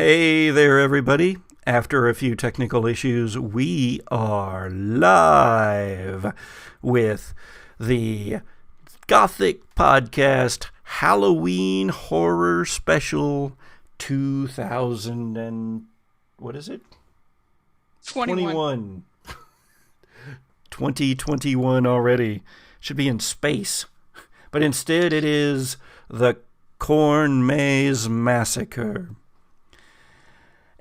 Hey there, everybody. After a few technical issues, we are live with the Gothic Podcast Halloween Horror Special 2000 and... what is it? 21. 2021 already. Should be in space. But instead it is the Corn Maze Massacre.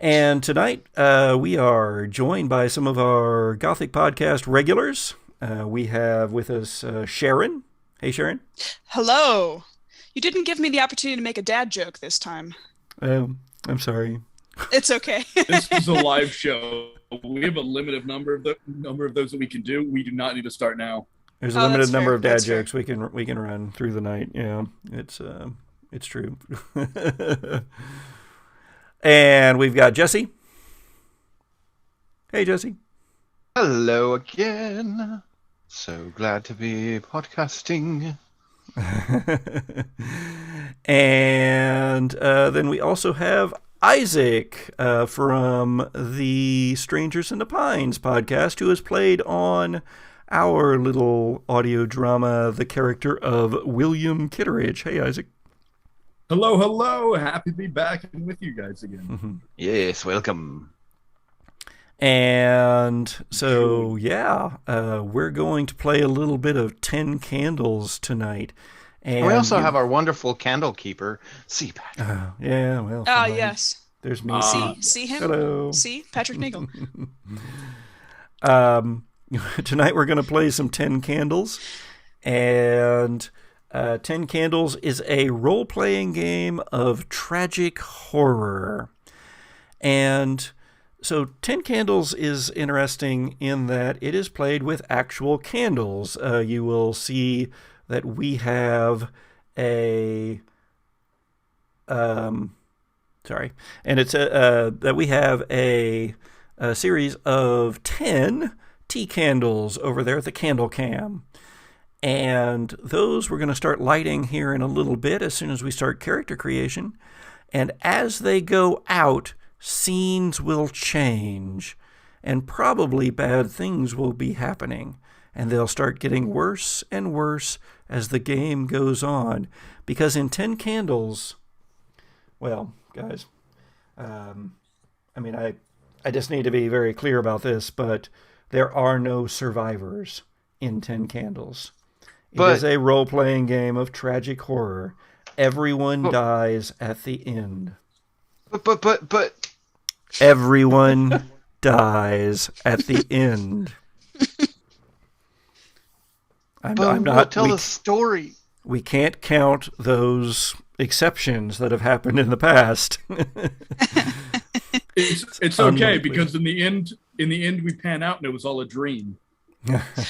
And tonight we are joined by some of our Gothic Podcast regulars. We have with us Sharon. Hey, Sharon. Hello. You didn't give me the opportunity to make a dad joke this time. I'm sorry. It's okay. This is a live show. We have a limited number of those that we can do. We do not need to start now. There's a limited number fair. of dad That's jokes we can run through the night. Yeah, it's true. And we've got Jesse. Hey, Jesse. Hello again. So glad to be podcasting. And then we also have Isaac from the Strangers in the Pines podcast, who has played on our little audio drama the character of William Kitteridge. Hey, Isaac. Hello. Happy to be back with you guys again. Mm-hmm. Yes, welcome. And so, we're going to play a little bit of 10 Candles tonight. And we also have our wonderful candle keeper, CPAT. Yes. There's me. See him? Hello. See? Patrick Nagel. Tonight we're going to play some 10 Candles. And 10 Candles is a role-playing game of tragic horror. And so 10 Candles is interesting in that it is played with actual candles. You will see that we have that we have a series of 10 tea candles over there at the candle cam. And those we're going to start lighting here in a little bit as soon as we start character creation. And as they go out, scenes will change. And probably bad things will be happening. And they'll start getting worse and worse as the game goes on. Because in 10 Candles, well, guys, I just need to be very clear about this, but there are no survivors in 10 Candles. It is a role-playing game of tragic horror. Everyone dies at the end. But... Everyone dies at the end. I'm not. Tell the story. We can't count those exceptions that have happened in the past. It's okay because in the end we pan out and it was all a dream.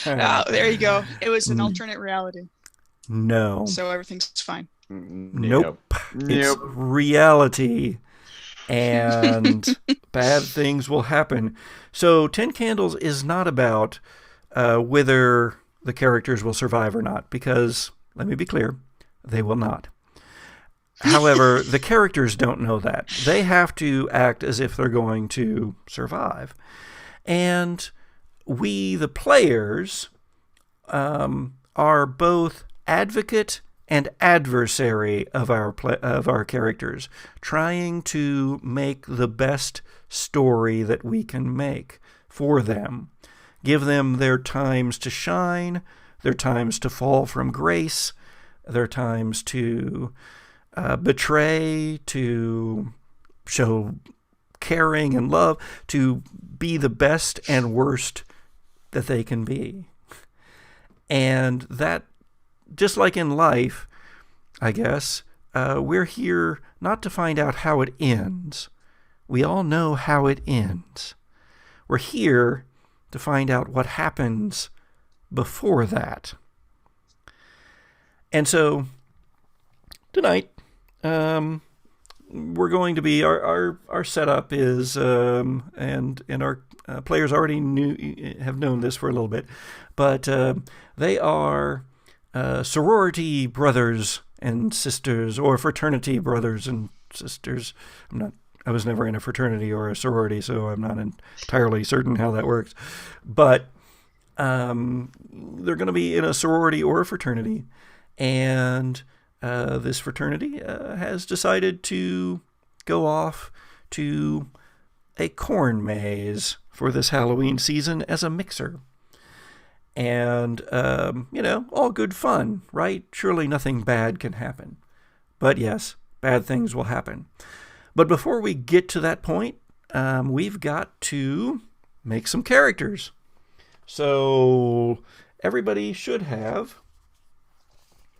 There you go. It was an alternate reality. No. So everything's fine. Nope. It's reality. And bad things will happen. So 10 Candles is not about whether the characters will survive or not, because, let me be clear, they will not. However, the characters don't know that. They have to act as if they're going to survive. And we, the players, are both advocate and adversary of our characters, trying to make the best story that we can make for them. Give them their times to shine, their times to fall from grace, their times to betray, to show caring and love, to be the best and worst that they can be. And that, just like in life, I guess, we're here not to find out how it ends. We all know how it ends. We're here to find out what happens before that. And so, tonight, we're going to be, our setup is, and our players already have known this for a little bit, but they are sorority brothers and sisters, or fraternity brothers and sisters. I'm not I was never in a fraternity or a sorority, so I'm not entirely certain how that works. But they're going to be in a sorority or a fraternity, and this fraternity has decided to go off to a corn maze for this Halloween season as a mixer. And, all good fun, right? Surely nothing bad can happen. But yes, bad things will happen. But before we get to that point, we've got to make some characters. So everybody should have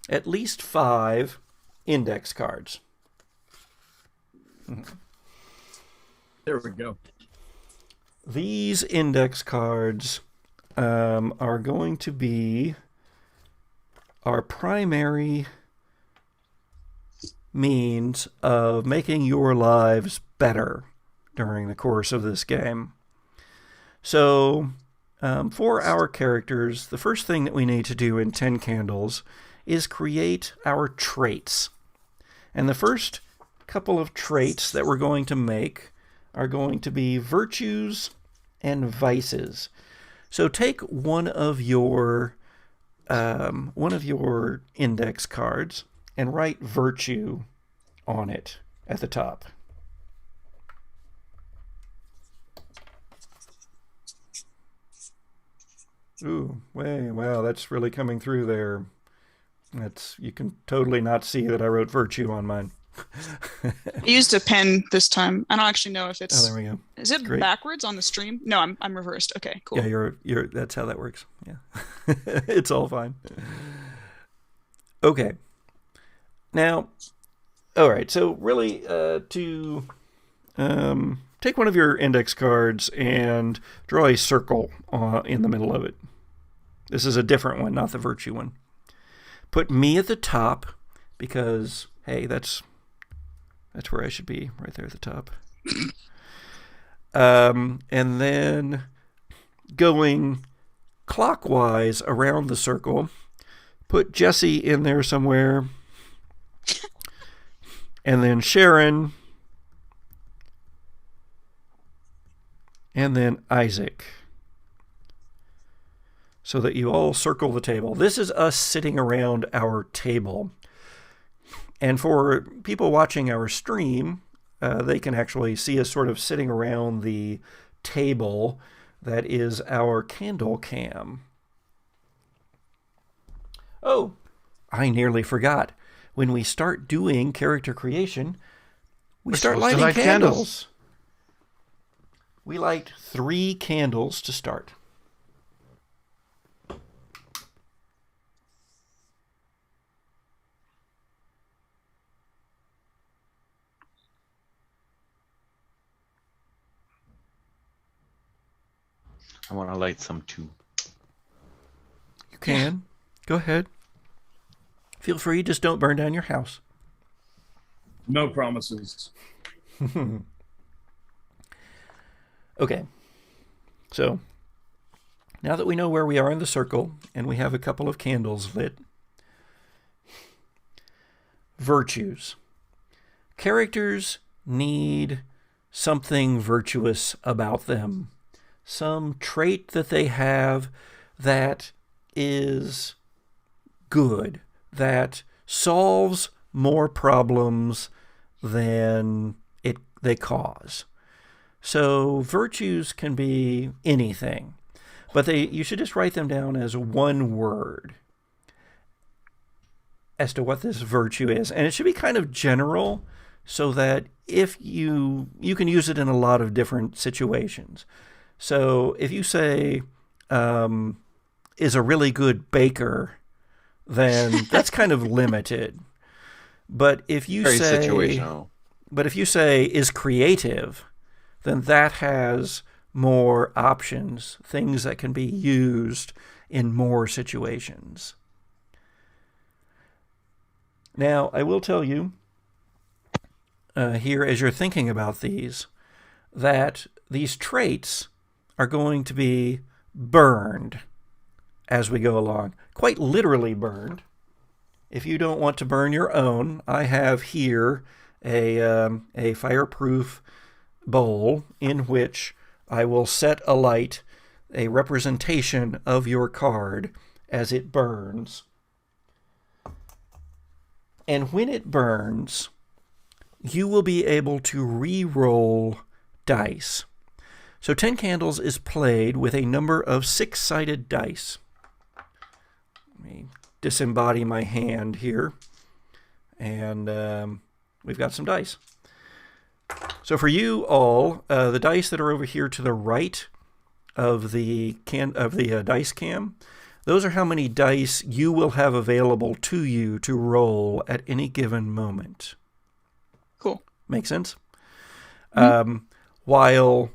at least 5 index cards. There we go. These index cards are going to be our primary means of making your lives better during the course of this game. So, for our characters, the first thing that we need to do in 10 Candles is create our traits. And the first couple of traits that we're going to make are going to be virtues and vices. So take one of your index cards and write virtue on it at the top. Ooh, wow, that's really coming through there. You can totally not see that I wrote virtue on mine. I used a pen this time. I don't actually know if it's. Oh, there we go. Is it Great. backwards on the stream? No, I'm reversed. Okay, cool. Yeah, you're. That's how that works. Yeah, it's all fine. Okay. Now, all right. So really, to take one of your index cards and draw a circle in the middle of it. This is a different one, not the virtue one. Put me at the top because, hey, that's where I should be, right there at the top. And then going clockwise around the circle, put Jesse in there somewhere, and then Sharon, and then Isaac. So that you all circle the table. This is us sitting around our table. And for people watching our stream, they can actually see us sort of sitting around the table that is our candle cam. Oh, I nearly forgot. When we start doing character creation, we start lighting candles. We light 3 candles to start. I want to light some too. You can. Go ahead. Feel free, just don't burn down your house. No promises. Okay. So, now that we know where we are in the circle, and we have a couple of candles lit, virtues. Characters need something virtuous about them. Some trait that they have that is good, that solves more problems than they cause. So virtues can be anything, but you should just write them down as one word as to what this virtue is. And it should be kind of general so that if you can use it in a lot of different situations. So if you say, is a really good baker, then that's kind of limited. But if you Very say, situational. But if you say is creative, then that has more options, things that can be used in more situations. Now, I will tell you here as you're thinking about these, that these traits are going to be burned as we go along. Quite literally burned. If you don't want to burn your own, I have here a fireproof bowl in which I will set alight a representation of your card as it burns. And when it burns, you will be able to re-roll dice. So 10 Candles is played with a number of 6-sided dice. Let me disembody my hand here. And we've got some dice. So for you all, the dice that are over here to the right of the dice cam, those are how many dice you will have available to you to roll at any given moment. Cool. Make sense? Mm-hmm. While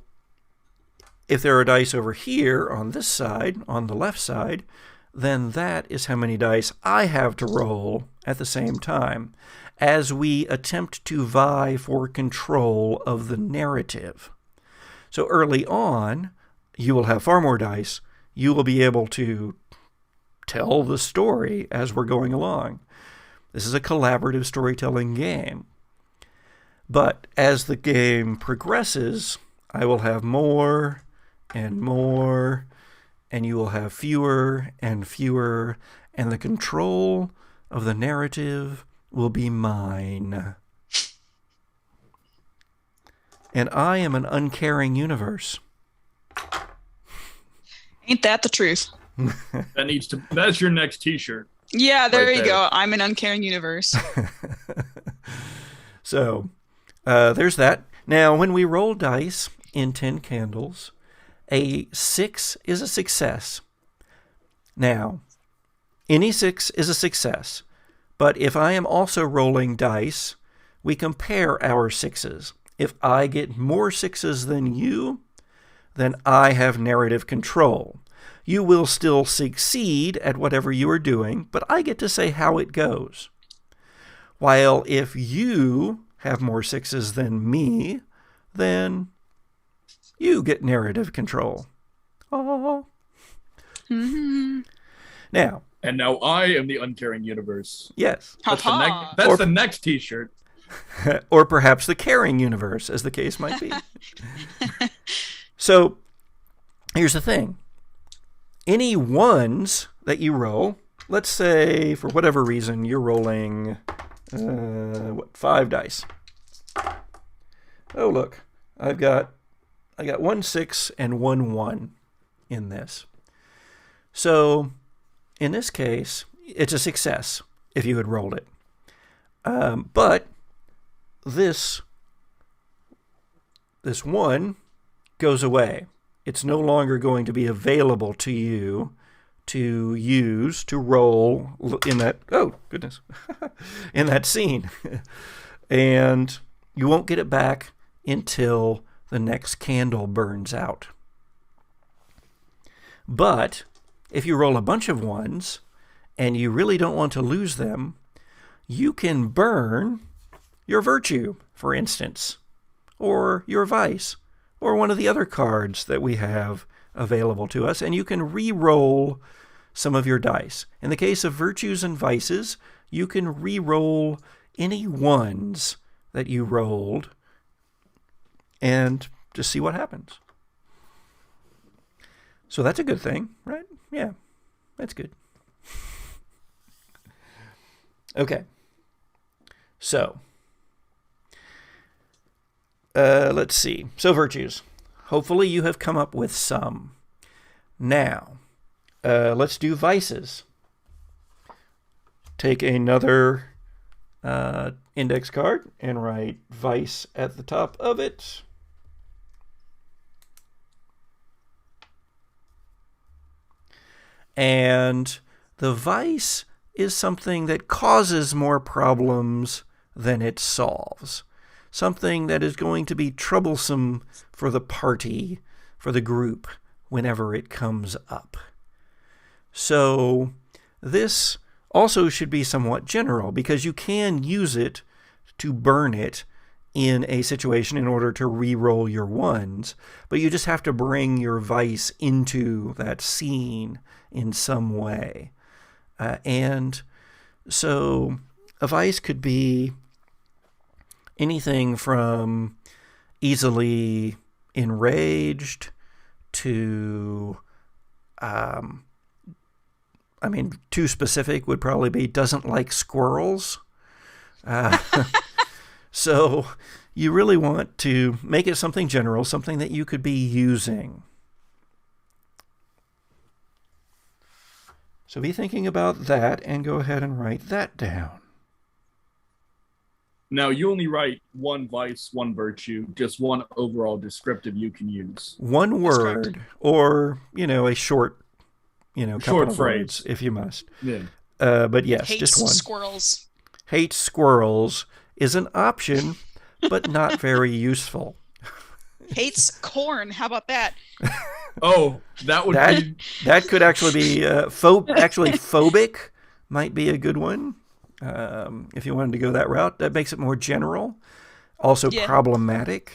if there are dice over here on this side, on the left side, then that is how many dice I have to roll at the same time as we attempt to vie for control of the narrative. So early on, you will have far more dice. You will be able to tell the story as we're going along. This is a collaborative storytelling game. But as the game progresses, I will have more and more, and you will have fewer and fewer, and the control of the narrative will be mine. And I am an uncaring universe. Ain't that the truth? That's your next t-shirt. Yeah, there Right you there. go. I'm an uncaring universe. So, there's that. Now, when we roll dice in 10 Candles, a 6 is a success. Now, any 6 is a success. But if I am also rolling dice, we compare our 6s. If I get more 6s than you, then I have narrative control. You will still succeed at whatever you are doing, but I get to say how it goes. While if you have more 6s than me, then you get narrative control. Oh. Mm-hmm. Now. And now I am the uncaring universe. Yes. That's Ha-ha. the next t-shirt. Or perhaps the caring universe, as the case might be. So, here's the thing. Any ones that you roll, let's say, for whatever reason, you're rolling, 5 dice. Oh, look. I got 1 6 and 1 1 in this. So, in this case, it's a success if you had rolled it. But this 1 goes away. It's no longer going to be available to you to use to roll in that, oh, goodness, in that scene. And you won't get it back until the next candle burns out. But if you roll a bunch of 1s and you really don't want to lose them, you can burn your virtue, for instance, or your vice, or one of the other cards that we have available to us, and you can re-roll some of your dice. In the case of virtues and vices, you can re-roll any 1s that you rolled and just see what happens. So that's a good thing, right? Yeah, that's good. Okay. So, let's see. So virtues. Hopefully you have come up with some. Now, let's do vices. Take another index card and write vice at the top of it. And the vice is something that causes more problems than it solves. Something that is going to be troublesome for the party, for the group, whenever it comes up. So this also should be somewhat general, because you can use it to burn it in a situation in order to re-roll your 1s, but you just have to bring your vice into that scene in some way. And so a vice could be anything from easily enraged to, too specific would probably be doesn't like squirrels. So you really want to make it something general, something that you could be using. So be thinking about that and go ahead and write that down. Now, you only write one vice, one virtue, just one overall descriptive you can use. One word or, a short, couple Short of phrase. words if you must. Yeah. But yes, Hates just one. squirrels. Hates squirrels is an option, but not very useful. Hates corn. How about that? Oh, that would be... That could actually be phobic might be a good one. If you wanted to go that route, that makes it more general. Also problematic.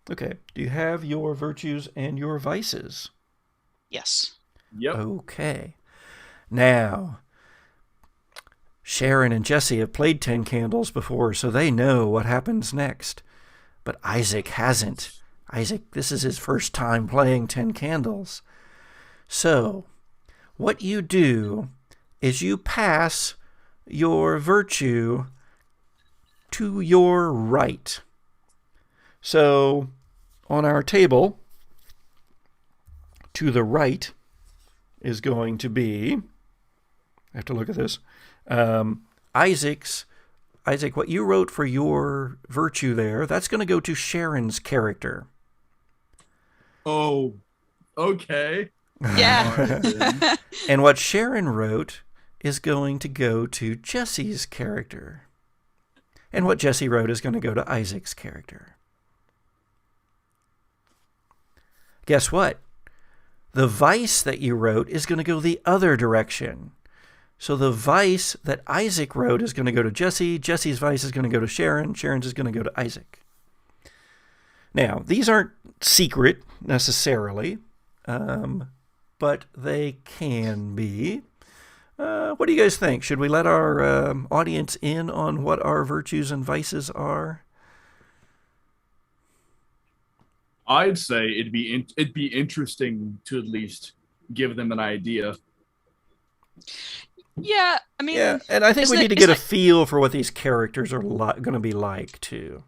Okay. Do you have your virtues and your vices? Yes. Yep. Okay. Now, Sharon and Jesse have played 10 Candles before, so they know what happens next. But Isaac hasn't. Isaac, this is his first time playing 10 Candles. So, what you do is you pass your virtue to your right. So, on our table, to the right is going to be, I have to look at this, Isaac, what you wrote for your virtue there, that's going to go to Sharon's character. Oh, okay. Yeah. And what Sharon wrote is going to go to Jesse's character. And what Jesse wrote is going to go to Isaac's character. Guess what? The vice that you wrote is going to go the other direction. So the vice that Isaac wrote is going to go to Jesse. Jesse's vice is going to go to Sharon. Sharon's is going to go to Isaac. Now, these aren't secret necessarily, but they can be. What do you guys think? Should we let our audience in on what our virtues and vices are? I'd say it'd be interesting to at least give them an idea. Yeah, I mean... Yeah, and I think we need to get a feel for what these characters are going to be like, too.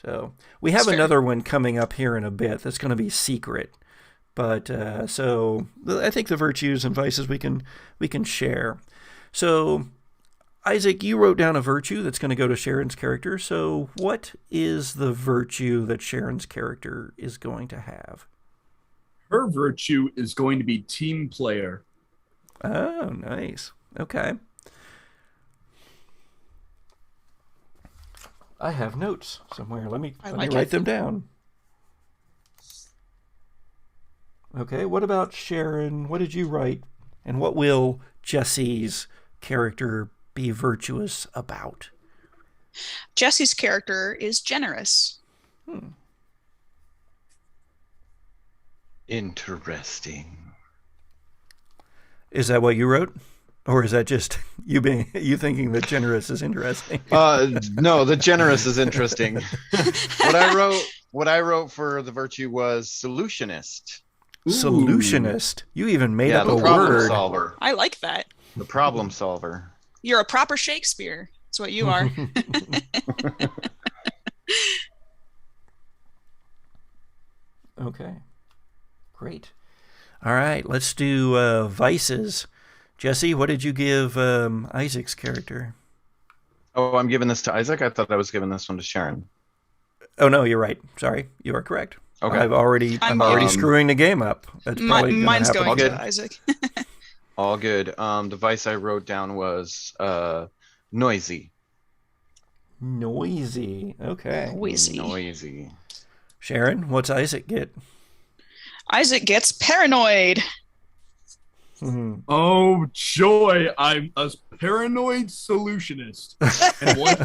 So, we have another one coming up here in a bit that's going to be secret. But, so, I think the virtues and vices we can share. So, Isaac, you wrote down a virtue that's going to go to Sharon's character. So, what is the virtue that Sharon's character is going to have? Her virtue is going to be team player. Oh, nice. Okay. I have notes somewhere. Let me write them down. Okay, what about Sharon? What did you write? And what will Jesse's character be virtuous about? Jesse's character is generous. Interesting. Is that what you wrote? Or is that just you thinking that generous is interesting? No, the generous is interesting. What I wrote for the virtue was solutionist. Ooh. Solutionist. You even made up the a problem word. solver. I like that. The problem solver. You're a proper Shakespeare. That's what you are. Okay. Great. All right, let's do vices. Jesse, what did you give Isaac's character? Oh, I'm giving this to Isaac? I thought I was giving this one to Sharon. Oh, no, you're right. Sorry, you are correct. Okay. I'm already screwing the game up. That's probably mine's happen. going to Isaac. All good. The vice I wrote down was noisy. Noisy. Okay. Noisy. Sharon, what's Isaac get? Isaac gets paranoid. Oh, joy. I'm a paranoid solutionist.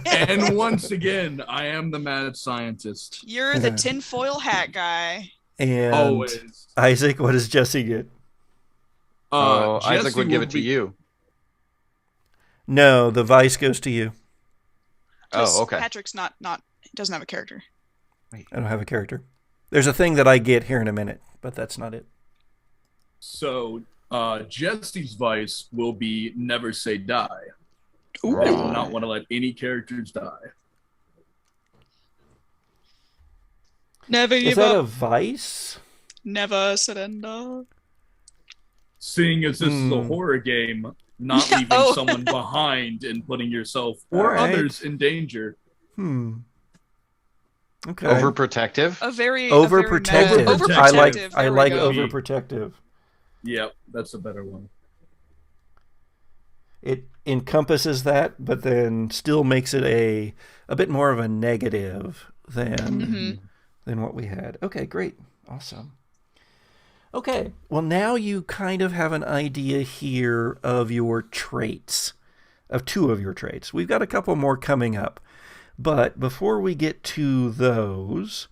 and once again, I am the mad scientist. You're the tinfoil hat guy. And Always. Isaac, what does Jesse get? Jesse Isaac would give it to you. No, the vice goes to you. Because Oh, okay. Patrick's not he doesn't have a character. I don't have a character. There's a thing that I get here in a minute, but that's not it. So Jesse's vice will be never say die. Ooh. I will not want to let any characters die. Never Is give that up. a vice? Never surrender. Seeing as this is a horror game, not leaving Oh. someone behind and putting yourself or Alright. others in danger. Okay. Overprotective. A very Overprotective. Overprotective. I There we like go. overprotective. Yep, that's a better one. It encompasses that, but then still makes it a bit more of a negative than what we had. Okay, great. Awesome. Okay, well, now you kind of have an idea here of your traits, of two of your traits. We've got a couple more coming up. But before we get to those,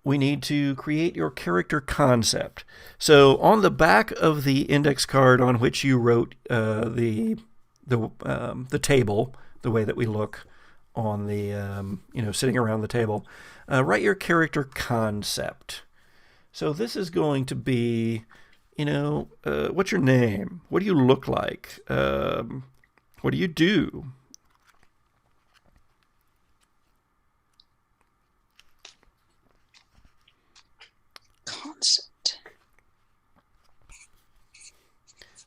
we need to create your character concept. So on the back of the index card on which you wrote the table, the way that we look on the sitting around the table, write your character concept. So this is going to be, what's your name? What do you look like? What do you do? Concept.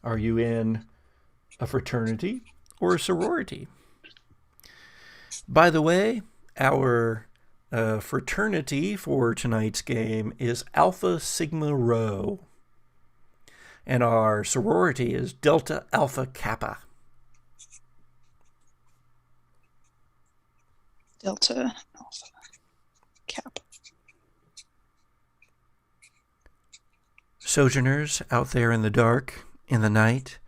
Are you in a fraternity or a sorority? By the way, our fraternity for tonight's game is Alpha Sigma Rho. And our sorority is Delta Alpha Kappa. Delta Alpha Kappa. Sojourners out there in the dark, in the night,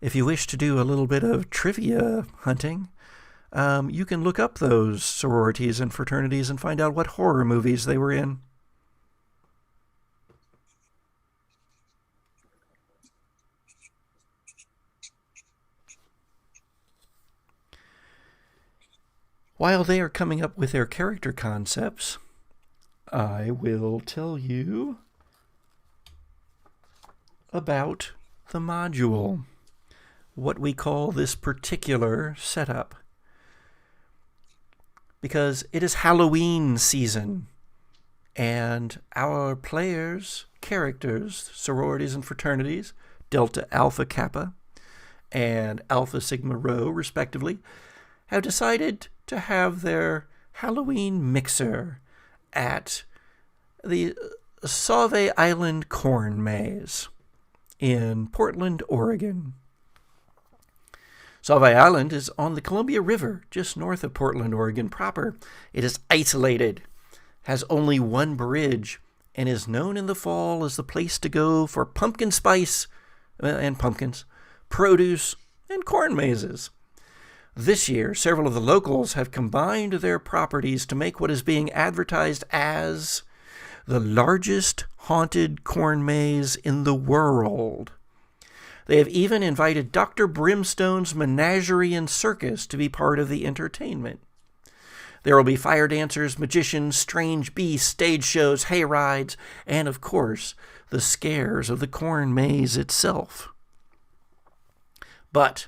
if you wish to do a little bit of trivia hunting, you can look up those sororities and fraternities and find out what horror movies they were in. While they are coming up with their character concepts, I will tell you about the module, what we call this particular setup. Because it is Halloween season, and our players' characters, sororities and fraternities, Delta Alpha Kappa and Alpha Sigma Rho, respectively, have decided to have their Halloween mixer at the Sauvie Island corn maze in Portland, Oregon. Sauvie Island is on the Columbia River, just north of Portland, Oregon proper. It is isolated, has only one bridge, and is known in the fall as the place to go for pumpkin spice and pumpkins, produce, and corn mazes. This year, several of the locals have combined their properties to make what is being advertised as the largest haunted corn maze in the world. They have even invited Dr. Brimstone's Menagerie and Circus to be part of the entertainment. There will be fire dancers, magicians, strange beasts, stage shows, hay rides, and, of course, the scares of the corn maze itself. But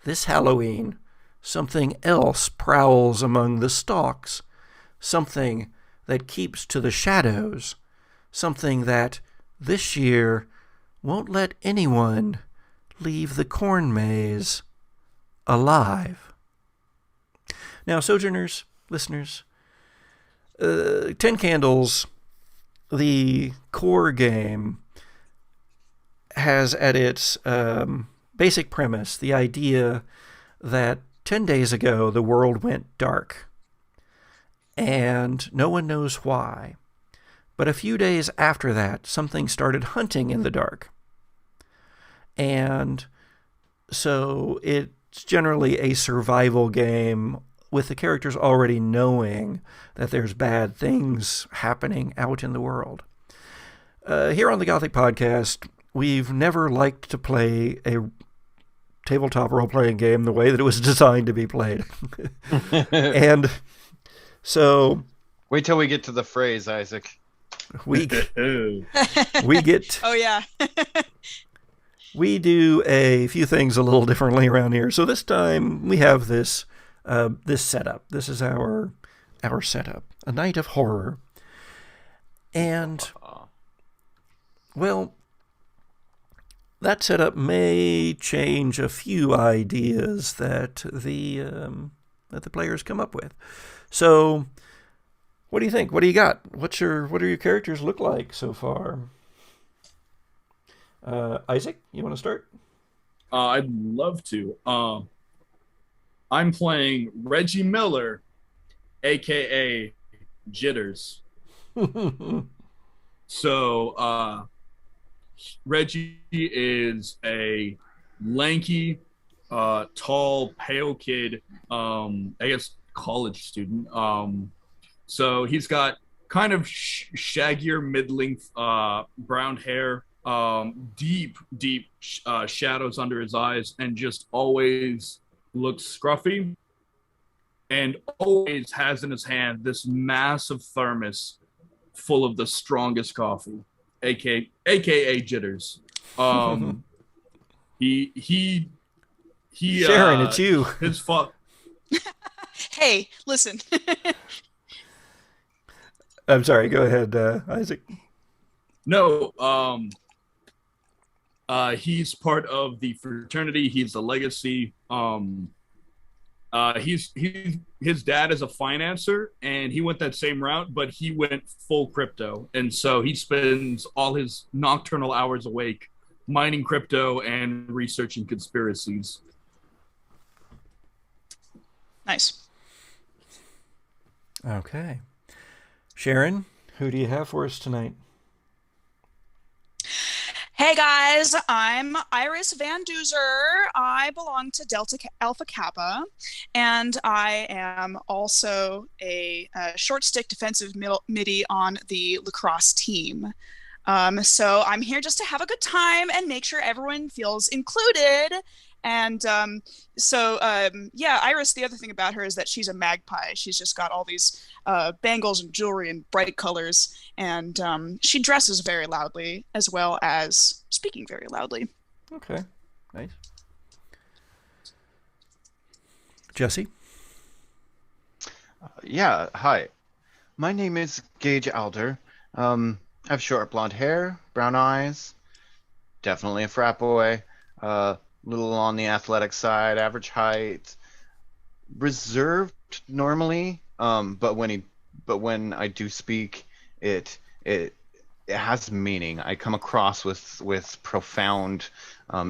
this Halloween, something else prowls among the stalks, something that keeps to the shadows, something that this year won't let anyone leave the corn maze alive. Now, Sojourners, listeners, 10 Candles, the core game, has at its basic premise the idea that 10 days ago the world went dark, and no one knows why. But a few days after that, something started hunting in the dark. And so it's generally a survival game with the characters already knowing that there's bad things happening out in the world. Here on the Gothic Podcast, we've never liked to play a tabletop role-playing game the way that it was designed to be played. And so... Wait till we get to the phrase, Isaac. We get... Oh, yeah. We do a few things a little differently around here. So this time we have this setup. This is our setup. A night of horror. And, well... that setup may change a few ideas that the players come up with. So, what do you think? What do you got? What do your characters look like so far? Isaac, you want to start? I'd love to. I'm playing Reggie Miller, aka Jitters. So, Reggie is a lanky, tall, pale kid, I guess college student. So he's got kind of shaggier mid-length brown hair, deep shadows under his eyes, and just always looks scruffy, and always has in his hand this massive thermos full of the strongest coffee. AKA Jitters. He Sharon, it's you. His fuck. Hey, listen. I'm sorry, go ahead, Isaac. No, he's part of the fraternity. He's a legacy. His dad is a financer, and he went that same route, but he went full crypto, and so he spends all his nocturnal hours awake mining crypto and researching conspiracies. Nice. Okay. Sharon, who do you have for us tonight? Hey guys, I'm Iris Van Duzer. I belong to Delta Alpha Kappa, and I am also a short stick defensive midi on the lacrosse team. So I'm here just to have a good time and make sure everyone feels included. And yeah, Iris, the other thing about her is that she's a magpie. She's just got all these bangles and jewelry and bright colors, and she dresses very loudly as well as speaking very loudly. Okay, nice. Jesse? Yeah, hi. My name is Gage Alder. I have short blonde hair, brown eyes, definitely a frat boy. Little on the athletic side, average height, reserved normally, but when I do speak, it has meaning. I come across with profound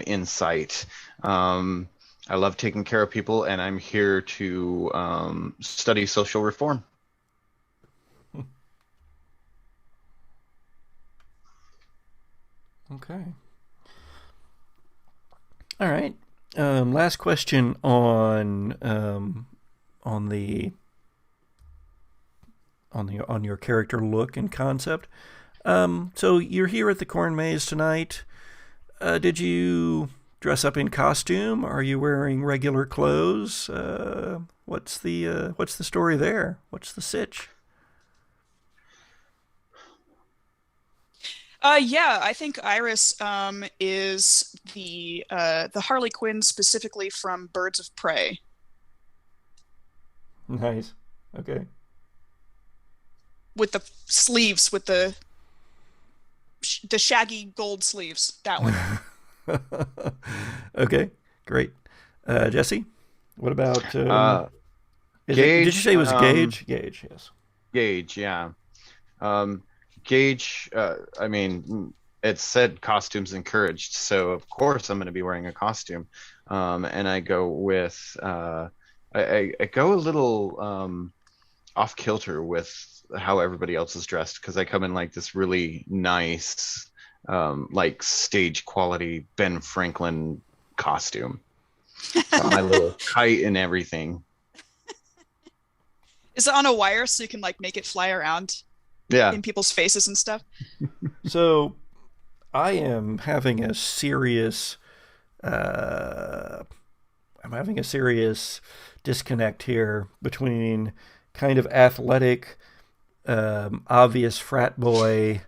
insight. I love taking care of people, and I'm here to study social reform. Okay. All right. Last question on your character look and concept. So you're here at the Corn Maze tonight. Did you dress up in costume? Are you wearing regular clothes? What's the story there? What's the sitch? Yeah, I think Iris is the Harley Quinn specifically from Birds of Prey. Nice. Okay. With the sleeves, with the shaggy gold sleeves. That one. Okay, great. Jesse, what about Gage? Did you say it was Gage? Gage, yes. Gage, yeah. Gage, I mean, it said costumes encouraged, so of course I'm going to be wearing a costume. And I go with, I go a little off kilter with how everybody else is dressed, because I come in like this really nice, like stage quality Ben Franklin costume. Got my little kite and everything. Is it on a wire so you can like make it fly around Yeah. in people's faces and stuff? So I am having a serious disconnect here between kind of athletic, obvious frat boy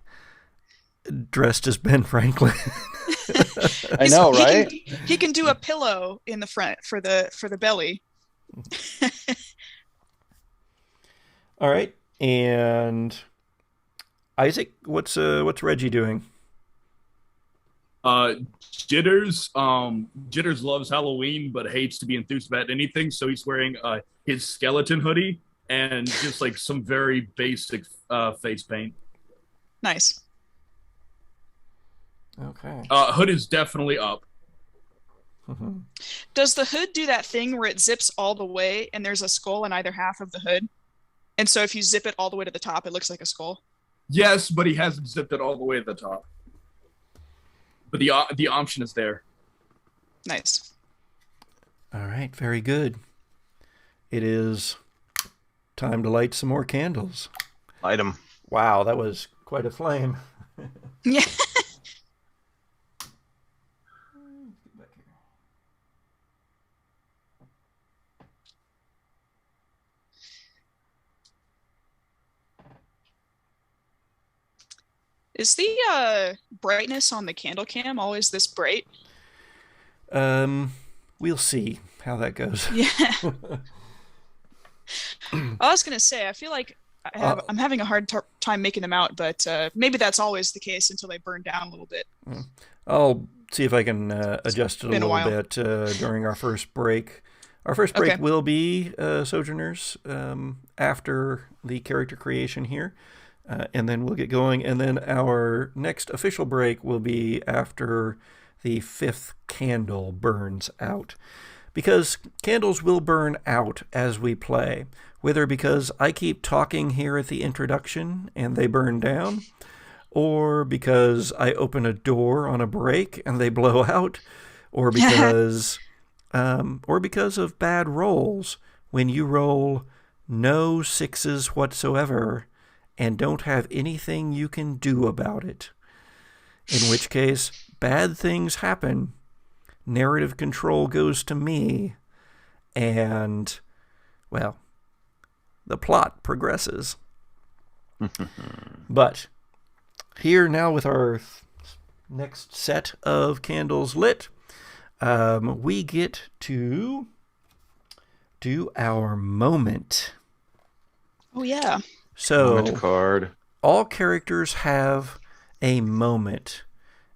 dressed as Ben Franklin. I know, right? He can do a pillow in the front for the belly. All right, and Isaac, what's Reggie doing? Jitters loves Halloween but hates to be enthused about anything, so he's wearing his skeleton hoodie and just like some very basic face paint. Nice. Okay. Hood is definitely up. Mm-hmm. Does the hood do that thing where it zips all the way and there's a skull in either half of the hood? And so if you zip it all the way to the top, it looks like a skull? Yes, but he hasn't zipped it all the way to the top. But the option is there. Nice. All right, very good. It is time to light some more candles. Light 'em. Wow, that was quite a flame. Yeah. Is the brightness on the candle cam always this bright? We'll see how that goes. Yeah. I was gonna say, I feel like I'm having a hard time making them out, but maybe that's always the case until they burn down a little bit. I'll see if I can adjust it a little bit during our first break. Our first break will be Sojourners after the character creation here. And then we'll get going. And then our next official break will be after the 5th candle burns out. Because candles will burn out as we play. Whether because I keep talking here at the introduction and they burn down, or because I open a door on a break and they blow out, or because of bad rolls. When you roll no 6s whatsoever and don't have anything you can do about it. In which case, bad things happen. Narrative control goes to me. And, well, the plot progresses. But here now with our next set of candles lit, we get to do our moment. Oh, yeah. So, moment card. All characters have a moment,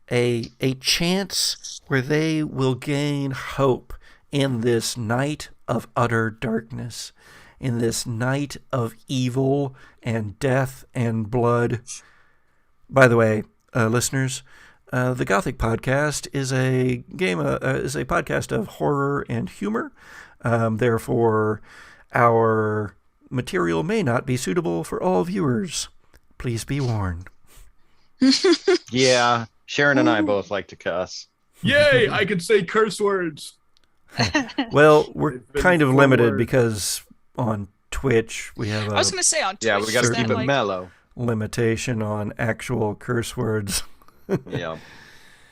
a chance where they will gain hope in this night of utter darkness, in this night of evil and death and blood. By the way, listeners, the Gothic Podcast is a podcast of horror and humor. Therefore, our material may not be suitable for all viewers. Please be warned. Yeah, Sharon and I both like to cuss. Yay! I can say curse words. Well, we're kind of limited because on Twitch we have I was going to say on Twitch. Yeah, we got to keep it like... mellow. Limitation on actual curse words. Yeah.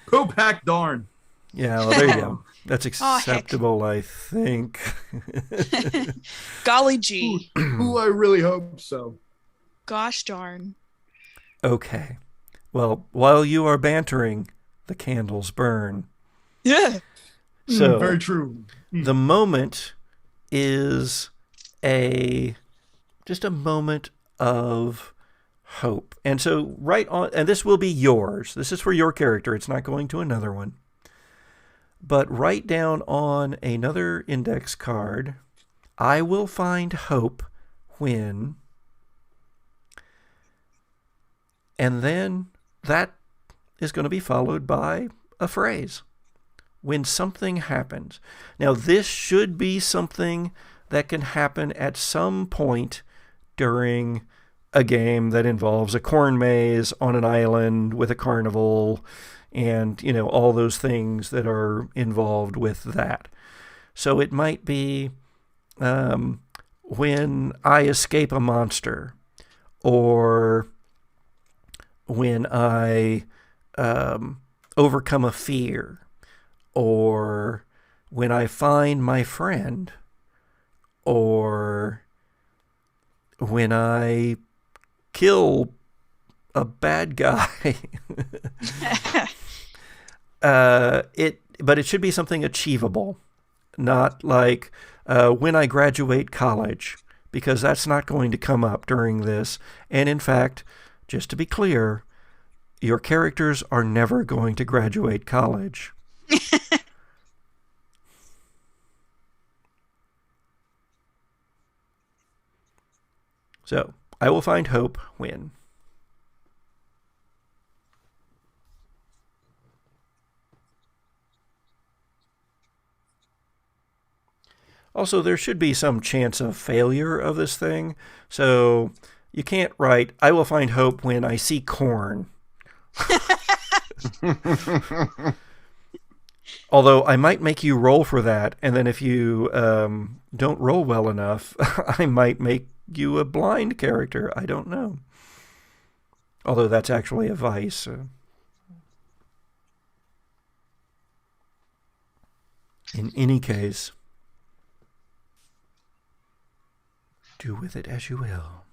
Go pack darn. Yeah, well, there you go. That's acceptable, I think. Golly gee. Ooh, I really hope so. Gosh darn. Okay. Well, while you are bantering, the candles burn. Yeah. So very true. The moment is just a moment of hope. And so right on, and this will be yours. This is for your character. It's not going to another one. But write down on another index card, I will find hope when, and then that is going to be followed by a phrase. When something happens. Now, this should be something that can happen at some point during a game that involves a corn maze on an island with a carnival and, you know, all those things that are involved with that. So it might be when I escape a monster, or when I overcome a fear, or when I find my friend, or when I kill a bad guy. But it should be something achievable, not like when I graduate college, because that's not going to come up during this. And in fact, just to be clear, your characters are never going to graduate college. So, I will find hope when. Also, there should be some chance of failure of this thing. So, you can't write, I will find hope when I see corn. Although I might make you roll for that, and then if you don't roll well enough, I might make you a blind character. I don't know. Although that's actually a vice. In any case, do with it as you will.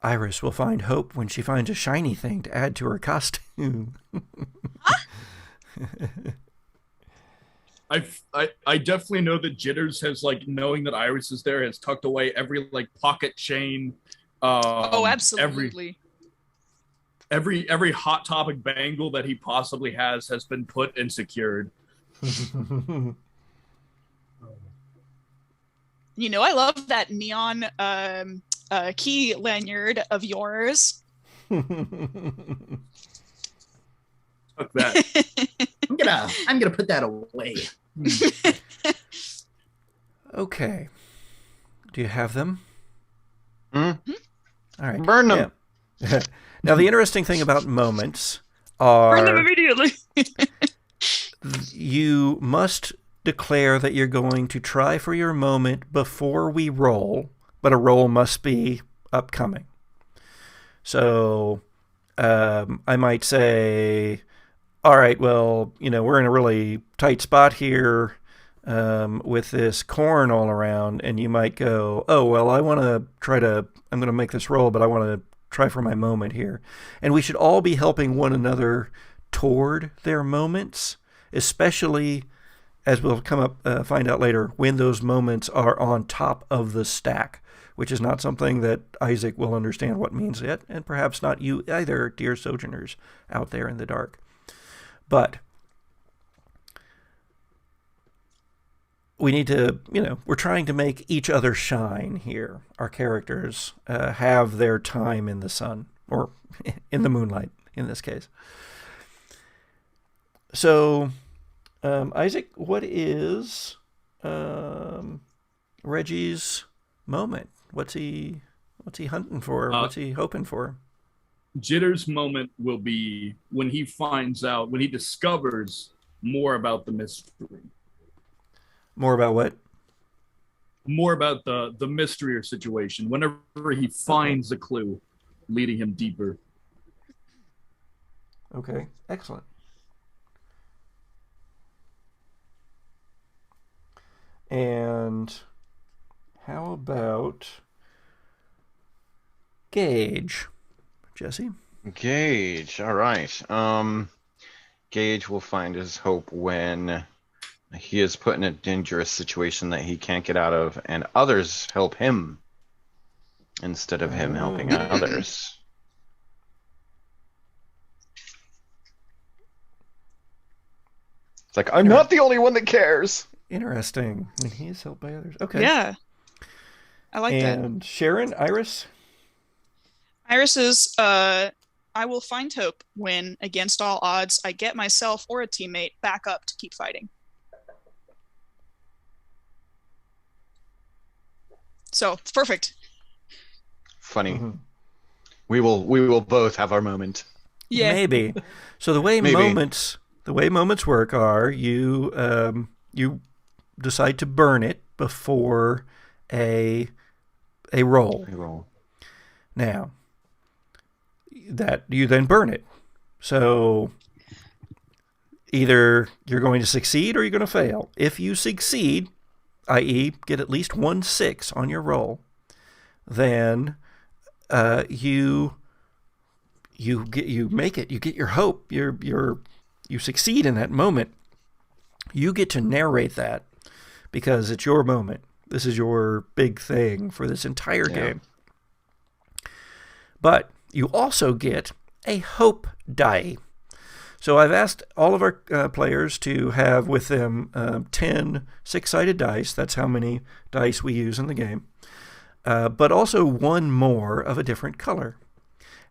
Iris will find hope when she finds a shiny thing to add to her costume. I definitely know that Jitters has, like, knowing that Iris is there, has tucked away every, like, pocket chain. Absolutely. Every Hot Topic bangle that he possibly has been put and secured. You know, I love that neon key lanyard of yours. Fuck that. I'm gonna put that away. Okay. Do you have them? Mm-hmm. All right. Burn them. Yeah. Now, the interesting thing about moments are... Burn them immediately. You must declare that you're going to try for your moment before we roll, but a roll must be upcoming. So I might say, all right, well, we're in a really tight spot here with this corn all around, and you might go, oh, well, I'm going to make this roll, but I want to try for my moment here. And we should all be helping one another toward their moments, especially, as we'll find out later, when those moments are on top of the stack, which is not something that Isaac will understand what means yet, and perhaps not you either, dear Sojourners out there in the dark. But we need to, we're trying to make each other shine here. Our characters have their time in the sun, or in the moonlight, in this case. So, Isaac, what is Reggie's moment? What's he hunting for? What's he hoping for? Jitter's moment will be when he discovers more about the mystery. More about what? More about the mystery or situation. Whenever he finds a clue leading him deeper. Okay, excellent. And how about Gage? Jesse? Gage, all right. Gage will find his hope when he is put in a dangerous situation that he can't get out of, and others help him instead of him helping others. It's like, I'm not the only one that cares. Interesting. When he is helped by others. Okay. Yeah. I like that. And Sharon, Iris? Iris is, I will find hope when, against all odds, I get myself or a teammate back up to keep fighting. So, it's perfect. Funny. Mm-hmm. We will both have our moment. Yeah. Maybe. So the way Maybe. moments work are you decide to burn it before a roll. We roll. Now, that you then burn it. So either you're going to succeed or you're going to fail. If you succeed, i.e., get at least 1 6 on your roll, then you make it. You get your hope. You succeed in that moment. You get to narrate that because it's your moment. This is your big thing for this entire game. But you also get a hope die. So I've asked all of our players to have with them 10 6-sided dice. That's how many dice we use in the game. But also one more of a different color.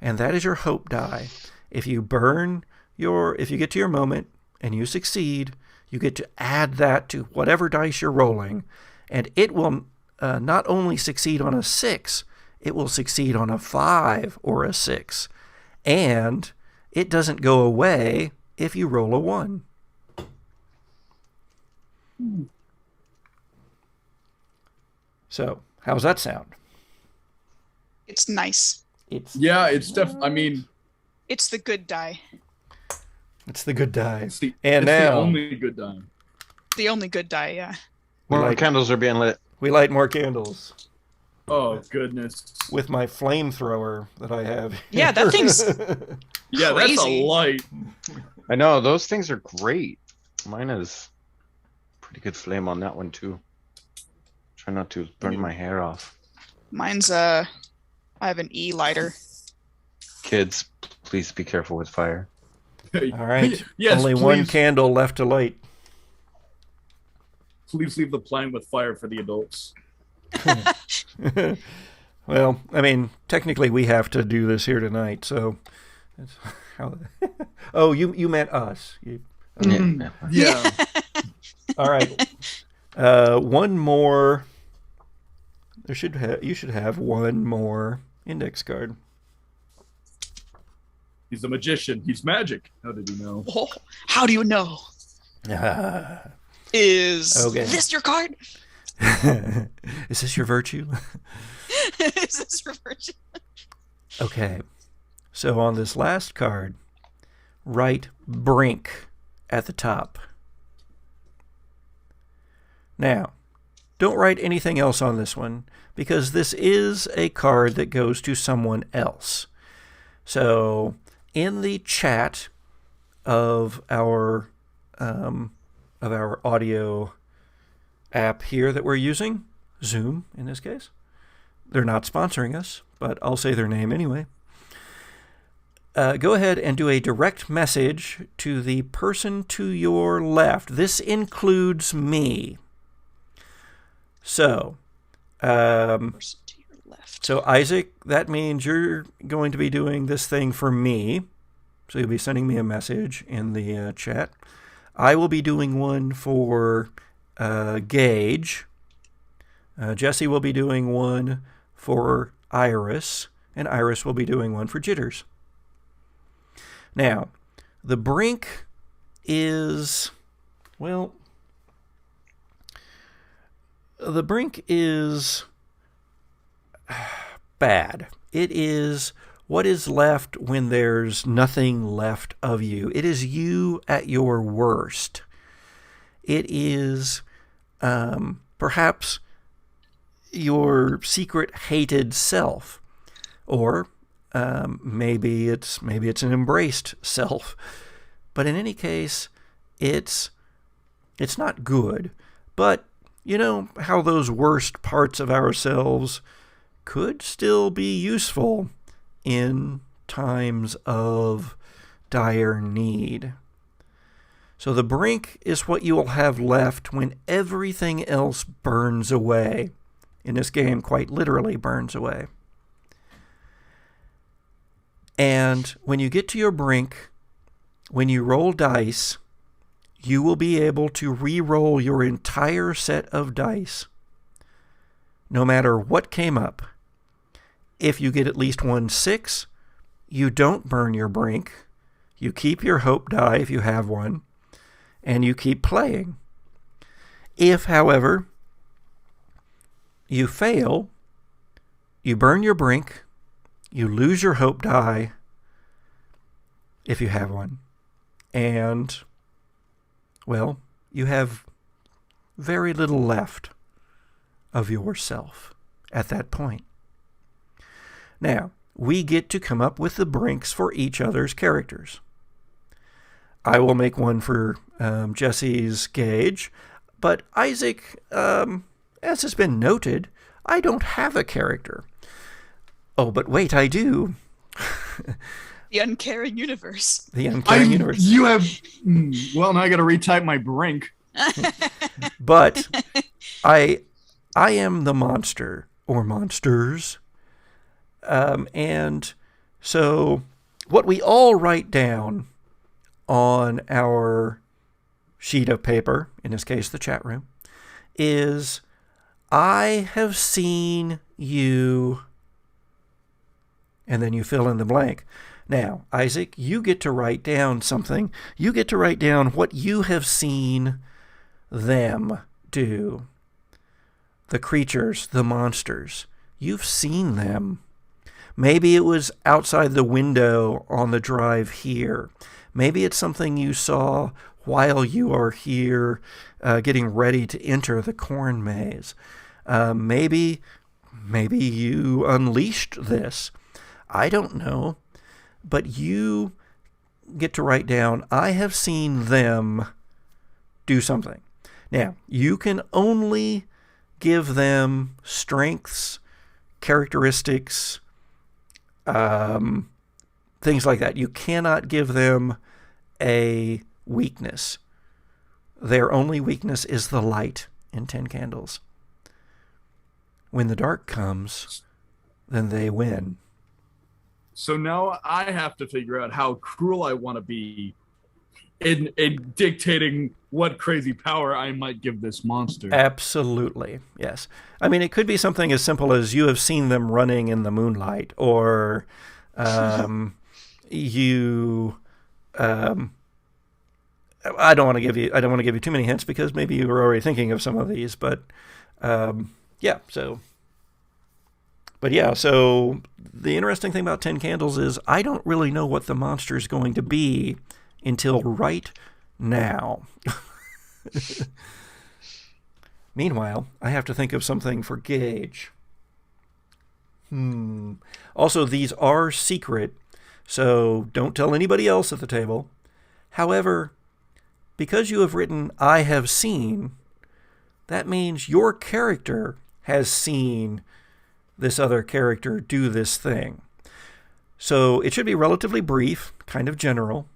And that is your hope die. If you get to your moment and you succeed, you get to add that to whatever dice you're rolling. And it will not only succeed on a 6, it will succeed on a 5 or a 6. And it doesn't go away if you roll a 1. So, how's that sound? It's nice. It's I mean, it's the good die. It's the good die. It's the only good die. The only good die, yeah. More candles are being lit. We light more candles. Oh, goodness. With my flamethrower that I have. Yeah, that thing's Yeah, crazy. That's a light. I know, those things are great. Mine is pretty good flame on that one, too. Try not to burn my hair off. Mine's I have an E-lighter. Kids, please be careful with fire. All right. Yes, Only please. one candle left to light. Please leave the playing with fire for the adults. Well, I mean, technically we have to do this here tonight, so. Oh, you meant us. Yeah. All right. One more. You should have one more index card. He's a magician. He's magic. How did he know? Oh, how do you know? Is this your card? Is this your virtue? Is this your virtue? Okay. So on this last card, write brink at the top. Now, don't write anything else on this one because this is a card that goes to someone else. So in the chat of our audio app here that we're using, Zoom in this case, they're not sponsoring us, but I'll say their name anyway. Go ahead and do a direct message to the person to your left. This includes me. So, Person to your left. so Isaac, that means you're going to be doing this thing for me. So you'll be sending me a message in the chat. I will be doing one for Gage. Jesse will be doing one for Iris, and Iris will be doing one for Jitters. Now, the brink is, well, the brink is bad. It is what is left when there's nothing left of you. It is you at your worst. It is perhaps your secret hated self, or maybe it's an embraced self. But in any case, it's not good. But you know how those worst parts of ourselves could still be useful in times of dire need. So the brink is what you will have left when everything else burns away. In this game, quite literally burns away. And when you get to your brink, when you roll dice, you will be able to re-roll your entire set of dice, no matter what came up. If you get at least 1 6, you don't burn your brink. You keep your hope die if you have one, and you keep playing. If, however, you fail, you burn your brink, you lose your hope die if you have one, and, well, you have very little left of yourself at that point. Now, we get to come up with the brinks for each other's characters. I will make one for Jesse's Gage, but Isaac, as has been noted, I don't have a character. Oh, but wait, I do. The uncaring universe. The uncaring universe. You have... Well, now I got to retype my brink. But I am the monster, or monsters. And so what we all write down on our sheet of paper, in this case the chat room, is I have seen you, and then you fill in the blank. Now, Isaac, you get to write down something. You get to write down what you have seen them do. The creatures, the monsters. You've seen them. Maybe it was outside the window on the drive here. Maybe it's something you saw while you are here getting ready to enter the corn maze. Maybe you unleashed this. I don't know. But you get to write down, I have seen them do something. Now, you can only give them strengths, characteristics, things like that. You cannot give them a weakness. Their only weakness is the light in 10 Candles. When the dark comes, then they win. So now I have to figure out how cruel I want to be in dictating what crazy power I might give this monster. Absolutely, yes. I mean, it could be something as simple as you have seen them running in the moonlight, or you. I don't want to give you too many hints because maybe you were already thinking of some of these, but yeah. So the interesting thing about 10 Candles is I don't really know what the monster is going to be until right now. Meanwhile, I have to think of something for Gage. Also, these are secret, so don't tell anybody else at the table. However, because you have written I have seen, that means your character has seen this other character do this thing. So it should be relatively brief, kind of general,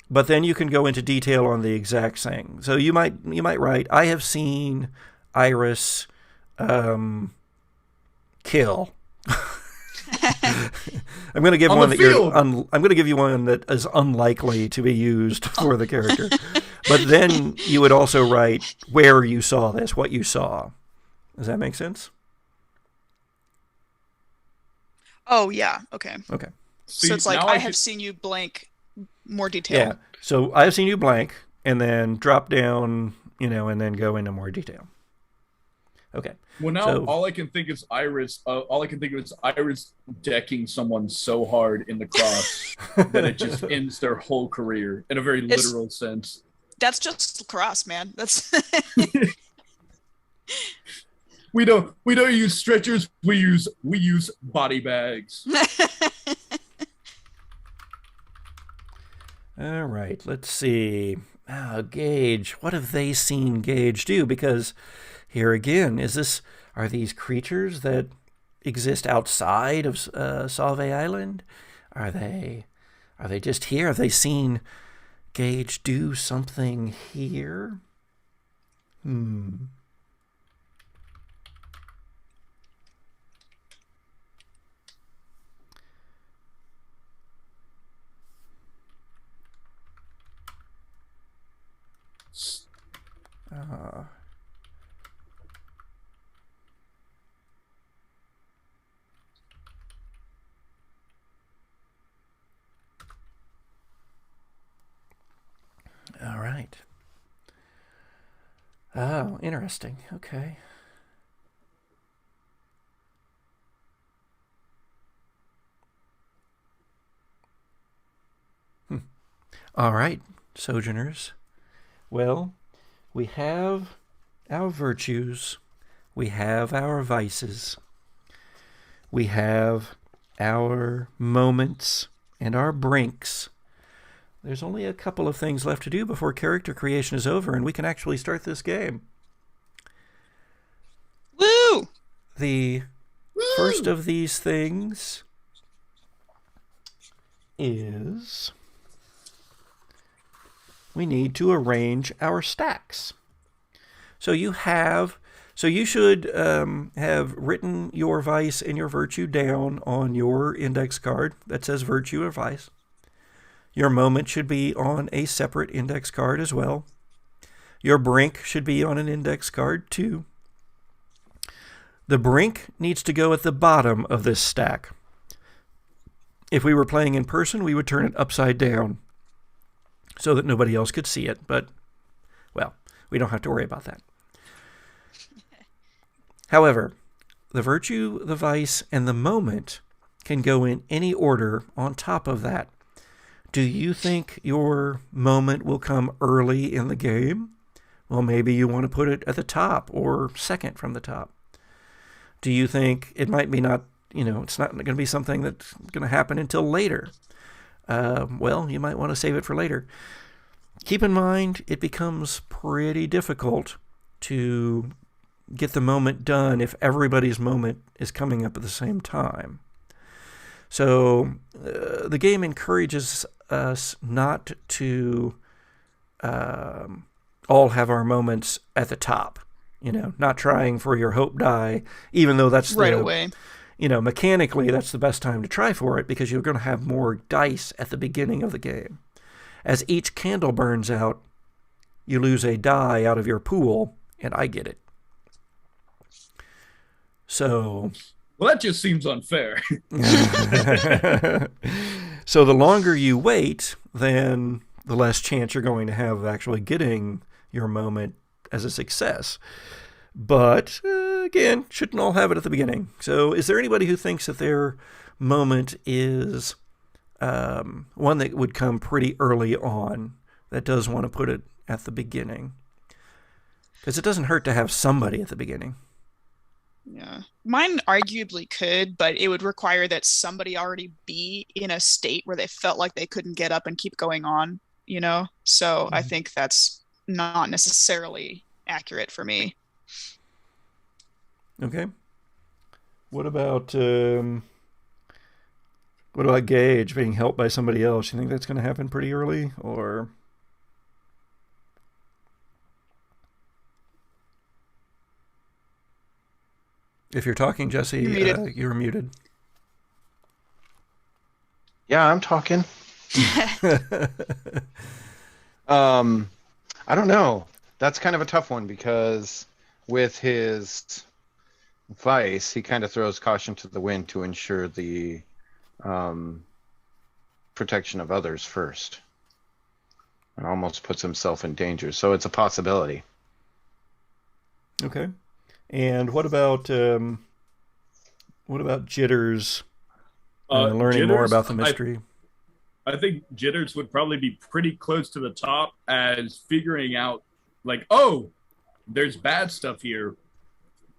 but then you can go into detail on the exact thing. So you might write, I have seen Iris kill. I'm going to give one that I'm going to give you one that is unlikely to be used for the character. But then you would also write where you saw this, what you saw. Does that make sense? Oh, yeah. Okay. Okay. So it's like, I have seen you blank, more detail. Yeah. So I have seen you blank, and then drop down, and then go into more detail. Okay. Well, now all I can think is Iris. All I can think of is Iris decking someone so hard in the cross that it just ends their whole career in a very literal sense. That's just cross, man. That's. We don't use stretchers. We use body bags. All right. Let's see. Gage. What have they seen Gage do? Because here again, are these creatures that exist outside of Sauvie Island? Are they just here? Have they seen Gage do something here? Oh, interesting. Okay. All right, Sojourners. Well, we have our virtues. We have our vices. We have our moments and our brinks. There's only a couple of things left to do before character creation is over and we can actually start this game. Woo! The first of these things is we need to arrange our stacks. So you should have written your vice and your virtue down on your index card that says virtue or vice. Your moment should be on a separate index card as well. Your brink should be on an index card too. The brink needs to go at the bottom of this stack. If we were playing in person, we would turn it upside down so that nobody else could see it. But, well, we don't have to worry about that. However, the virtue, the vice, and the moment can go in any order on top of that. Do you think your moment will come early in the game? Well, maybe you want to put it at the top or second from the top. Do you think it might be not, it's not going to be something that's going to happen until later? Well, you might want to save it for later. Keep in mind, it becomes pretty difficult to get the moment done if everybody's moment is coming up at the same time. So the game encourages us not to all have our moments at the top. Not trying for your hope die, even though that's right away. Mechanically, that's the best time to try for it because you're going to have more dice at the beginning of the game. As each candle burns out, you lose a die out of your pool, and I get it. So... Well, that just seems unfair. So the longer you wait, then the less chance you're going to have of actually getting your moment as a success. But, again, shouldn't all have it at the beginning. So is there anybody who thinks that their moment is one that would come pretty early on that does want to put it at the beginning? Because it doesn't hurt to have somebody at the beginning. Yeah. Mine arguably could, but it would require that somebody already be in a state where they felt like they couldn't get up and keep going on, So I think that's not necessarily accurate for me. Okay. What about Gage being helped by somebody else? You think that's going to happen pretty early, or? If you're talking, Jesse, you're muted. Yeah, I'm talking. I don't know. That's kind of a tough one because with his vice, he kind of throws caution to the wind to ensure the protection of others first. And almost puts himself in danger. So it's a possibility. Okay. And what about Jitters? Learning Jitters, more about the mystery. I think Jitters would probably be pretty close to the top as figuring out, like, oh, there's bad stuff here.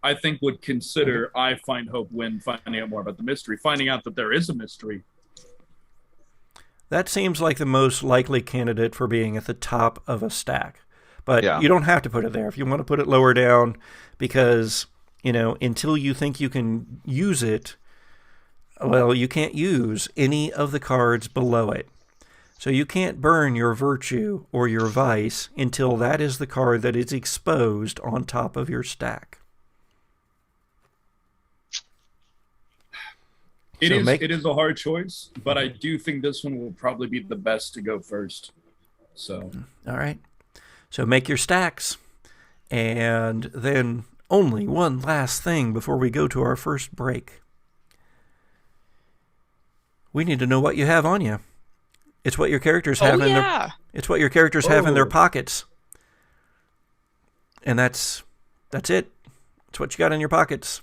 I think would consider I find hope when finding out more about the mystery, finding out that there is a mystery. That seems like the most likely candidate for being at the top of a stack. But Yeah. you don't have to put it there. If you want to put it lower down, because, until you think you can use it, well, you can't use any of the cards below it. So you can't burn your virtue or your vice until that is the card that is exposed on top of your stack. It is a hard choice, but I do think this one will probably be the best to go first. So, all right. So make your stacks. And then only one last thing before we go to our first break. We need to know what you have on you. It's what your characters have in their. It's what your characters have in their pockets. And that's it. It's what you got in your pockets.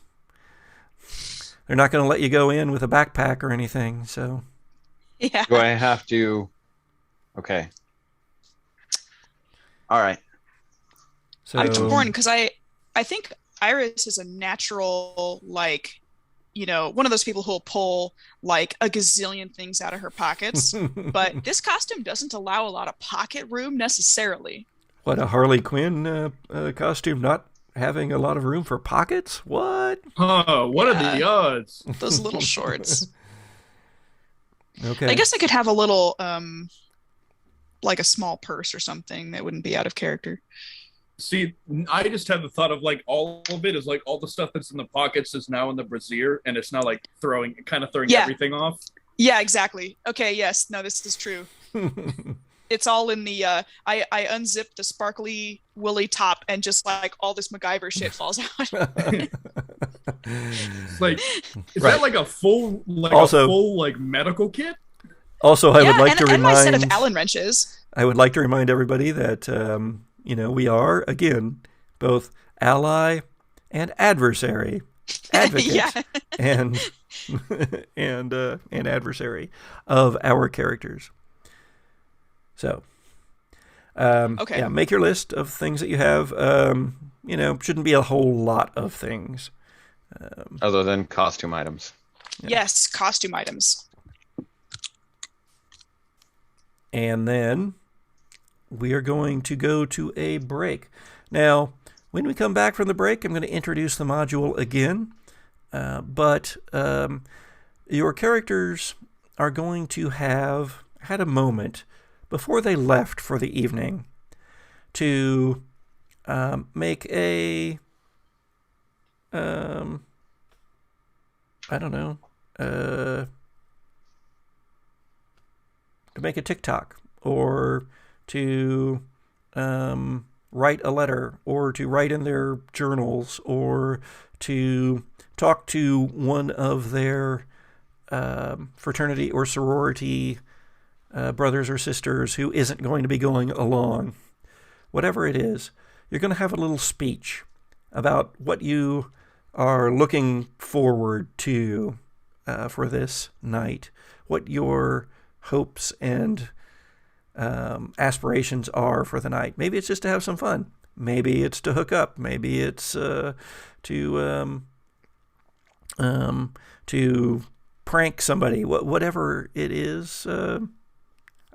They're not going to let you go in with a backpack or anything, so... Yeah. Do I have to... Okay. All right. So I'm torn because I think Iris is a natural, like, you know, one of those people who'll pull like a gazillion things out of her pockets. But this costume doesn't allow a lot of pocket room necessarily. What, a Harley Quinn costume not having a lot of room for pockets? What? Huh, what are the odds? Those little shorts. Okay. I guess I could have a little, like a small purse or something that wouldn't be out of character. See, I just have the thought of like all of it is like all the stuff that's in the pockets is now in the brassiere, and it's now like throwing Yeah. everything off. Yeah, exactly. Okay, yes, no, this is true. It's all in the I unzip the sparkly woolly top and just like all this MacGyver shit falls out. It's like, is Right. that like a full Also- medical kit? Also, I would like to and my set of remind Allen wrenches. I would like to remind everybody that we are again both ally and adversary, advocate Yeah. and and adversary of our characters. So, Okay. yeah, make your list of things that you have. Shouldn't be a whole lot of things. Other than costume items. Yeah. Yes, costume items. And then we are going to go to a break. Now, when we come back from the break, I'm going to introduce the module again. But your characters are going to have had a moment before they left for the evening to make a, to make a TikTok, or to write a letter, or to write in their journals, or to talk to one of their fraternity or sorority brothers or sisters who isn't going to be going along. Whatever it is, you're going to have a little speech about what you are looking forward to for this night, what your hopes and aspirations are for the night. Maybe it's just to have some fun. Maybe it's to hook up. Maybe it's to prank somebody. Whatever it is,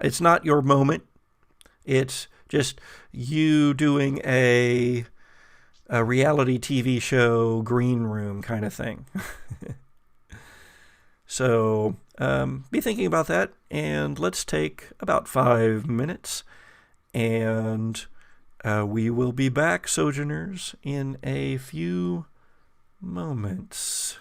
it's not your moment. It's just you doing a reality TV show green room kind of thing. So be thinking about that, and let's take about 5 minutes, and we will be back, Sojourners, in a few moments.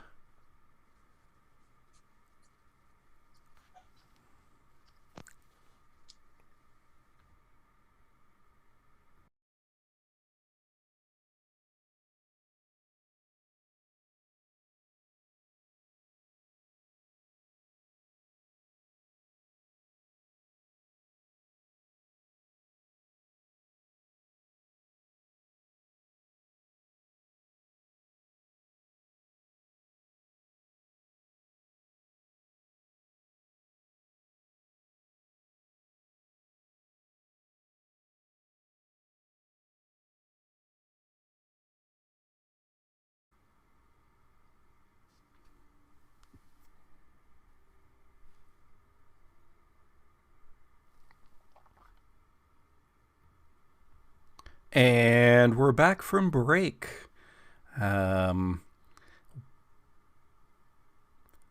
And we're back from break.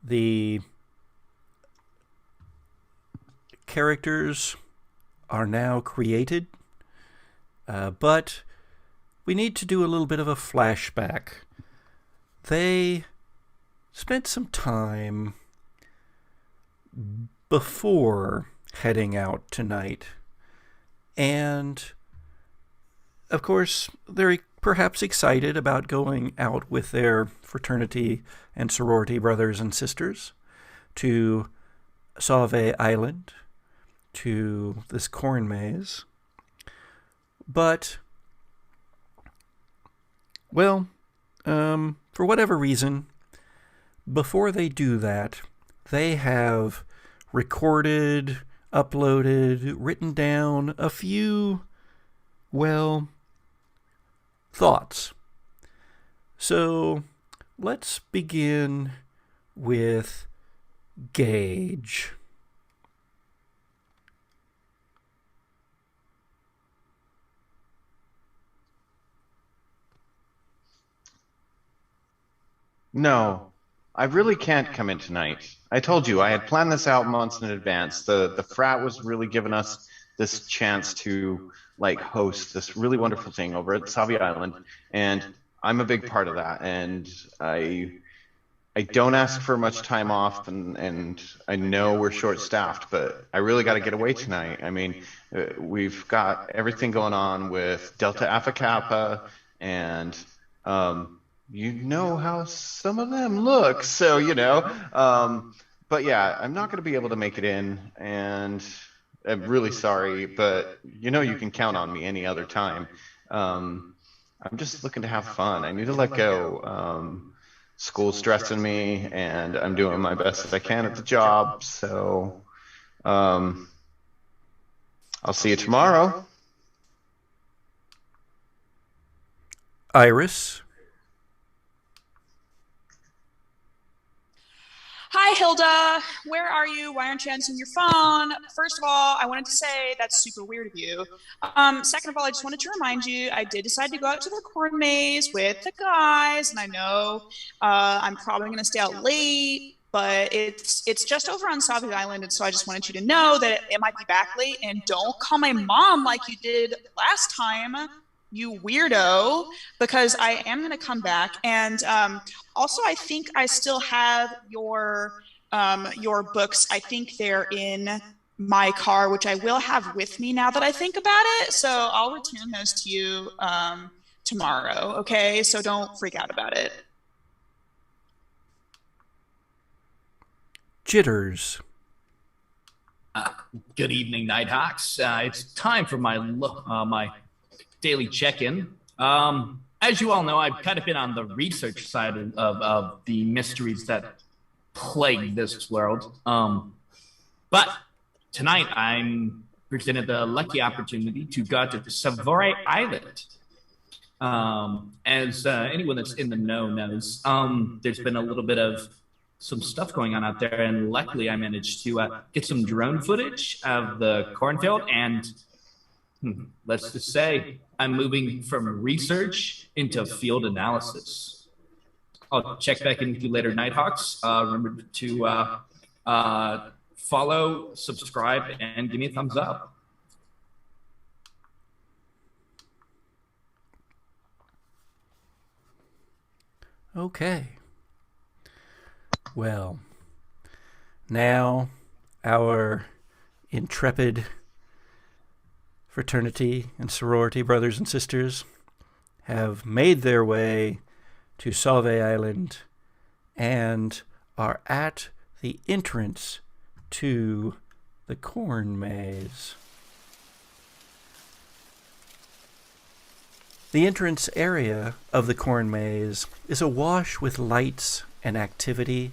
The characters are now created, but we need to do a little bit of a flashback. They spent some time before heading out tonight, and of course, they're perhaps excited about going out with their fraternity and sorority brothers and sisters to Sauvie Island, to this corn maze. But Well, for whatever reason, before they do that, they have recorded, uploaded, written down a few, well, thoughts. So let's begin with Gage. No, I really can't come in tonight. I told you I had planned this out months in advance. The frat was really giving us this chance to like host this really wonderful thing over at Sauvie Island, and I'm a big part of that. And I don't ask for much time off, and I know we're short staffed, but I really got to get away tonight. I mean, we've got everything going on with Delta Alpha Kappa, and you know how some of them look, so but yeah, I'm not going to be able to make it in, and I'm really sorry, but you can count on me any other time. I'm just looking to have fun. I need to let go. School's stressing me, and I'm doing my best as I can at the job, so I'll see you tomorrow. Iris. Hi, Hilda. Where are you? Why aren't you answering your phone? First of all, I wanted to say that's super weird of you. Second of all, I just wanted to remind you, I did decide to go out to the corn maze with the guys, and I know I'm probably going to stay out late, but it's just over on Sauvie Island, and so I just wanted you to know that it might be back late, and don't call my mom like you did last time, you weirdo, because I am going to come back. And also, I think I still have your books. I think they're in my car, which I will have with me now that I think about it. So I'll return those to you tomorrow, okay? So don't freak out about it. Jitters. Good evening, Nighthawks. It's time for my daily check-in. As you all know, I've kind of been on the research side of the mysteries that plague this world. But tonight, I'm presented the lucky opportunity to go to Sauvie Island. As anyone that's in the know knows, there's been a little bit of some stuff going on out there, and luckily I managed to get some drone footage of the cornfield, and let's just say I'm moving from research into field analysis. I'll check back in with you later, Nighthawks. Remember to follow, subscribe, and give me a thumbs up. Okay. Well, now our intrepid fraternity and sorority brothers and sisters have made their way to Sauvie Island and are at the entrance to the corn maze. The entrance area of the corn maze is awash with lights and activity.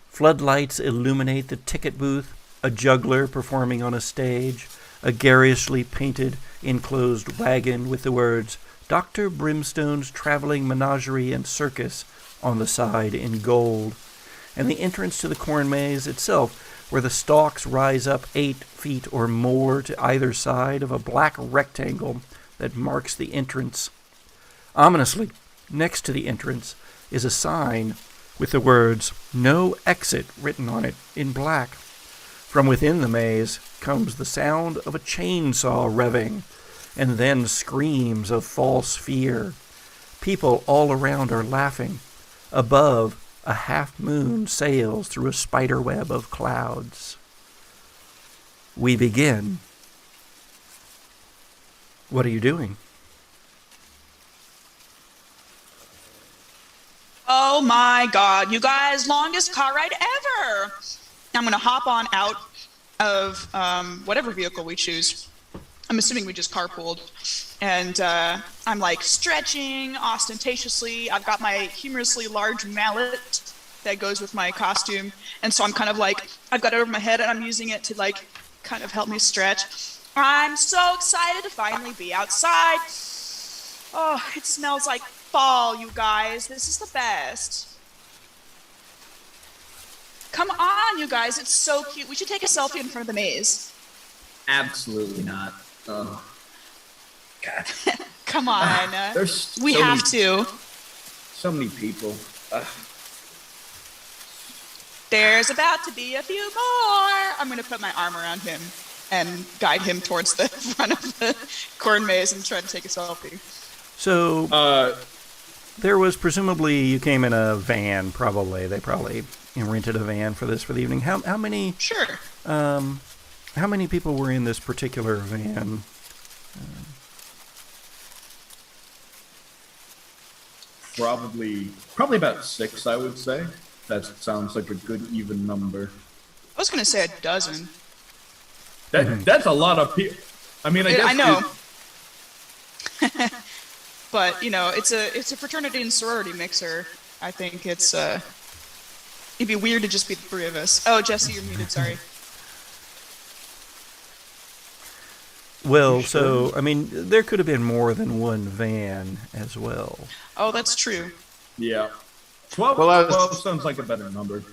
Floodlights illuminate the ticket booth, a juggler performing on a stage, a garishly painted enclosed wagon with the words Dr. Brimstone's Traveling Menagerie and Circus on the side in gold, and the entrance to the corn maze itself, where the stalks rise up 8 feet or more to either side of a black rectangle that marks the entrance. Ominously, next to the entrance is a sign with the words "No Exit" written on it in black. From within the maze comes the sound of a chainsaw revving, and then screams of false fear. People all around are laughing. Above, a half-moon sails through a spiderweb of clouds. We begin. What are you doing? Oh my God, you guys, longest car ride ever. I'm going to hop on out of whatever vehicle we choose. I'm assuming we just carpooled. And I'm like stretching ostentatiously. I've got my humorously large mallet that goes with my costume. And so I'm kind of like, I've got it over my head and I'm using it to like kind of help me stretch. I'm so excited to finally be outside. Oh, it smells like fall, you guys. This is the best. Come on, you guys. It's so cute. We should take a selfie in front of the maze. Absolutely not. Oh, God. Come on. We so have to. So many people. There's about to be a few more. I'm going to put my arm around him and guide him towards the front of the corn maze and try to take a selfie. So, there was presumably, you came in a van, probably. They probably rented a van for this for the evening. How many? Sure. How many people were in this particular van? Probably about 6, I would say. That sounds like a good even number. I was going to say a dozen. That's a lot of people. I mean, I guess I know. But, you know, it's a fraternity and sorority mixer. I think it's it'd be weird to just be the 3 of us. Oh, Jesse, you're muted, sorry. Well, so, I mean, there could have been more than one van as well. Oh, that's true. Yeah. 12 sounds like a better number.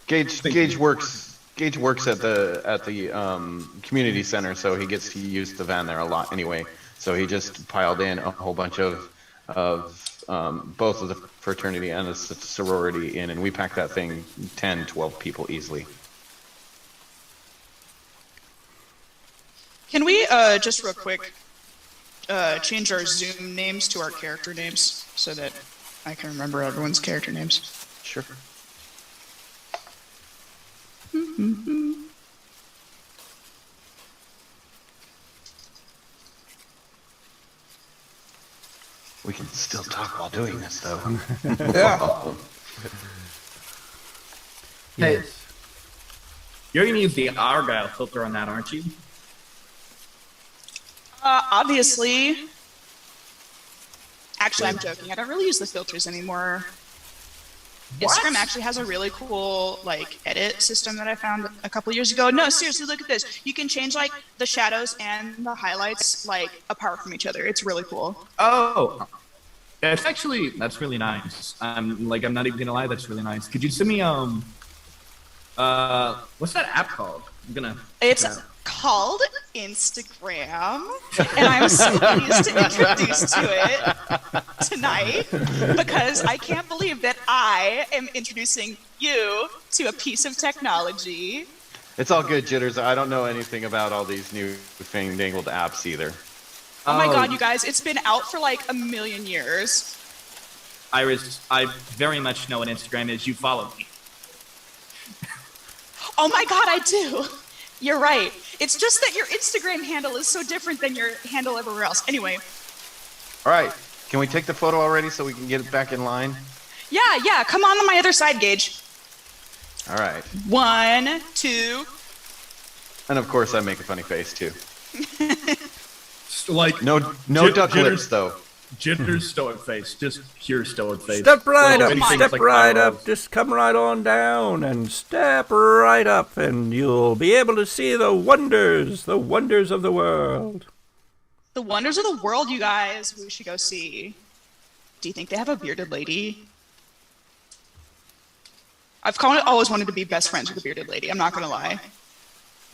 Gage works at the community center, so he gets to use the van there a lot anyway. So he just piled in a whole bunch of both of the fraternity and the sorority in, and we packed that thing 10, 12 people easily. Can we just real quick change our Zoom names to our character names so that I can remember everyone's character names? Sure. We can still talk while doing this, though. Yeah. Hey, you're going to use the Argyle filter on that, aren't you? Obviously. Actually, I'm joking. I don't really use the filters anymore. What? Instagram actually has a really cool like edit system that I found a couple years ago. No, seriously, look at this. You can change like the shadows and the highlights like apart from each other. It's really cool. Oh, that's really nice. I'm not even gonna lie, that's really nice. Could you send me what's that app called? It's called Instagram, and I'm so pleased to introduce to it tonight because I can't believe that I am introducing you to a piece of technology. It's all good, Jitters. I don't know anything about all these new fandangled apps either. Oh my god, you guys, it's been out for like a million years. Iris, I very much know what Instagram is. You follow me. Oh my god, I do. You're right. It's just that your Instagram handle is so different than your handle everywhere else. Anyway. All right. Can we take the photo already so we can get it back in line? Yeah. Come on my other side, Gage. All right. 1, 2. And of course, I make a funny face too. Like no duck lips though. Jitters stoic face, just pure stoic face. Step right up, step right up. Just come right on down and step right up, and you'll be able to see the wonders of the world. The wonders of the world, you guys. We should go see. Do you think they have a bearded lady? I've always wanted to be best friends with a bearded lady. I'm not gonna lie.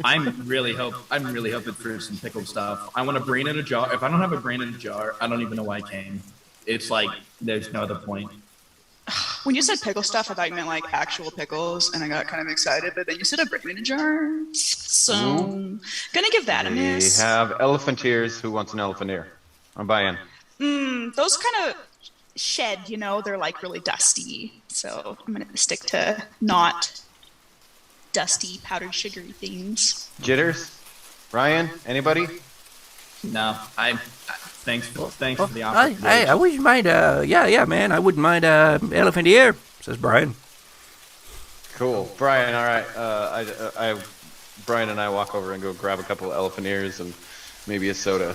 I'm really hoping for some pickled stuff. I want a brain in a jar. If I don't have a brain in a jar, I don't even know why I came. It's like there's no other point. When you said pickle stuff, I thought you meant like actual pickles, and I got kind of excited. But then you said a brain in a jar, so gonna give that a miss. We have elephanteers. Who wants an elephant ear? I'm buying. Those kind of shed, they're like really dusty. So I'm gonna stick to not dusty, powdered, sugary things. Jitters? Ryan? Anybody? No, thanks for the offer. I wouldn't mind, man, I wouldn't mind elephant ear, says Brian. Cool. Brian, all right. Brian and I walk over and go grab a couple of elephant ears and maybe a soda.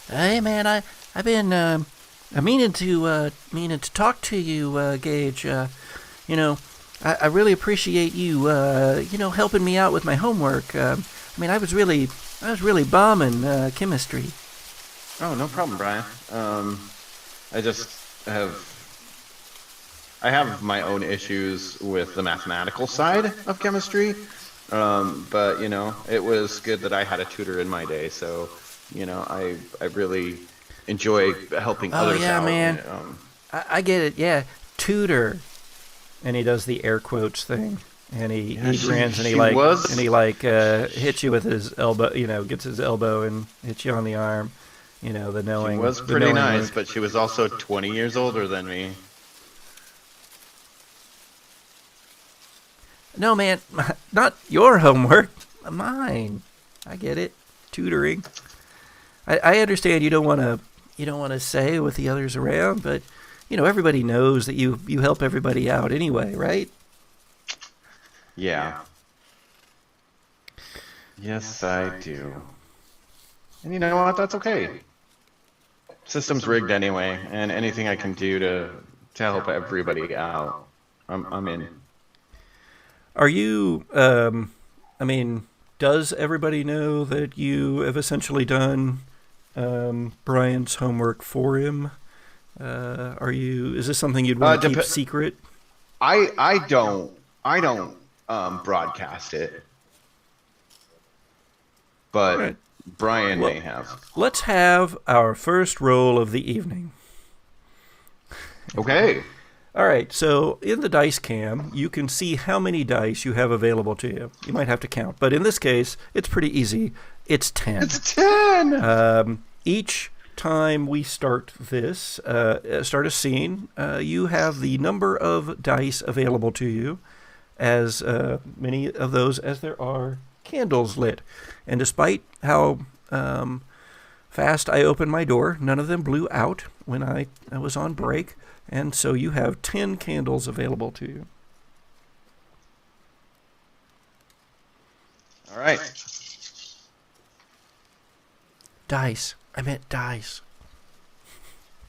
Hey man, I've been meaning to talk to you, Gage. You know, I really appreciate you helping me out with my homework. I mean, I was really bombing chemistry. Oh, no problem, Brian. I just I have my own issues with the mathematical side of chemistry. But it was good that I had a tutor in my day, so I really enjoy helping others yeah, out. Man. I get it. Yeah, tutor. And he does the air quotes thing, and he grins, and he hits you with his elbow. Gets his elbow and hits you on the arm. The knowing. She was pretty nice, but she was also 20 years older than me. No, man, not your homework, mine. I get it. Tutoring. I understand you don't want to say what the others around, but everybody knows that you help everybody out anyway, right? Yeah. Yes, I do. And you know what? That's okay. System's rigged anyway, and anything I can do to help everybody out, I'm in. Are you? Does everybody know that you have essentially done Brian's homework for him? Is this something you'd want to keep secret? I don't broadcast it, but right. Brian may have. Let's have our first roll of the evening. Okay. All right, so in the dice cam, you can see how many dice you have available to you. You might have to count, but in this case, it's pretty easy. It's 10. It's 10! Each time we start a scene, you have the number of dice available to you, as many of those as there are candles lit. And despite how fast I opened my door, none of them blew out when I was on break. And so you have 10 candles available to you. All right. Dice. I meant dice.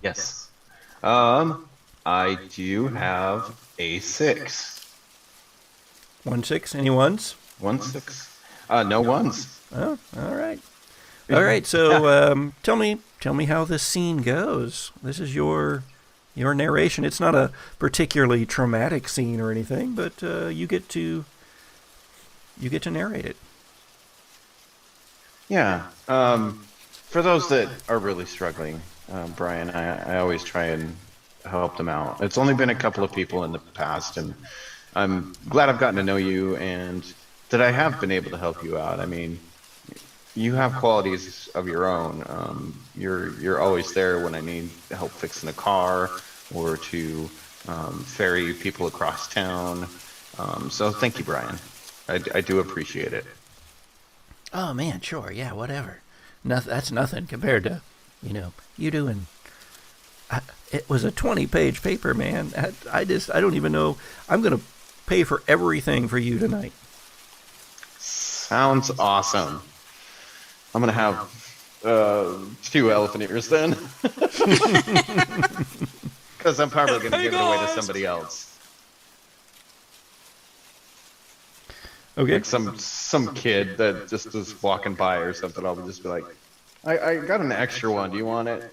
Yes. I do have a 6. 1 6. Any ones? 1 6. No ones. Oh, all right. All right. So tell me how this scene goes. This is your narration. It's not a particularly traumatic scene or anything, but you get to narrate it. Yeah. For those that are really struggling, Brian, I always try and help them out. It's only been a couple of people in the past, and I'm glad I've gotten to know you and that I have been able to help you out. I mean, you have qualities of your own. You're always there when I need help fixing a car or to ferry people across town. So thank you, Brian. I do appreciate it. Oh man, sure, yeah, whatever. That's nothing compared to, you doing. It was a 20-page paper, man. I don't even know. I'm gonna pay for everything for you tonight. Sounds awesome. I'm gonna have 2 elephant ears then, because I'm probably gonna give it away to somebody else. Okay. Like some kid that just is walking by or something. I'll just be like, I got an extra one. Do you want it?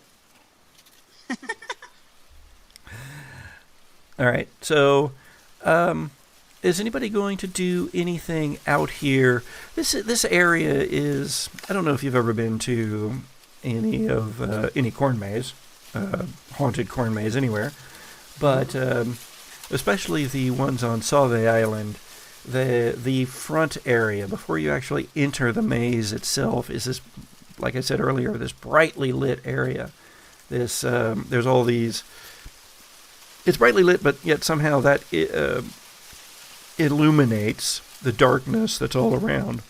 All right. So, is anybody going to do anything out here? This area is. I don't know if you've ever been to any corn maze, haunted corn maze anywhere, but especially the ones on Sauvie Island. The front area before you actually enter the maze itself is this, like I said earlier, this brightly lit area. There's all these. It's brightly lit, but yet somehow that illuminates the darkness that's all around.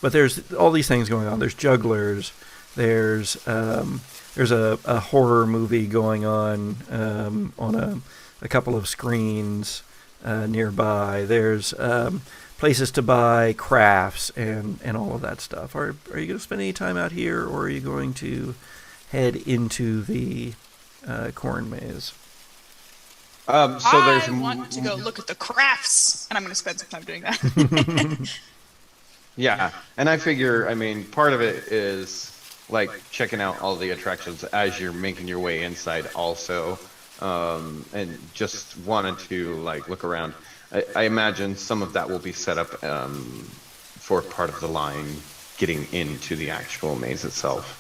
But there's all these things going on. There's jugglers. There's a horror movie going on a couple of screens. nearby. There's places to buy crafts and all of that stuff. Are you going to spend any time out here, or are you going to head into the corn maze? I want to go look at the crafts, and I'm going to spend some time doing that. Yeah, and I figure, I mean, part of it is like checking out all the attractions as you're making your way inside also, and just wanted to like look around. I imagine some of that will be set up for part of the line getting into the actual maze itself.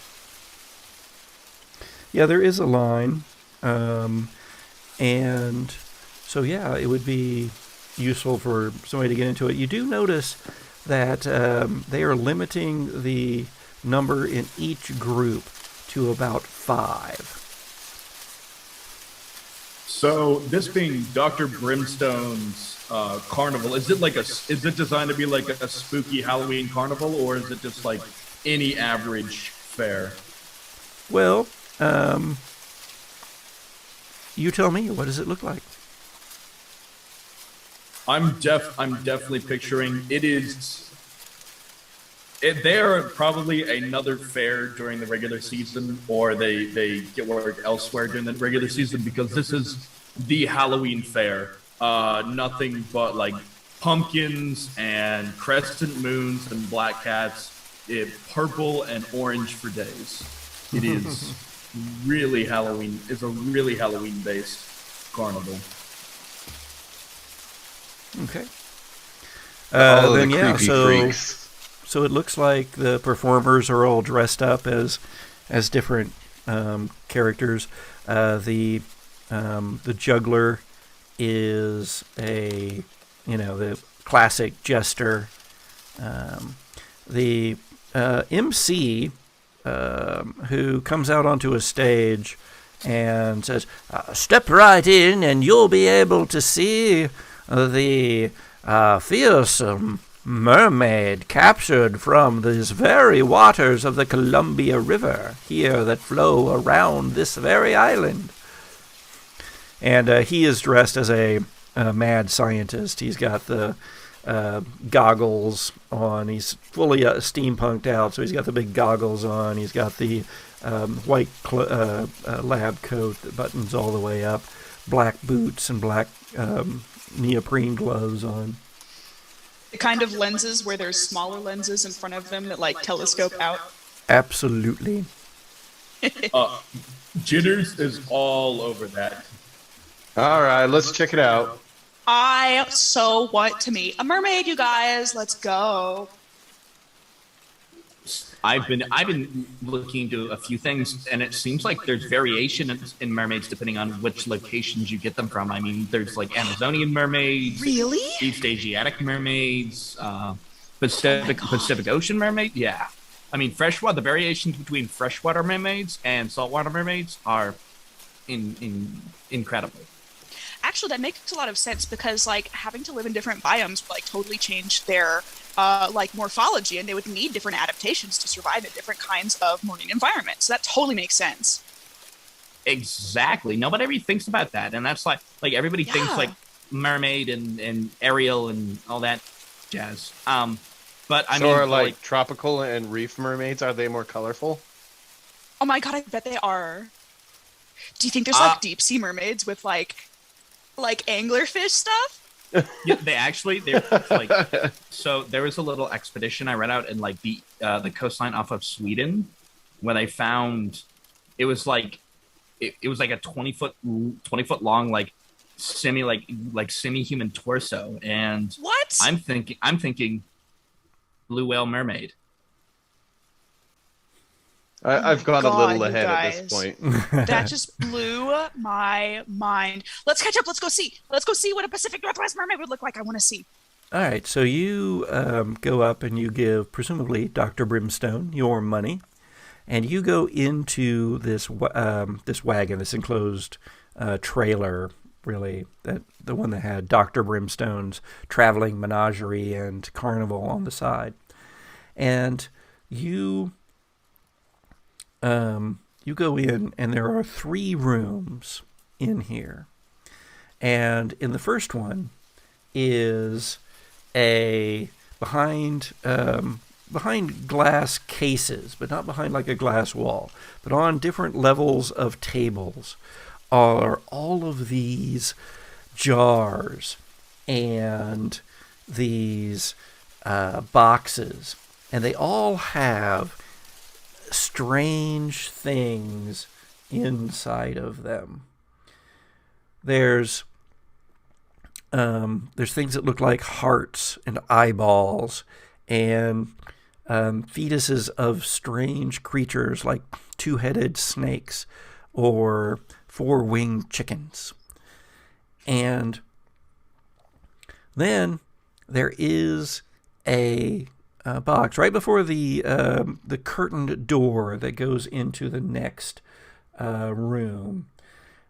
Yeah, there is a line, and so yeah, it would be useful for somebody to get into it. You do notice that they are limiting the number in each group to about 5. So this being Dr. Brimstone's carnival, is it designed to be like a spooky Halloween carnival, or is it just like any average fair? Well, you tell me. What does it look like? I'm definitely picturing it is. They're probably another fair during the regular season, or they get work elsewhere during the regular season, because this is the Halloween fair. Nothing but like pumpkins and crescent moons and black cats, purple and orange for days. It is really Halloween. It's a really Halloween-based carnival. Okay. All then the yeah, creepy so freaks. so it looks like the performers are all dressed up as different characters. The juggler is the classic jester. The MC who comes out onto a stage and says, "Step right in, and you'll be able to see the fearsome mermaid captured from these very waters of the Columbia River here that flow around this very island." And he is dressed as a mad scientist. He's got the goggles on. He's fully steampunked out, so he's got the big goggles on. He's got the white lab coat that buttons all the way up, black boots and black neoprene gloves on. The kind of lenses where there's smaller lenses in front of them that like telescope out. Absolutely. Jitters is all over that. All right, let's check it out. I so want to meet a mermaid, you guys. Let's go. I've been looking into a few things, and it seems like there's variation in mermaids depending on which locations you get them from. I mean, there's like Amazonian mermaids, Really? East Asiatic mermaids, Pacific Ocean mermaid. Yeah, I mean, freshwater. The variations between freshwater mermaids and saltwater mermaids are incredible. Actually, that makes a lot of sense because like having to live in different biomes would like totally change their like morphology, and they would need different adaptations to survive in different kinds of marine environments. So that totally makes sense. Exactly. Nobody ever thinks about that, and that's like everybody thinks like mermaid and Ariel and all that jazz. But I mean, are like tropical and reef mermaids, are they more colorful? Oh my god, I bet they are. Do you think there's like deep sea mermaids with like anglerfish stuff? Yeah, they're like, so there was a little expedition I read out in like the coastline off of Sweden when they found it was like a 20-foot long like semi-human torso, and what? I'm thinking blue whale mermaid. I've gone a little ahead at this point. That just blew my mind. Let's catch up. Let's go see what a Pacific Northwest mermaid would look like. I want to see. All right, so you go up and you give, presumably, Dr. Brimstone your money, and you go into this wagon, this enclosed trailer, really, the one that had Dr. Brimstone's traveling menagerie and carnival on the side. And you go in, and there are 3 rooms in here. And in the first one, is a behind glass cases, but not behind like a glass wall, but on different levels of tables are all of these jars and these boxes, and they all have strange things inside of them. There's things that look like hearts and eyeballs and fetuses of strange creatures like two-headed snakes or four-winged chickens. And then there is a box right before the curtained door that goes into the next room.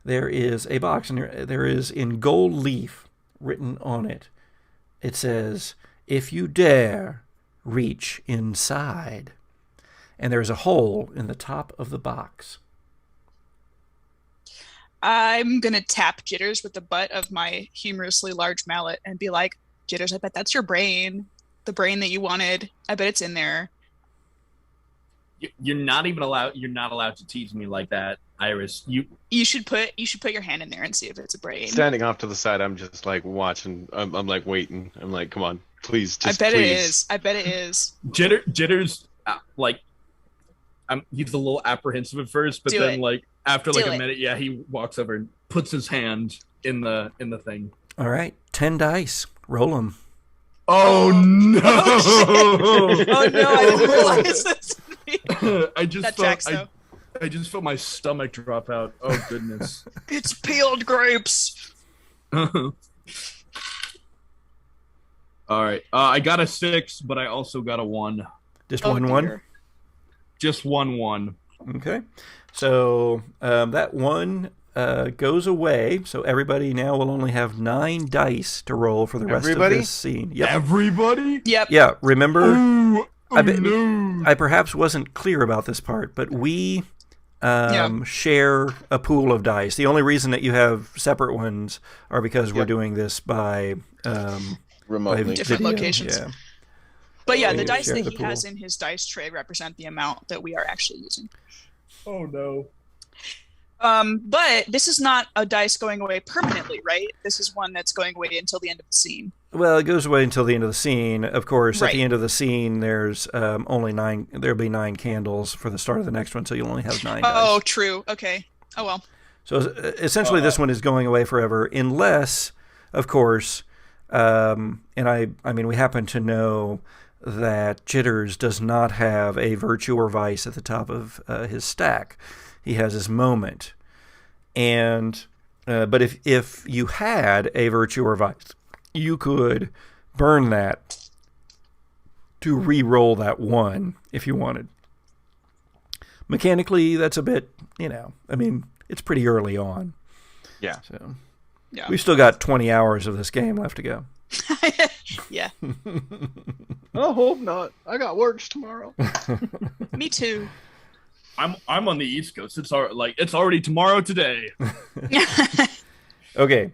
There is a box, and there is in gold leaf written on it. It says, "If you dare, reach inside." And there's a hole in the top of the box. I'm going to tap Jitters with the butt of my humorously large mallet and be like, "Jitters, I bet that's your brain. The brain that you wanted. I bet it's in there." You're not allowed to tease me like that, Iris. You should put your hand in there and see if it's a brain. Standing off to the side, I'm just like watching. I'm like waiting. I'm like, come on, please, just I bet please. it is. Jitters, he's a little apprehensive at first, but then like after like a minute, yeah, he walks over and puts his hand in the thing. All right, 10 dice. Roll them. Oh no! Oh no! I didn't realize this. I just felt my stomach drop out. Oh goodness! It's peeled grapes. All right, I got a 6, but I also got a 1. Just one. Dear. Just 1. Okay, so that 1 goes away. So everybody now will only have 9 dice to roll for the rest of this scene. Yep. Everybody? Yep. Yeah. Remember, No. I perhaps wasn't clear about this part, but we share a pool of dice. The only reason that you have separate ones are because we're doing this by Remotely. by Different video. locations. Yeah. But yeah, We the dice share that the he pool. has in his dice tray represent the amount that we are actually using. Oh no! But this is not a dice going away permanently, right? This is one that's going away until the end of the scene. Well, it goes away until the end of the scene. Of course, at Right. the end of the scene, there's only 9. There'll be 9 candles for the start of the next one, so you'll only have 9 dice. Oh, true. Okay. Oh well. So essentially, this one is going away forever, unless, of course, and I mean, we happen to know that Jitters does not have a virtue or vice at the top of his stack. He has his moment, and but if you had a virtue or vice, you could burn that to re-roll that 1 if you wanted. Mechanically, that's a bit, I mean, it's pretty early on. Yeah. So Yeah. we've still got 20 hours of this game left to go. Yeah. I hope not. I got works tomorrow. Me too. I'm on the East Coast. It's already tomorrow today. Okay,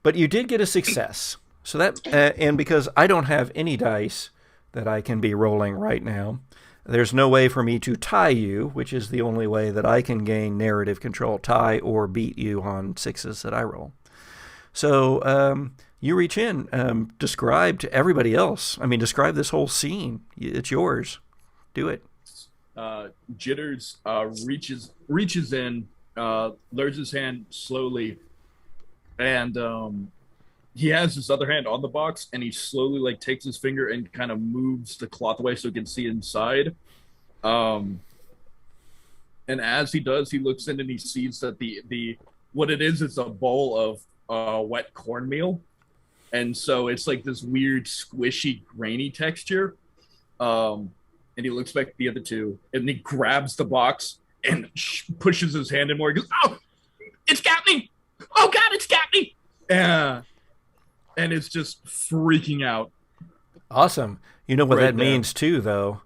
but you did get a success. So that, and because I don't have any dice that I can be rolling right now, there's no way for me to tie you, which is the only way that I can gain narrative control, tie or beat you on 6s that I roll. So you reach in, describe to everybody else. I mean, describe this whole scene. It's yours. Do it. Jitters reaches in, lowers his hand slowly, and he has his other hand on the box, and he slowly takes his finger and kind of moves the cloth away so he can see inside. And as he does, he looks in and he sees that the what it is a bowl of wet cornmeal, and so it's like this weird squishy grainy texture. And he looks back at the other two, and he grabs the box and pushes his hand in more. He goes, "Oh, it's got me! Oh God, it's got me!" And it's just freaking out. Awesome. You know what Right that there. means too, though.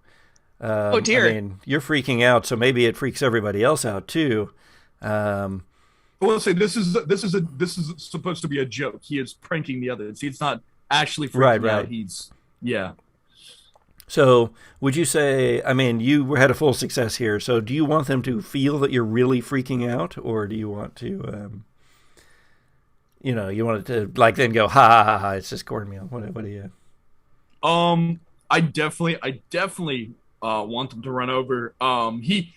Oh, dear. I mean, you're freaking out, so maybe it freaks everybody else out too. I will say this is supposed to be a joke. He is pranking the others. He's not actually freaking Right. out. He's So, would you say? I mean, you had a full success here. So, do you want them to feel that you're really freaking out, or do you want to, you want it to like then go ha ha ha ha? It's just cornmeal. What do you? I definitely want them to run over. He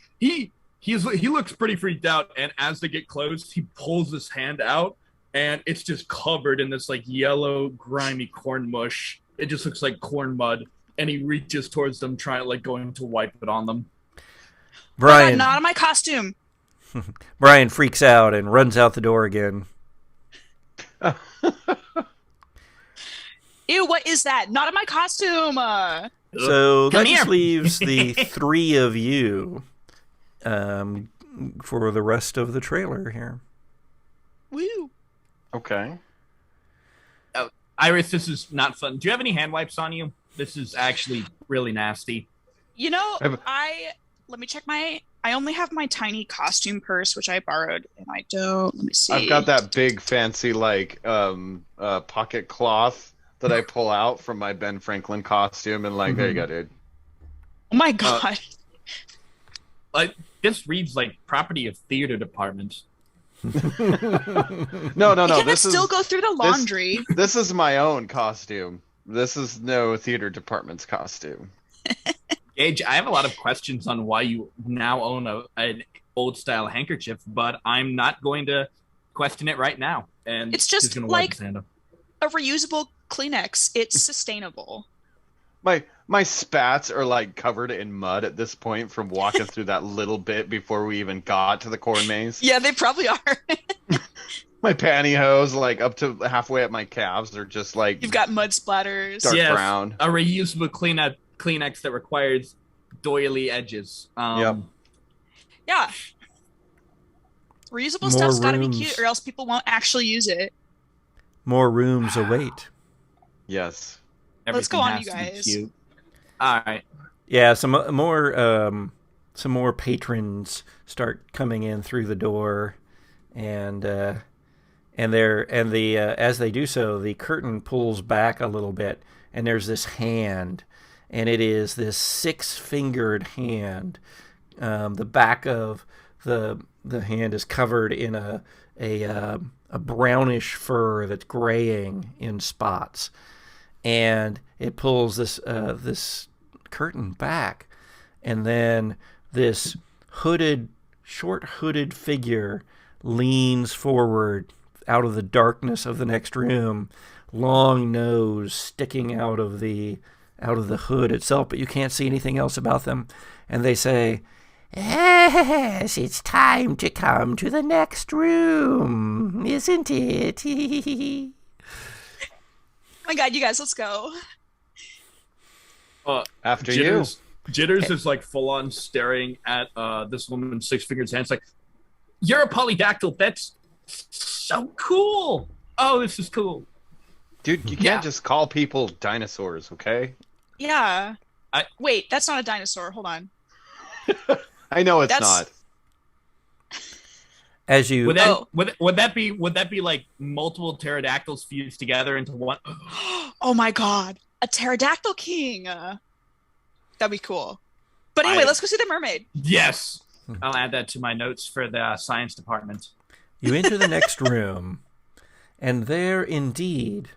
looks pretty freaked out, and as they get close, he pulls his hand out, and it's just covered in this like yellow, grimy corn mush. It just looks like corn mud, and he reaches towards them, going to wipe it on them. Brian, not in my costume. Brian freaks out and runs out the door again. Ew, what is that? Not in my costume. So Come that just here. leaves the three of you for the rest of the trailer here. Woo. Okay. Iris, this is not fun. Do you have any hand wipes on you? This is actually really nasty. You know, I've- let me check I only have my tiny costume purse, which I borrowed, and I don't. Let me see. I've got that big fancy pocket cloth that I pull out from my Ben Franklin costume, and there you go, dude. Oh my god. This reads like property of theater department. No. Can it still go through the laundry? This is my own costume. This is no theater department's costume. Gage, I have a lot of questions on why you now own an old style handkerchief, but I'm not going to question it right now. And It's just he's gonna wipe like- his hand up. A reusable Kleenex. It's sustainable. My spats are covered in mud at this point from walking through that little bit before we even got to the corn maze. Yeah, they probably are. My pantyhose, up to halfway up my calves, are just You've got mud splatters. Dark Yes, brown. a reusable Kleenex that requires doily edges. Yep. Yeah. Reusable More stuff's got to be rooms. cute, or else people won't actually use it. More rooms await. Yes. Let's go Everything on, you has to be guys. cute. All right. Yeah, some more patrons start coming in through the door, and as they do so, the curtain pulls back a little bit, and there's this hand, and it is this 6-fingered hand. The back of the hand is covered in a brownish fur that's graying in spots, and it pulls this curtain back, and then this short hooded figure leans forward out of the darkness of the next room, long nose sticking out of the hood itself, but you can't see anything else about them, and they say, "Yes, it's time to come to the next room, isn't it?" Oh my god, you guys, let's go. After Jitters is full on staring at this woman's 6-fingered hand. It's like, you're a polydactyl. That's so cool. Oh, this is cool. Dude, you can't just call people dinosaurs, okay? Yeah. Wait, that's not a dinosaur. Hold on. I know it's That's- not. As you Would that be like multiple pterodactyls fused together into one? Oh my god. A pterodactyl king. That'd be cool. But anyway, let's go see the mermaid. Yes. I'll add that to my notes for the science department. You enter the next room, and there indeed,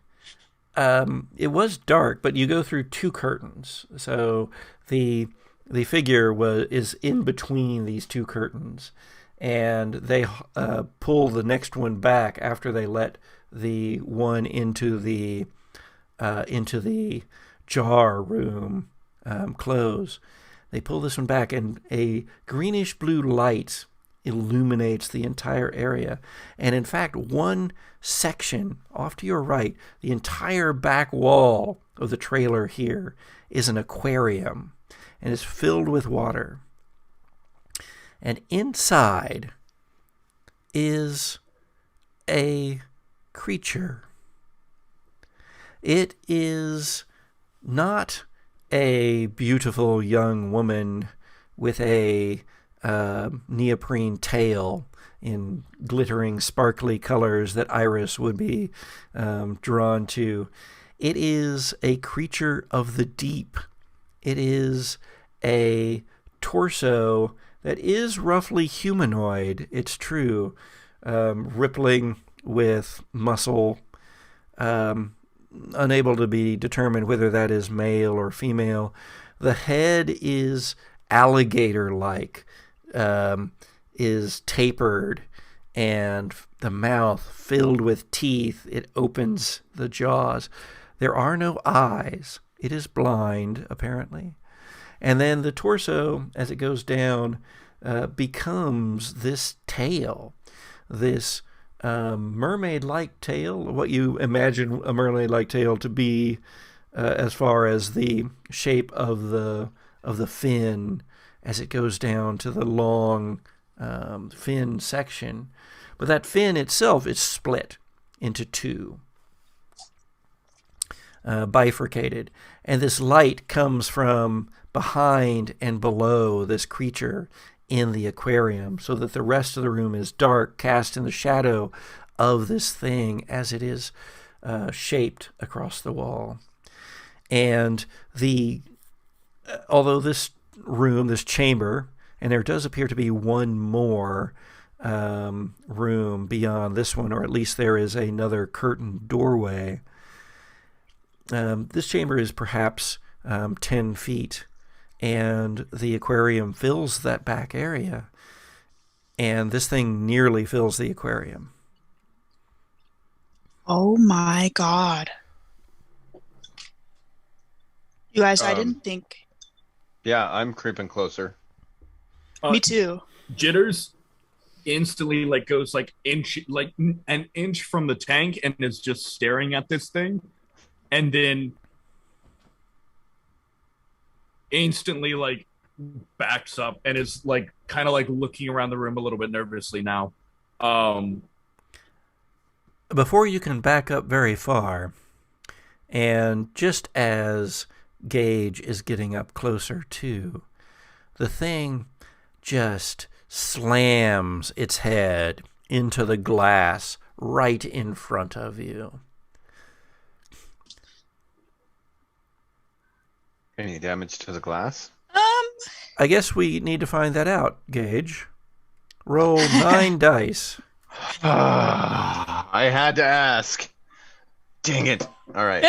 it was dark, but you go through 2 curtains. So the figure is in between these 2 curtains, and they pull the next one back after they let the one into the jar room close. They pull this one back, and a greenish blue light illuminates the entire area. And in fact, one section off to your right, the entire back wall of the trailer here is an aquarium, and is filled with water. And inside is a creature. It is not a beautiful young woman with a neoprene tail in glittering, sparkly colors that Iris would be drawn to. It is a creature of the deep. It is a torso that is roughly humanoid, it's true, rippling with muscle, unable to be determined whether that is male or female. The head is alligator-like, is tapered, and the mouth filled with teeth. It opens the jaws. There are no eyes. It is blind, apparently. And then the torso, as it goes down, becomes this tail, this mermaid-like tail, what you imagine a mermaid-like tail to be, as far as the shape of the fin as it goes down to the long fin section. But that fin itself is split into two, bifurcated. And this light comes from behind and below this creature in the aquarium, so that the rest of the room is dark, cast in the shadow of this thing as it is shaped across the wall. And although this room, this chamber, and there does appear to be one more room beyond this one, or at least there is another curtained doorway. This chamber is perhaps 10 feet, and the aquarium fills that back area, and this thing nearly fills the aquarium. Oh my God. You guys, I didn't think. Yeah, I'm creeping closer. Me too. Jitters instantly goes an inch from the tank and is just staring at this thing, and then instantly backs up and is kind of looking around the room a little bit nervously now. Before you can back up very far, and just as Gage is getting up closer too, the thing just slams its head into the glass right in front of you. Any damage to the glass? I guess we need to find that out, Gage. Roll 9 dice. I had to ask. Dang it. All right.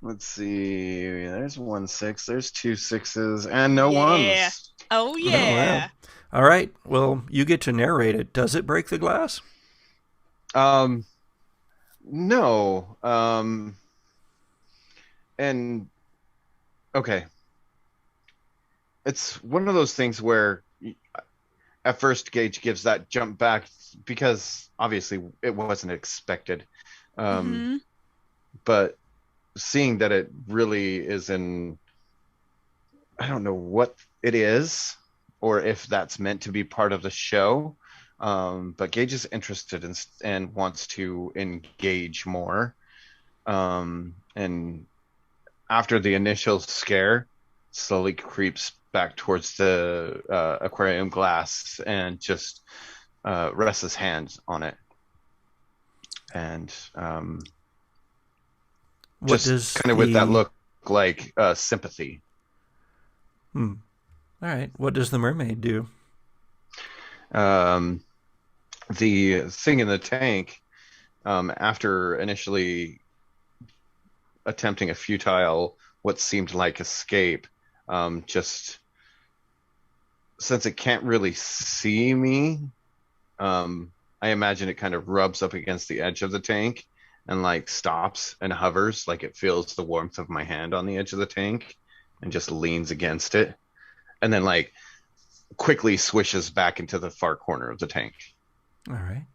Let's see. There's 1 6. There's 2 6s and no ones. Oh, yeah. Oh, wow. All right. Well, you get to narrate it. Does it break the glass? No. And okay. It's one of those things where at first Gage gives that jump back because obviously it wasn't expected. But seeing that it really is I don't know what it is or if that's meant to be part of the show. But Gage is interested and wants to engage more. And after the initial scare, slowly creeps back towards the aquarium glass and just rests his hands on it. And just kind of with that look like sympathy. All right. What does the mermaid do? The thing in the tank, after initially attempting a futile, what seemed like escape, just since it can't really see me, I imagine it kind of rubs up against the edge of the tank and stops and hovers, like it feels the warmth of my hand on the edge of the tank and just leans against it, and then quickly swishes back into the far corner of the tank. All right.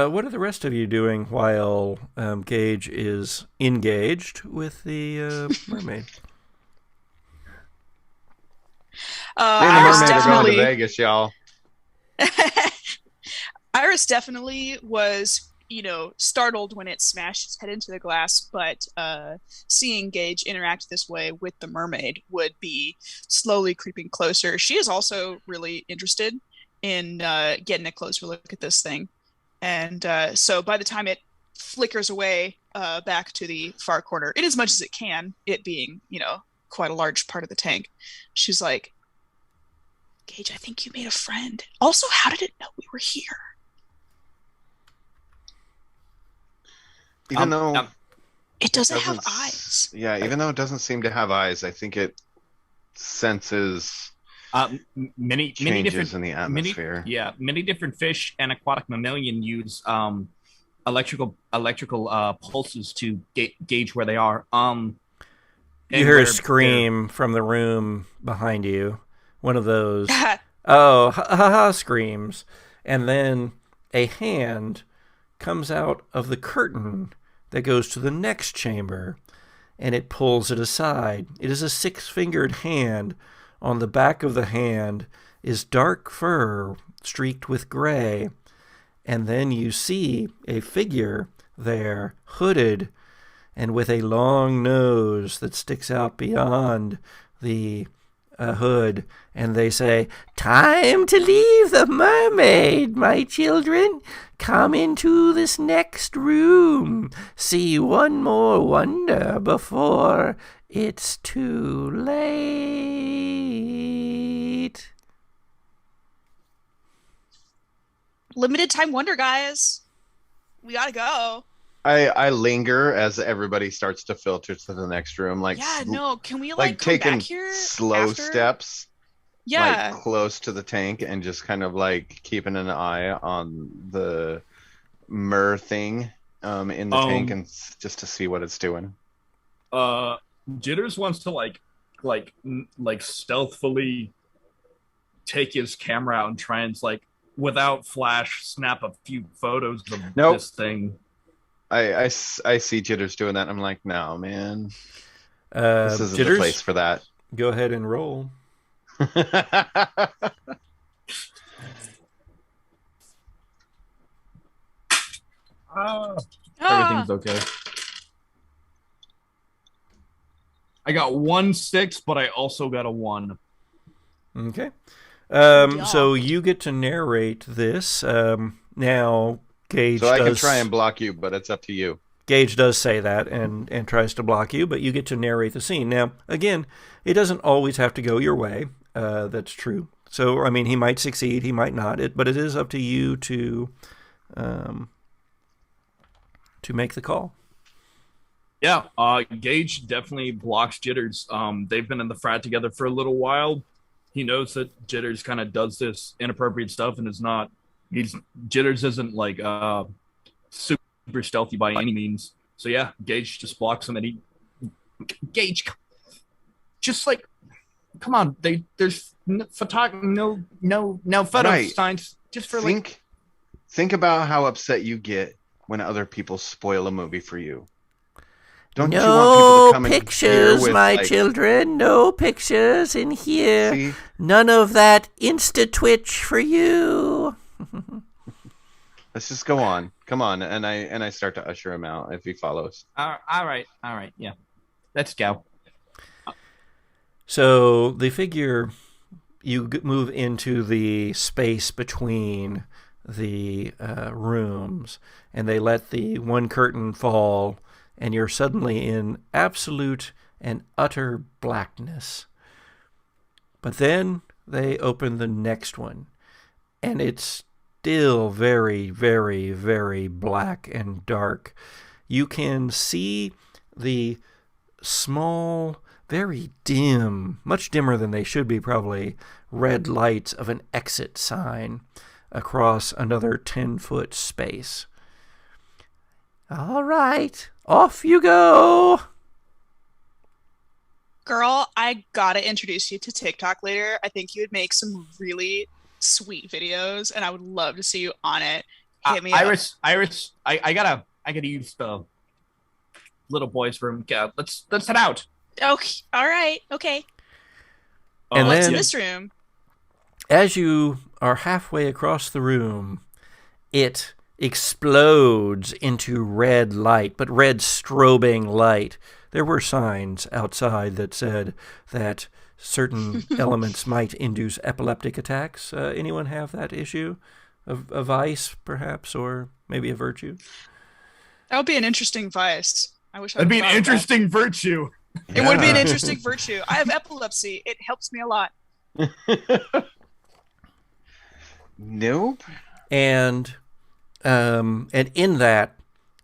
What are the rest of you doing while Gage is engaged with the mermaid? Me and the mermaid are going to Vegas, y'all. Iris definitely was, startled when it smashed its head into the glass, but seeing Gage interact this way with the mermaid would be slowly creeping closer. She is also really interested in getting a closer look at this thing. And so by the time it flickers away back to the far corner, in as much as it can, it being, quite a large part of the tank, she's like, Gage, I think you made a friend. Also, how did it know we were here? Even though it doesn't have eyes. Yeah, even though it doesn't seem to have eyes, I think it senses many changes different in the atmosphere. Many different fish and aquatic mammalian use electrical pulses to gauge where they are. You hear a scream from the room behind you. One of those, oh, ha ha ha screams. And then a hand comes out of the curtain that goes to the next chamber, and it pulls it aside. It is a 6-fingered hand. On the back of the hand is dark fur streaked with gray. And then you see a figure there, hooded, and with a long nose that sticks out beyond the hood, and they say, "Time to leave the mermaid, my children. Come into this next room. See one more wonder before it's too late." Limited time wonder, guys. We gotta go. I linger as everybody starts to filter to the next room. Can we like come taking back here slow after? steps? Yeah. Like close to the tank and just kind of like keeping an eye on the thing in the tank and just to see what it's doing. Jitters wants to like stealthily take his camera out and try and without flash snap a few photos of this thing. I see Jitters doing that. I'm like, no, man. This isn't the place for that. Go ahead and roll. Everything's okay. I got 1 6, but I also got a 1. Okay. So you get to narrate this. Now, Gage I can try and block you, but it's up to you. Gage does say that and tries to block you, but you get to narrate the scene. Now, again, it doesn't always have to go your way. That's true. So, I mean, he might succeed, he might not. But it is up to you to make the call. Yeah, Gage definitely blocks Jitters. They've been in the frat together for a little while. He knows that Jitters kind of does this inappropriate stuff and is not. Jitters isn't like super stealthy by any means. So yeah, Gage just blocks him, and Gage, just come on. There's no photo Right. signs. Just for think about how upset you get when other people spoil a movie for you. Don't you want people to come in here pictures, with, my children. No pictures in here. See? None of that Insta-Twitch for you. Let's just go on. Come on, and I start to usher him out if he follows. All right, yeah. Let's go. So the figure, you move into the space between the rooms, and they let the one curtain fall, and you're suddenly in absolute and utter blackness. But then they open the next one, and it's still very, very, very black and dark. You can see the small, very dim, much dimmer than they should be probably, red lights of an exit sign across another 10-foot space. All right, off you go. Girl, I gotta introduce you to TikTok later. I think you would make some really sweet videos, and I would love to see you on it. Hit me Iris, I gotta use the little boy's room. Yeah, let's head out. Okay, all right, okay. And What's then, in this room? as you are halfway across the room, it explodes into red light, but red strobing light. There were signs outside that said that certain elements might induce epileptic attacks. Anyone have that issue? a vice, perhaps, or maybe a virtue? That would be an interesting vice. I wish I That'd be thought an of that. interesting virtue. It would be an interesting virtue. I have epilepsy. It helps me a lot. Nope. And in that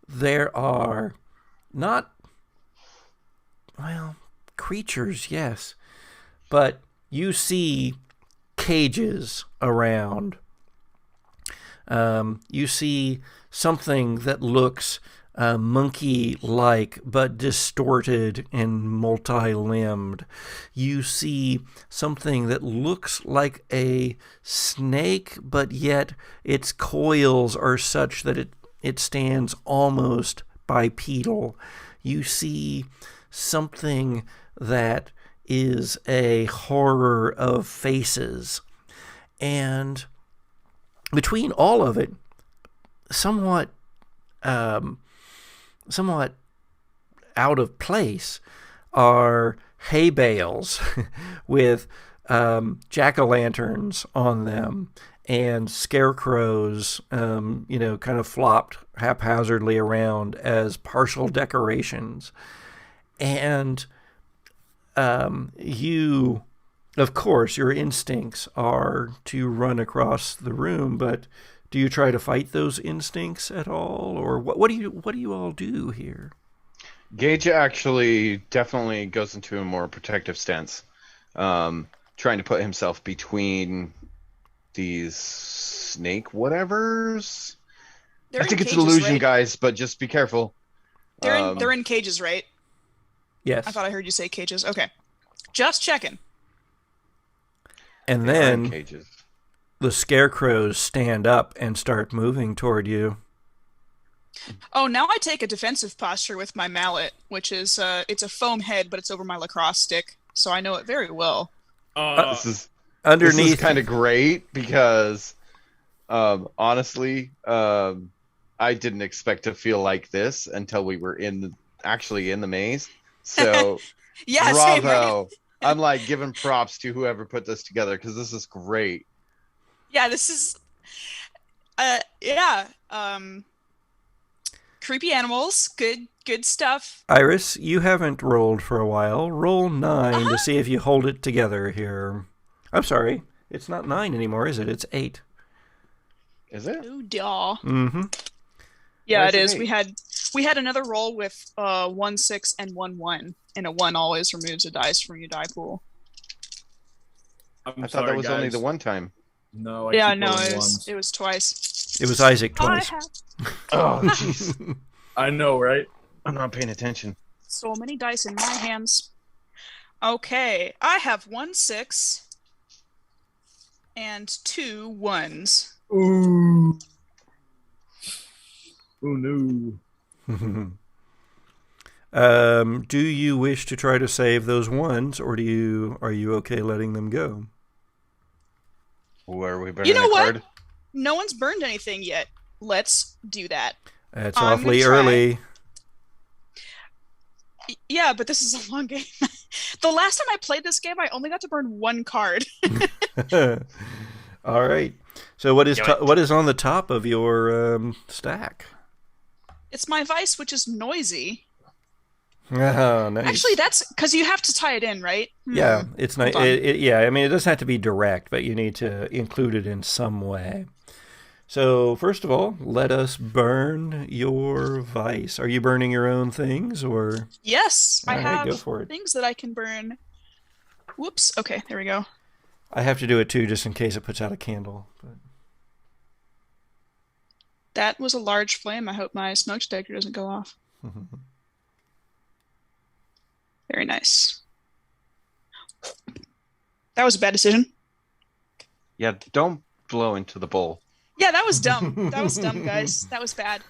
there are not, well, creatures, yes, but you see cages around. You see something that looks monkey-like but distorted and multi-limbed. You see something that looks like a snake, but yet its coils are such that it stands almost bipedal. You see something that is a horror of faces. And between all of it, somewhat out of place are hay bales with jack-o'-lanterns on them and scarecrows, kind of flopped haphazardly around as partial decorations. And you, of course, your instincts are to run across the room, but do you try to fight those instincts at all, or what do you all do here? Gage actually definitely goes into a more protective stance, trying to put himself between these snake whatevers. I think it's an illusion, right? Guys, but just be careful. They're in cages, right? Yes. I thought I heard you say cages. Okay. Just checking. And then the scarecrows stand up and start moving toward you. Oh, now I take a defensive posture with my mallet, which is it's a foam head, but it's over my lacrosse stick, so I know it very well. This is kind of great because, honestly, I didn't expect to feel like this until we were actually in the maze. So, yeah, bravo! same, right? I'm like giving props to whoever put this together because this is great. Yeah, this is, creepy animals, good stuff. Iris, you haven't rolled for a while. Roll 9 to see if you hold it together here. I'm sorry, it's not 9 anymore, is it? It's 8. Is it? Oh, duh. Mm-hmm. Yeah, it is. 8? We had another roll with 1, 6, and 1, 1, and a 1 always removes a dice from your die pool. I thought that was only the one time. No, it was twice. It was Isaac twice. Oh, jeez. I know, right? I'm not paying attention. So many dice in my hands. Okay, I have 1 6 and 2 1s. Ooh. Oh no. Do you wish to try to save those 1s, or are you okay letting them go? Where are we burning? You know what? Card? No one's burned anything yet. Let's do that. That's awfully early. Yeah, but this is a long game. The last time I played this game, I only got to burn 1 card. All right. So what is on the top of your stack? It's my vice, which is noisy. Oh, nice. Actually, that's because you have to tie it in, right? Yeah, it's nice. Yeah, I mean, it doesn't have to be direct, but you need to include it in some way. So, first of all, let us burn your vice. Are you burning your own things, or? Yes, I have go for it. Things that I can burn. Whoops. Okay, there we go. I have to do it too, just in case it puts out a candle. But... That was a large flame. I hope my smoke detector doesn't go off. Very nice. That was a bad decision. Yeah, don't blow into the bowl. Yeah, that was dumb. That was dumb, guys. That was bad.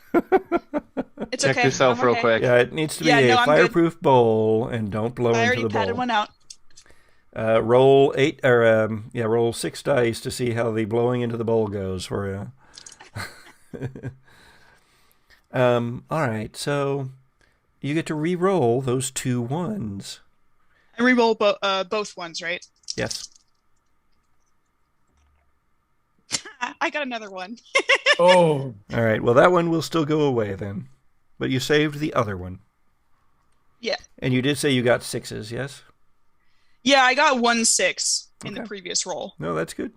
It's Check okay. yourself real quick. Yeah, it needs to be a fireproof bowl, and don't blow into the bowl. I already patted one out. Roll 6 dice to see how the blowing into the bowl goes for you. All right, so you get to re-roll those 2 1s. I re-roll both ones, right? Yes. I got another one. Oh, All right. Well, that one will still go away then. But you saved the other one. Yeah. And you did say you got 6s, yes? Yeah, I got 1 6 in the Okay. previous roll. No, that's good.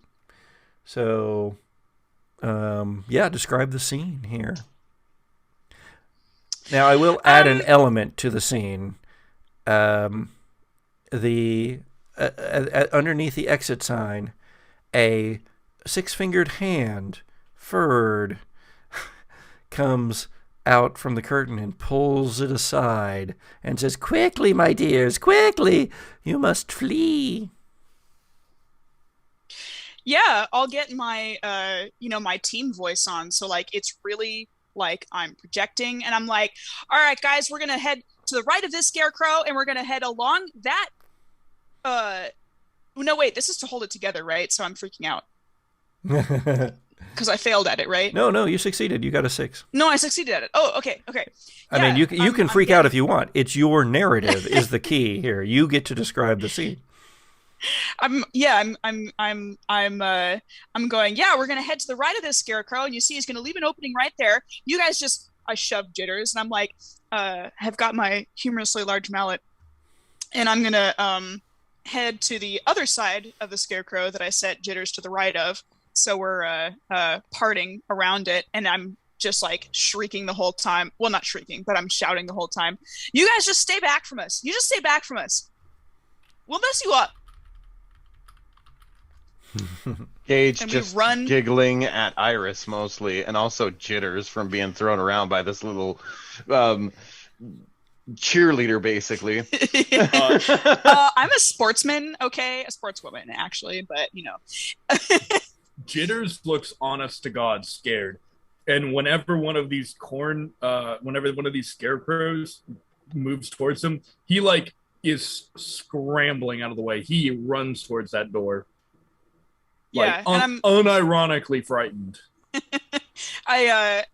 So, yeah, describe the scene here. Now, I will add an element to the scene. The underneath the exit sign, a 6-fingered hand, furred, comes out from the curtain and pulls it aside and says, "Quickly, my dears, quickly! You must flee." Yeah, I'll get my my team voice on. So like it's really like I'm projecting and I'm like, all right, guys, we're gonna head to the right of this scarecrow and we're gonna head along that no wait, this is to hold it together, right? So I'm freaking out. Because I failed at it, right? No, you succeeded. You got a 6. No, I succeeded at it. Oh, okay. I mean, you can freak out if you want. It's your narrative is the key here. You get to describe the scene. I'm going, yeah, we're gonna head to the right of this scarecrow, and you see he's gonna leave an opening right there. You guys I shove Jitters, and I'm like, have got my humorously large mallet, and I'm gonna head to the other side of the scarecrow that I set Jitters to the right of. So we're parting around it, and I'm just like shrieking the whole time. Well, not shrieking, but I'm shouting the whole time. You guys just stay back from us. You just stay back from us. We'll mess you up. Gage And we just run- giggling at Iris mostly, and also Jitters from being thrown around by this little cheerleader, basically. I'm a sportsman, okay? A sportswoman, actually, but you know. Jitters looks honest to God scared. And whenever one of these scarecrows moves towards him, he like is scrambling out of the way. He runs towards that door. Yeah, Like, and unironically frightened. I've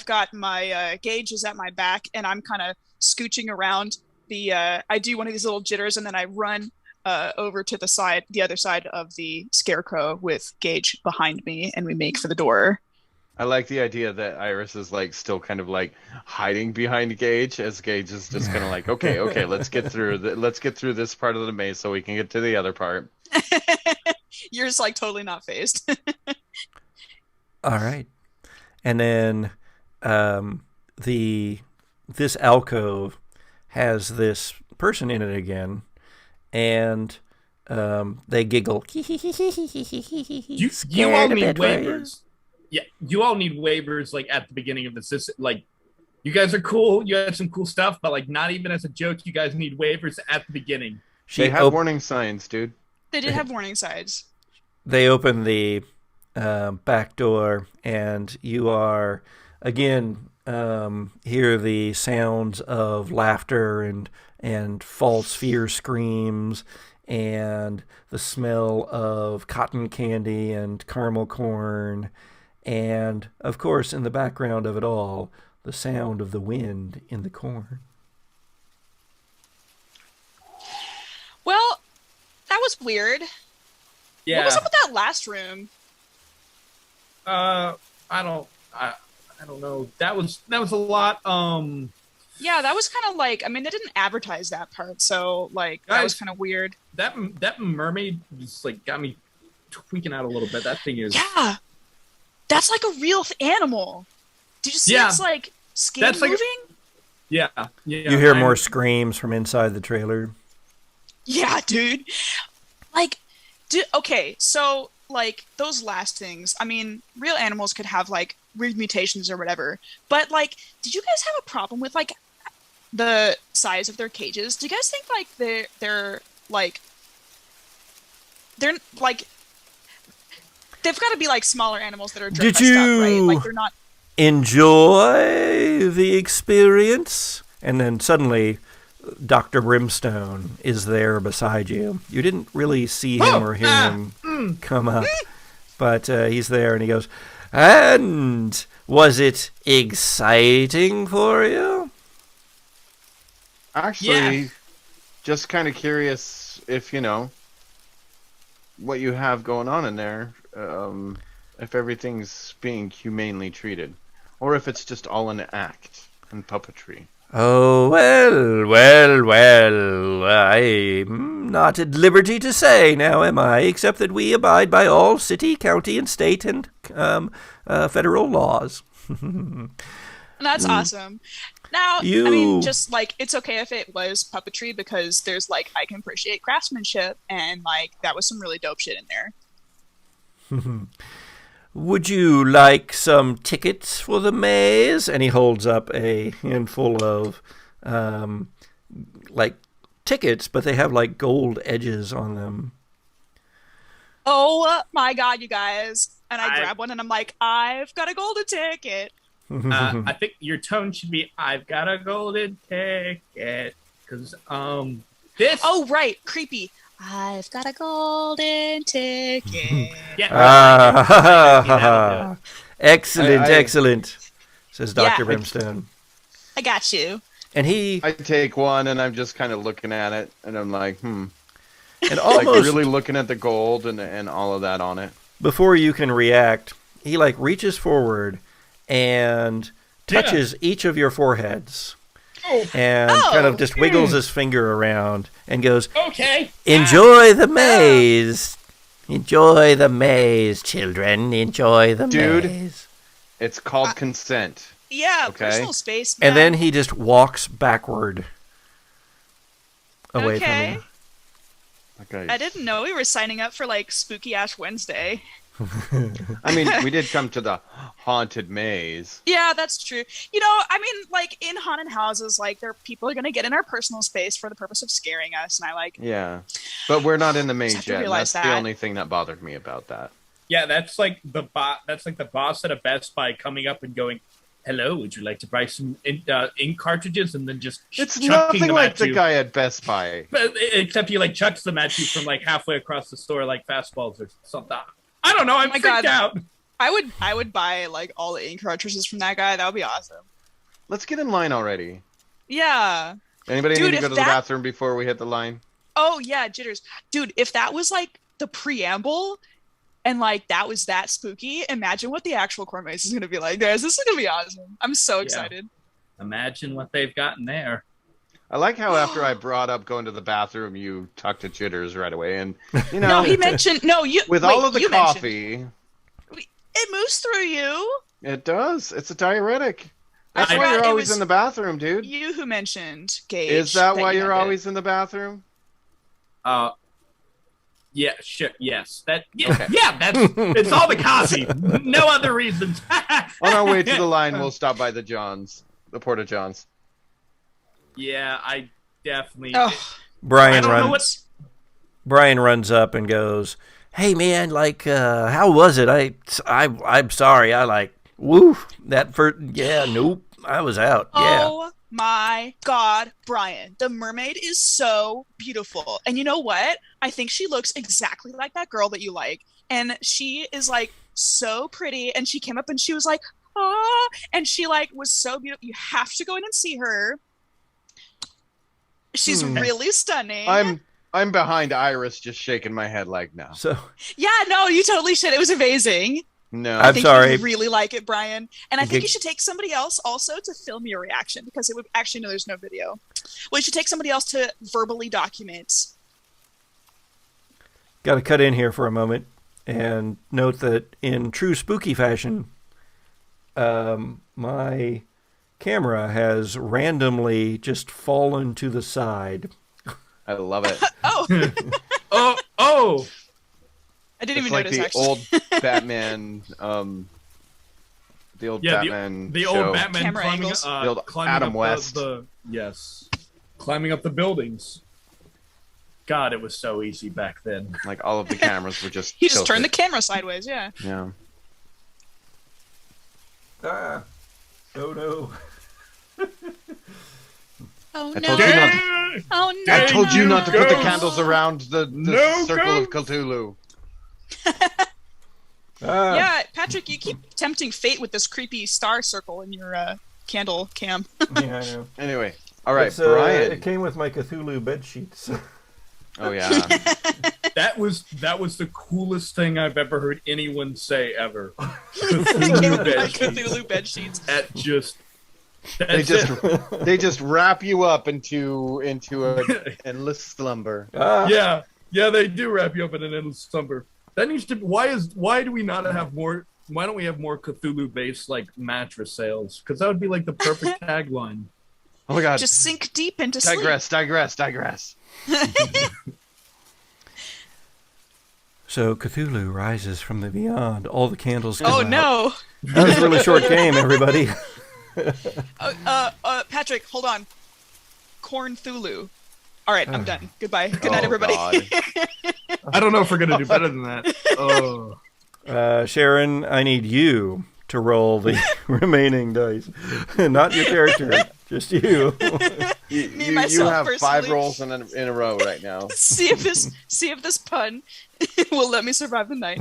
got my gauges at my back, and I'm kind of scooching around the. I do one of these little jitters, and then I run over to the other side of the scarecrow with Gage behind me, and we make for the door. I like the idea that Iris is like still kind of like hiding behind Gage, as Gage is just kind of like, okay, let's get through this part of the maze so we can get to the other part. You're just like totally not phased. All right. And then this alcove has this person in it again, and they giggle. You all Scared a need bit, were you? waivers. Yeah, you all need waivers like at the beginning of this. This like you guys are cool. You had some cool stuff, but like not even as a joke, you guys need waivers at the beginning. They have warning signs, dude. They did have warning signs. They open the back door, and you are again hear the sounds of laughter and false fear screams, and the smell of cotton candy and caramel corn, and of course, in the background of it all, the sound of the wind in the corn. Well, that was weird. Yeah. What was up with that last room? I don't know. That was a lot. Yeah, that was kind of like, I mean, they didn't advertise that part, so like that was kind of weird. That mermaid just like got me tweaking out a little bit. That thing is Yeah, that's like a real animal. Did you see its like skin That's like- moving? yeah. You hear more screams from inside the trailer. Yeah, dude. Like, okay, so like those last things. I mean, real animals could have like weird mutations or whatever, but like, did you guys have a problem with like the size of their cages? Do you guys think like they're like they've got to be like smaller animals that are Did dressed up, right? you- Like they're not. Enjoy the experience. And then suddenly, Dr. Brimstone is there beside you. You didn't really see him or hear him come up, but he's there, and he goes, "And was it exciting for you?" Actually, just kind of curious if you know what you have going on in there. if everything's being humanely treated, or if it's just all an act and puppetry. Oh, well, I'm not at liberty to say now, am I, except that we abide by all city, county, and state and federal laws. That's awesome. Now, I mean, just, like, it's okay if it was puppetry because there's, like, I can appreciate craftsmanship, and, like, that was some really dope shit in there. Would you like some tickets for the maze? And he holds up a handful of, like, tickets, but they have, like, gold edges on them. Oh, my God, you guys. And I grab one, and I'm like, I've got a golden ticket. I think your tone should be, I've got a golden ticket. Because, this... Oh, right. Creepy. I've got a golden ticket. Excellent, says Dr. Brimstone. I got you. And I take one, and I'm just kind of looking at it, and I'm like, And almost like really looking at the gold and all of that on it. Before you can react, he, like, reaches forward and touches each of your foreheads. And kind of just wiggles his finger around and goes, okay, enjoy the maze. Enjoy the maze, children. Enjoy the maze. It's called consent. Yeah, okay? Personal space, man. And then he just walks backward away from you. Okay. I didn't know we were signing up for, like, Spooky Ash Wednesday. I mean, we did come to the haunted maze. Yeah, that's true. You know, I mean, like, in haunted houses, like, people are going to get in our personal space for the purpose of scaring us, and I like... Yeah, but we're not in the maze have to yet. realize That's that. the only thing that bothered me about that. Yeah, that's like the boss at a Best Buy coming up and going, "Hello, would you like to buy some ink cartridges?" And then just It's chucking nothing them like at the you. guy at Best Buy. But, except he like chucks them at you from like halfway across the store, like fastballs or something. I don't know. I'm freaked out. I would buy, like, all the ink cartridges from that guy. That would be awesome. Let's get in line already. Yeah. Anybody Dude, need to go if to the that- bathroom before we hit the line? Oh, yeah, jitters. Dude, if that was, like, the preamble and, like, that was that spooky, imagine what the actual core maze is going to be like, guys. This is going to be awesome. I'm so excited. Imagine what they've gotten there. I like how after I brought up going to the bathroom, you talked to Jitters right away. And, you know, No, he mentioned... No, you... with wait, all of the you coffee... It moves through you. It does. It's a diuretic. That's I why forgot you're it always was in the bathroom, dude. You who mentioned, Gage. Is that why you you're had always in the bathroom? Yeah, sure, yes. That, yeah, Okay. yeah, it's all the coffee. No other reasons. On our way to the line, we'll stop by the Porta Johns. Yeah, I definitely... Oh, Brian I don't know runs. Brian runs up and goes, "Hey man, like, how was it? I'm sorry. I like, woo, that first, yeah, nope, I was out. Yeah." Oh my God, Brian, the mermaid is so beautiful. And you know what? I think she looks exactly like that girl that you like. And she is, like, so pretty. And she came up and she was like, ah, and she, like, was so beautiful. You have to go in and see her. She's really stunning. I'm behind Iris, just shaking my head like, no. So Yeah, no, you totally should. It was amazing. No. I'm I think sorry. you'd really like it, Brian. And I think Okay. you should take somebody else also to film your reaction because it would actually, no, there's no video. Well, you should take somebody else to verbally document. got to cut in here for a moment and note that in true spooky fashion, my camera has randomly just fallen to the side. I love it. Oh, Oh! I didn't It's even like notice, the actually. old Batman, Batman the show. old Batman Camera climbing, angles. The old climbing Adam up West. yes. Climbing up the buildings. God, it was so easy back then. Like all of the cameras were just You just turn the tilted. camera sideways, yeah. Yeah. Ah, oh no. Oh, I no. told you not. Oh, no. I told you not to put the Ghost. candles around the No circle of ghost. Cthulhu. Yeah, Patrick, you keep tempting fate with this creepy star circle in your candle cam. Yeah, I know. Anyway, all right, It's, Brian. it came with my Cthulhu bed sheets. Oh yeah. That was the coolest thing I've ever heard anyone say ever. Cthulhu bed sheets. They just wrap you up into an endless slumber. Yeah, they do wrap you up in an endless slumber. That needs to. Why do we not have more? Why don't we have more Cthulhu-based like mattress sales? Because that would be like the perfect tagline. Oh my god! Just sink deep into sleep. Digress. So Cthulhu rises from the beyond. All the candles come Oh out. no! That was a really short game, everybody. Patrick, hold on. Corn Thulu. All right, I'm done. Goodbye. Good night, Oh, everybody. God. I don't know if we're gonna do better than that. Oh. Sharon, I need you to roll the remaining dice. Not your character, just you. You myself, have 5 personally. rolls in a row right now. see if this pun will let me survive the night.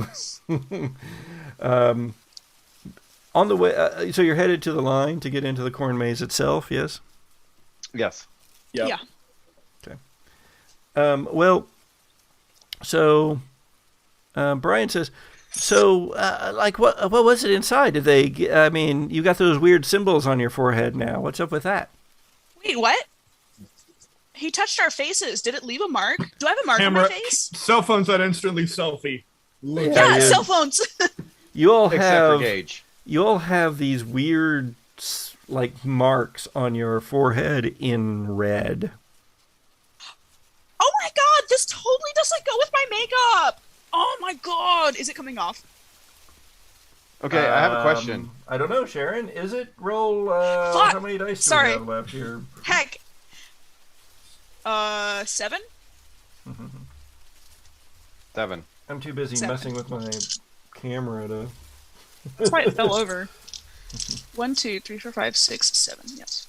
On the way, so you're headed to the line to get into the corn maze itself, yes? Yes. Yep. Yeah. Well, so Brian says, so like what was it inside? Did they? I mean, you got those weird symbols on your forehead now. What's up with that? Wait, what? He touched our faces. Did it leave a mark? Do I have a mark on my face? Cell phones that instantly selfie. Yeah, Yeah. cell phones. You all Except have for Gage. you all have these weird like marks on your forehead in red. Oh my god, this totally doesn't go with my makeup. Oh my god, is it coming off? Okay, I have a question. I don't know, Sharon. Is it roll? Fuck! How many dice Sorry. do we have left here? Heck. 7? 7. I'm too busy 7. messing with my camera to. That's why it fell over. 1, 2, 3, 4, 5, 6, 7. Yes.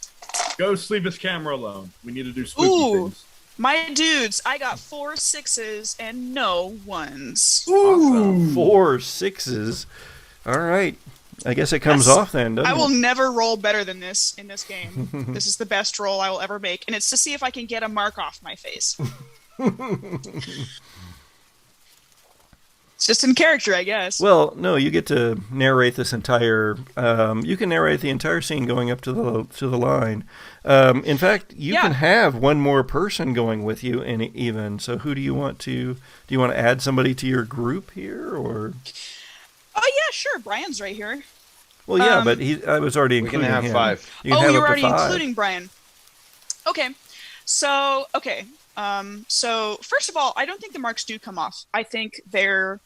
Go leave his camera alone. We need to do spooky Ooh. things. My dudes, I got 4 6s and no 1s. Awesome. 4 6s. All right. I guess it comes Yes. off then, doesn't I will it? never roll better than this in this game. This is the best roll I will ever make, and it's to see if I can get a mark off my face. It's just in character, I guess. Well, no, you get to narrate this entire. You can narrate the entire scene going up to the line. In fact, you can have one more person going with you, and even. So, who do you want to? Do you want to add somebody to your group here, or? Oh yeah, sure. Brian's right here. Well, yeah, but I was already We can including have him. 5. You can Oh, have you're up already to 5. including Brian. Okay. So first of all, I don't think the marks do come off. I think they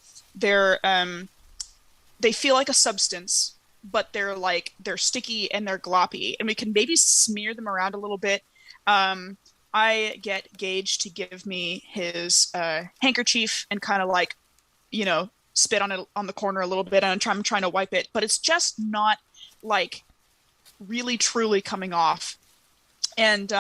feel like a substance, but they're sticky and they're gloppy, and we can maybe smear them around a little bit. I get Gage to give me his handkerchief and kind of like, spit on it on the corner a little bit, and I'm trying to wipe it, but it's just not like really truly coming off. And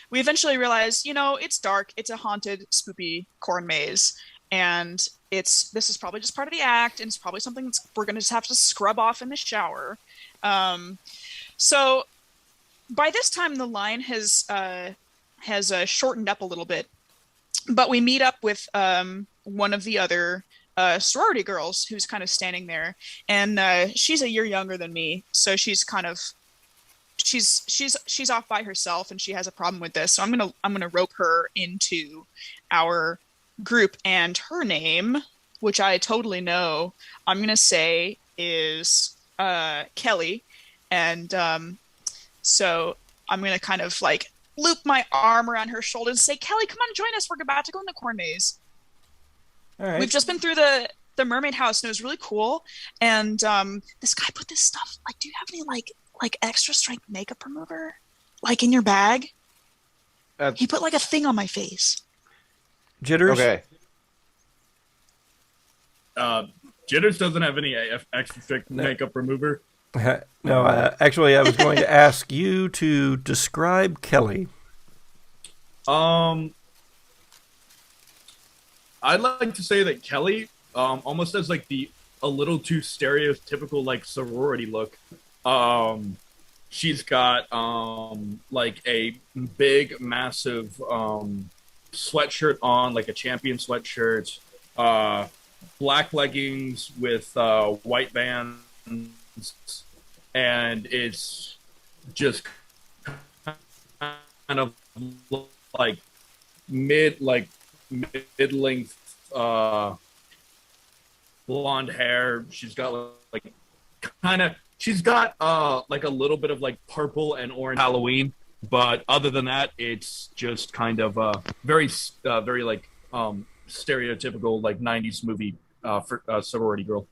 we eventually realized, it's dark, it's a haunted, spoopy corn maze, and this is probably just part of the act, and it's probably something we're going to just have to scrub off in the shower. So by this time, the line has shortened up a little bit, but we meet up with one of the other sorority girls who's kind of standing there, and she's a year younger than me, so she's kind of she's off by herself, and she has a problem with this. So I'm gonna rope her into our group, and her name, which I totally know, I'm gonna say is Kelly, and so I'm gonna kind of like loop my arm around her shoulder and say, Kelly, come on, join us. We're about to go in the corn maze. All right. We've just been through the mermaid house, and it was really cool. And this guy put this stuff. Like, do you have any like extra strength makeup remover, like in your bag? He put like a thing on my face. Jitters. Okay. Jitters doesn't have any extra strict makeup remover. No, actually, I was going to ask you to describe Kelly. I'd like to say that Kelly almost has like a little too stereotypical like sorority look. She's got like a big, massive sweatshirt on, like a champion sweatshirt, black leggings with white bands, and it's just kind of like mid-length blonde hair. She's got she's got like a little bit of like purple and orange Halloween, but other than that, it's just kind of very like stereotypical like 90s movie for sorority girl.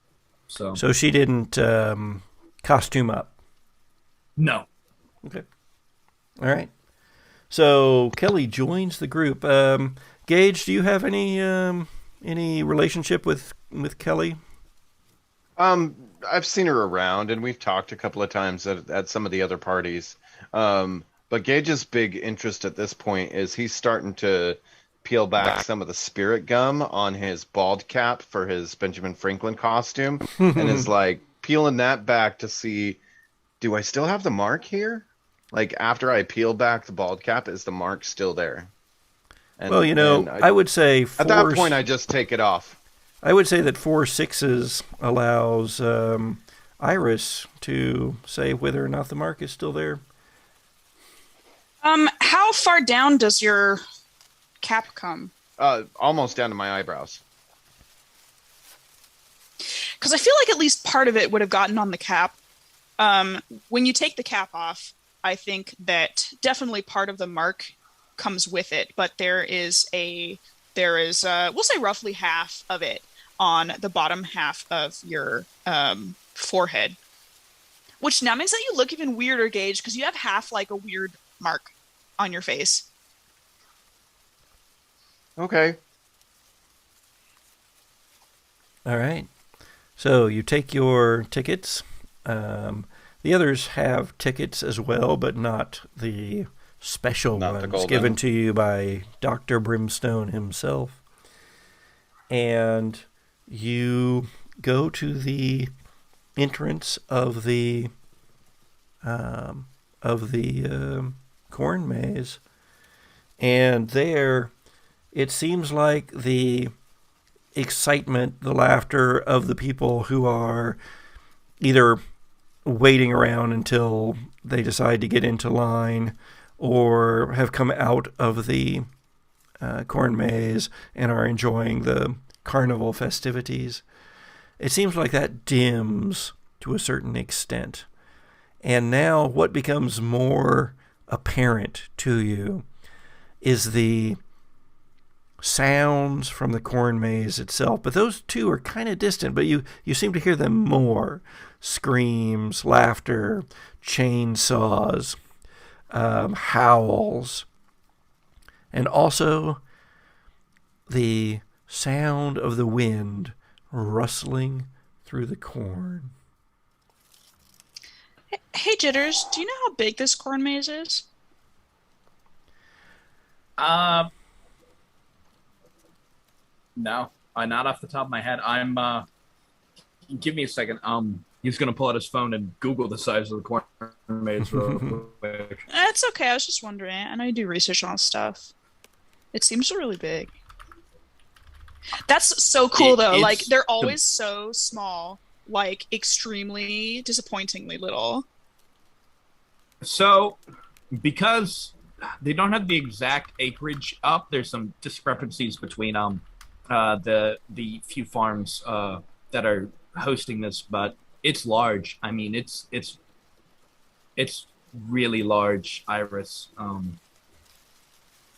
So she didn't costume up. No. Okay. All right. So Kelly joins the group. Gage, do you have any relationship with Kelly? I've seen her around, and we've talked a couple of times at some of the other parties. But Gage's big interest at this point is he's starting to peel back some of the spirit gum on his bald cap for his Benjamin Franklin costume, and is like peeling that back to see, do I still have the mark here? Like, after I peel back the bald cap, is the mark still there? And, well, I would say at that point I just take it off. I would say that 4 6s allows Iris to say whether or not the mark is still there. How far down does your cap come? Almost down to my eyebrows. Because I feel like at least part of it would have gotten on the cap. When you take the cap off, I think that definitely part of the mark comes with it, but there is we'll say roughly half of it on the bottom half of your forehead, which now makes that you look even weirder, Gage, because you have half like a weird mark on your face. Okay. All right. So you take your tickets. The others have tickets as well, but not the special ones given to you by Dr. Brimstone himself. And you go to the entrance of the corn maze, and there it seems like the excitement, the laughter of the people who are either waiting around until they decide to get into line or have come out of the corn maze and are enjoying the carnival festivities. It seems like that dims to a certain extent. And now what becomes more apparent to you is the sounds from the corn maze itself. But those two are kind of distant, but you seem to hear them more. Screams, laughter, chainsaws, howls, and also the sound of the wind rustling through the corn. Hey, Jitters, do you know how big this corn maze is? No, not off the top of my head. Give me a second. He's gonna pull out his phone and Google the size of the corn maze real quick. It's okay. I was just wondering. I know you do research on stuff. It seems really big. That's so cool, though. Like, they're always so small, like extremely disappointingly little. So, because they don't have the exact acreage up, there's some discrepancies between the few farms that are hosting this, but it's large. I mean, it's really large, Iris.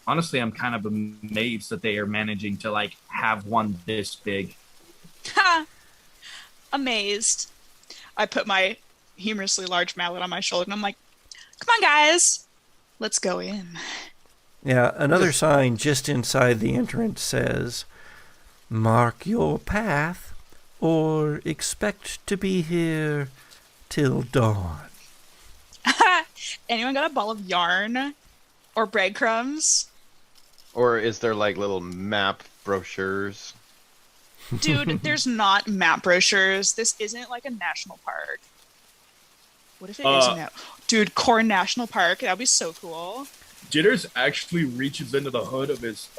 Honestly, I'm kind of amazed that they are managing to like have one this big. Ha! Amazed. I put my humorously large mallet on my shoulder and I'm like, come on, guys, let's go in. Yeah, another sign just inside the entrance says, "Mark your path or expect to be here till dawn." Anyone got a ball of yarn or breadcrumbs? Or is there like little map brochures? Dude, there's not map brochures. This isn't like a national park. What if it is a Dude, Corn National Park. That'd be so cool. Jitters actually reaches into the hood of his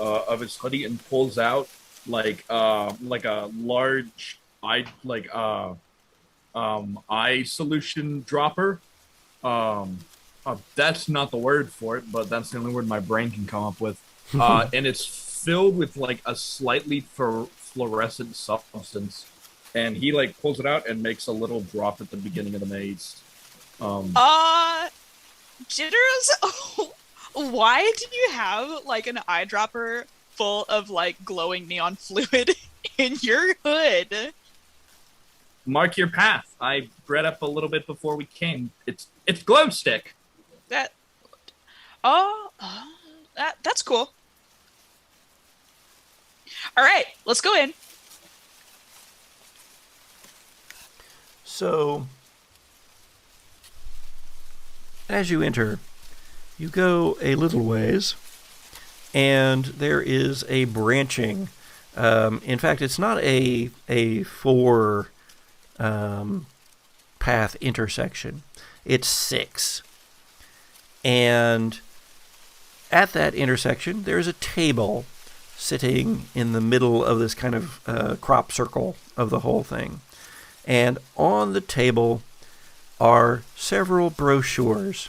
hoodie and pulls out like a large eye solution dropper. That's not the word for it, but that's the only word my brain can come up with. And it's filled with like a slightly fluorescent substance, and he like pulls it out and makes a little drop at the beginning of the maze. Jitters, why do you have like an eyedropper full of like glowing neon fluid in your hood? Mark your path. I bred up a little bit before we came. It's glow stick. That's cool. All right, let's go in. So, as you enter, you go a little ways, and there is a branching. In fact, it's not a four path intersection. It's 6. And at that intersection, there's a table sitting in the middle of this kind of crop circle of the whole thing. And on the table are several brochures.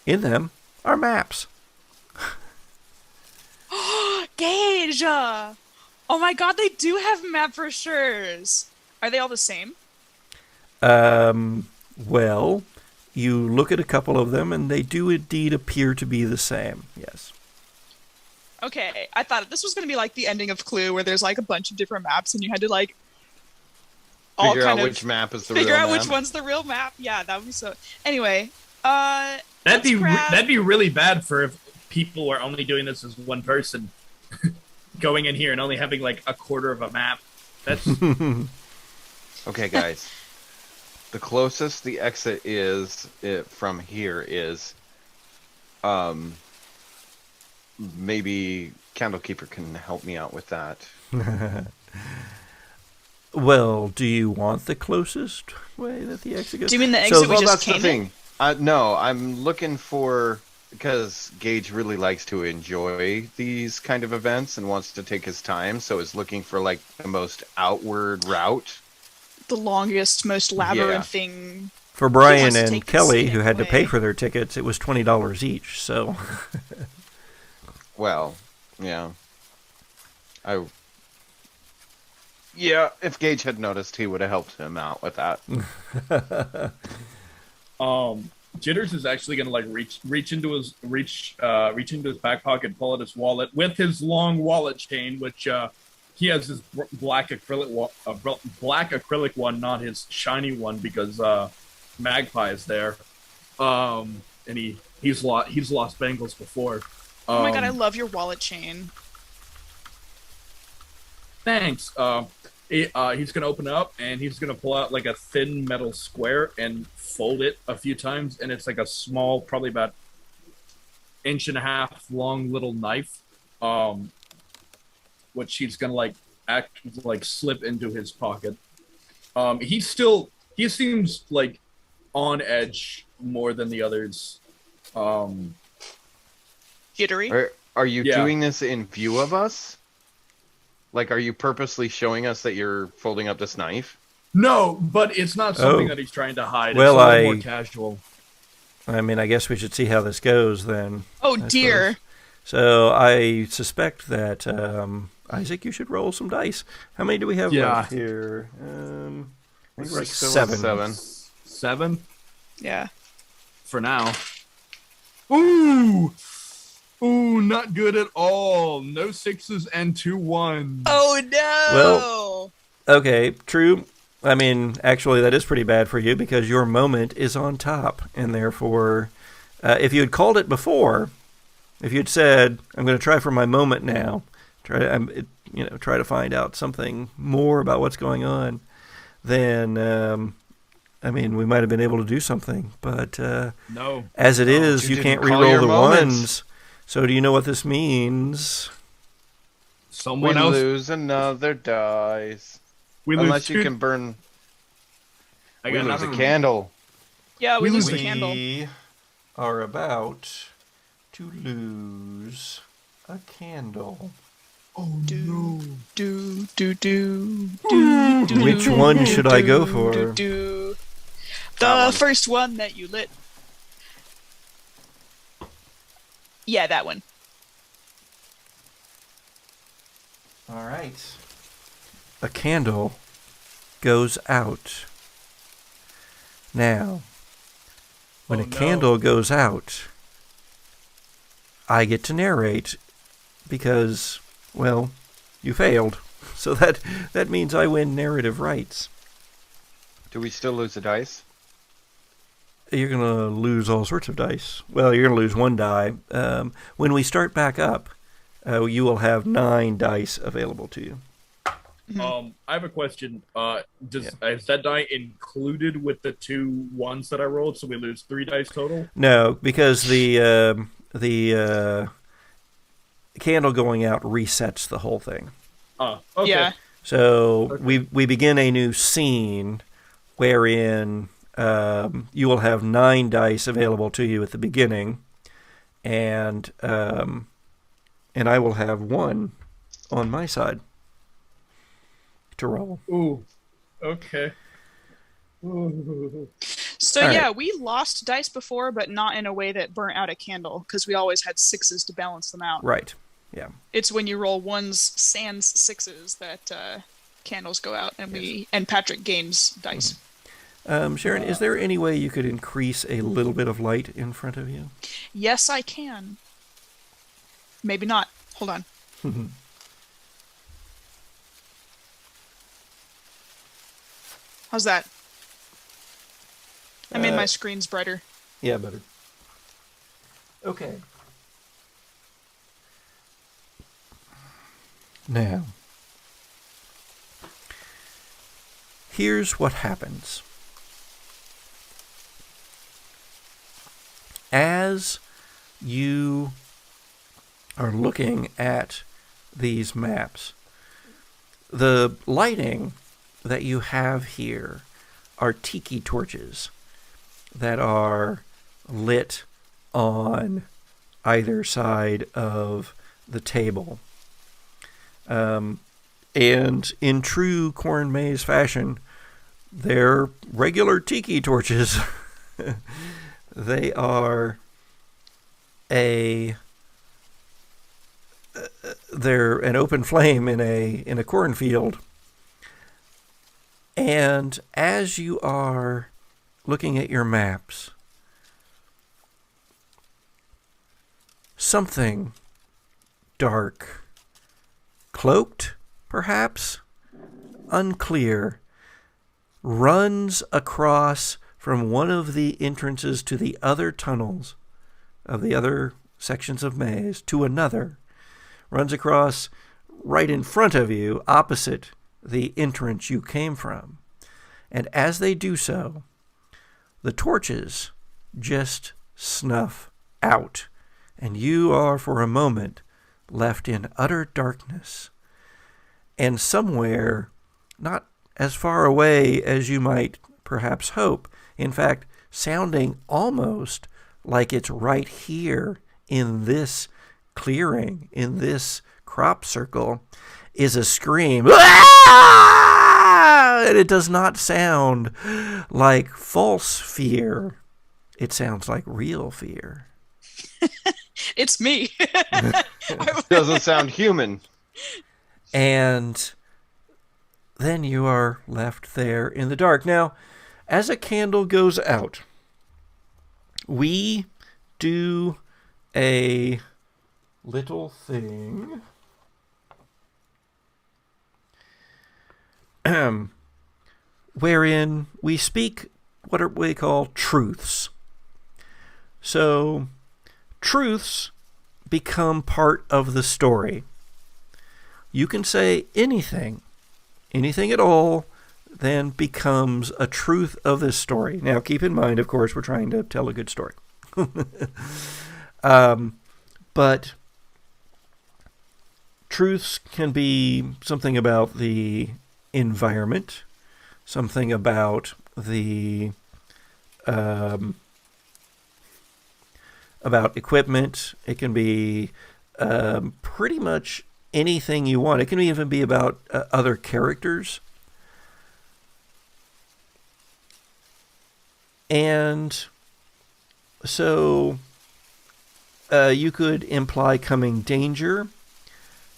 In them are maps. Gage! Oh my god, they do have map brochures. Are they all the same? Well, you look at a couple of them, and they do indeed appear to be the same, yes. Okay, I thought this was going to be like the ending of Clue, where there's like a bunch of different maps, and you had to like figure out which map is the real map. Figure out which one's the real map. Yeah, that would be so. Anyway, that'd be really bad for if people are only doing this as one person, going in here and only having like a quarter of a map. That's okay, guys. The closest the exit is from here is, maybe Candlekeeper can help me out with that. Well, do you want the closest way that the exit goes? Do you mean the exit we just that's came the thing. No, I'm looking for, because Gage really likes to enjoy these kind of events and wants to take his time, so is looking for like the most outward route. The longest, most labyrinthine. For Brian and Kelly, who had to pay for their tickets, it was $20 each. So, well, yeah, if Gage had noticed, he would have helped him out with that. Jitters is actually gonna like reach into his back pocket, pull out his wallet with his long wallet chain, which he has his black acrylic one, not his shiny one, because Magpie is there, and he's lost bangles before. Oh my god, I love your wallet chain. Thanks. He's gonna open it up and he's gonna pull out like a thin metal square and fold it a few times, and it's like a small, probably about 1.5 inch long little knife, which he's gonna slip into his pocket. He seems like on edge more than the others. Jittery. Are you doing this in view of us? Like, are you purposely showing us that you're folding up this knife? No, but it's not something that he's trying to hide. Well, it's a little more casual. I mean, I guess we should see how this goes then. Oh, dear. So I suspect that, Isaac, you should roll some dice. How many do we have left here? I think we're like 7. 7? Yeah. For now. Ooh, not good at all. No 6s and 2 1s. Oh, no. Well, okay, true. I mean, actually, that is pretty bad for you because your moment is on top. And therefore, if you had called it before, if you'd said, I'm going to try for my moment now, try to find out something more about what's going on, then, I mean, we might have been able to do something. But no. As it is, you can't re-roll the ones. So do you know what this means? Someone else lose another dice. Unless you can burn. We lose a candle. Yeah, we lose the candle. We are about to lose a candle. Oh no. Which one should I go for? The first one that you lit. Yeah, that one. All right. A candle goes out. Now, when a candle goes out, I get to narrate because, well, you failed. So that means I win narrative rights. Do we still lose the dice? You're going to lose all sorts of dice. Well, you're going to lose one die. When we start back up, you will have 9 dice available to you. I have a question. Is that die included with the 2 ones that I rolled, so we lose 3 dice total? No, because the candle going out resets the whole thing. Okay. Yeah. So we begin a new scene wherein you will have 9 dice available to you at the beginning, and I will have 1 on my side to roll. Ooh. Okay. Ooh. So All yeah, right. we lost dice before, but not in a way that burnt out a candle, because we always had 6s to balance them out. Right. Yeah. It's when you roll 1s sans 6s that candles go out, and Patrick gains dice. Sharon, is there any way you could increase a little bit of light in front of you? Yes, I can. Maybe not. Hold on. How's that? I made my screens brighter. Yeah, better. Okay. Now, here's what happens. As you are looking at these maps, the lighting that you have here are tiki torches that are lit on either side of the table. And in true corn maze fashion, they're regular tiki torches. They are they're an open flame in a cornfield. And as you are looking at your maps, something dark, cloaked, perhaps, unclear, runs across from one of the entrances to the other tunnels of the other sections of maze to another, runs across right in front of you, opposite the entrance you came from. And as they do so, the torches just snuff out, and you are for a moment left in utter darkness. And somewhere, not as far away as you might perhaps hope, in fact, sounding almost like it's right here in this clearing, in this crop circle, is a scream. Ah! And it does not sound like false fear. It sounds like real fear. It's me. Doesn't sound human. And then you are left there in the dark. Now, as a candle goes out, we do a little thing wherein we speak what we call truths. So, truths become part of the story. You can say anything at all, then becomes a truth of this story. Now, keep in mind, of course, we're trying to tell a good story. But truths can be something about the environment, something about the about equipment. It can be pretty much anything you want. It can even be about other characters. And so you could imply coming danger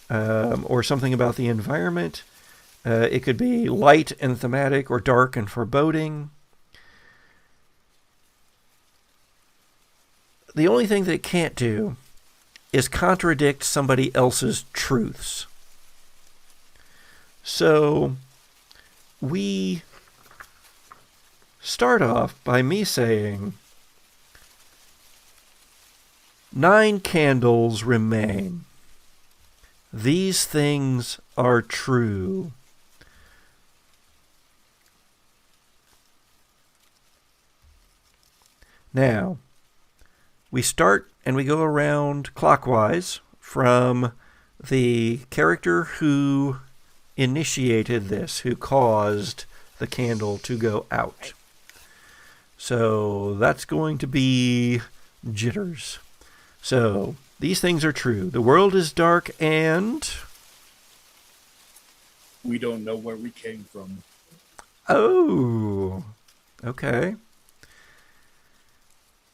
or something about the environment. It could be light and thematic or dark and foreboding. The only thing that it can't do is contradict somebody else's truths. So we start off by me saying, 9 candles remain. These things are true. Now, we start and we go around clockwise from the character who initiated this, who caused the candle to go out. So that's going to be Jitters. So these things are true. The world is dark and... We don't know where we came from. Oh, okay.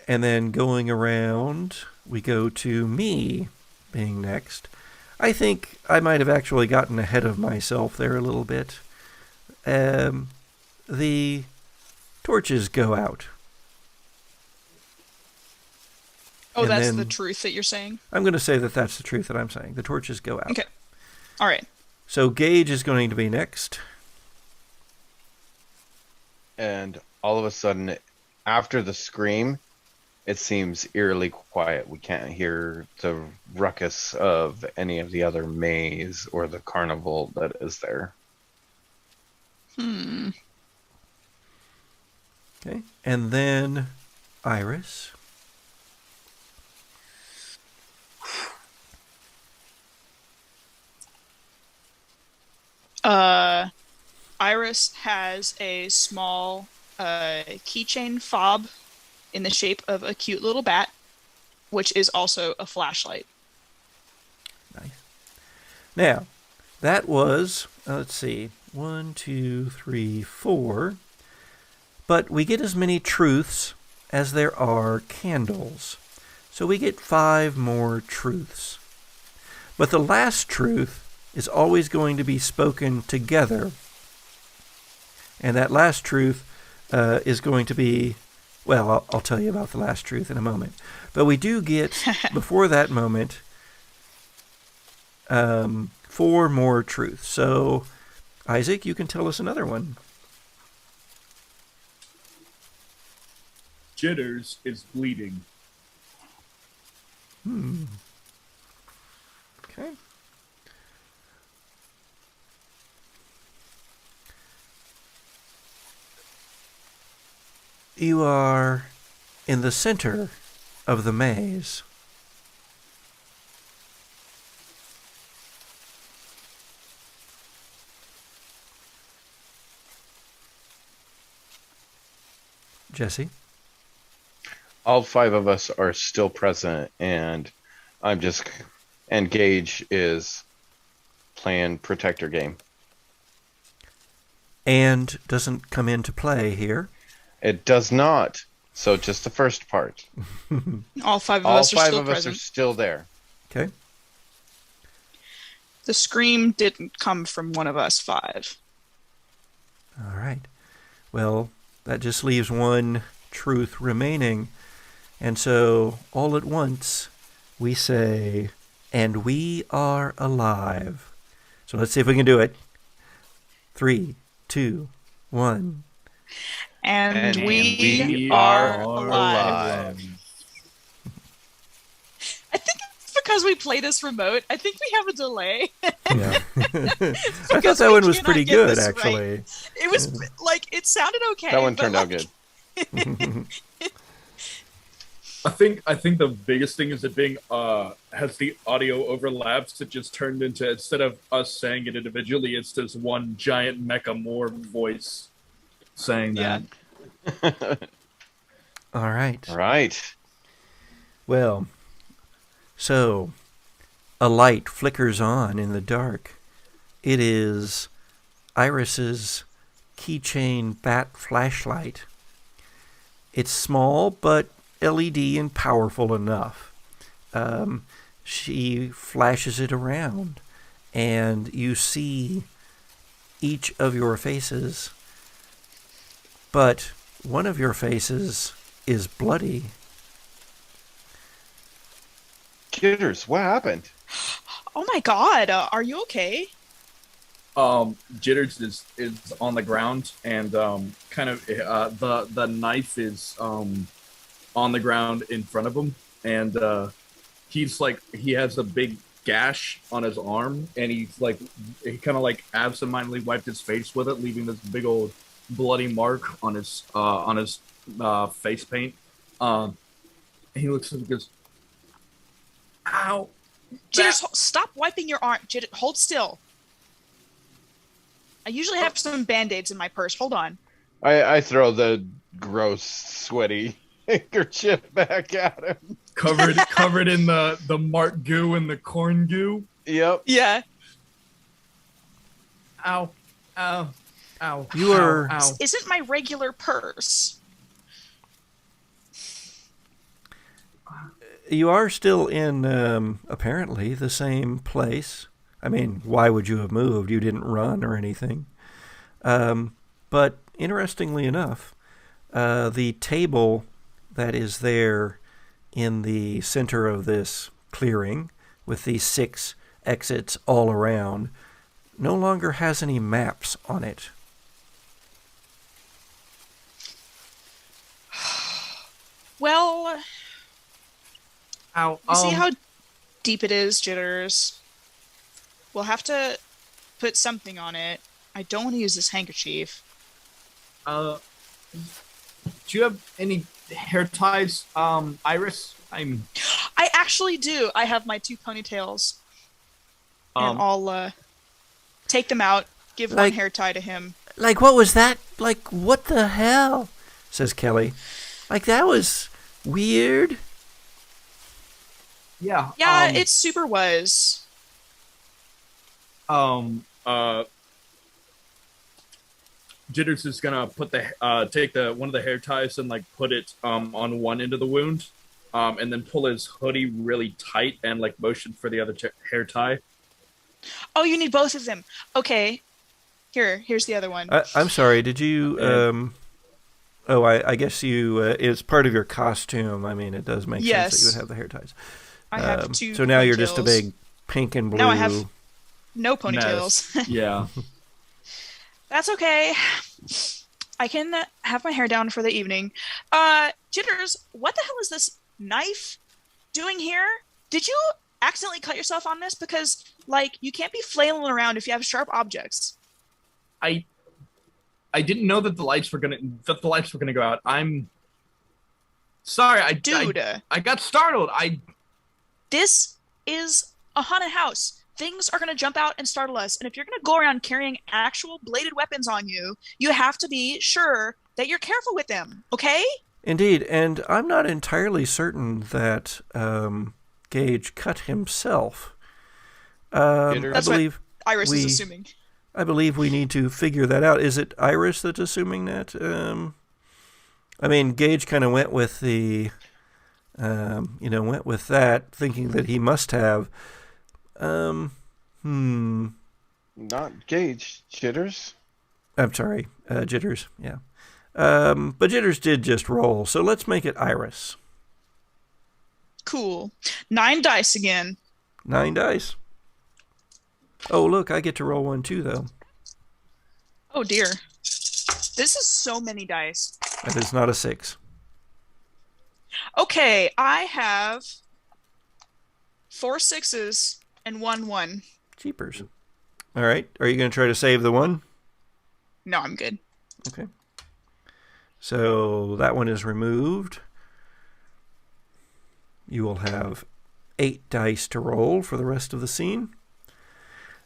And then going around, we go to me being next. I think I might have actually gotten ahead of myself there a little bit. The torches go out. Oh, And that's then- the truth that you're saying? I'm going to say that that's the truth that I'm saying. The torches go out. Okay. All right. So Gage is going to be next. And all of a sudden, after the scream, it seems eerily quiet. We can't hear the ruckus of any of the other maze or the carnival that is there. Hmm. Okay. And then Iris. Iris has a small keychain fob in the shape of a cute little bat, which is also a flashlight. Nice. Now, that was, let's see, 1, 2, 3, 4. But we get as many truths as there are candles. So we get 5 more truths. But the last truth is always going to be spoken together. And that last truth is going to be, well, I'll tell you about the last truth in a moment. But we do get, before that moment, 4 more truths. So, Isaac, you can tell us another one. Jitters is bleeding. Okay. You are in the center of the maze. Jesse? All 5 of us are still present, and and Gage is playing protector game. And doesn't come into play here. It does not. So just the first part. All 5 of All us are 5 still of us present. are still there. Okay. The scream didn't come from one of us 5. All right. Well, that just leaves 1 truth remaining. And so, all at once, we say, and we are alive. So let's see if we can do it. 3, 2, 1. And And we we are are alive. I think it's because we play this remote. I think we have a delay. Yeah. I thought Because that we one was cannot pretty get good, this right. actually. It was like, it sounded okay. That one but, turned out like, good. I think the biggest thing is it being has the audio overlaps. It just turned into, instead of us saying it individually, it's this one giant mecha Moore voice saying Yeah. that. All right. All right. Well, so a light flickers on in the dark. It is Iris's keychain bat flashlight. It's small, but LED and powerful enough. She flashes it around, and you see each of your faces, but one of your faces is bloody. Jitters, what happened? Oh my god, are you okay? Jitters is on the ground, and kind of the knife is on the ground in front of him, and he has a big gash on his arm, and he kind of like absentmindly wiped his face with it, leaving this big old bloody mark on his face paint. He looks and goes, "Ow!" Jitters, stop wiping your arm. Jitters, hold still. I usually have some Band-Aids in my purse. Hold on. I throw the gross, sweaty handkerchief back at him. Covered in the Mart goo and the corn goo. Yep. Yeah. Ow. Ow. Ow. You are... Ow. This isn't my regular purse. You are still in, apparently, the same place. I mean, why would you have moved? You didn't run or anything. But interestingly enough, the table that is there in the center of this clearing with these 6 exits all around no longer has any maps on it. Well, Ow. you see how deep it is, Jitters? We'll have to put something on it. I don't want to use this handkerchief. Do you have any hair ties, Iris? I actually do. I have my 2 ponytails. And I'll take them out, give one hair tie to him. Like, what was that? Like, what the hell? Says Kelly. Like, that was weird. Yeah. Yeah, it super was. Jitters is gonna put take one of the hair ties and like put it on one end of the wound, and then pull his hoodie really tight and like motion for the other hair tie. Oh, you need both of them. Okay. Here's the other one. I'm sorry, did you... I guess you... it's part of your costume. I mean, it does make sense that you would have the hair ties. I have 2 So now ponytails. you're just a big pink and blue... Now I have no ponytails. Yeah. That's okay. I can have my hair down for the evening. Jitters, what the hell is this knife doing here? Did you accidentally cut yourself on this? Because, like, you can't be flailing around if you have sharp objects. I didn't know that the lights were gonna go out. I'm sorry. I got startled. This is a haunted house. Things are going to jump out and startle us. And if you're going to go around carrying actual bladed weapons on you, you have to be sure that you're careful with them. Okay? Indeed. And I'm not entirely certain that Gage cut himself. That's what Iris is assuming. I believe we need to figure that out. Is it Iris that's assuming that? I mean, Gage kind of went with the, went with that, thinking that he must have. Not Gage, Jitters. I'm sorry, Jitters, yeah. But Jitters did just roll, so let's make it Iris. Cool. 9 dice again. 9 dice. Oh, look, I get to roll one too, though. Oh, dear. This is so many dice. That is not a 6. Okay, I have 4 6s and 1 1. Jeepers. All right. Are you going to try to save the 1? No, I'm good. Okay. So that one is removed. You will have 8 dice to roll for the rest of the scene.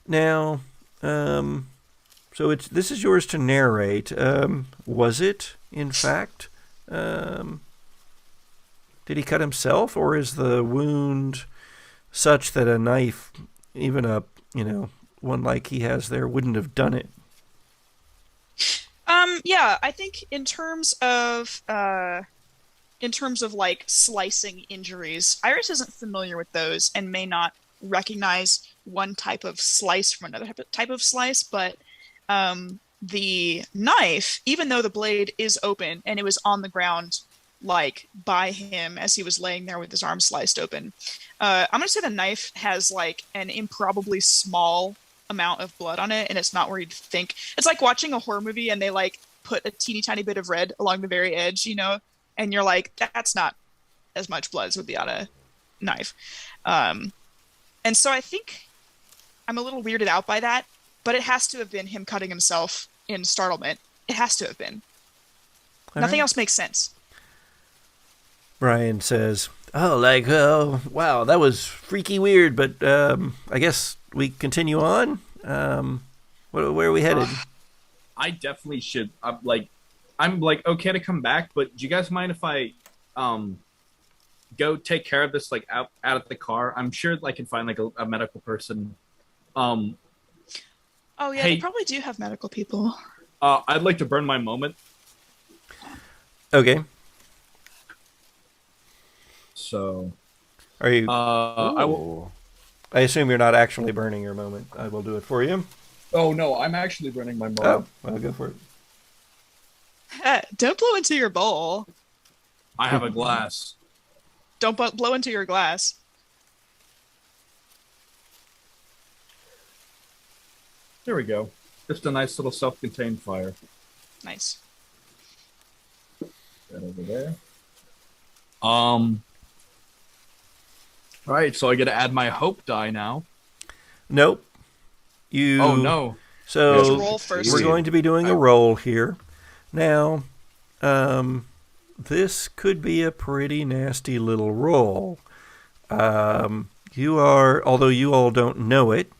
Now, so this is yours to narrate. Was it, in fact, Did he cut himself, or is the wound such that a knife, even a, one like he has there, wouldn't have done it? Yeah, I think in terms of like slicing injuries, Iris isn't familiar with those and may not recognize one type of slice from another type of slice, but the knife, even though the blade is open and it was on the ground like by him as he was laying there with his arm sliced open, I'm gonna say the knife has like an improbably small amount of blood on it, and it's not where you'd think. It's like watching a horror movie and they like put a teeny tiny bit of red along the very edge, and you're like, that's not as much blood as would be on a knife. And so I think I'm a little weirded out by that, but it has to have been him cutting himself in startlement. It has to have been. Nothing else makes sense. Brian says, wow, that was freaky weird, but I guess we continue on. Where are we headed? I definitely should. I'm okay to come back, but do you guys mind if I go take care of this out of the car? I'm sure I can find a medical person. Oh yeah, they probably do have medical people. I'd like to burn my moment. Okay. So, are you? I will. I assume you're not actually burning your moment. I will do it for you. Oh no, I'm actually burning my moment. Oh, well, go for it. Don't blow into your bowl. I have a glass. Don't blow into your glass. There we go. Just a nice little self-contained fire. Nice. That over there. All right, so I get to add my hope die now. Nope. You. Oh no. So roll first. We're going to be doing a roll here. Now, this could be a pretty nasty little roll. You are, although you all don't know it,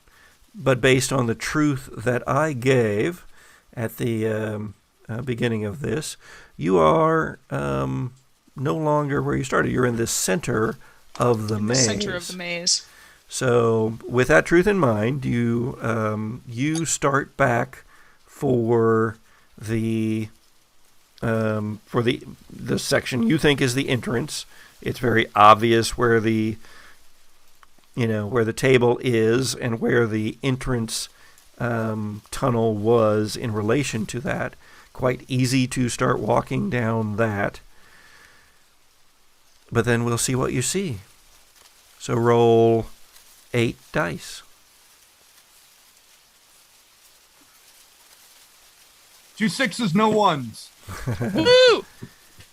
but based on the truth that I gave at the beginning of this, you are no longer where you started. You're in the center of the maze. Center of the maze. So, with that truth in mind, you start back for the section you think is the entrance. It's very obvious where the table is and where the entrance tunnel was in relation to that. Quite easy to start walking down that. But then we'll see what you see. So roll 8 dice. 2 6s, no 1s. Woo!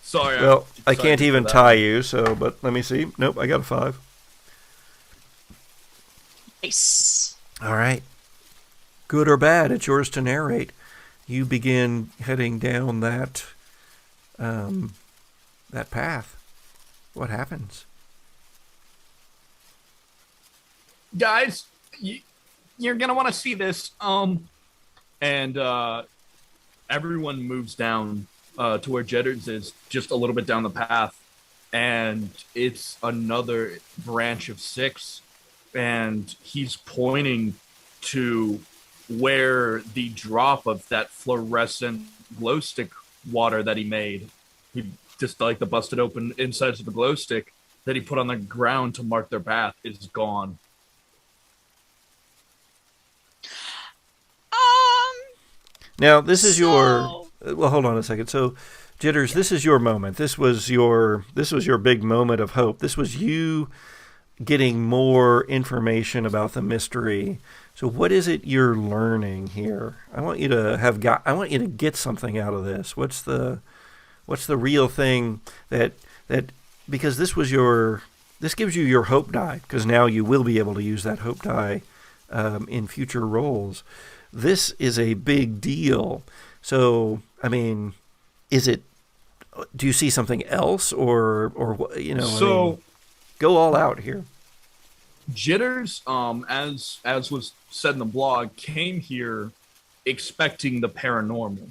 Sorry. Well, I can't even tie you, but let me see. Nope, I got a 5. Nice. All right. Good or bad, it's yours to narrate. You begin heading down that path. What happens? Guys, you're gonna want to see this. And everyone moves down to where Jitters is, just a little bit down the path, and it's another branch of 6, and he's pointing to where the drop of that fluorescent glow stick water that he made. He just the busted open insides of the glow stick that he put on the ground to mark their path is gone. Now, this is your... Well, hold on a second. So, Jitters, this is your moment. This was your big moment of hope. This was you getting more information about the mystery. So, what is it you're learning here? I want you to get something out of this. What's the real thing that because this gives you your hope die, because now you will be able to use that hope die in future rolls. This is a big deal. So, I mean, do you see something else or So, go all out here. Jitters, as was said in the blog, came here expecting the paranormal.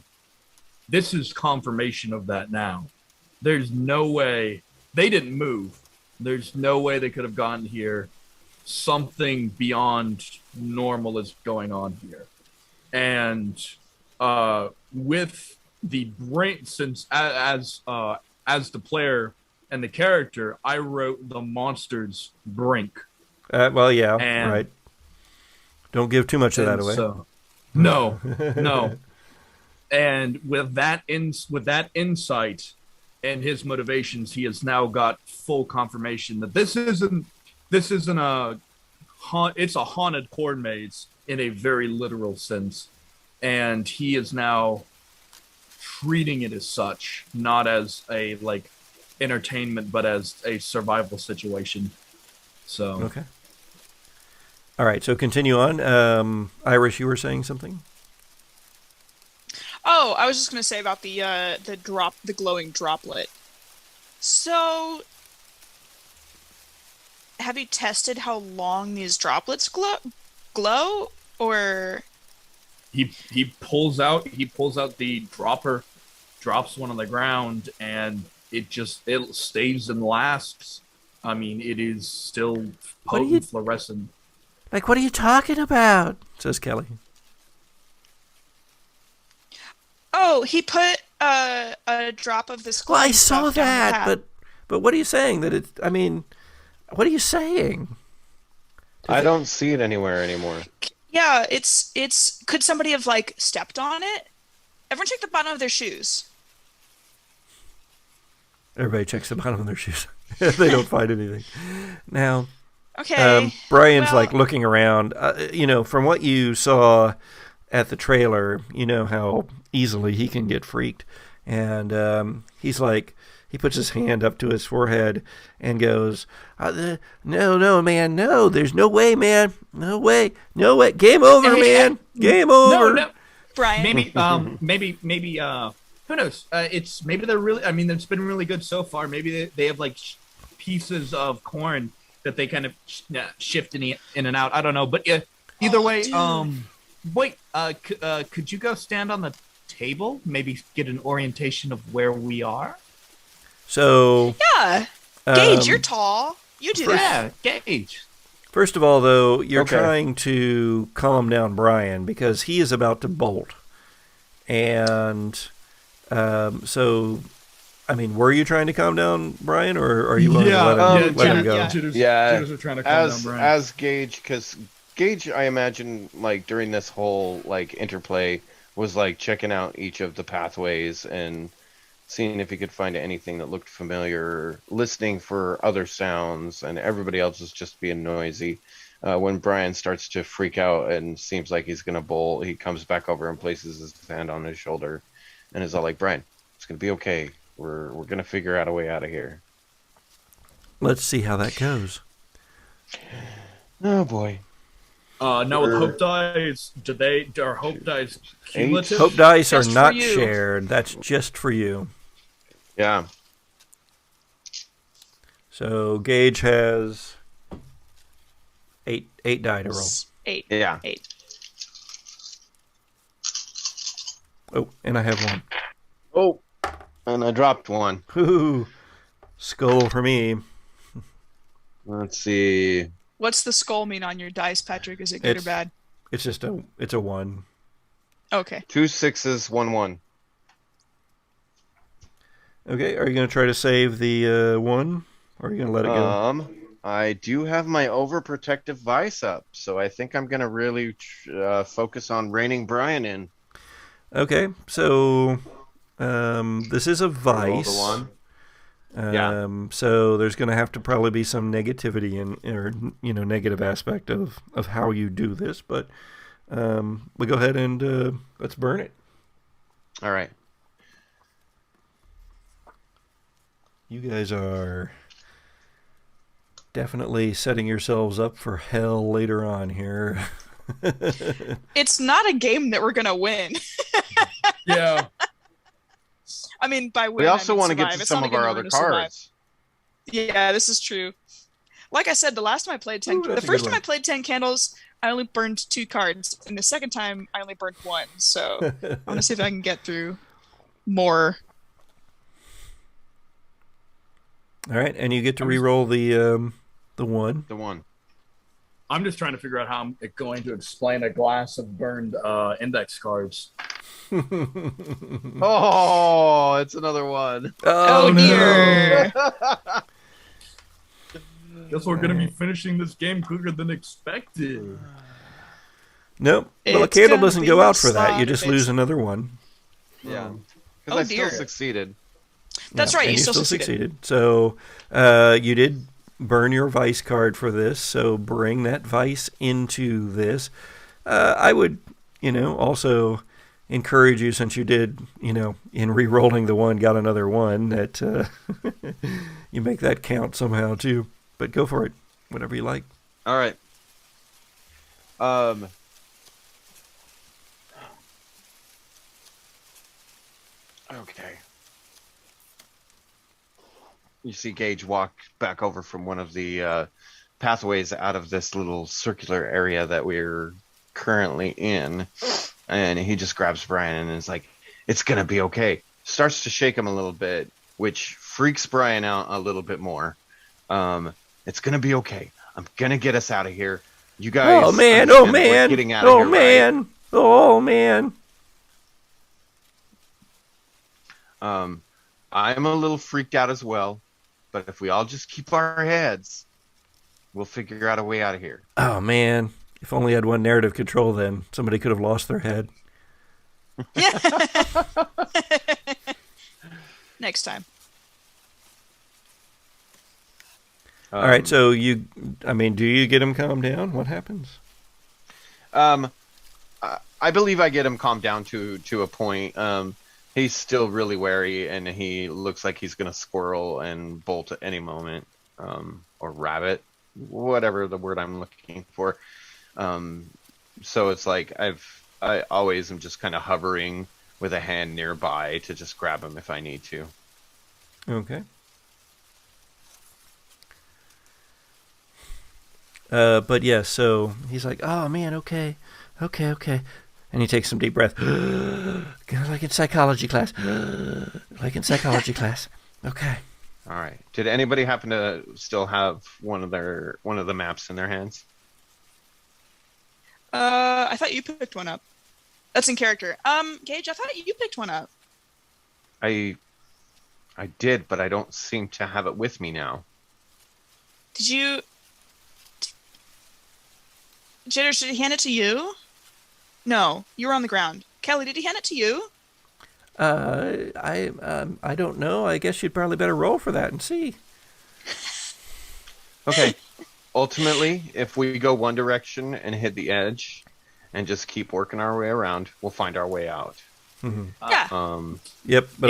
This is confirmation of that now. There's no way they didn't move. There's no way they could have gotten here. Something beyond normal is going on here. And with the brain, since as the player and the character, I wrote the monster's brink. Well, yeah, And- right. Don't give too much of that away. So, no. And with that insight and his motivations, he has now got full confirmation that this isn't it's a haunted corn maze in a very literal sense, and he is now treating it as such, not as a like entertainment, but as a survival situation. So Okay. All right, so continue on. Iris, you were saying something? Oh, I was just gonna say about the glowing droplet. So, have you tested how long these droplets glow, or? he pulls out the dropper, drops one on the ground, and it stays and lasts. I mean, it is still potent fluorescent. Like, what are you talking about? Says Kelly. Oh, he put a drop of this. Well, I glowing saw stuff down the that, pad. but what are you saying? That it's? I mean, what are you saying? I don't see it anywhere anymore. Yeah, it's. Could somebody have like stepped on it? Everyone check the bottom of their shoes. Everybody checks the bottom of their shoes. They don't find anything. Now, Okay. Brian's well- like looking around. From what you saw at the trailer, you know how easily he can get freaked. And he's like, he puts his hand up to his forehead and goes, no, man, no, there's no way, man. No way. Game over, man. Game over. No. Brian. Maybe, who knows? Maybe they're really, I mean, it's been really good so far. Maybe they have like pieces of corn that they kind of shift in and out. I don't know. But either way, dude. wait, could you go stand on the table? Maybe get an orientation of where we are? So, Yeah. Gage, you're tall. You do that. Yeah, Gage. first of all, though, you're Okay. trying to calm down Brian because he is about to bolt. And so, I mean, were you trying to calm down Brian, or are you willing to let him go? Yeah, are trying to calm down Brian. as Gage, because Gage, I imagine, like during this whole like interplay, was like checking out each of the pathways and seeing if he could find anything that looked familiar, listening for other sounds, and everybody else is just being noisy. When Brian starts to freak out and seems like he's gonna bolt, he comes back over and places his hand on his shoulder, and is all like, "Brian, it's gonna be okay. We're gonna figure out a way out of here." Let's see how that goes. Oh boy. Now with hope dice, are hope dice cumulative? Hope dice Just are for not you. shared. That's just for you. Yeah. So Gage has eight die to roll. 8. Yeah. 8. Oh, and I have one. Oh. And I dropped one. Ooh, skull for me. Let's see. What's the skull mean on your dice, Patrick? Is it good It's- or bad? It's just it's a one. Okay. 2 6s, 1 1. Okay, are you going to try to save the one, or are you going to let it go? I do have my overprotective vice up, so I think I'm gonna really focus on reining Brian in. Okay, so this is a Roll the vice. one. So there's going to have to probably be some negativity or negative aspect of how you do this, but we go ahead and let's burn it. All right. You guys are definitely setting yourselves up for hell later on here. It's not a game that we're going to win. Yeah. I mean, by win, We also want want to get to some of our other cards. Yeah, this is true. Like I said, the last time I played 10, Ooh, that's the a first good time I one. played 10 candles, I only burned 2 cards, and the second time I only burned 1. So I'm gonna see if I can get through more. All right, and you get to re-roll the one. The one. I'm just trying to figure out how I'm going to explain a glass of burned index cards. Oh, it's another one. Oh, dear. Guess we're gonna be finishing this game quicker than expected. Nope. Well, a It's candle gonna doesn't be go out for that. You slot just if lose it's- another one. Yeah. Oh, Because I dear. still succeeded. That's Yeah, right. and You still succeeded. So you did burn your vice card for this. So bring that vice into this. I would, also encourage you, since you did, in re-rolling the one, got another one, that you make that count somehow too. But go for it, whatever you like. All right. Okay. You see Gage walk back over from one of the pathways out of this little circular area that we're currently in, and he just grabs Brian and is like, "It's gonna be okay." Starts to shake him a little bit, which freaks Brian out a little bit more. It's gonna be okay. I'm gonna get us out of here. You guys. Oh man! understand Oh we're man! Getting out of Oh here, right? man! Oh man! I'm a little freaked out as well, but if we all just keep our heads, we'll figure out a way out of here. Oh man! If only I had one narrative control, then somebody could have lost their head. Next time. All right, so do you get him calmed down? What happens? I believe I get him calmed down to a point. He's still really wary, and he looks like he's gonna squirrel and bolt at any moment, or rabbit, whatever the word I'm looking for. So it's like I always am just kind of hovering with a hand nearby to just grab him if I need to. Okay. But yeah, so he's like, "Oh man, okay. And he takes some deep breath. Like in psychology class. Okay. All right. Did anybody happen to still have one of the maps in their hands? I thought you picked one up. That's in character. Gage, I thought you picked one up. I did, but I don't seem to have it with me now. Did you? Jitters, did he hand it to you? No, you were on the ground. Kelly, did he hand it to you? I don't know. I guess you'd probably better roll for that and see. Okay. Ultimately, if we go one direction and hit the edge and just keep working our way around, we'll find our way out. Mm-hmm. Yeah. Yep, but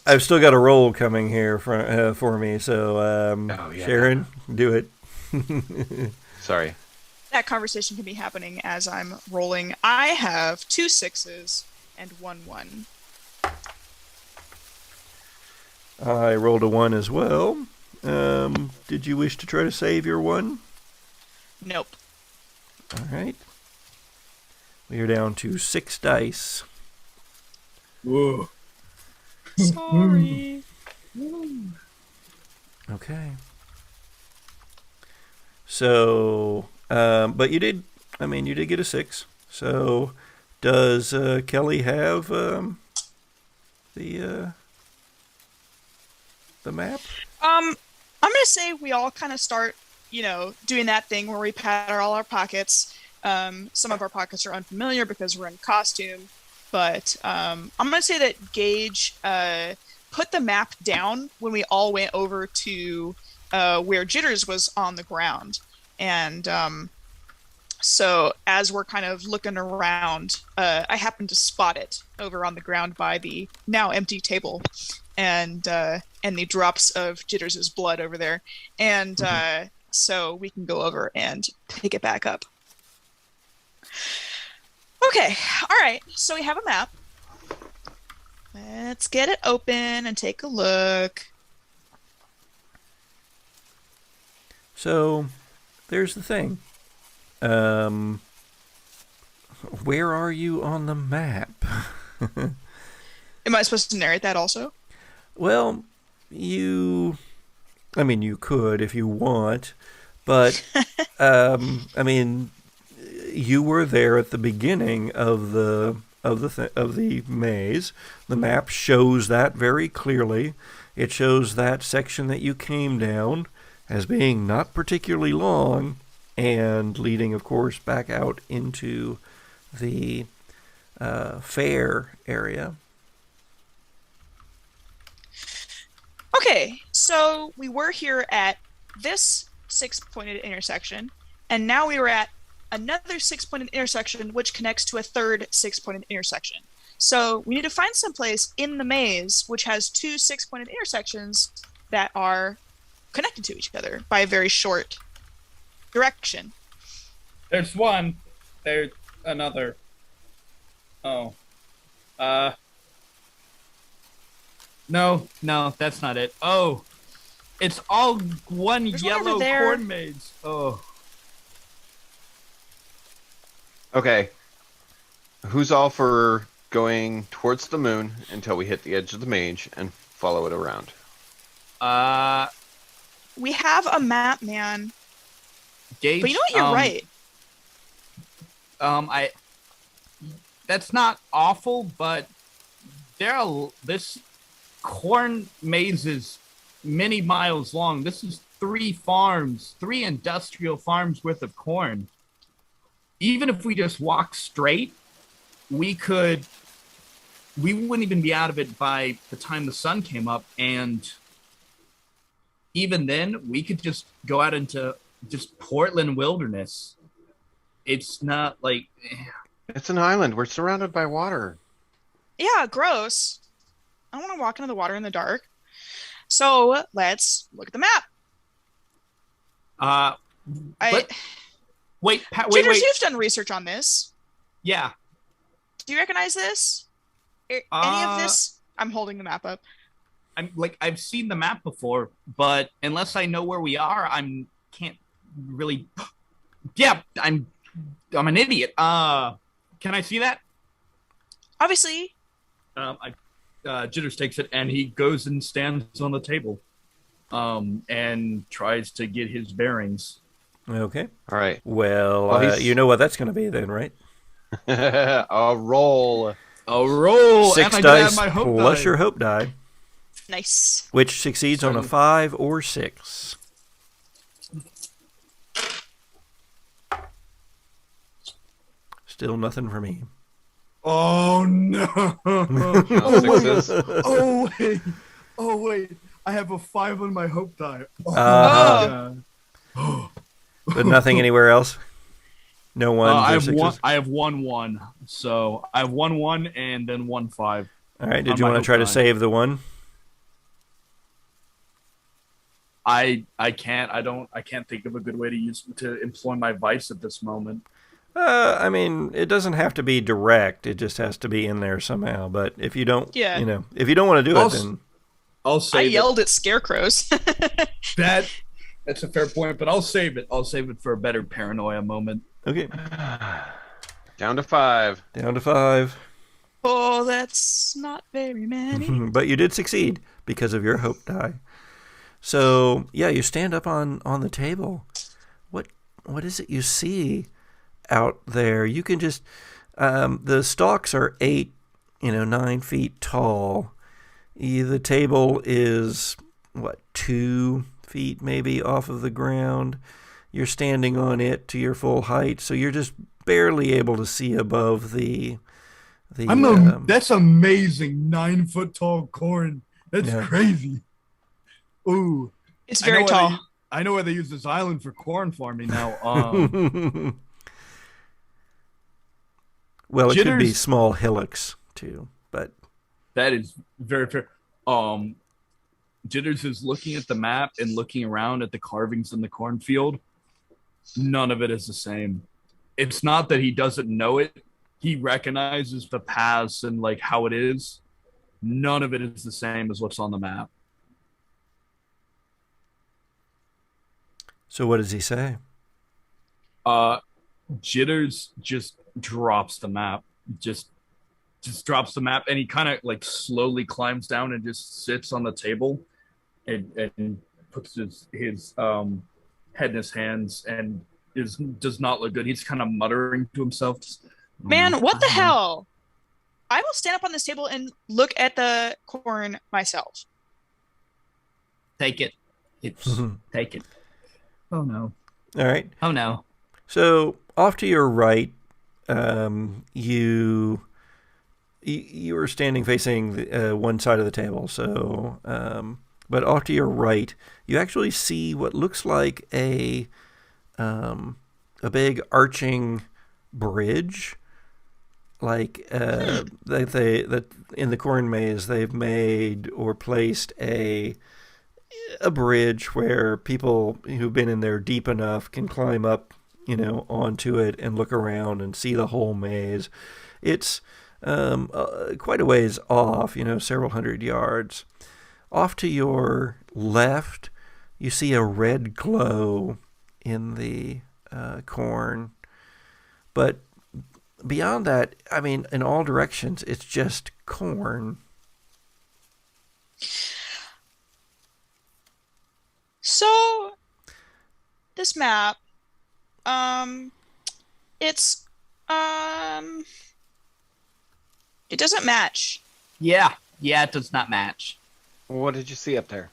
I've still got a roll coming here for me. So Sharon, do it. Sorry. That conversation can be happening as I'm rolling. I have 2 6s and 1 1. I rolled a 1 as well. Did you wish to try to save your 1? Nope. All right. We are down to 6 dice. Whoa. Sorry. Okay. So, but you did get a 6. So, does Kelly have the map? I'm gonna say we all kind of start, doing that thing where we pat all our pockets. Some of our pockets are unfamiliar because we're in costume, but I'm gonna say that Gage put the map down when we all went over to where Jitters was on the ground, and so as we're kind of looking around, I happened to spot it over on the ground by the now empty table, and the drops of Jitters' blood over there, and so we can go over and pick it back up. Okay, all right, so we have a map. Let's get it open and take a look. So, there's the thing. Where are you on the map? Am I supposed to narrate that also? Well, you I mean, you could if you want, but I mean, you were there at the beginning of the maze. The map shows that very clearly. It shows that section that you came down as being not particularly long and leading, of course, back out into the fair area. Okay, so we were here at this six-pointed intersection, and now we were at another six-pointed intersection, which connects to a third six-pointed intersection. So we need to find some place in the maze which has two six-pointed intersections that are connected to each other by a very short direction. There's one. There's another. Oh. No, that's not it. Oh. It's all one There's yellow one over there. corn maze. Oh. Okay. Who's all for going towards the moon until we hit the edge of the maze and follow it around? We have a map, man. Gage, But you know what? You're right. That's not awful, but this corn maze is many miles long. This is 3 industrial farms worth of corn. Even if we just walk straight, we wouldn't even be out of it by the time the sun came up, and even then we could just go out into just Portland wilderness. It's not like It's an island. We're surrounded by water. Yeah, gross. I don't want to walk into the water in the dark. So let's look at the map. Wait, Jitters, you've done research on this. Yeah. Do you recognize this? Any of this? I'm holding the map up. I've seen the map before, but unless I know where we are, can't really. Yeah, I'm an idiot. Can I see that? Obviously. Jitters takes it and he goes and stands on the table, and tries to get his bearings. Okay. All right. Well, you know what that's going to be then, right? A roll. 6 dice plus your hope die. Nice. Which succeeds on a 5 or 6. Still nothing for me. Oh no! Oh wait! I have a 5 on my hope die. But nothing anywhere else. No ones. I have 1-1. So I have 1-1 and then 1-5. All right. Did you want to try to save the 1? I can't. I can't think of a good way to employ my vice at this moment. I mean, it doesn't have to be direct. It just has to be in there somehow. But if you don't, if you don't want to do it, then I'll save it. I yelled at scarecrows. That's a fair point, but I'll save it. I'll save it for a better paranoia moment. Okay. Down to 5. Down to 5. Oh, that's not very many. But you did succeed because of your hope die. So yeah, you stand up on the table. What is it you see out there? You can just the stalks are 9 feet tall. The table is 2 feet maybe off of the ground. You're standing on it to your full height, so you're just barely able to see above the. That's amazing. 9 foot tall corn. That's crazy. Ooh, it's very tall. I know where they use this island for corn farming now. Well, it could be small hillocks too, but that is very fair. Jitters is looking at the map and looking around at the carvings in the cornfield. None of it is the same. It's not that he doesn't know it. He recognizes the paths and how it is. None of it is the same as what's on the map. So what does he say? Jitters just drops the map. Just drops the map, and he kind of slowly climbs down and just sits on the table and puts his head in his hands and does not look good. He's kind of muttering to himself. Man, what the hell? I will stand up on this table and look at the corn myself. Take it. Take it. Oh no. All right. Oh no. So off to your right, you are standing facing one side of the table. So, but off to your right, you actually see what looks like a big arching bridge. Like that in the corn maze, they've made or placed a bridge where people who've been in there deep enough can climb up, onto it and look around and see the whole maze. It's quite a ways off, several hundred yards. Off to your left, you see a red glow in the corn, but beyond that, I mean, in all directions, it's just corn. So, this map, it doesn't match. Yeah, it does not match. What did you see up there?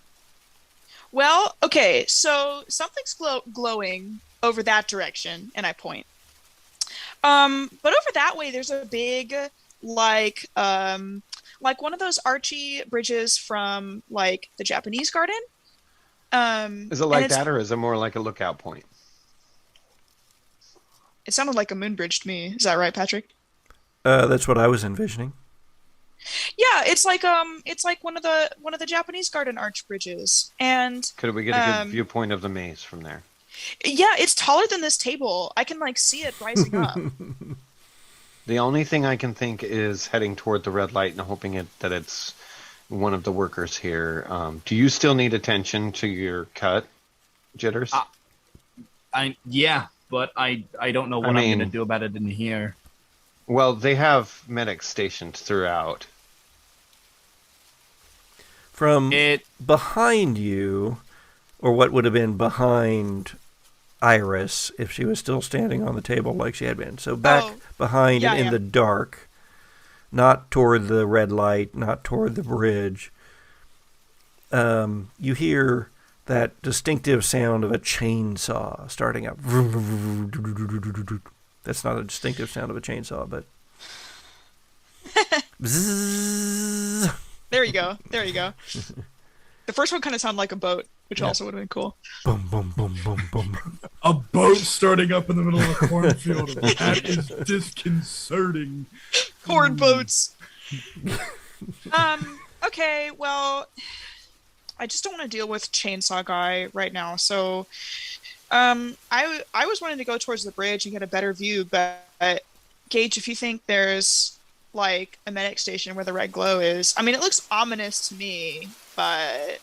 Well, okay, so something's glowing over that direction, and I point. But over that way, there's a big, like one of those archy bridges from, like, the Japanese garden. Is it like that, or is it more like a lookout point? It sounded like a moon bridge to me. Is that right, Patrick? That's what I was envisioning. Yeah, it's like one of the Japanese garden arch bridges. And could we get a good viewpoint of the maze from there? Yeah, it's taller than this table. I can see it rising up. The only thing I can think is heading toward the red light and hoping that it's one of the workers here. Do you still need attention to your cut, Jitters? Yeah, but I don't know what I'm going to do about it in here. Well, they have medics stationed throughout. From behind you, or what would have been behind Iris if she was still standing on the table like she had been. So back behind and in the dark, not toward the red light, not toward the bridge. You hear that distinctive sound of a chainsaw starting up. That's not a distinctive sound of a chainsaw, but... There you go. The first one kind of sounded like a boat, which also would have been cool. Boom, boom, boom, boom, boom. A boat starting up in the middle of a cornfield. That is disconcerting. Corn boats. Okay, well, I just don't want to deal with Chainsaw Guy right now, so... I was wanting to go towards the bridge and get a better view, but Gage, if you think there's like a medic station where the red glow is, I mean, it looks ominous to me, but...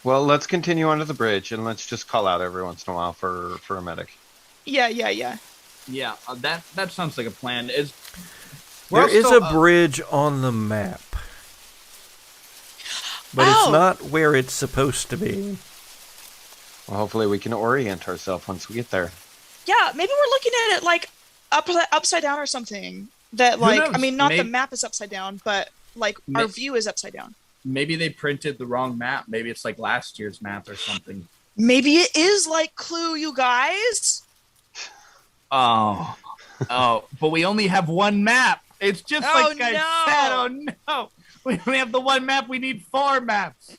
Well, let's continue onto the bridge and let's just call out every once in a while for a medic. Yeah. Yeah, that sounds like a plan. There is a bridge on the map, but it's not where it's supposed to be. Well, hopefully we can orient ourselves once we get there. Yeah, maybe we're looking at it like upside down or something. That I mean, not the map is upside down, but like our view is upside down. Maybe they printed the wrong map. Maybe it's like last year's map or something. Maybe it is like Clue, you guys. Oh, but we only have one map. It's just like I said. Oh no, we only have the one map. We need 4 maps.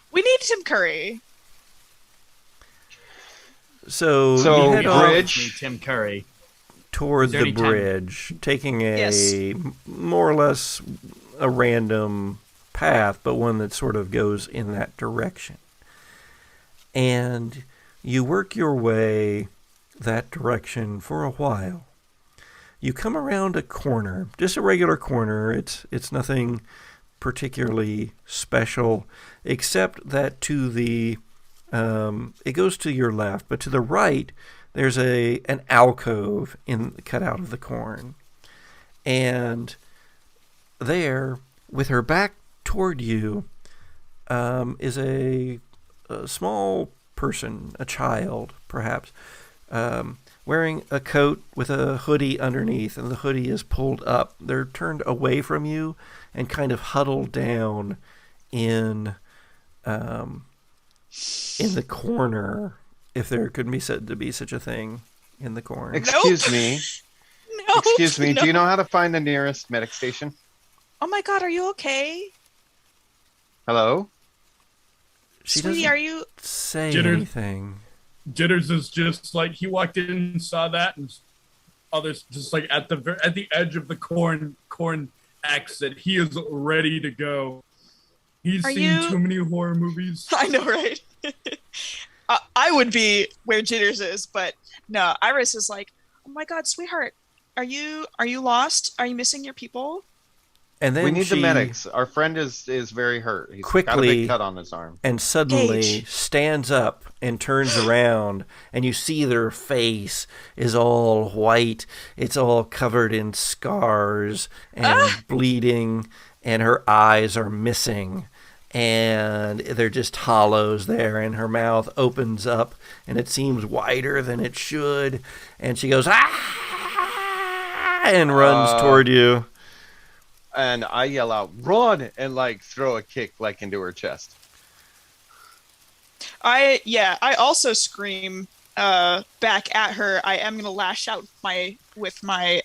We need Tim Curry. So you bridge Tim Curry toward the bridge, taking a more or less a random path, but one that sort of goes in that direction. And you work your way that direction for a while. You come around a corner, just a regular corner. It's nothing particularly special, except that to the it goes to your left, but to the right there's an alcove cut out of the corn, and there, with her back toward you, is a small person, a child, perhaps, wearing a coat with a hoodie underneath, and the hoodie is pulled up. They're turned away from you and kind of huddled down in the corner, if there could be said to be such a thing in the corner. Excuse me. No. Excuse me. No. Do you know how to find the nearest medic station? Oh my God, are you okay? Hello? She Sweetie, doesn't are you... say Jitter. anything. Jitters is just like he walked in and saw that, and others just like at the edge of the corn exit. He is ready to go. He's Are seen you- too many horror movies. I know, right? I would be where Jitters is, but no, Iris is like, oh my God, sweetheart, are you lost? Are you missing your people? And then We need she the medics. Our friend is very hurt. He's got a Quickly- big cut on his arm. and suddenly Gage. stands up and turns around, and you see their face is all white. It's all covered in scars and bleeding, and her eyes are missing, and they're just hollows there, and her mouth opens up, and it seems wider than it should, and she goes, ah, and runs toward you. And I yell out, run! And like throw a kick like into her chest. I also scream back at her. I am gonna lash out with my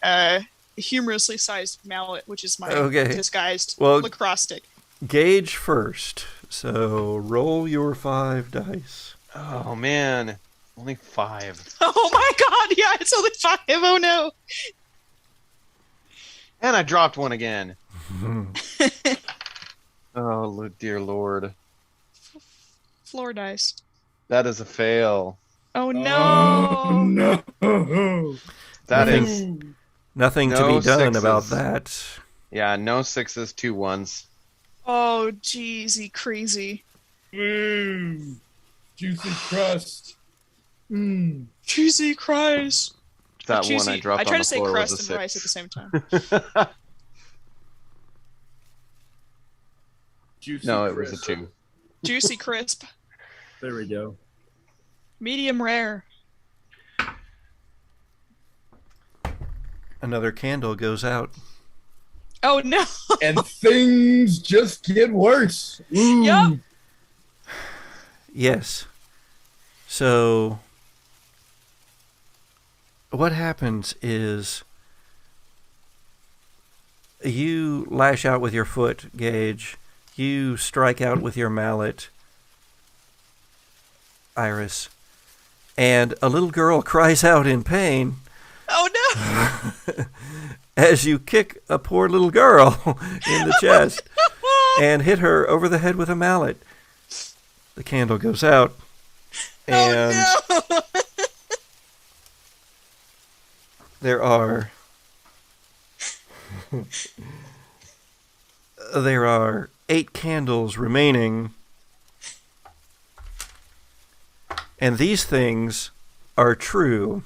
humorously sized mallet, which is my disguised lacrosse stick. Gage first. So roll your 5 dice. Oh man, only 5. Oh my God! Yeah, it's only 5. Oh no! And I dropped one again. Oh dear Lord, Floor dice. that is a fail. Oh no! No. That Nothing- is Nothing to No be done about sixes. that. yeah, no 6s, 2 1s. Oh jeezy crazy. Juicy crust. Cheesy cries. That Cheesy. one I dropped I try on to the say floor crust was and a rice at the 6. same time. Juicy No, it was a crisp. 2. Juicy crisp. There we go. Medium rare. Another candle goes out. Oh no! And things just get worse. Ooh. Yup. Yes. So what happens is you lash out with your foot, Gage. You strike out with your mallet, Iris. And a little girl cries out in pain Oh no! as you kick a poor little girl in the chest and hit her over the head with a mallet. The candle goes out. And Oh no! there are there are 8 candles remaining, and these things are true.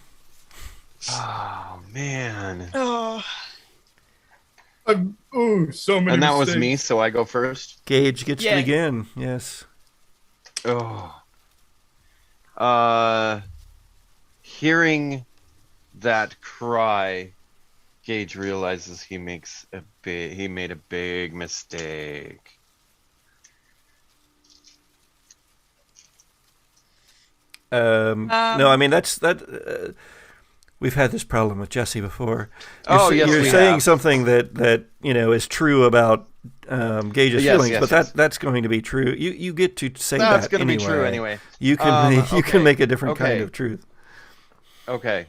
Oh man. Oh. So many. And that was mistakes. me, so I go first. Gage gets Yeah. to begin. Yes. Oh. Hearing that cry, Gage realizes he made a big mistake. No, I mean that. We've had this problem with Jesse before. Oh, yes, you're we saying have. something that is true about Gage's Yes, feelings, yes, but yes. that's going to be true. You get to say Well, that it's going to anyway. be true anyway. You can you okay, can make a different kind okay. of truth. Okay.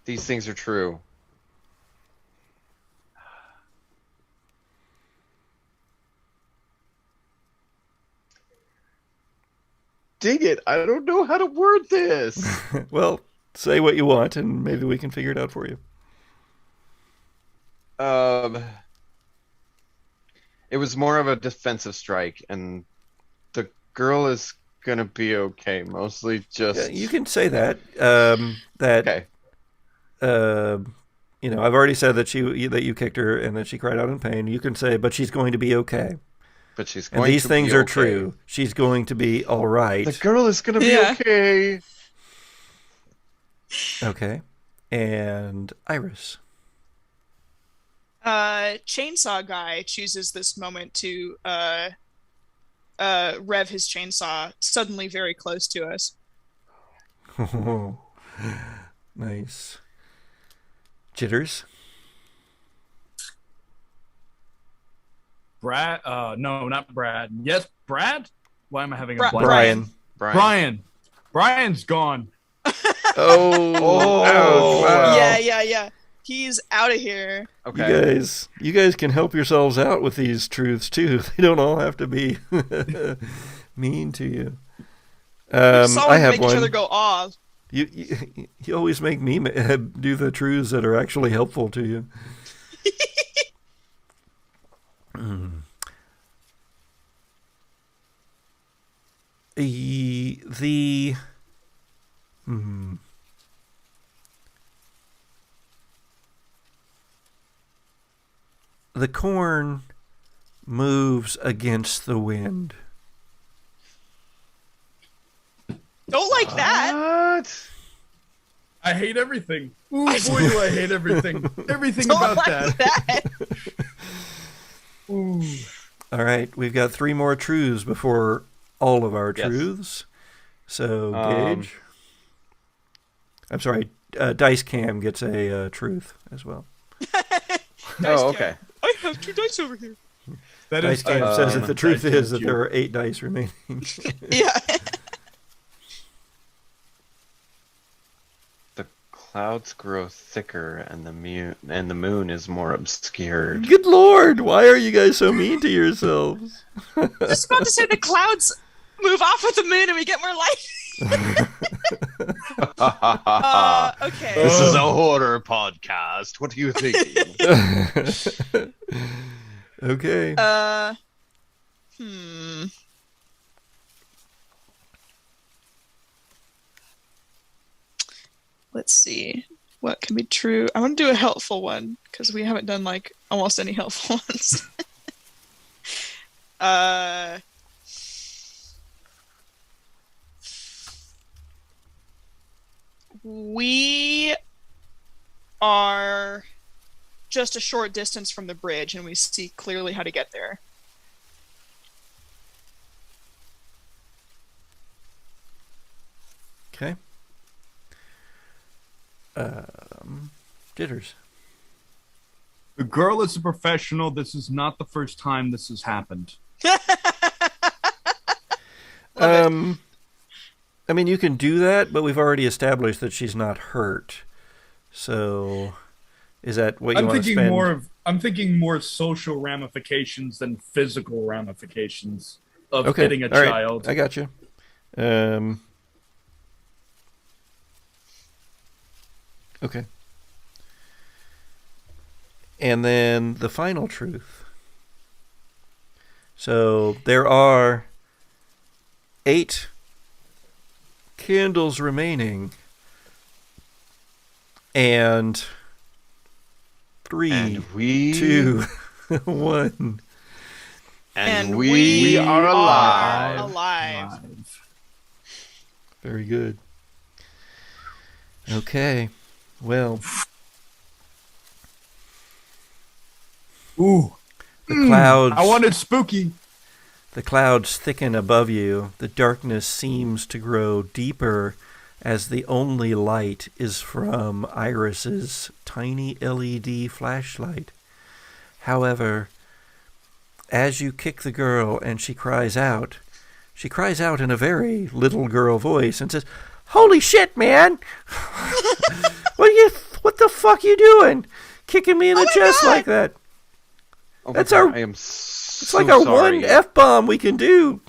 These things are true. Dang it, I don't know how to word this. Well, say what you want, and maybe we can figure it out for you. It was more of a defensive strike, and the girl is gonna be okay. Mostly just Yeah, you can say that. That okay. I've already said that you kicked her and that she cried out in pain. You can say, but she's going to be okay. But she's And going these to things be are okay. true. She's going to be all right. The girl is going to be Yeah. okay. Okay. And Iris. Chainsaw guy chooses this moment to rev his chainsaw suddenly very close to us. Nice. Jitters. Brad? No, not Brad. Yes, Brad? Why am I having a blank? Brian. Brian's gone. Oh, wow. Yeah. He's out of here. Okay. You guys can help yourselves out with these truths too. They don't all have to be mean to you. I have make one. each other go off. You always make me do the truths that are actually helpful to you. The corn moves against the wind. Don't like that. What? I hate everything. Ooh, boy, do I hate everything. Everything Don't about like that. Ooh. All right, we've got 3 more truths before all of our Yes. truths. So, Gage. I'm sorry, Dice Cam gets a truth as well. Nice Oh, guy. okay. I have 2 dice over here. That Dice is Cam says that the truth Dice is Cam that there are 8 dice remaining. Yeah. The clouds grow thicker and the moon is more obscured. Good Lord, why are you guys so mean to yourselves? Just about to say the clouds move off with the moon and we get more light. Okay. This is a horror podcast. What are you thinking? Okay. Let's see. What can be true? I want to do a helpful one because we haven't done like almost any helpful ones. We are just a short distance from the bridge and we see clearly how to get there. Okay. Jitters. The girl is a professional. This is not the first time this has happened. I mean, you can do that, but we've already established that she's not hurt. So, is that what you want to spend? I'm thinking more social ramifications than physical ramifications of Okay, hitting a all right, child. I got you. Okay. And then the final truth. So there are 8 candles remaining. And 3, And we 2, 1. And we are alive. alive. Very good. Okay. Well, Ooh, the clouds. I wanted spooky. The clouds thicken above you. The darkness seems to grow deeper as the only light is from Iris's tiny LED flashlight. However, as you kick the girl and she cries out in a very little girl voice and says, "Holy shit, man! What the fuck you doing? Kicking me in the chest like that?" Oh my That's God, our- I am It's like our sorry. one F-bomb we can do.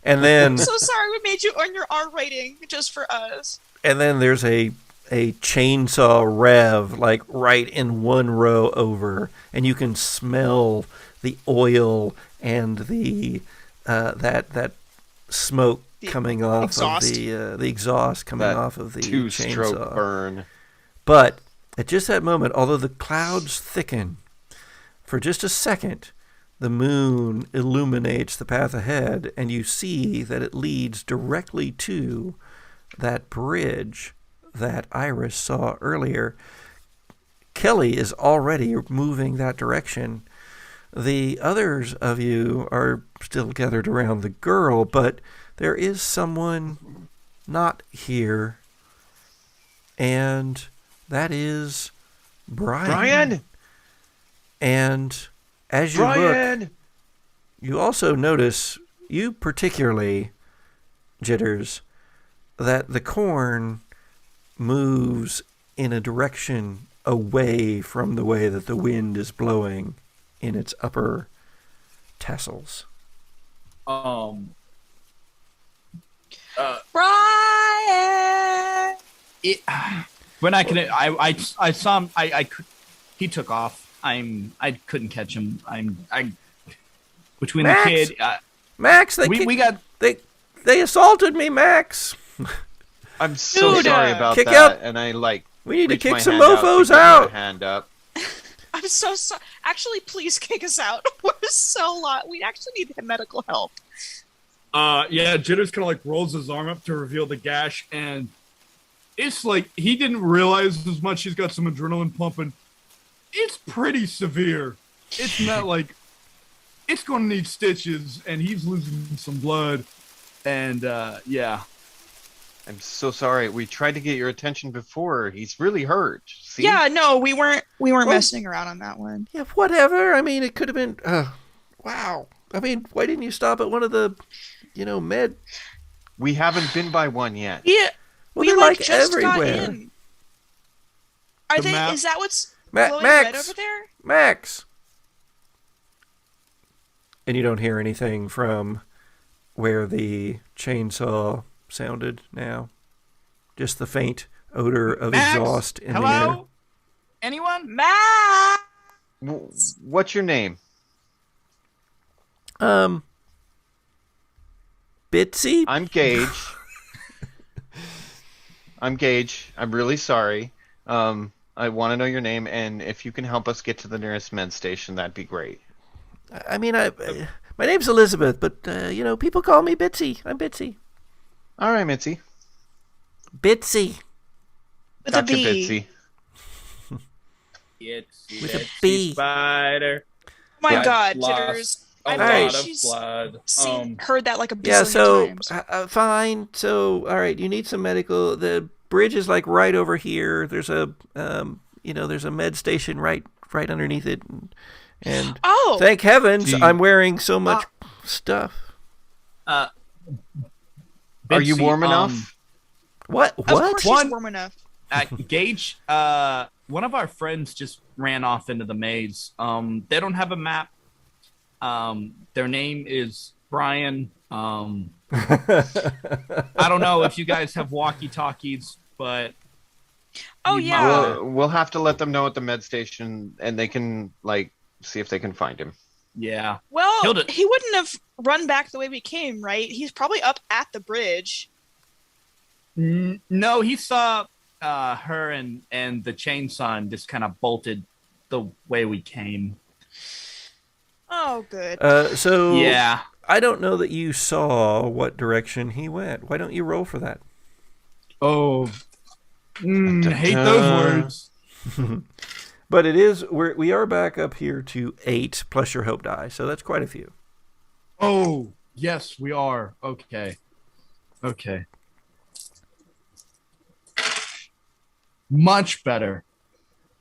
And then So sorry we made you earn your R rating just for us. and then there's a chainsaw rev like right in one row over, and you can smell the oil and the that smoke coming off exhaust. of the exhaust coming That off of the 2-stroke chainsaw. burn. But at just that moment, although the clouds thicken, for just a second, the moon illuminates the path ahead, and you see that it leads directly to that bridge that Iris saw earlier. Kelly is already moving that direction. The others of you are still gathered around the girl, but there is someone not here, and that is Brian. Brian! And as you look, you also notice, you particularly, Jitters, that the corn moves in a direction away from the way that the wind is blowing in its upper tassels. Brian! We're not gonna. I saw him. He took off. I couldn't catch him. Between Max, the kid. Max, they assaulted me, Max. I'm so sorry about kick that. out. And I We need to reach kick my some hand out to mofos give you a out. hand up. I'm so sorry. Actually, please kick us out. We're so lost. We actually need medical help. Yeah, Jitters kind of like rolls his arm up to reveal the gash, and it's like he didn't realize as much. He's got some adrenaline pumping. It's pretty severe. It's not like it's going to need stitches, and he's losing some blood. And yeah, I'm so sorry. We tried to get your attention before. He's really hurt. See? Yeah, no, we weren't messing around on that one. Yeah, whatever. I mean, it could have been. Wow. I mean, why didn't you stop at one of the, med? We haven't been by one yet. Yeah, Well, we they're like like just got everywhere. in. Are The they? map- Is that what's glowing Max, red over there? Max. And you don't hear anything from where the chainsaw sounded now. Just the faint odor of Max? exhaust in the air. Hello? Anyone? Matt. What's your name? Bitsy? I'm Gage. I'm really sorry. I want to know your name, and if you can help us get to the nearest med station, that'd be great. I mean, my name's Elizabeth, but, people call me Bitsy. I'm Bitsy. All right, Mitzi. Bitsy. With Gotcha, a B. Bitsy. With a B. Spider. Oh my Yeah, God, lost Jitters. A I lot bet of she's blood. heard that like a Yeah, bazillion so, times. fine. So, all right, you need some medical. The bridge is, like, right over here. There's a, there's a med station right underneath it. And Oh, thank heavens Gee. I'm wearing so much stuff. Are you Bitsy, warm enough? What? of course she's One- warm enough. Gage, one of our friends just ran off into the maze. They don't have a map. Their name is Brian. I don't know if you guys have walkie-talkies, but Oh you yeah. might- We'll have to let them know at the med station, and they can, see if they can find him. yeah. Well, Killed it. he wouldn't have run back the way we came, right? He's probably up at the bridge. No, he saw her and the chainsaw and just kind of bolted the way we came. Oh, good. So Yeah. I don't know that you saw what direction he went. Why don't you roll for that? oh, hate those words. But it is we are back up here to 8 plus your hope die, so that's quite a few. Oh, yes, we are. Okay. Much better.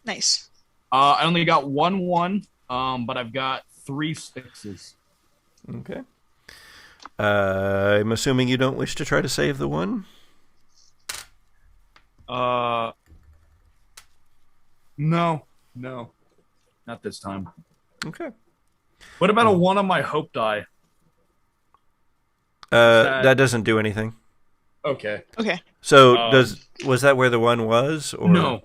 Nice. I only got 1-1, but I've got 3 6s. Okay. I'm assuming you don't wish to try to save the one. No, not this time. Okay. What about a 1 on my hope die? That doesn't do anything. Okay. Okay. So was that where the one was? Or No.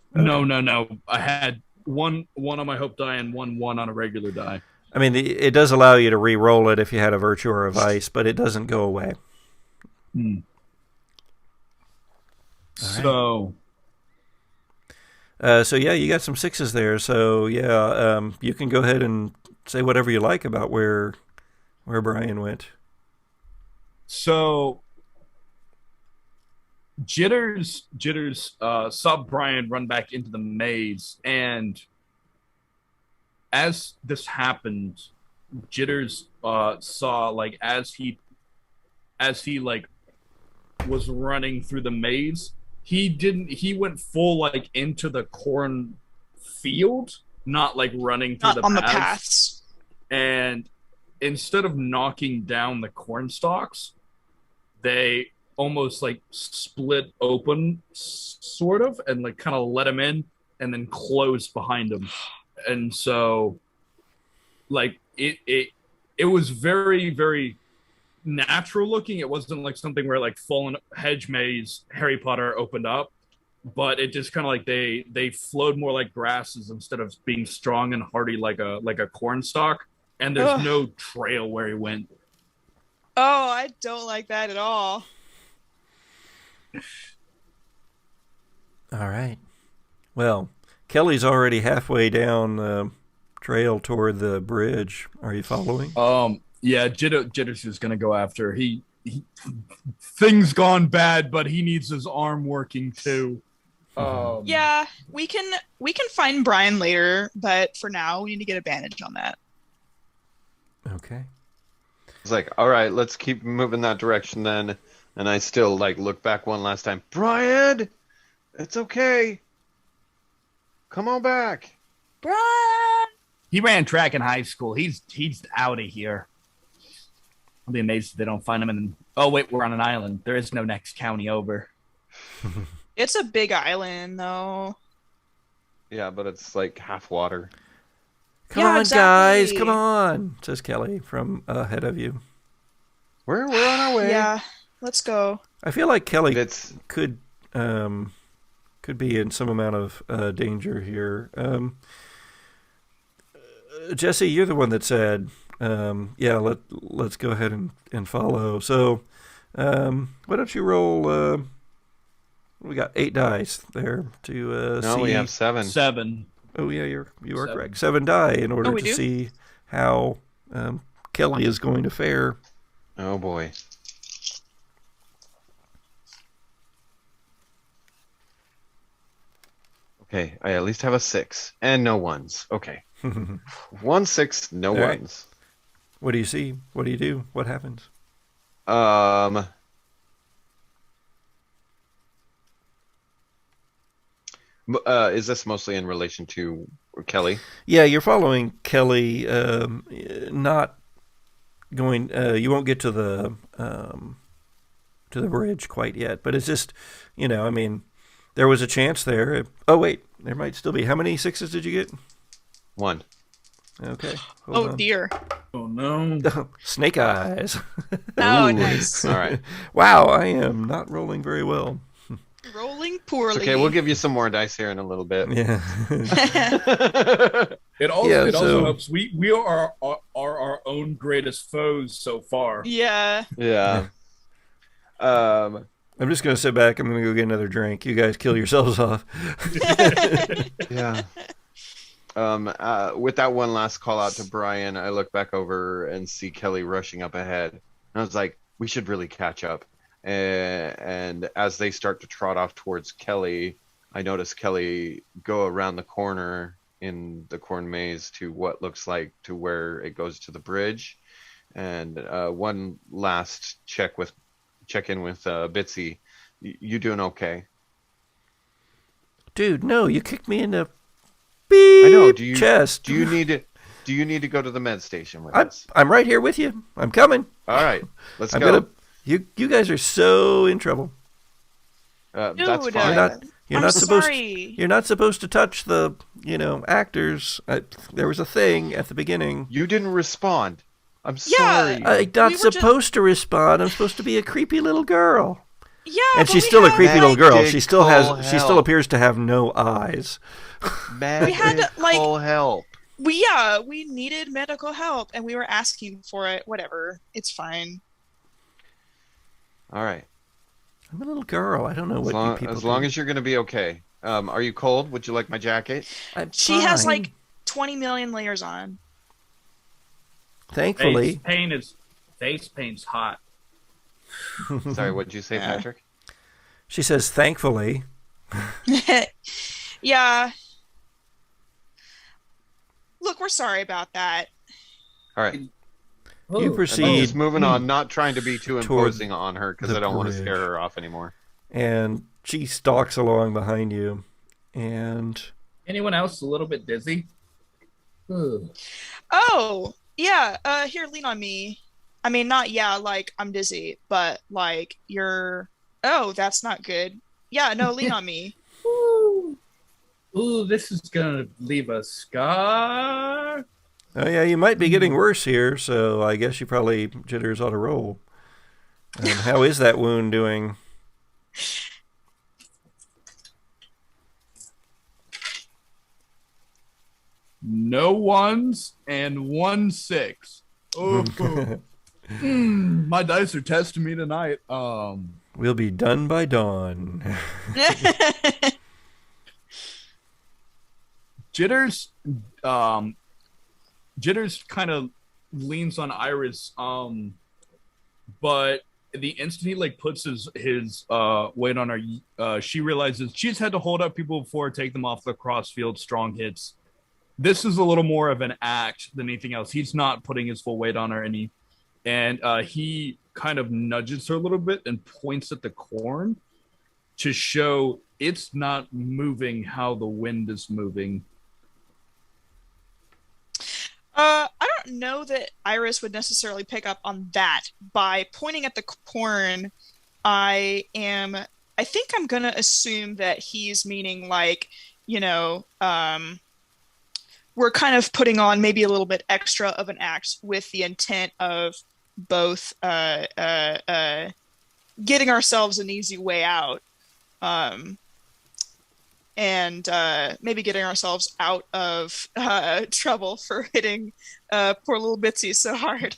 I had one on my hope die and 1 on a regular die. I mean, it does allow you to re-roll it if you had a virtue or a vice, but it doesn't go away. So So yeah, you got some 6s there. So yeah, you can go ahead and say whatever you like about where Brian went. So Jitters saw Brian run back into the maze, and as this happened, Jitters saw like as he like was running through the maze, he went full like into the corn field, not like running through the paths. And instead of knocking down the corn stalks, they almost like split open sort of and like kind of let him in and then closed behind him. And so like it was very, very natural looking. It wasn't like something where like fallen hedge maze Harry Potter opened up, but it just kind of like they flowed more like grasses instead of being strong and hardy like a corn stalk. And there's no trail where he went. Oh, I don't like that at all. All right. Well, Kelly's already halfway down the trail toward the bridge. Are you following? Yeah, Jitters is gonna go after. He things gone bad, but he needs his arm working too. Yeah, we can find Brian later, but for now we need to get a bandage on that. Okay. It's like, all right, let's keep moving that direction then. And I still like look back one last time. Brian, it's okay. Come on back. Brian. He ran track in high school. He's out of here. I'll be amazed if they don't find him. And oh wait, we're on an island. There is no next county over. It's a big island, though. Yeah, but it's like half water. Come on, guys, come on, says Kelly from ahead of you. We're on our way. Yeah, let's go. I feel like Kelly could be in some amount of danger here. Jesse, you're the one that said, yeah, let's go ahead and follow. So why don't you roll... we got 8 dice there to see. No, we have 7. 7. Oh yeah, you are correct. 7 die in order to see how Kelly is going to fare. Oh boy. Okay, I at least have a 6 and no 1s. Okay. 1 6, no 1s. Right. What do you see? What do you do? What happens? Is this mostly in relation to Kelly? Yeah, you're following Kelly. Not going. You won't get to the bridge quite yet, but it's just, I mean, there was a chance there. Oh wait, there might still be. How many 6s did you get? 1. Okay. Oh dear. Oh no. Snake eyes. Oh, nice. All right. Wow, I am not rolling very well. Rolling poorly. Okay, we'll give you some more dice here in a little bit. Yeah. It also helps. We are our own greatest foes so far. Yeah. Yeah. I'm just gonna sit back. I'm gonna go get another drink. You guys kill yourselves off. Yeah. With that one last call out to Brian, I look back over and see Kelly rushing up ahead. And I was like, we should really catch up. And as they start to trot off towards Kelly, I notice Kelly go around the corner in the corn maze to what looks like to where it goes to the bridge. And one last check in with Bitsy. You doing okay? Dude, no, you kicked me in the I know. chest. Do you need to go to the med station with us? I'm right here with you. I'm coming. All right, let's go. You guys are so in trouble. That's fine. You're not supposed to touch the actors. There was a thing at the beginning. You didn't respond. I'm sorry. I'm not supposed to respond. I'm supposed to be a creepy little girl. Yeah, and she's still a creepy little girl. She still appears to have no eyes. We had help. We needed medical help, and we were asking for it. Whatever, it's fine. All right. I'm a little girl. I don't know what you people as long as you're going to be okay. Are you cold? Would you like my jacket? She has like 20 million layers on. Thankfully, face paint's hot. Sorry, what did you say, Patrick? she says, thankfully. Yeah. Look, we're sorry about that. All right. You I'm proceed just moving on, not trying to be too toward imposing on her because the I don't want to bridge. scare her off anymore. and she stalks along behind you. And Anyone else a little bit dizzy? Ugh. Oh, yeah. Here, lean on me. I mean, not like I'm dizzy, but like you're. Oh, that's not good. Yeah, no, lean on me. Ooh, this is gonna leave a scar. oh yeah, you might be getting worse here, so I guess you probably jitters ought to roll. How is that wound doing? No ones and 1-6. Oh, my dice are testing me tonight. We'll be done by dawn. Jitters kind of leans on Iris, but the instant he like puts his weight on her, she realizes she's had to hold up people before, take them off the crossfield, strong hits. This is a little more of an act than anything else. He's not putting his full weight on her, and he kind of nudges her a little bit and points at the corn to show it's not moving how the wind is moving. I don't know that Iris would necessarily pick up on that. By pointing at the corn, I think I'm gonna assume that he's meaning like, we're kind of putting on maybe a little bit extra of an act with the intent of both getting ourselves an easy way out, and maybe getting ourselves out of trouble for hitting poor little Bitsy so hard.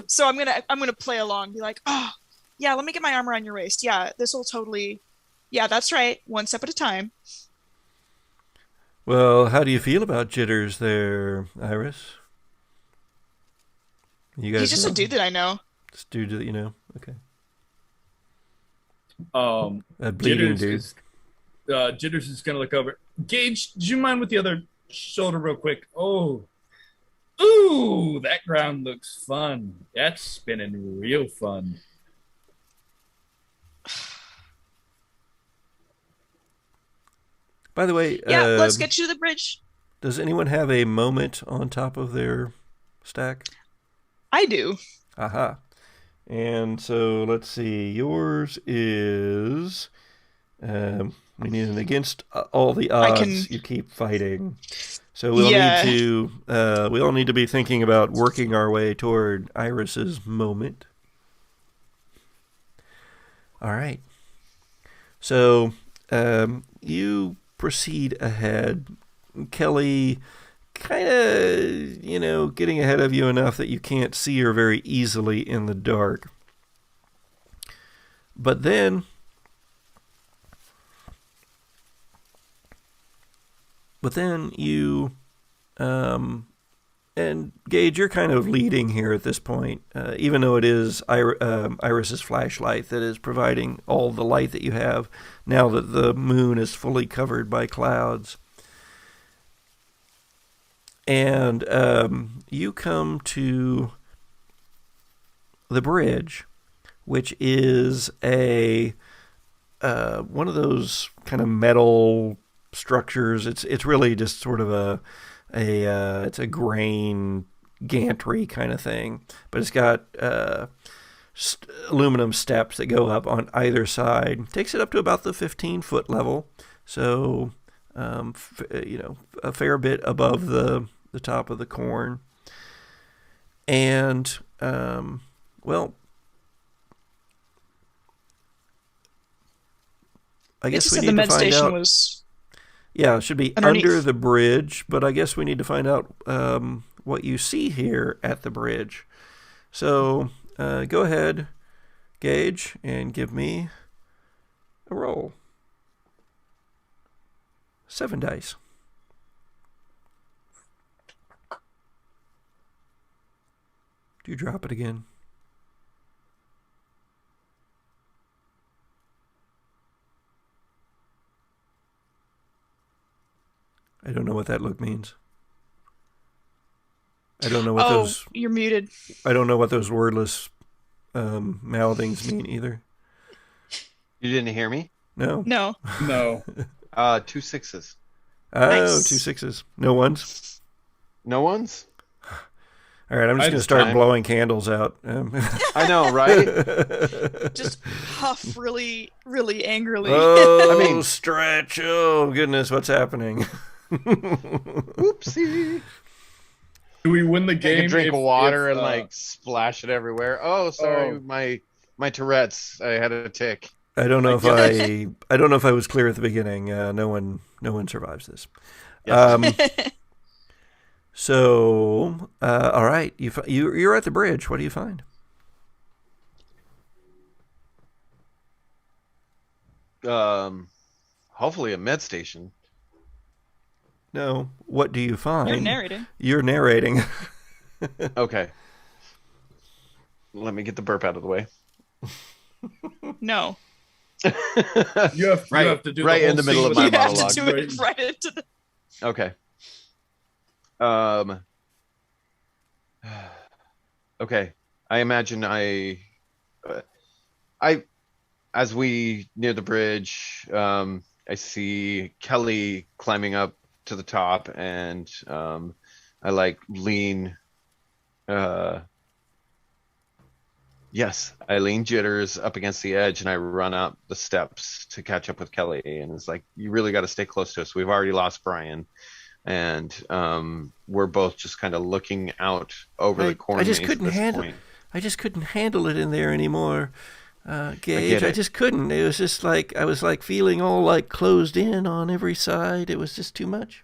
So I'm gonna play along, be like, oh yeah, let me get my arm around your waist. Yeah, this will totally. Yeah, that's right. One step at a time. Well, how do you feel about jitters there, Iris? You guys He's just a dude that I know. Just dude that you know? Okay. A bleeding dude. Jitters is gonna look over. Gage, do you mind with the other shoulder real quick? Oh. Ooh, that ground looks fun. That's spinning real fun. By the way, yeah, let's get you to the bridge. Does anyone have a moment on top of their stack? I do. Aha. And so let's see. Yours is. We need an against all the odds. You keep fighting. So we'll need to. We all need to be thinking about working our way toward Iris's moment. All right. So you proceed ahead. Kelly kind of, getting ahead of you enough that you can't see her very easily in the dark. But then you, and Gage, you're kind of leading here at this point, even though it is Iris's flashlight that is providing all the light that you have now that the moon is fully covered by clouds. And you come to the bridge, which is one of those kind of metal structures. It's really just sort of it's a grain gantry kind of thing, but it's got aluminum steps that go up on either side. Takes it up to about the 15-foot level, so a fair bit above the top of the corn. And I guess we need to find out. Yeah, it should be underneath. Under the bridge, but I guess we need to find out what you see here at the bridge. So go ahead, Gage, and give me a roll. 7 dice. Do you drop it again? I don't know what that look means. I don't know what those... you're muted. I don't know what those wordless mouthings mean either. You didn't hear me? No. No. 2 6s. Oh, Nice. 2 6s. No ones? No ones? All right, I'm just going to start blowing candles out. I know, right? Just huff really, really angrily. Oh, I mean- stretch. Oh, goodness, what's happening? Whoopsie. Do we win the Take game? a drink if- of water if, and like splash it everywhere. Oh, sorry, my Tourette's. I had a tick. I don't know if I was clear at the beginning. No one survives this. Yes. So, all right, you're at the bridge. What do you find? Hopefully a med station. No, what do you find? You're narrating. You're narrating. Okay. Let me get the burp out of the way. No. You have to do right the in the whole middle scene of my with You have monologue. to do it right into the... Okay. Okay. I imagine as we near the bridge, I see Kelly climbing up to the top, and I like lean. Yes, I lean Jitters up against the edge, and I run up the steps to catch up with Kelly. And it's like, you really got to stay close to us. We've already lost Brian, and we're both just kind of looking out over the corner. I just couldn't handle it in there anymore, Gage. I just couldn't. It was just like I was like feeling all like closed in on every side. It was just too much.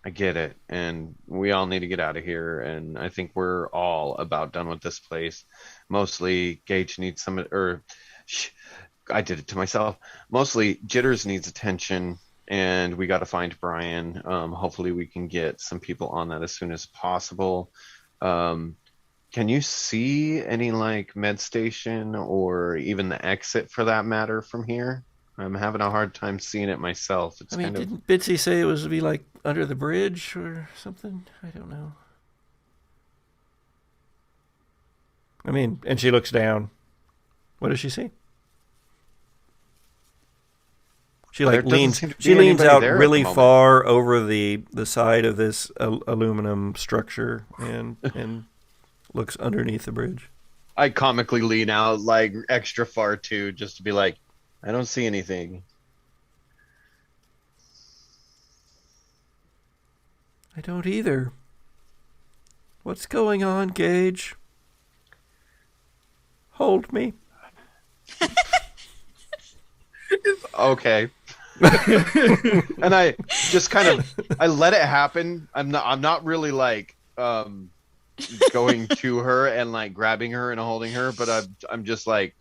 I get it, and we all need to get out of here, and I think we're all about done with this place. Mostly Gage needs I did it to myself. Mostly Jitters needs attention, and we got to find Brian. Hopefully we can get some people on that as soon as possible. Can you see any like med station or even the exit for that matter from here? I'm having a hard time seeing it myself. It's Didn't Bitsy say it was to be like under the bridge or something? I don't know. And she looks down. What does she see? She leans out really far over the side of this aluminum structure and looks underneath the bridge. I comically lean out like extra far too, just to be like, I don't see anything. I don't either. What's going on, Gage? Hold me. Okay. And I just I let it happen. I'm not really like going to her and like grabbing her and holding her, but I'm just like,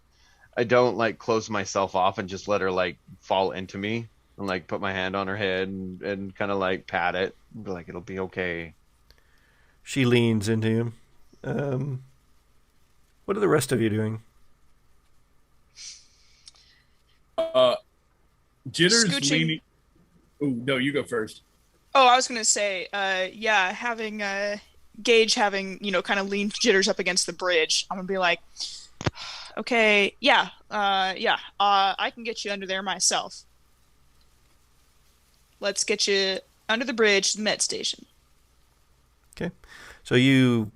I don't like close myself off and just let her like fall into me and like put my hand on her head and kind of like pat it and be like, it'll be okay. She leans into him. What are the rest of you doing? Jitters Scooching. leaning. Oh no, you go first. Oh, I was going to say, having Gage having, kind of lean Jitters up against the bridge. I'm going to be like, okay, I can get you under there myself. Let's get you under the bridge to the med station. Okay. So you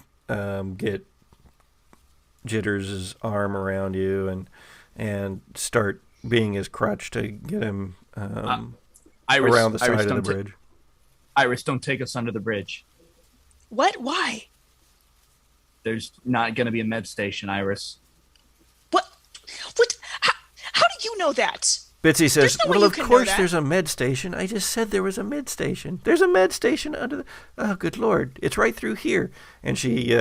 get Jitters' arm around you and start being his crutch to get him around the side of the bridge. Iris, don't take us under the bridge. What? Why? There's not going to be a med station, Iris. What? How do you know that? Bitsy says, no way well, you of can know course that. there's a med station. I just said there was a med station. There's a med station under the... Oh, good Lord. It's right through here. And she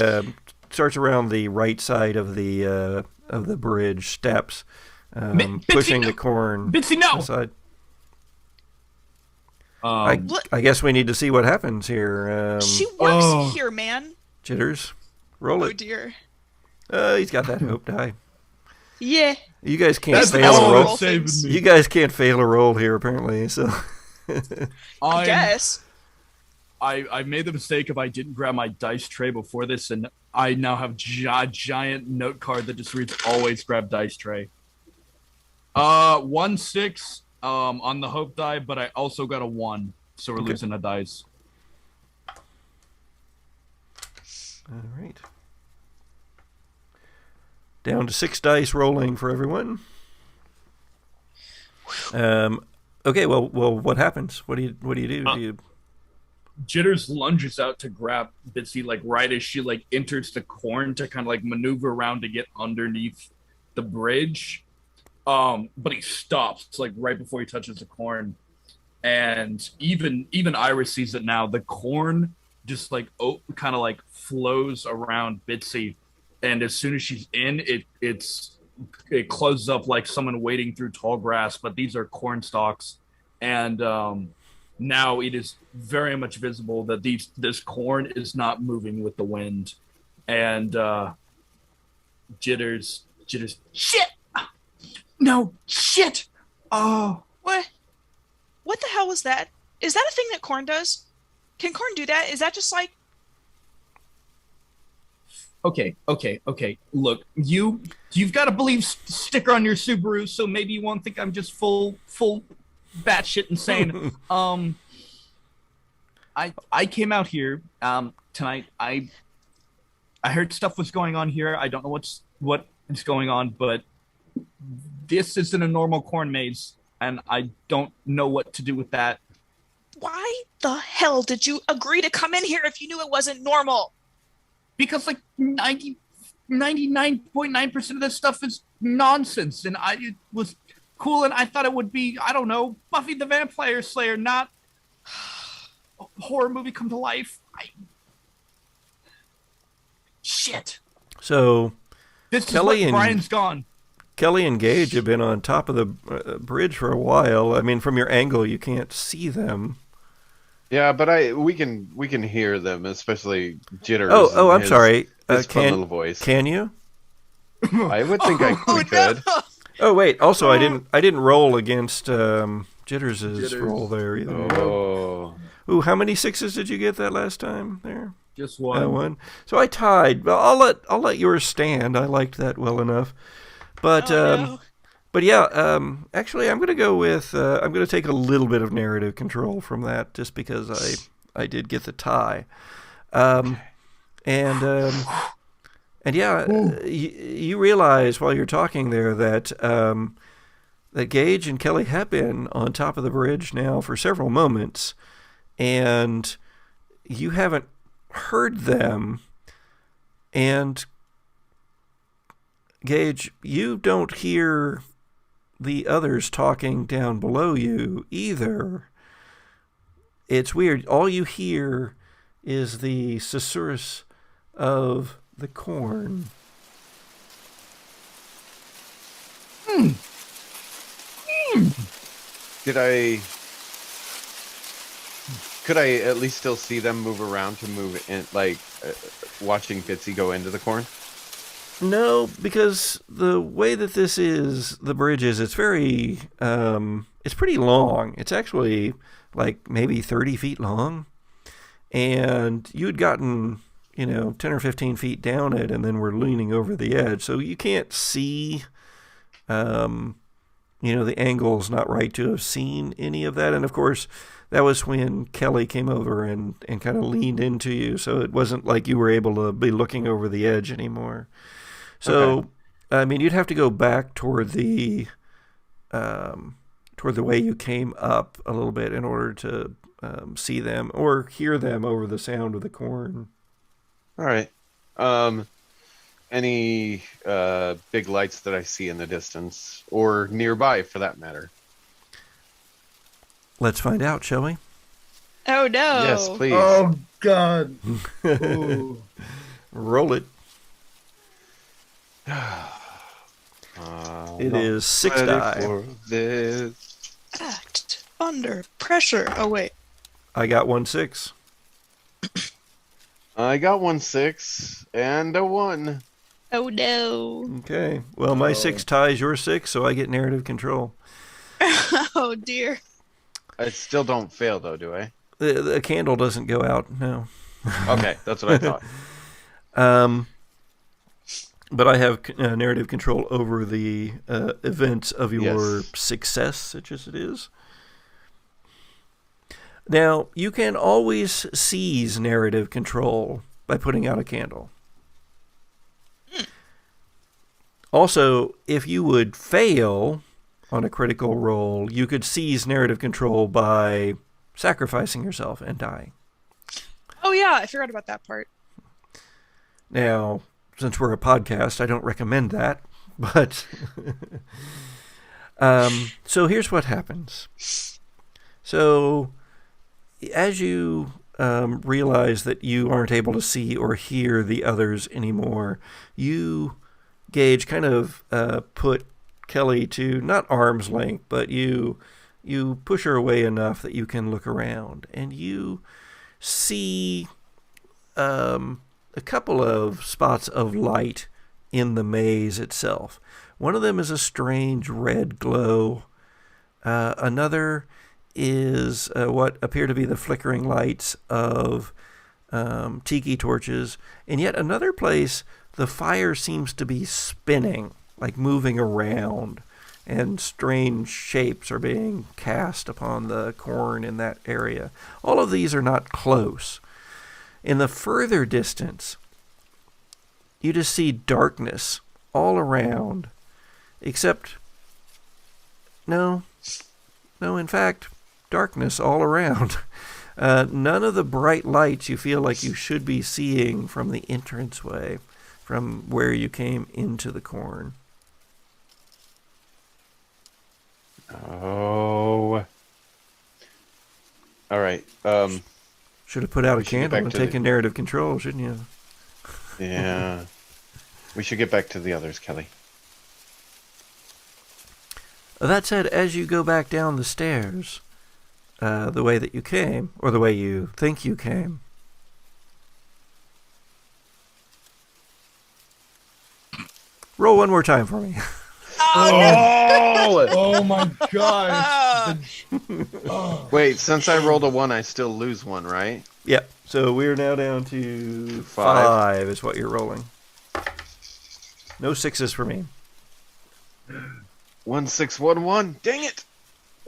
starts around the right side of the bridge steps, pushing the corn Bitsy, no! aside. I guess we need to see what happens here. She works here, man. Jitters. Roll it. Oh dear. He's got that hope die. Yeah. You guys can't That's fail a all roll. that's saving me. You guys can't fail a roll here, apparently. So. I guess. I made the mistake of I didn't grab my dice tray before this, and I now have a giant note card that just reads "Always grab dice tray." 1-6 on the hope die, but I also got a 1, so we're losing a dice. All right. Down to 6 dice rolling for everyone. Okay. Well, what happens? What do you do? Do you... Jitters lunges out to grab Bitsy like right as she like enters the corn to kind of like maneuver around to get underneath the bridge. But he stops like right before he touches the corn, and even Iris sees it now. The corn just like kind of like flows around Bitsy, and as soon as she's in it closes up like someone wading through tall grass. But these are corn stalks, and now it is very much visible that this corn is not moving with the wind, and Jitters, shit. No, shit! Oh. What? What the hell was that? Is that a thing that corn does? Can corn do that? Is that just like... Okay. Look, you've got a believe sticker on your Subaru, so maybe you won't think I'm just full batshit insane. I came out here tonight. I heard stuff was going on here. I don't know what is going on, but this isn't a normal corn maze, and I don't know what to do with that. Why the hell did you agree to come in here if you knew it wasn't normal? Because like 99.9% of this stuff is nonsense, and it was cool, and I thought it would be, I don't know, Buffy the Vampire Slayer, not a horror movie come to life. Shit. So, This Kelly is what and Brian's gone. Kelly and Gage have been on top of the bridge for a while. I mean, from your angle, you can't see them. Yeah, but we can hear them, especially Jitters. Oh, I'm sorry. His fun little voice. Can you? I would think we could. Oh wait. Also, I didn't roll against Jitters' roll there either. Oh. Ooh, how many 6s did you get that last time there? Just one. One. So I tied. Well, I'll let yours stand. I liked that well enough. But no. but yeah, actually, I'm gonna go with I'm gonna take a little bit of narrative control from that, just because I did get the tie, and yeah, you realize while you're talking there that that Gage and Kelly have been on top of the bridge now for several moments, and you haven't heard them, and Gage, you don't hear the others talking down below you either. It's weird. All you hear is the susurrus of the corn. Could I at least still see them move around to move in, like watching Bitsy go into the corn? No, because the way that the bridge is, it's very, it's pretty long. It's actually like maybe 30 feet long. And you had gotten, 10 or 15 feet down it, and then we're leaning over the edge. So you can't see, the angle's not right to have seen any of that. And of course, that was when Kelly came over and kind of leaned into you. So it wasn't like you were able to be looking over the edge anymore. So, okay. I mean, you'd have to go back toward the way you came up a little bit in order to see them or hear them over the sound of the corn. All right. Any big lights that I see in the distance or nearby, for that matter? Let's find out, shall we? Oh no! Yes, please. Oh God! Roll it. It is 6 die. For this. Act under pressure. Oh wait. I got 1 6. I got 1-6 and a 1. Oh no. Okay. Well, my 6 ties your 6, so I get narrative control. Oh dear. I still don't fail, though, do I? The candle doesn't go out, no. Okay, that's what I thought. But I have narrative control over the events of your Yes. success, such as it is. Now, you can always seize narrative control by putting out a candle. Also, if you would fail on a critical roll, you could seize narrative control by sacrificing yourself and dying. Oh yeah, I forgot about that part. Now, since we're a podcast, I don't recommend that, but so here's what happens. So as you realize that you aren't able to see or hear the others anymore, you, Gage, kind of put Kelly to not arm's length, but you push her away enough that you can look around, and you see a couple of spots of light in the maze itself. One of them is a strange red glow. Another is what appear to be the flickering lights of tiki torches. And yet another place, the fire seems to be spinning, like moving around, and strange shapes are being cast upon the corn in that area. All of these are not close. In the further distance, you just see darkness all around, except, no, in fact, darkness all around. None of the bright lights you feel like you should be seeing from the entranceway, from where you came into the corn. Oh. All right. Should have put out a We should get candle back and to taken narrative control, shouldn't you? Yeah. We should get back to the others, Kelly. That said, as you go back down the stairs, the way that you came, or the way you think you came, roll one more time for me. Oh my gosh. Wait, since I rolled a 1, I still lose 1, right? Yep. So we're now down to 5. 5 is what you're rolling. No 6s for me. 1, 6, 1, 1. Dang it!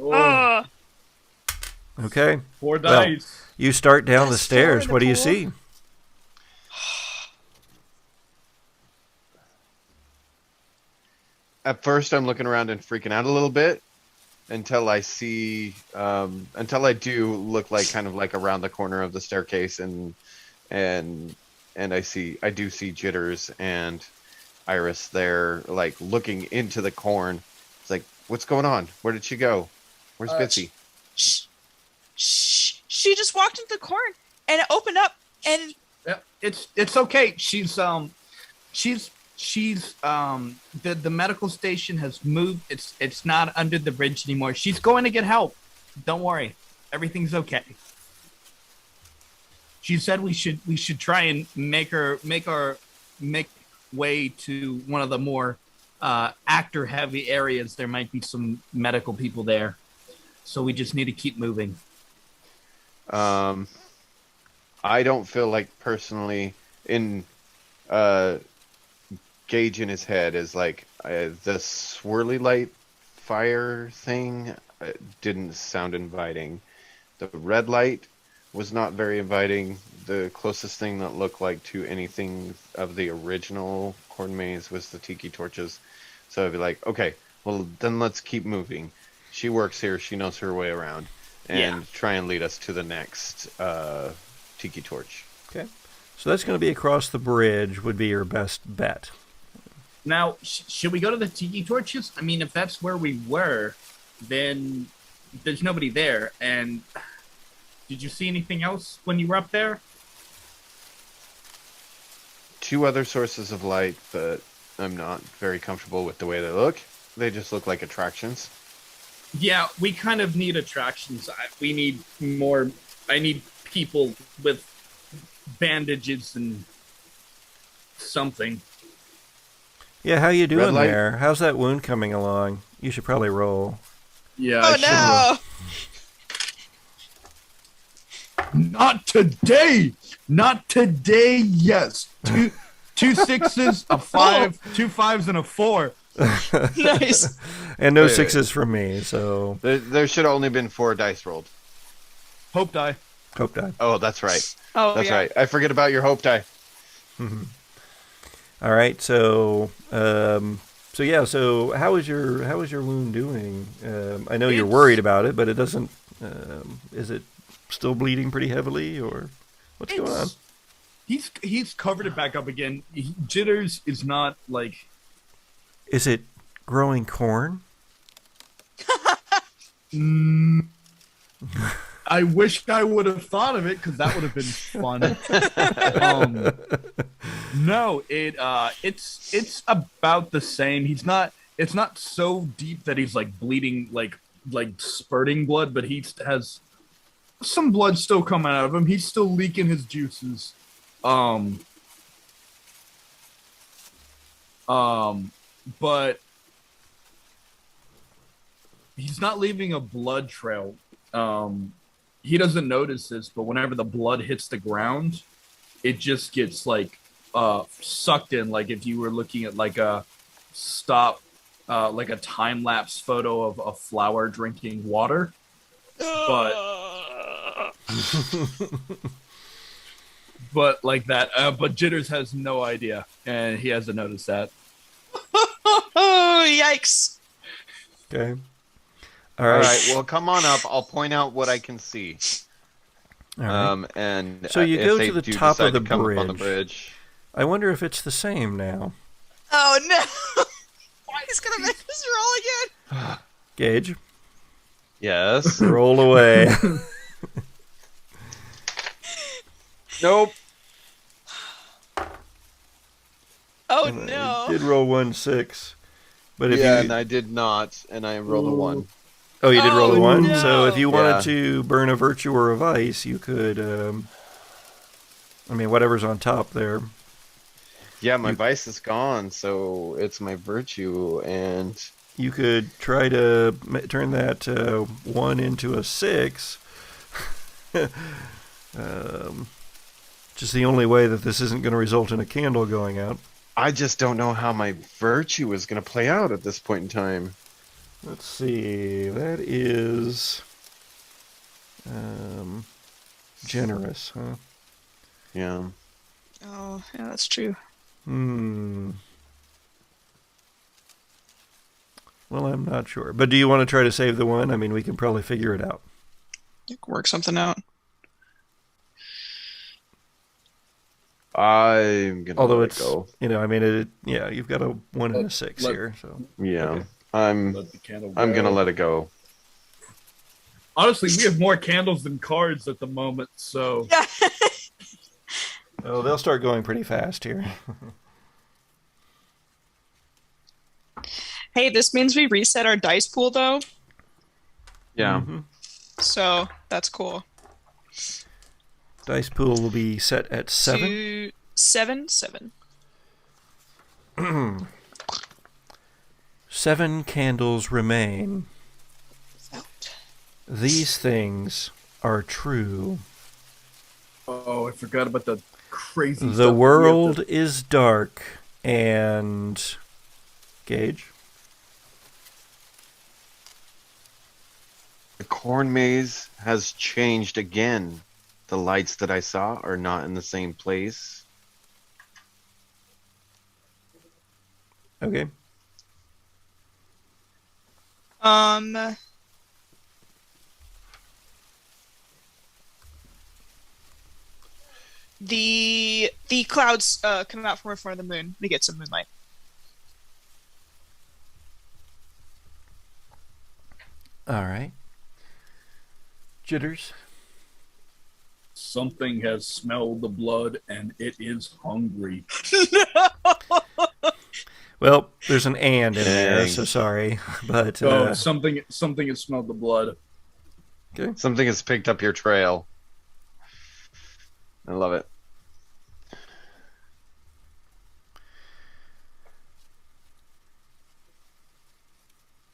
Oh. Okay. 4 dice. You start down the That's stairs. four, What do you Nicole. see? At first, I'm looking around and freaking out a little bit until I do look like kind of like around the corner of the staircase and I do see Jitters and Iris there, like looking into the corn. It's like, what's going on? Where did she go? Where's Bitsy? She just walked into the corn and it opened up and Yeah, it's okay. She's the medical station has moved. It's not under the bridge anymore. She's going to get help. Don't worry. Everything's okay. She said we should try and make way to one of the more actor heavy areas. There might be some medical people there. So we just need to keep moving. I don't feel like personally in Gage in his head is like the swirly light fire thing didn't sound inviting. The red light was not very inviting. The closest thing that looked like to anything of the original corn maze was the tiki torches. So I'd be like, okay, well then let's keep moving. She works here. She knows her way around. And try and lead us to the next tiki torch. Okay. So that's going to be across the bridge would be your best bet. Now, should we go to the tiki torches? I mean, if that's where we were, then there's nobody there. And did you see anything else when you were up there? 2 other sources of light, but I'm not very comfortable with the way they look. They just look like attractions. Yeah, we kind of need attractions. I need people with bandages and something. Yeah, how you doing Red light. there? How's that wound coming along? You should probably roll. Yeah. Oh I should no! Not today. Not today. Yes. Two sixes, a 5, 2 5s, and a 4. Nice. And no Wait. sixes from me, so There should have only been 4 dice rolled. Hope die. hope die. Oh, that's right. Oh That's yeah. right. I forget about your hope die. All right, so so how is your wound doing? I know you're It's- worried about it, but it doesn't. Is it still bleeding pretty heavily, or what's going on? He's covered it back up again. Jitters is not like. Is it growing corn? I wish I would have thought of it because that would have been fun. No, it's about the same. It's not so deep that he's like bleeding, like spurting blood, but he has some blood still coming out of him. He's still leaking his juices. But he's not leaving a blood trail. He doesn't notice this, but whenever the blood hits the ground, it just gets like sucked in. Like if you were looking at like a like a time lapse photo of a flower drinking water, but like that. But Jitters has no idea, and he hasn't noticed that. Oh yikes! Okay. All right. Well, come on up. I'll point out what I can see. All right. And So you if go they to the do top of decide the to come up on the bridge. bridge. I wonder if it's the same now. Oh no! He's gonna make us roll again. Gage, Yes. roll away. Nope. Oh no! Did roll 1-6, but if Yeah, you and I did not, and I rolled a 1. oh you did roll a Oh, 1. no. So if you wanted Yeah. to burn a virtue or a vice, you could. I mean, whatever's on top there. Yeah, my vice is gone, so it's my virtue, and You could try to turn that 1 into a 6. Just the only way that this isn't going to result in a candle going out. I just don't know how my virtue is going to play out at this point in time. Let's see. That is generous, huh? Yeah. Oh yeah, that's true. Well, I'm not sure. But do you want to try to save the 1? I mean, we can probably figure it out. You can work something out. I'm gonna Although let it's, it go. I mean, you've got a 1 and a 6 here. So Yeah, Okay. I'm Let the candle I'm go. gonna let it go. Honestly, we have more candles than cards at the moment, so Yeah. oh, they'll start going pretty fast here. Hey, this means we reset our dice pool though, Yeah. Mhm. so that's cool. Dice pool will be set at 7. 7. 7 candles remain. Out. These things are true. oh, I forgot about the crazy. The stuff we have world to- is dark, and Gage. The corn maze has changed again. The lights that I saw are not in the same place. Okay. The clouds come out from in front of the moon. We get some moonlight. All right. Jitters. Something has smelled the blood and it is hungry. Well, there's an and in there, Dang. so sorry, but Oh, something has smelled the blood. okay. Something has picked up your trail. I love it.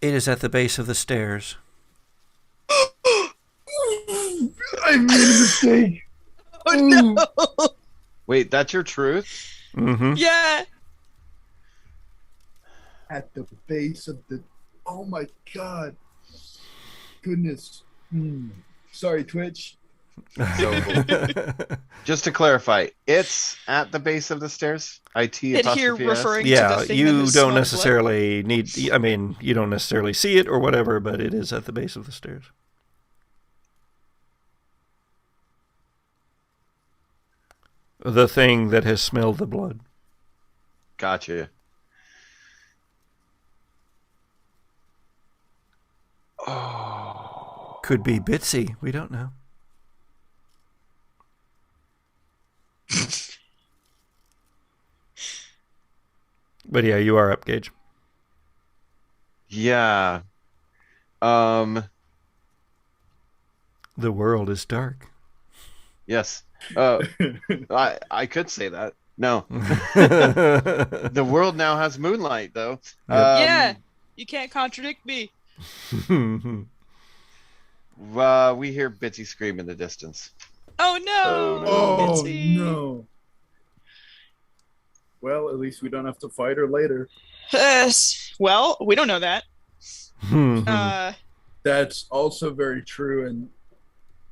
It is at the base of the stairs. I made a mistake. Oh no! Wait, that's your truth? Mm-hmm. Yeah. At the base of the. Oh my god. Goodness. Sorry, Twitch. So, just to clarify, it's at the base of the stairs? IT And here apostrophe S? referring to Yeah, the thing that you has don't smelled necessarily need. I mean, you don't necessarily see it or whatever, but it is at the base of the stairs. The thing that has smelled the blood. Gotcha. Oh. Could be Bitsy. We don't know. But yeah, you are up, Gage. Yeah. The world is dark. Yes. I could say that. No. The world now has moonlight, though. Yeah, you can't contradict me. We hear Bitsy scream in the distance. Oh no! Oh Bitsy. no. Well, at least we don't have to fight her later. Well, we don't know that. That's also very true and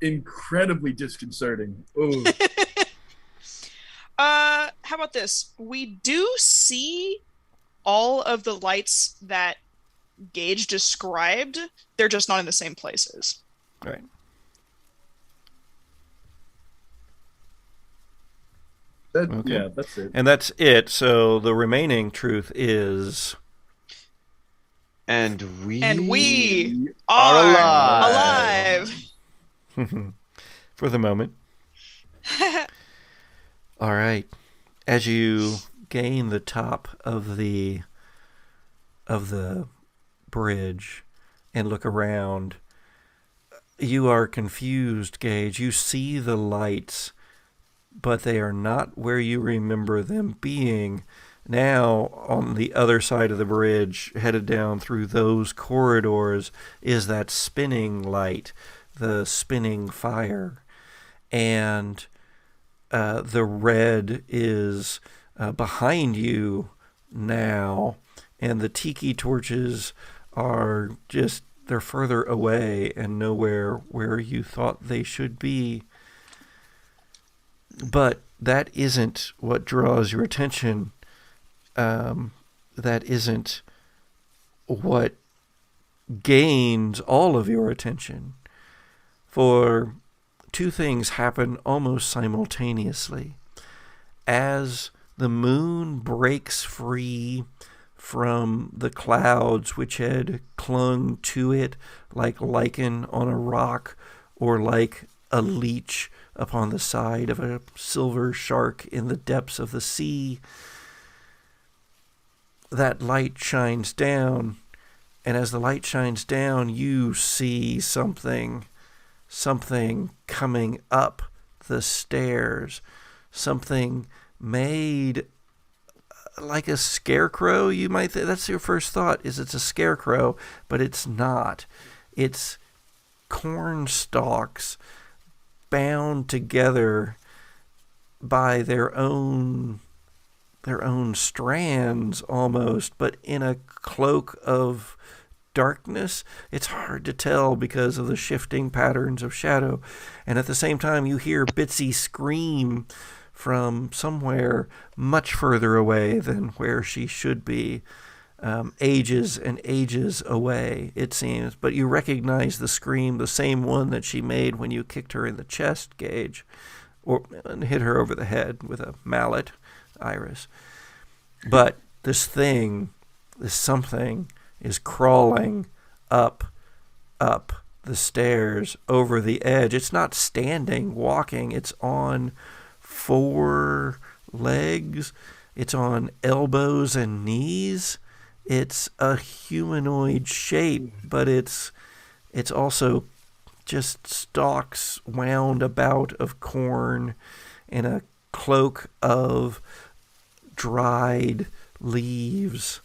incredibly disconcerting. Ooh. How about this? We do see all of the lights that Gage described. They're just not in the same places. Right. Okay. Yeah, that's it. And that's it. So the remaining truth is... And we are alive. For the moment. All right. As you gain the top of the bridge and look around, you are confused, Gage. You see the lights, but they are not where you remember them being. Now, on the other side of the bridge, headed down through those corridors, is that spinning light, the spinning fire. And the red is behind you now, and the tiki torches are just, they're further away and nowhere where you thought they should be. But that isn't what draws your attention. That isn't what gains all of your attention. For two things happen almost simultaneously. As the moon breaks free from the clouds which had clung to it like lichen on a rock, or like a leech upon the side of a silver shark in the depths of the sea, that light shines down, and as the light shines down, you see something coming up the stairs, something made like a scarecrow. You might that's your first thought, is it's a scarecrow, but it's not. It's corn stalks bound together by their own strands almost, but in a cloak of darkness. It's hard to tell because of the shifting patterns of shadow. And at the same time, you hear Bitsy scream from somewhere much further away than where she should be. Ages and ages away, it seems. But you recognize the scream, the same one that she made when you kicked her in the chest, Gage, and hit her over the head with a mallet, Iris. But this something is crawling up the stairs over the edge. It's not standing, walking. It's on 4 legs. It's on elbows and knees. It's a humanoid shape, but it's also just stalks wound about of corn, in a cloak of dried leaves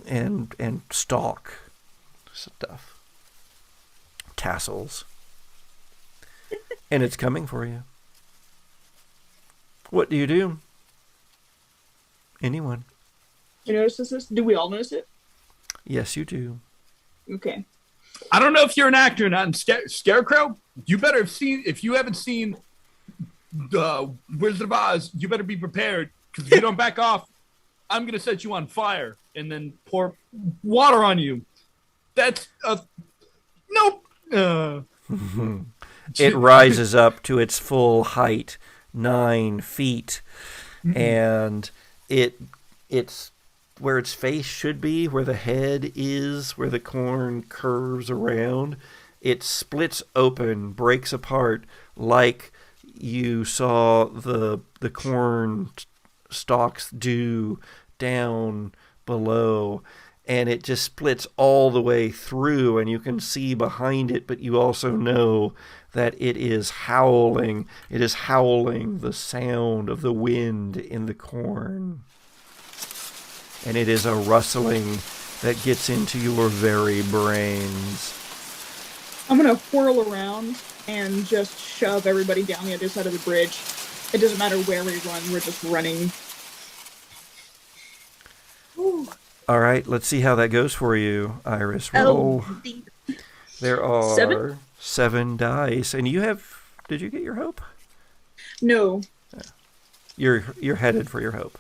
and stalk stuff, tassels, and it's coming for you. What do you do? Anyone? You notice this? Do we all notice it? Yes, you do. Okay. I don't know if you're an actor or not. In Scarecrow, you better have seen. If you haven't seen the Wizard of Oz, you better be prepared. Because if you don't back off, I'm gonna set you on fire and then pour water on you. That's nope. It rises up to its full height, 9 feet, and it's where its face should be, where the head is, where the corn curves around. It splits open, breaks apart, like you saw the corn stalks do down below, and it just splits all the way through, and you can see behind it, but you also know that it is howling. It is howling the sound of the wind in the corn. And it is a rustling that gets into your very brains. I'm going to whirl around and just shove everybody down the other side of the bridge. It doesn't matter where we run, we're just running. Ooh. All right, let's see how that goes for you, Iris. Roll. There are 7 dice. And you have... Did you get your hope? No. You're headed for your hope.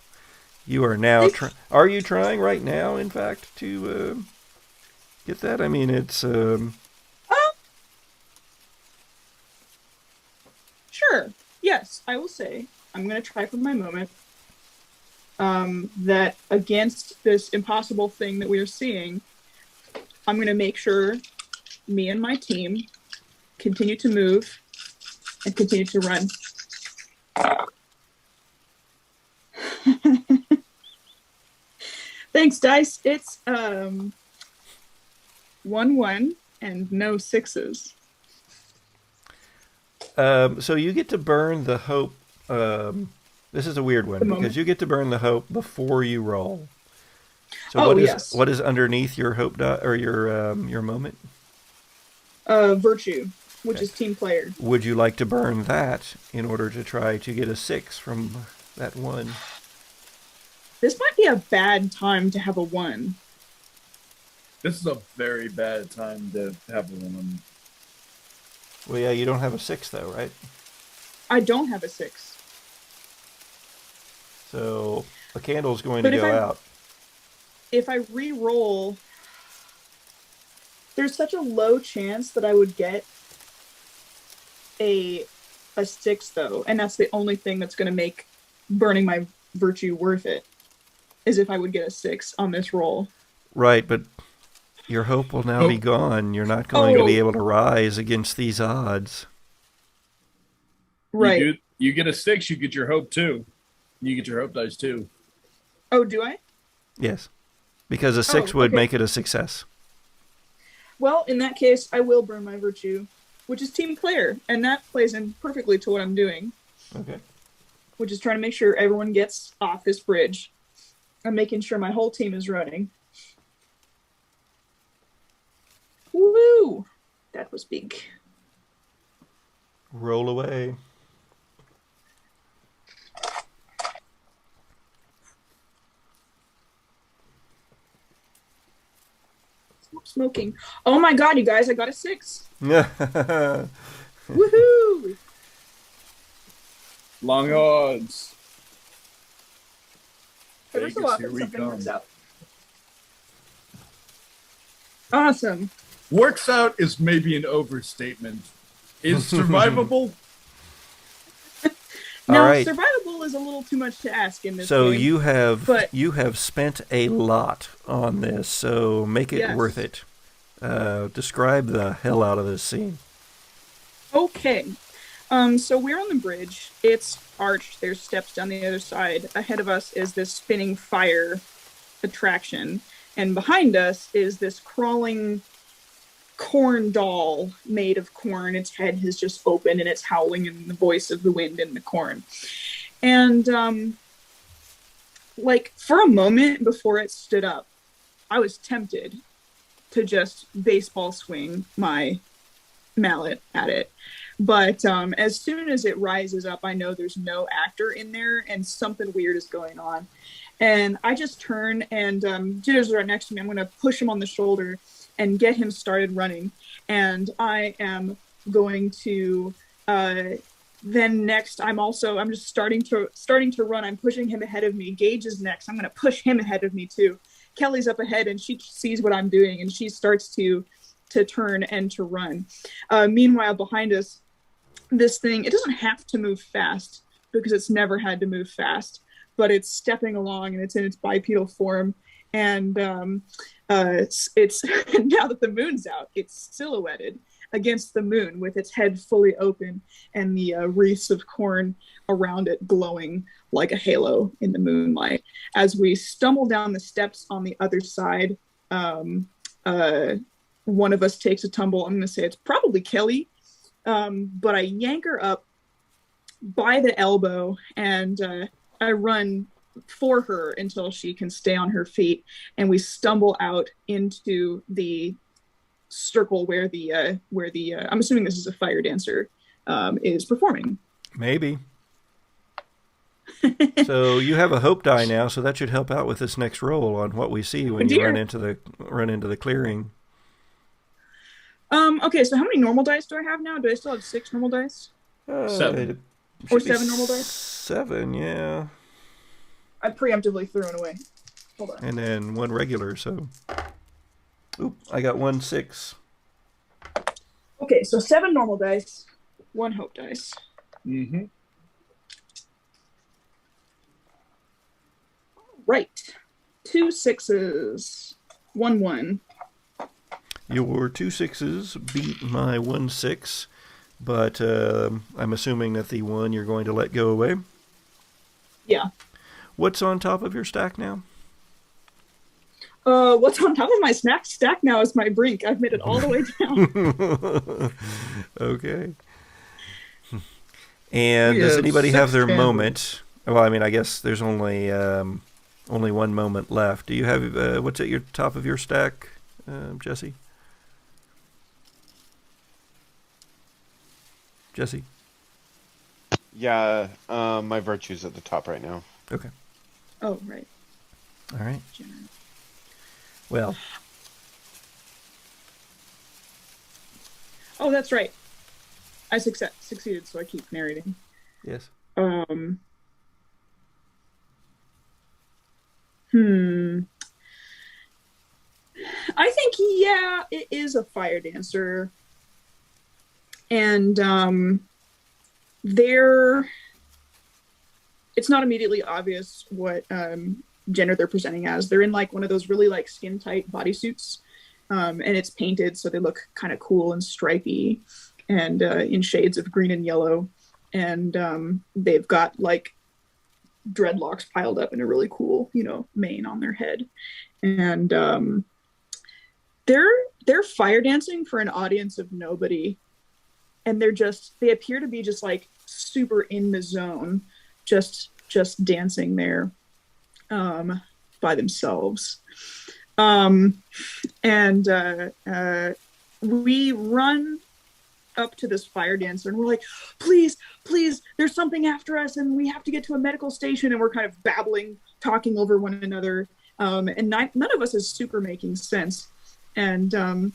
You are now... Are you trying right now, in fact, to get that? I mean, it's... Sure. Yes, I will say. I'm going to try for my moment. That against this impossible thing that we are seeing, I'm going to make sure me and my team continue to move and continue to run. Thanks, dice. It's 1-1 and no 6s. So you get to burn the hope. This is a weird one because you get to burn the hope before you roll. So what is underneath your hope or your moment? Virtue, which is team player. Would you like to burn that in order to try to get a 6 from that 1? This might be a bad time to have a 1. This is a very bad time to have a 1. Well, yeah, you don't have a 6 though, right? I don't have a 6. So the candle's going to go out. If I re-roll, there's such a low chance that I would get a 6 though, and that's the only thing that's going to make burning my virtue worth it, is if I would get a 6 on this roll. Right, but your hope will now be gone. You're not going to be able to rise against these odds. Right. You get a 6, you get your hope too. You get your hope dice too. Oh, do I? Yes. Because a 6 would make it a success. Well, in that case, I will burn my virtue, which is team player, and that plays in perfectly to what I'm doing. Okay. Which is trying to make sure everyone gets off this bridge. I'm making sure my whole team is running. Woo! That was big. Roll away. Stop smoking. Oh my god, you guys, I got a 6. Woohoo! Long odds. Every so often, here we something come. works out. Awesome. Works out is maybe an overstatement. Is survivable? No, All right. survivable is a little too much to ask in this So game. you have spent a lot on this, so make it worth it. Describe the hell out of this scene. Okay. So we're on the bridge. It's arched. There's steps down the other side. Ahead of us is this spinning fire attraction. And behind us is this crawling corn doll made of corn. Its head has just opened and it's howling in the voice of the wind in the corn. And like for a moment before it stood up, I was tempted to just baseball swing my mallet at it. But as soon as it rises up, I know there's no actor in there and something weird is going on. And I just turn and Jitters is right next to me. I'm going to push him on the shoulder and get him started running. And I am going to then next I'm just starting to run. I'm pushing him ahead of me. Gage is next. I'm going to push him ahead of me too. Kelly's up ahead and she sees what I'm doing and she starts to turn and to run. Meanwhile, behind us, this thing, it doesn't have to move fast because it's never had to move fast, but it's stepping along and it's in its bipedal form. And it's now that the moon's out, it's silhouetted against the moon with its head fully open and the wreaths of corn around it glowing like a halo in the moonlight. As we stumble down the steps on the other side, one of us takes a tumble. I'm going to say it's probably Kelly, but I yank her up by the elbow and I run for her until she can stay on her feet, and we stumble out into the circle where the I'm assuming this is a fire dancer is performing. Maybe. So you have a hope die now, so that should help out with this next roll on what we see when you run into the clearing. Okay, so how many normal dice do I have now? Do I still have 6 normal dice? 7. Or 7 normal dice? 7, yeah. I preemptively threw it away. Hold on. And then 1 regular, so... Oop, I got 1 6. Okay, so 7 normal dice, 1 hope dice. Mm-hmm. Right. 2 6s, 1 1. Your 2 6s beat my 1 6, but I'm assuming that the 1 you're going to let go away. Yeah. What's on top of your stack now? What's on top of my stack now is my brink. I've made it all the way down. Okay. And does anybody have their moment? Well, I mean, I guess there's only 1 moment left. Do you have what's at your top of your stack, Jesse? Jesse? Yeah, my virtue's at the top right now. Okay. Oh, right. All right. Well. Oh, that's right. I succeeded, so I keep narrating. Yes. I think, yeah, it is a fire dancer. And it's not immediately obvious what gender they're presenting as. They're in like one of those really like skin tight bodysuits, and it's painted so they look kind of cool and stripy and in shades of green and yellow, and they've got like dreadlocks piled up in a really cool, mane on their head, and they're fire dancing for an audience of nobody, and they appear to be just like super in the zone, just dancing there by themselves. We run up to this fire dancer and we're like, please, there's something after us and we have to get to a medical station, and we're kind of babbling, talking over one another, and none of us is super making sense, and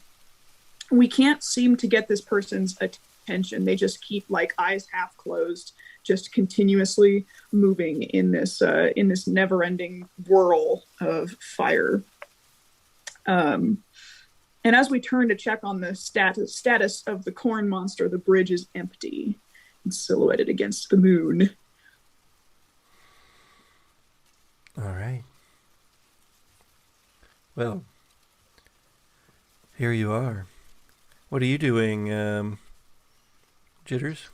we can't seem to get this person's attention. They just keep like eyes half closed, just continuously moving in this never-ending whirl of fire. And as we turn to check on the status of the corn monster, the bridge is empty and silhouetted against the moon. All right. Well, here you are. What are you doing, Jitters?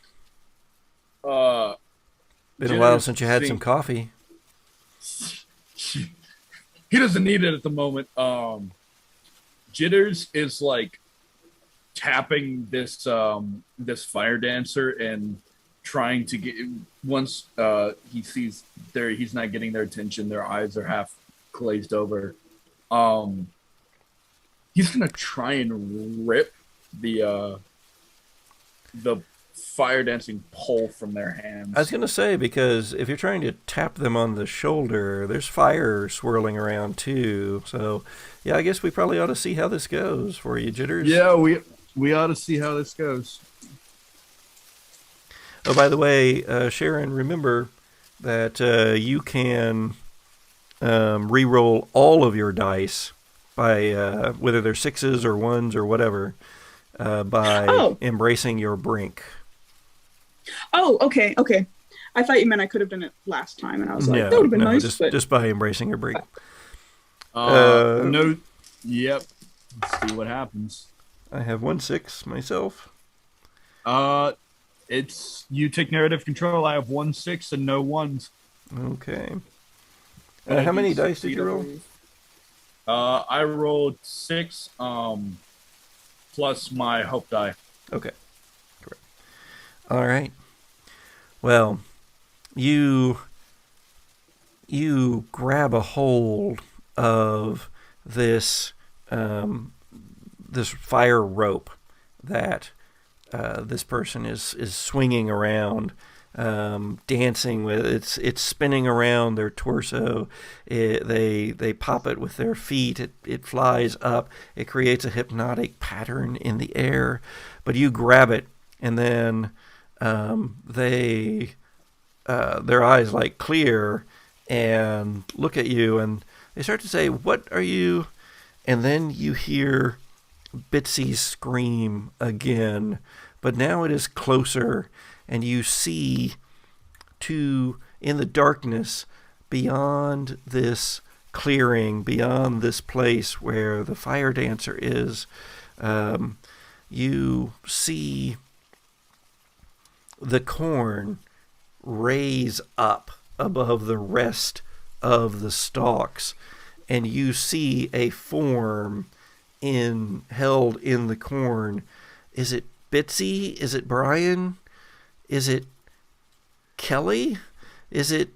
Been a while since you had some coffee. He doesn't need it at the moment. Jitters is like tapping this this fire dancer and trying to get once he sees he's not getting their attention, their eyes are half glazed over. He's gonna try and rip the fire dancing pole from their hands. I was going to say, because if you're trying to tap them on the shoulder, there's fire swirling around too. So, yeah, I guess we probably ought to see how this goes for you, Jitters. Yeah, we ought to see how this goes. Oh, by the way, Sharon, remember that you can re-roll all of your dice by whether they're 6s or 1s or whatever by embracing your brink. Oh, okay. I thought you meant I could have done it last time, and I was like, that would have been nice. Just by embracing your brink. No. Yep. Let's see what happens. I have 1 6 myself. It's you take narrative control. I have 1 6 and no 1s. Okay. How many dice did you roll? I rolled 6 plus my hope die. Okay. Correct. All right. Well, you grab a hold of this this fire rope that this person is swinging around, dancing with. It's spinning around their torso. They pop it with their feet. It flies up. It creates a hypnotic pattern in the air. But you grab it, and then their eyes like clear and look at you, and they start to say, "What are you?" And then you hear Bitsy scream again, but now it is closer, and you see in the darkness beyond this clearing, beyond this place where the fire dancer is, you see the corn raise up above the rest of the stalks, and you see a form held in the corn. Is it Bitsy? Is it Brian? Is it Kelly? Is it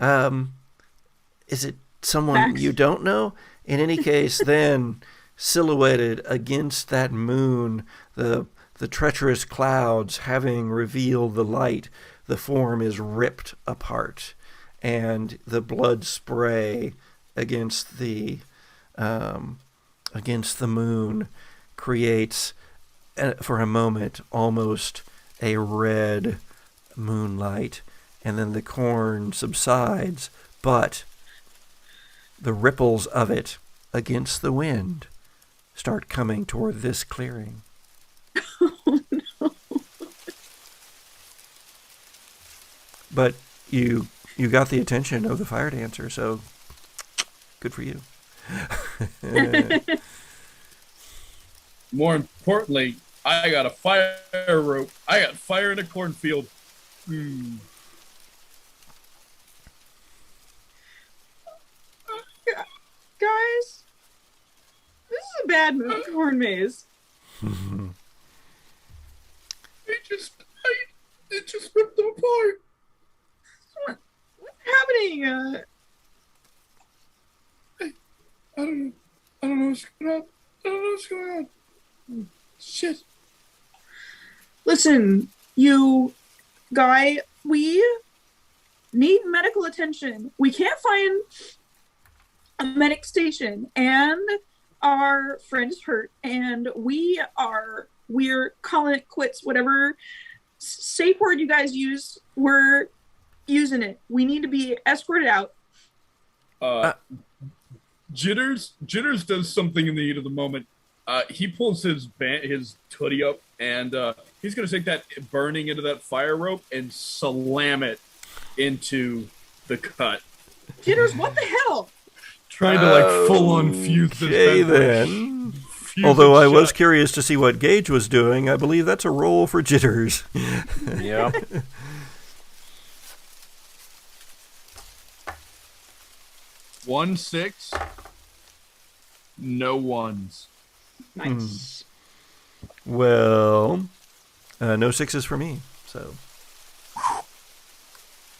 is it someone Max? You don't know? In any case, then silhouetted against that moon, the treacherous clouds having revealed the light, the form is ripped apart, and the blood spray against the moon creates, for a moment, almost a red moonlight, and then the corn subsides, but the ripples of it against the wind start coming toward this clearing. Oh, no. But you got the attention of the fire dancer, so good for you. More importantly, I got a fire rope. I got fire in a cornfield. Guys, this is a bad move, corn maze. It just ripped them apart. What's happening? I don't know what's going on. I don't know what's going on. Shit. Listen, you guy, we need medical attention. We can't find a medic station, and our friend is hurt, and we're calling it quits. Whatever safe word you guys use, we're using it. We need to be escorted out. Jitters does something in the heat of the moment. He pulls his hoodie up, and he's gonna take that burning into that fire rope and slam it into the cut. Jitters, what the hell? Trying to full on fuse this. Okay then. Although I was curious to see what Gage was doing, I believe that's a roll for Jitters. Yeah. One 6, no 1s. Nice. Well, no sixes for me. So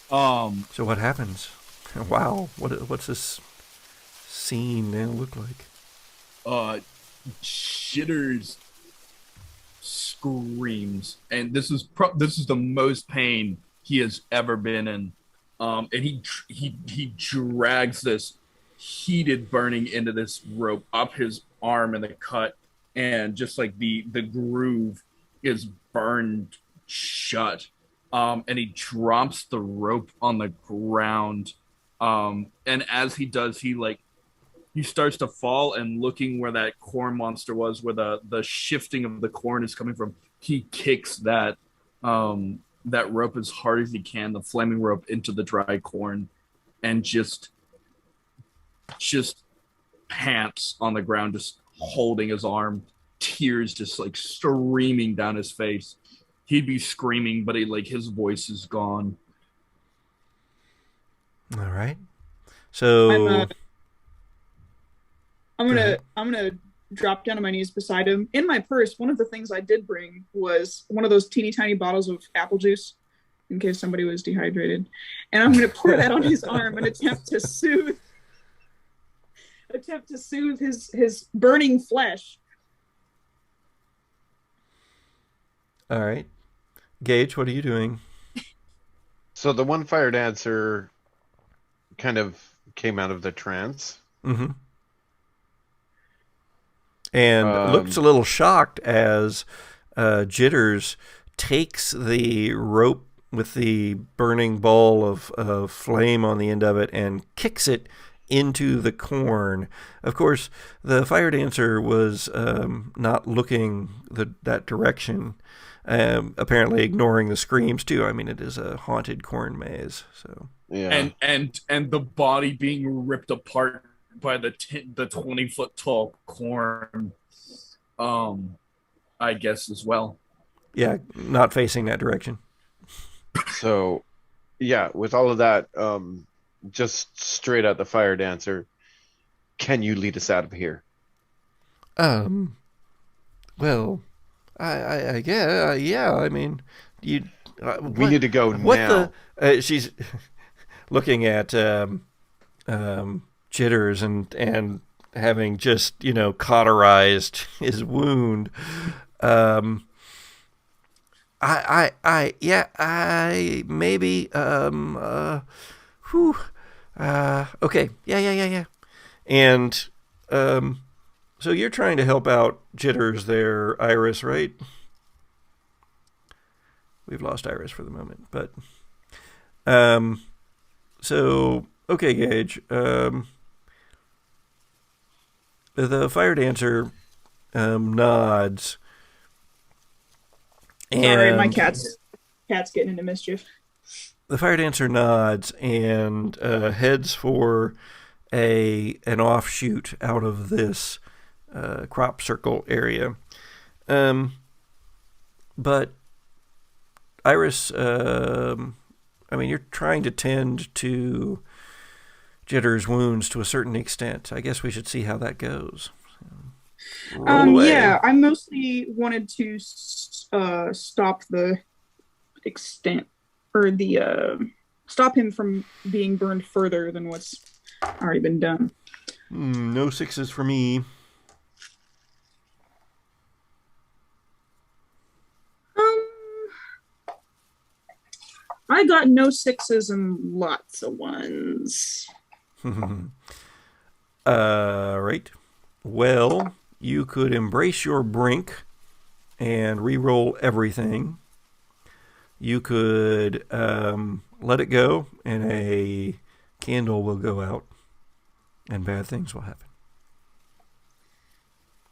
what happens? Wow, what's this scene now look like? Jitters screams, and this is the most pain he has ever been in. And he drags this heated burning into this rope up his arm in the cut, and just like the groove is burned shut. And he drops the rope on the ground. And as he does, he starts to fall, and looking where that corn monster was, where the shifting of the corn is coming from, he kicks that rope as hard as he can, the flaming rope, into the dry corn, and just pants on the ground, just holding his arm, tears just like streaming down his face. He'd be screaming, but his voice is gone. All right. So I'm gonna drop down on my knees beside him. In my purse, one of the things I did bring was one of those teeny tiny bottles of apple juice, in case somebody was dehydrated. And I'm gonna pour that on his arm and attempt to soothe his burning flesh. All right. Gage, what are you doing? So the one fire dancer kind of came out of the trance. Mm-hmm. And looks a little shocked as Jitters takes the rope with the burning ball of flame on the end of it and kicks it into the corn. Of course, the fire dancer was not looking that direction, apparently ignoring the screams too. I mean, it is a haunted corn maze, so yeah. And the body being ripped apart by the 20-foot tall corn, I guess, as well. Yeah, not facing that direction. So, yeah, with all of that, just straight at the fire dancer, can you lead us out of here? Well, I guess, yeah. I mean, you. We need to go now. She's looking at Jitters and having just cauterized his wound. I maybe okay, yeah. And so you're trying to help out Jitters there, Iris, right? We've lost Iris for the moment, but so okay, Gage. The fire dancer nods. Sorry, my cat's getting into mischief. The fire dancer nods and heads for an offshoot out of this crop circle area. But Iris, I mean, you're trying to tend to Jitter's wounds to a certain extent. I guess we should see how that goes. Roll away. Yeah, I mostly wanted to stop the extent, or stop him from being burned further than what's already been done. No sixes for me. I got no sixes and lots of ones. Right. Well, you could embrace your brink and re-roll everything. You could let it go, and a candle will go out, and bad things will happen.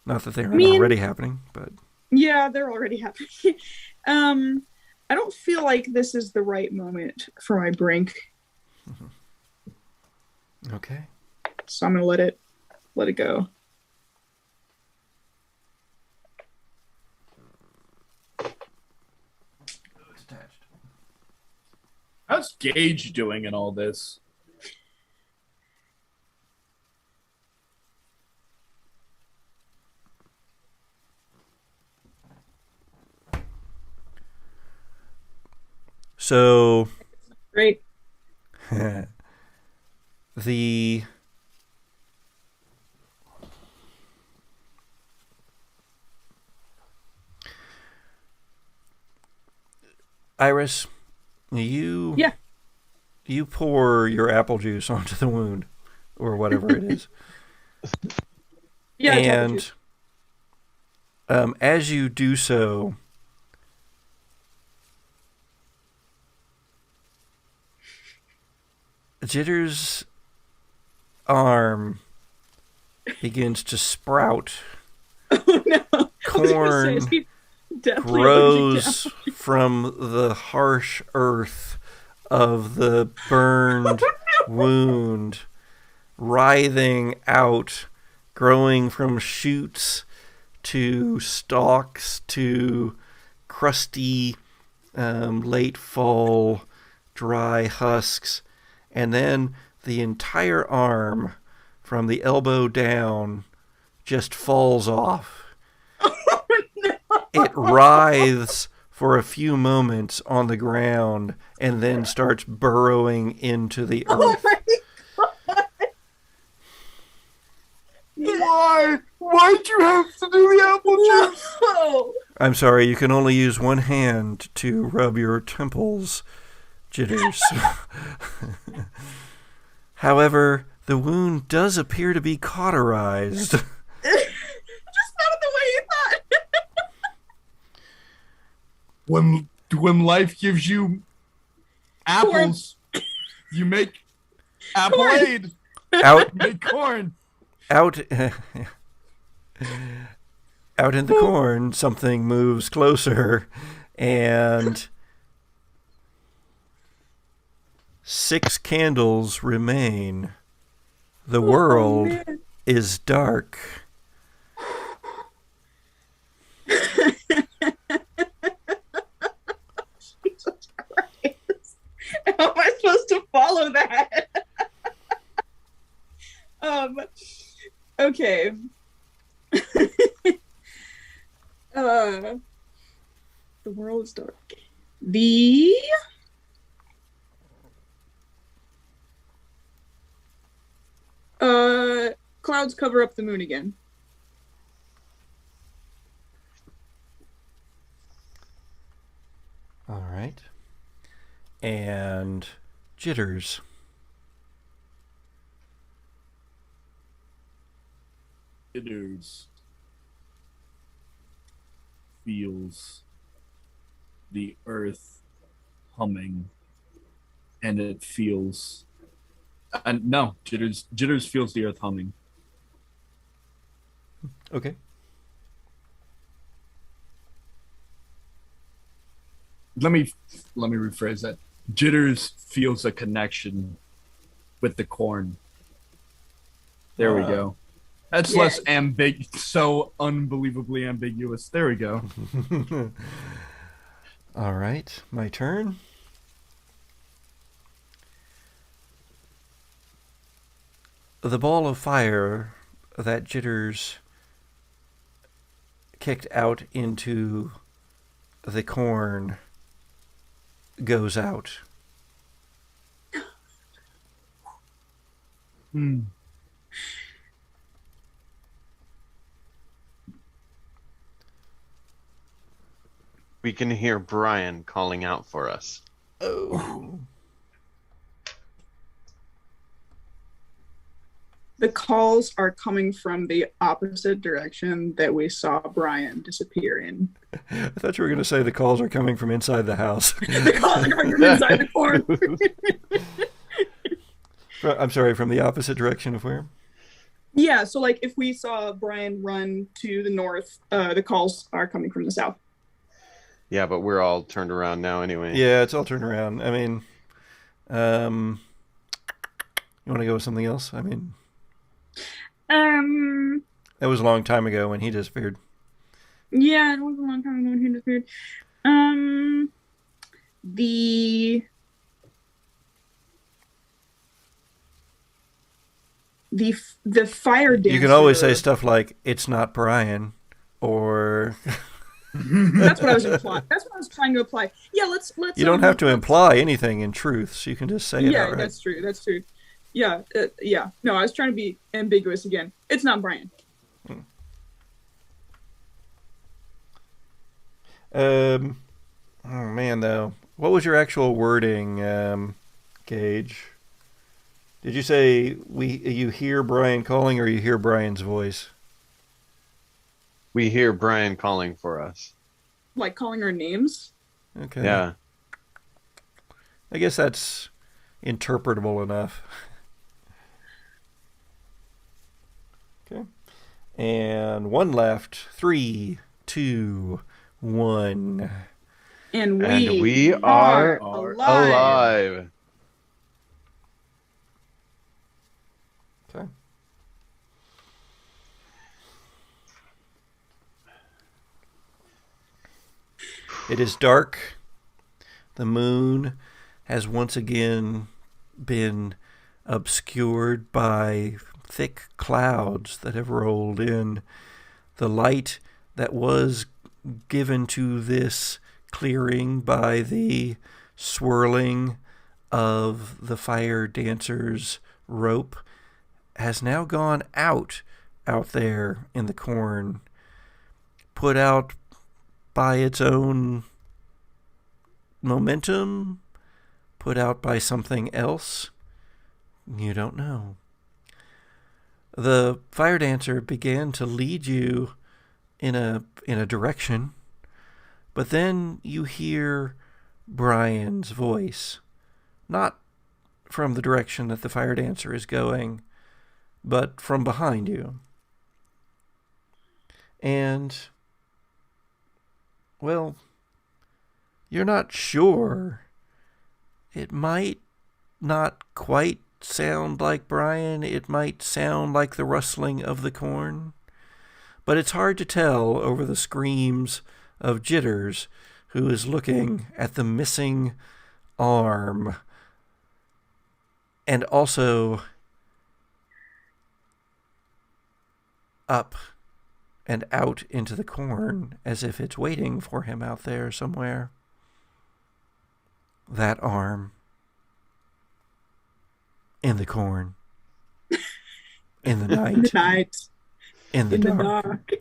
Not that they aren't already happening, but... Yeah, they're already happening. I don't feel like this is the right moment for my brink. Okay. So I'm gonna let it go. How's Gage doing in all this? So Great. the Iris, you pour your apple juice onto the wound, or whatever it is. Yeah. And as you do so, Jitter's arm begins to sprout. Oh no! Corn grows from the harsh earth of the burned wound, writhing out, growing from shoots to stalks to crusty late fall dry husks, and then the entire arm from the elbow down just falls off. Oh, no. It writhes for a few moments on the ground and then starts burrowing into the earth. Oh my god! Why? Why'd you have to do the apple juice? No! I'm sorry, you can only use one hand to rub your temples, Jitters. However, the wound does appear to be cauterized. Just not the way you thought. When life gives you apples, you make appleade. Out, Make corn. out in the corn, something moves closer, and 6 candles remain. The world man. is dark. Jesus Christ. How am I supposed to follow that? Okay. The world is dark. The clouds cover up the moon again. All right. And Jitters. Jitters feels the earth humming, and it feels. No, Jitters feels the earth humming. Okay. Let me rephrase that. Jitters feels a connection with the corn. There we go. That's less so unbelievably ambiguous. There we go. All right, my turn. The ball of fire that Jitters kicked out into the corn goes out. We can hear Brian calling out for us. Oh. The calls are coming from the opposite direction that we saw Brian disappear in. I thought you were going to say the calls are coming from inside the house. The calls are coming from inside the corn. I'm sorry, from the opposite direction of where? Yeah, so like if we saw Brian run to the north, the calls are coming from the south. Yeah, but we're all turned around now anyway. Yeah, it's all turned around. I mean, you want to go with something else? I mean, that was a long time ago when he disappeared. Yeah, it was a long time ago when he disappeared. The fire dancer. You can always say stuff like "It's not Brian," or That's what I was implying. That's what I was trying to imply. Yeah, let's. You don't have to imply anything in truth, so you can just say it Yeah, outright. that's true. That's true. Yeah, yeah. No, I was trying to be ambiguous again. It's not Brian. Oh man, though, what was your actual wording, Gage? Did you say you hear Brian calling, or you hear Brian's voice? We hear Brian calling for us. Like calling our names. Okay. Yeah. I guess that's interpretable enough. Okay. And one left. 3, 2, 1. And we are alive. Okay. It is dark. The moon has once again been obscured by thick clouds that have rolled in. The light that was given to this clearing by the swirling of the fire dancer's rope has now gone out there in the corn, put out by its own momentum, put out by something else. You don't know. The fire dancer began to lead you in a direction, but then you hear Brian's voice, not from the direction that the fire dancer is going, but from behind you. And, well, you're not sure. It might not quite sound like Brian. It might sound like the rustling of the corn. But it's hard to tell over the screams of Jitters, who is looking at the missing arm. And also up and out into the corn, as if it's waiting for him out there somewhere. That arm. In the corn. In the night. In the night. In the dark.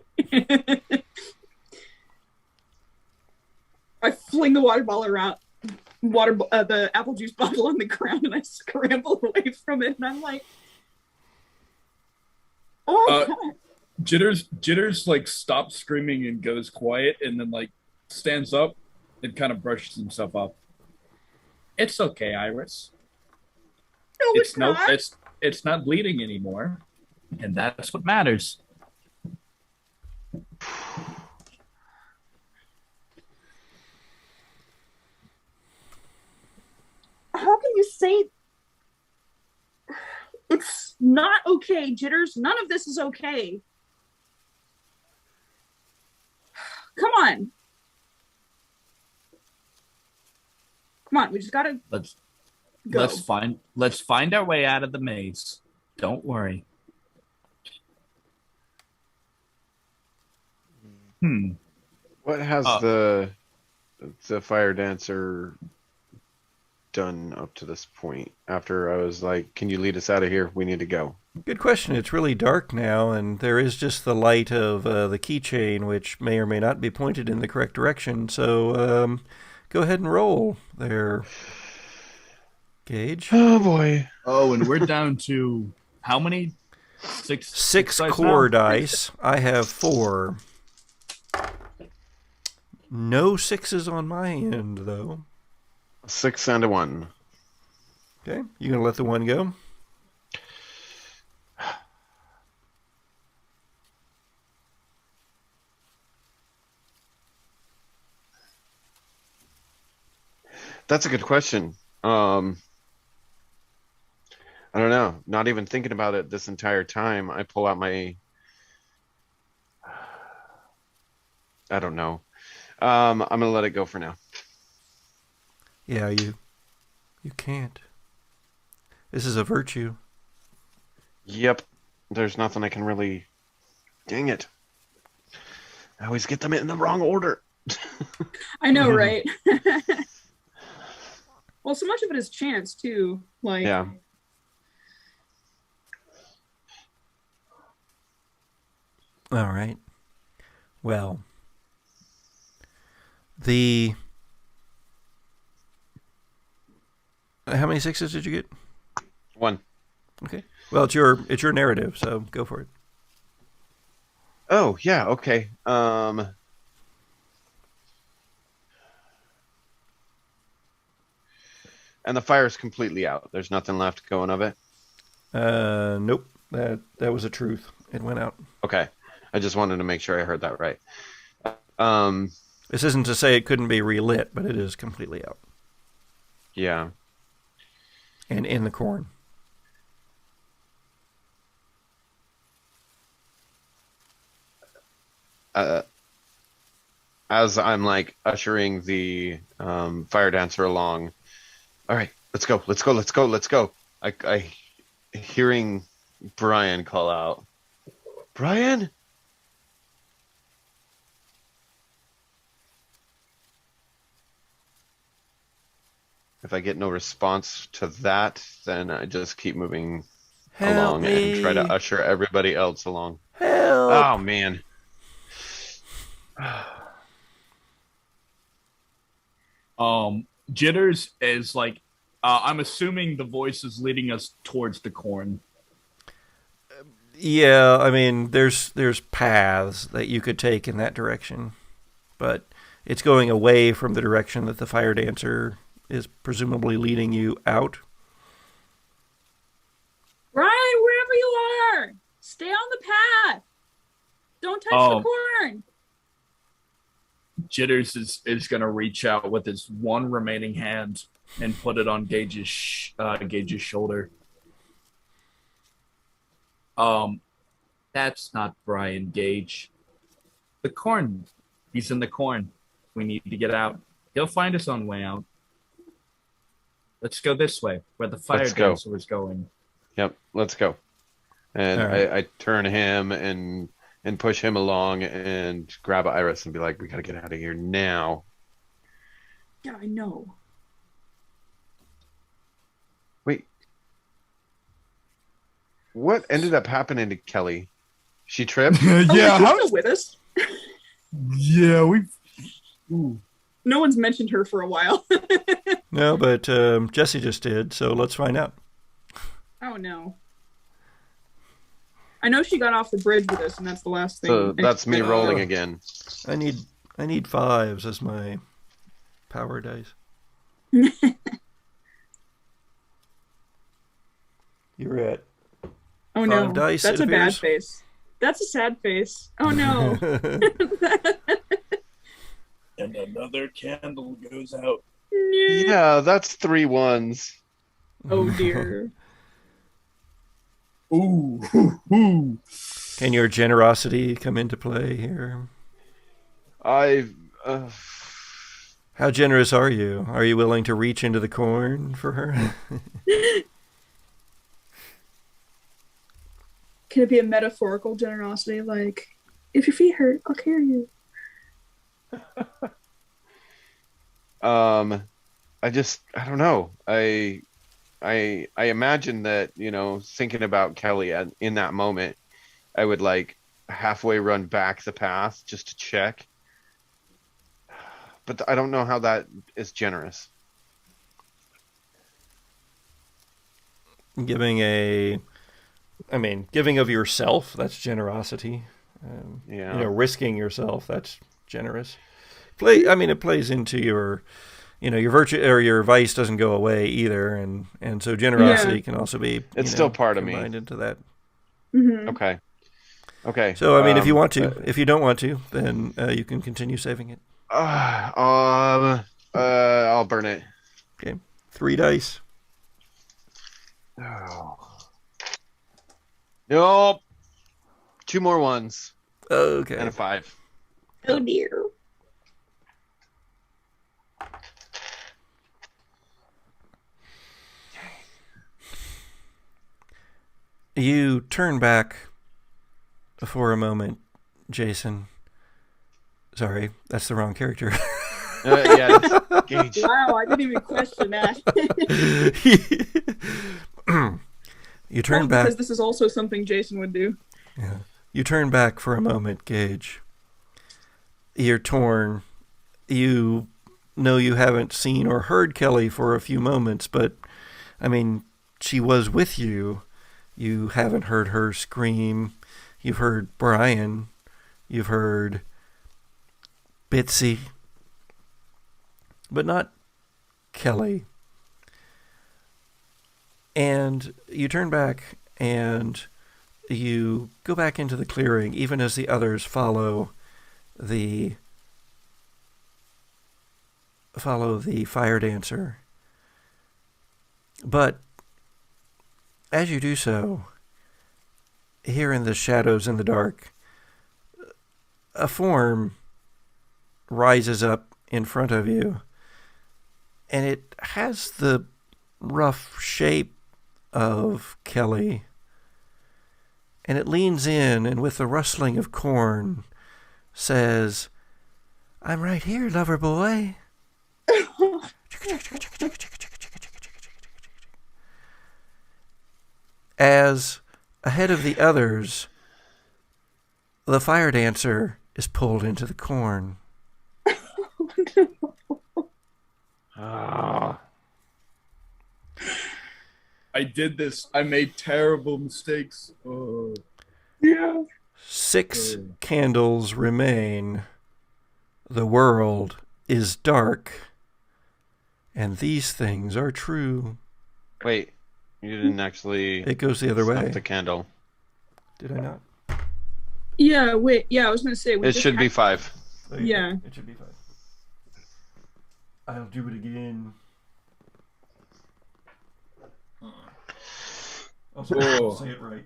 I fling the water bottle around, the apple juice bottle on the ground, and I scramble away from it. And I'm like, "Oh God!" Jitters like stops screaming and goes quiet, and then like stands up and kind of brushes himself up. It's okay, Iris. No, it's not. It's not bleeding anymore, and that's what matters. How can you say it's not okay, Jitters? None of this is okay. Come on. Come on, we just gotta go. Let's find our way out of the maze. Don't worry. What has the fire dancer done up to this point? After I was like, "Can you lead us out of here? We need to go." Good question. It's really dark now, and there is just the light of the keychain, which may or may not be pointed in the correct direction. So go ahead and roll there, Gage. Oh boy. Oh, and we're down to how many? Six core dice. I have 4. No 6s on my end, though. 6 and a 1. Okay, you gonna let the 1 go? That's a good question. I don't know. Not even thinking about it this entire time, I pull out my... I don't know. I'm going to let it go for now. Yeah, you can't. This is a virtue. Yep. There's nothing I can really... Dang it. I always get them in the wrong order. I know, right? Well, so much of it is chance too. Like, Yeah. All right. Well, how many sixes did you get? 1. Okay. Well, it's your narrative, so go for it. Oh, yeah, okay. And the fire's completely out. There's nothing left going of it. Nope. That was a truth. It went out. Okay. I just wanted to make sure I heard that right. This isn't to say it couldn't be relit, but it is completely out. Yeah. And in the corn. As I'm like ushering the fire dancer along. All right, let's go. I hearing Brian call out. Brian? If I get no response to that, then I just keep moving along and try to usher everybody else along. Help! Oh, man. Jitters is like, I'm assuming the voice is leading us towards the corn. Yeah, I mean, there's paths that you could take in that direction, but it's going away from the direction that the fire dancer is presumably leading you out. Brian, wherever you are, stay on the path. Don't touch the corn. Jitters is going to reach out with his one remaining hand and put it on Gage's shoulder. That's not Brian, Gage. The corn. He's in the corn. We need to get out. He'll find us on the way out. Let's go this way, where the fire dancer was going. Yep, let's go. And right. I turn him and push him along and grab Iris and be like, we gotta get out of here now. Yeah, I know. Wait. What ended up happening to Kelly? She tripped? Yeah, she's still with us. Yeah, No one's mentioned her for a while. No, but Jesse just did, so let's find out. Oh, no. I know she got off the bridge with us, and that's the last thing. So that's me rolling again. I need fives as my power dice. You're at Oh no, 5 dice, that's it a bad appears. face. That's a sad face. Oh no. And another candle goes out. Yeah, that's 3 1s. Oh dear. Ooh. Can your generosity come into play here? How How generous are you? Are you willing to reach into the corn for her? Can it be a metaphorical generosity? Like, if your feet hurt, I'll carry you. I don't know. I imagine that, thinking about Kelly in that moment, I would like halfway run back the path just to check. But I don't know how that is generous. Giving of yourself, that's generosity. Yeah. Risking yourself, that's generous. It plays into your, your virtue or your vice doesn't go away either, and so generosity can also be. It's still part of me. Combined into that. Mm-hmm. Okay. So if you want to, if you don't want to, then you can continue saving it. I'll burn it. Okay, 3 dice. Oh. Nope. 2 more 1s. Okay. And a 5. Oh dear. You turn back for a moment, Jason, Sorry, that's the wrong character. Yeah, it's Gage. Wow, I didn't even question that. You turn Probably back. because this is also something Jason would do. Yeah. You turn back for a moment, Gage. You're torn. You know you haven't seen or heard Kelly for a few moments, but, I mean, she was with you. You haven't heard her scream. You've heard Brian. You've heard Bitsy. But not Kelly. And you turn back and you go back into the clearing, even as the others follow the fire dancer. But as you do so, here in the shadows in the dark, a form rises up in front of you, and it has the rough shape of Kelly. And it leans in, and with the rustling of corn, says, "I'm right here, lover boy." As ahead of the others, the fire dancer is pulled into the corn. Ah. I did this. I made terrible mistakes. Oh. Yeah. 6 candles remain. The world is dark. And these things are true. Wait, you didn't actually It goes the other snuff way. the candle. Did I not? Yeah, wait. Yeah, I was going to say. It should be 5. Oh, Yeah. It should be 5. I'll do it again. I'll say it right.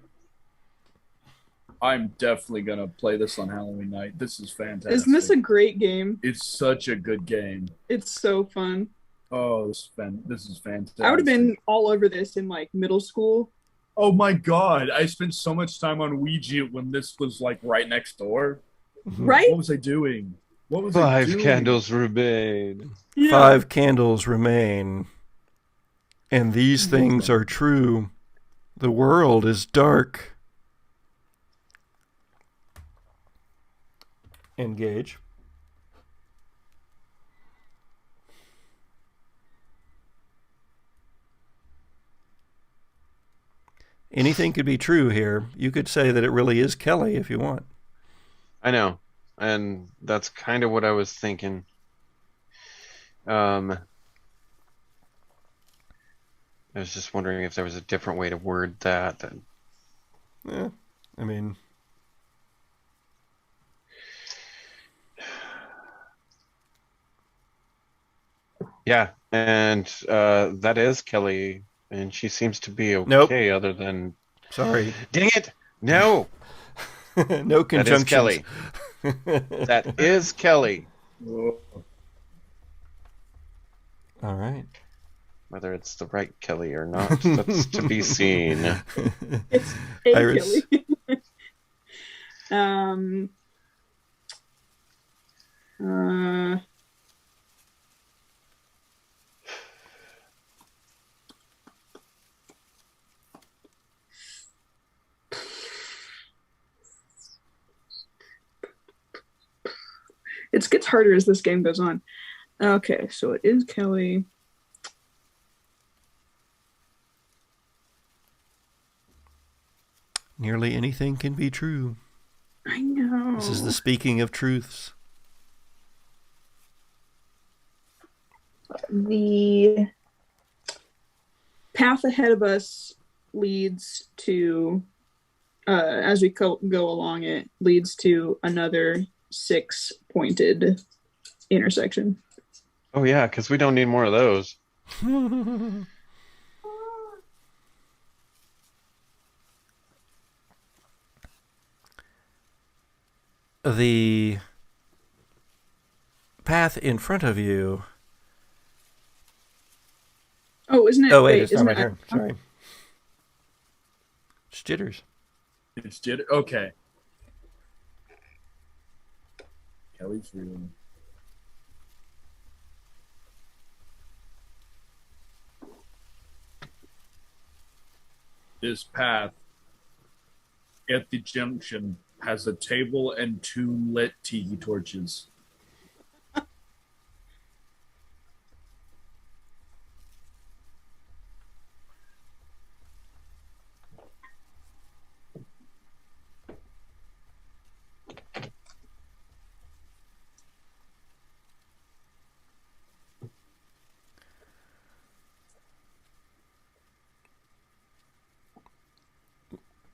I'm definitely gonna play this on Halloween night. This is fantastic. Isn't this a great game? It's such a good game. It's so fun. Oh, this is fantastic. I would have been all over this in like middle school. Oh my god! I spent so much time on Ouija when this was like right next door. Right? What was I doing? What was I 5 doing? candles remain. Yeah. 5 candles remain. And these things are true. The world is dark. Engage. Anything could be true here. You could say that it really is Kelly if you want. I know, and that's kind of what I was thinking. I was just wondering if there was a different way to word that. Yeah, I mean, Yeah, and that is Kelly, and she seems to be okay. Nope. Other than, sorry. dang it, no, No that is conjunctions. Kelly. That is Kelly. All right. Whether it's the right Kelly or not, that's to be seen. It's a Iris. Kelly. It gets harder as this game goes on. Okay, so it is Kelly. Nearly anything can be true. I know. This is the speaking of truths. The path ahead of us leads to, as we go along it, leads to another 6-pointed intersection. Oh yeah, because we don't need more of those. The path in front of you. Oh, isn't it? Oh, wait, it's not isn't my it- turn. Sorry. It's jitters. It's jitter. Okay. Kelly's room. This path at the junction has a table and 2 lit tiki torches.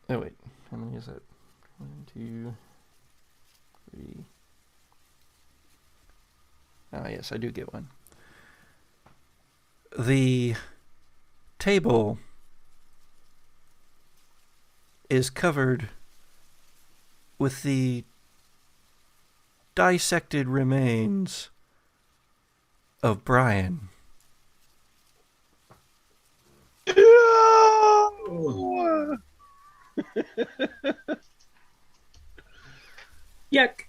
Oh, wait. How many is that? 1, 2, 3. Ah, yes, I do get one. The table is covered with the dissected remains of Brian. Yuck.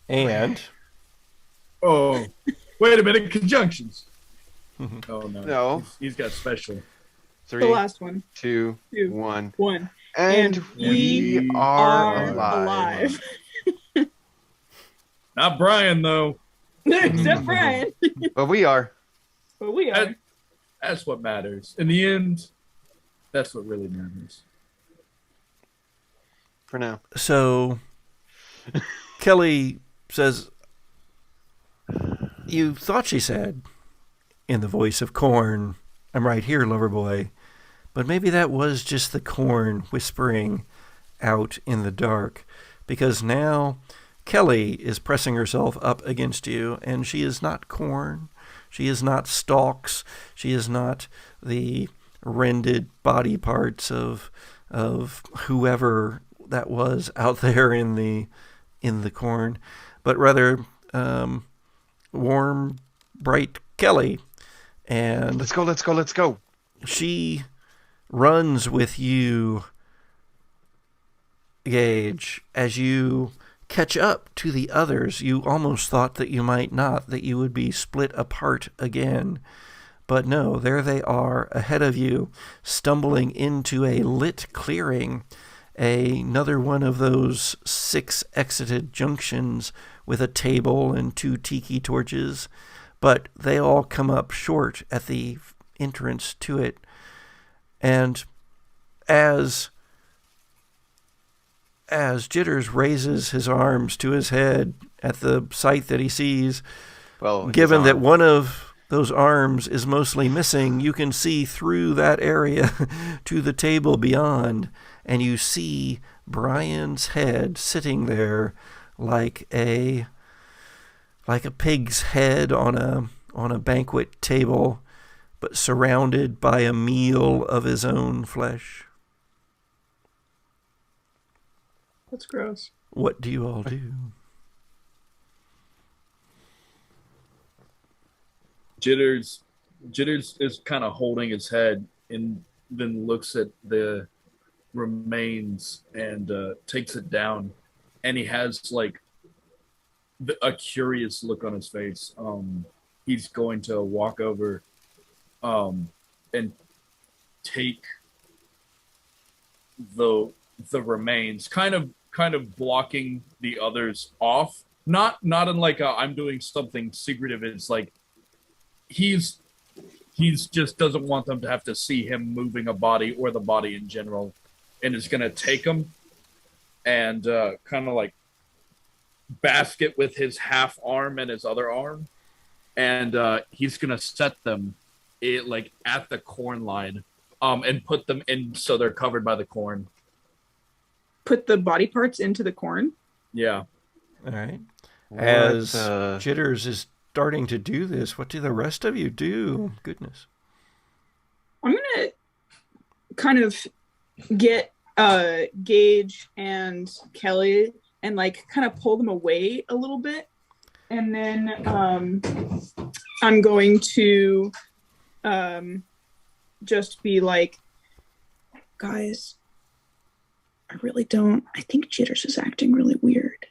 And Oh, wait a minute. Conjunctions. Oh, no. No. He's got special. 3, The last one. 2, 2, 1. 1. And we are alive. Not Brian, though. Except Brian. But we are. But we are. That's what matters. In the end, that's what really matters. For now. so Kelly says, "You thought she said, in the voice of Corn, 'I'm right here, lover boy.' But maybe that was just the Corn whispering out in the dark, because now Kelly is pressing herself up against you, and she is not Corn. She is not Stalks. She is not the rended body parts of whoever that was out there in the corn, but rather warm, bright Kelly. And Let's go. she runs with you, Gage, as you catch up to the others. You almost thought that you might not, that you would be split apart again. But no, there they are ahead of you, stumbling into a lit clearing, another one of those 6 exited junctions with a table and 2 tiki torches. But they all come up short at the entrance to it. And as Jitters raises his arms to his head at the sight that he sees, given that one of those arms is mostly missing, you can see through that area to the table beyond, and you see Brian's head sitting there like a pig's head on a banquet table, but surrounded by a meal of his own flesh. That's gross. What do you all do? Jitters is kind of holding his head and then looks at the remains and takes it down, and he has like a curious look on his face. He's going to walk over and take the remains, kind of blocking the others off. Not in like I'm doing something secretive. It's like he's just doesn't want them to have to see him moving a body or the body in general, and is gonna take them and kind of like basket with his half arm and his other arm, and he's gonna set them like at the corn line, and put them in so they're covered by the corn. Put the body parts into the corn? Yeah. All right. As Jitters is starting to do this, what do the rest of you do? Goodness. I'm going to kind of get Gage and Kelly and like kind of pull them away a little bit. And then I'm going to just be like, guys, really don't. I think Jitters is acting really weird.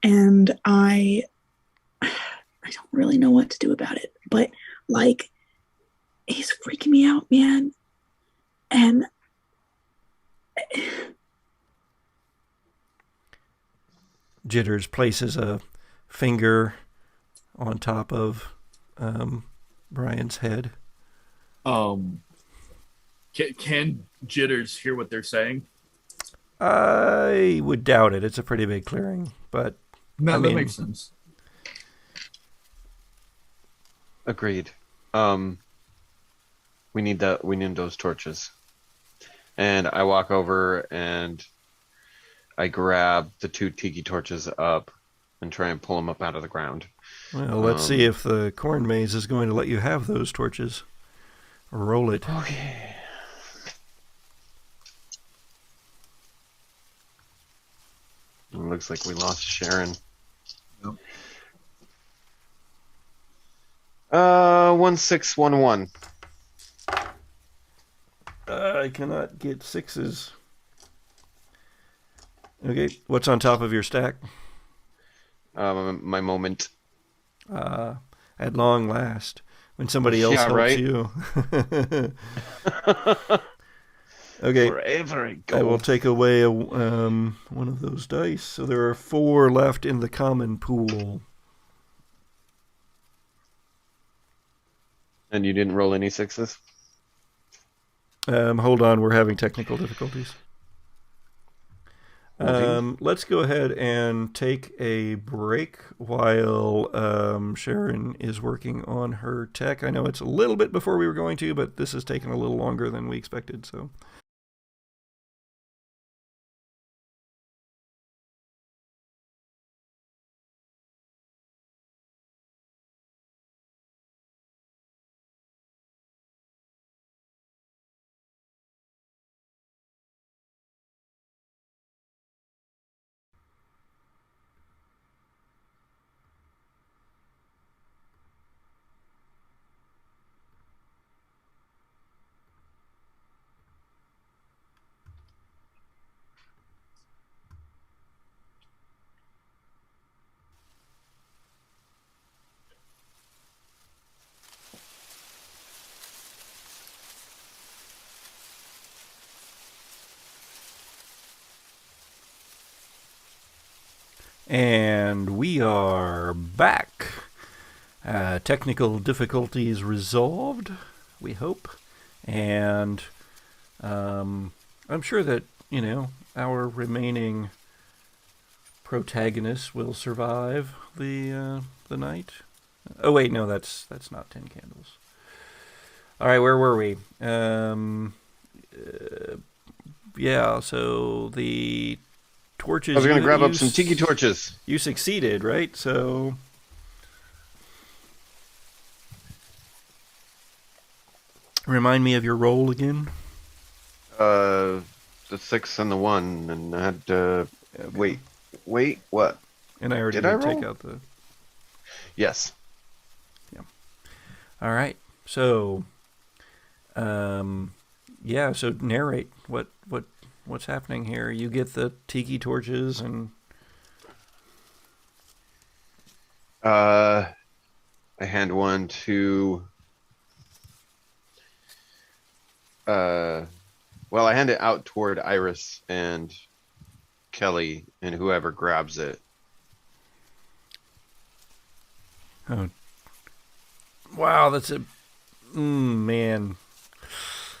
And I don't really know what to do about it. But, like, he's freaking me out, man. And Jitters places a finger on top of Brian's head. Can Jitters hear what they're saying? I would doubt it. It's a pretty big clearing, but No, that makes sense. Agreed. We need those torches. And I walk over and I grab the 2 tiki torches up and try and pull them up out of the ground. Well, let's see if the corn maze is going to let you have those torches. Roll it. Okay. It looks like we lost Sharon. Yep. 1611. I cannot get 6s. Okay, what's on top of your stack? My moment. At long last, when somebody else helps right? you. Okay, Forever ago. I will take away one of those dice. So there are 4 left in the common pool. And you didn't roll any 6s? Hold on, we're having technical difficulties. Let's go ahead and take a break while Sharon is working on her tech. I know it's a little bit before we were going to, but this has taken a little longer than we expected, so... And we are back. Technical difficulties resolved, we hope. And I'm sure that, our remaining protagonists will survive the night. Oh, wait, no, that's not 10 candles. All right, where were we? Yeah, so the... torches. I was going to grab up some tiki torches. You succeeded, right? So... remind me of your roll again. The 6 and the 1, and I had wait, what? And I already did I take roll? out the... Yes. Yeah. All right. So, yeah. So narrate what's happening here. You get the tiki torches and... I hand one to... well, I hand it out toward Iris and Kelly and whoever grabs it. Oh. Wow, that's a... man.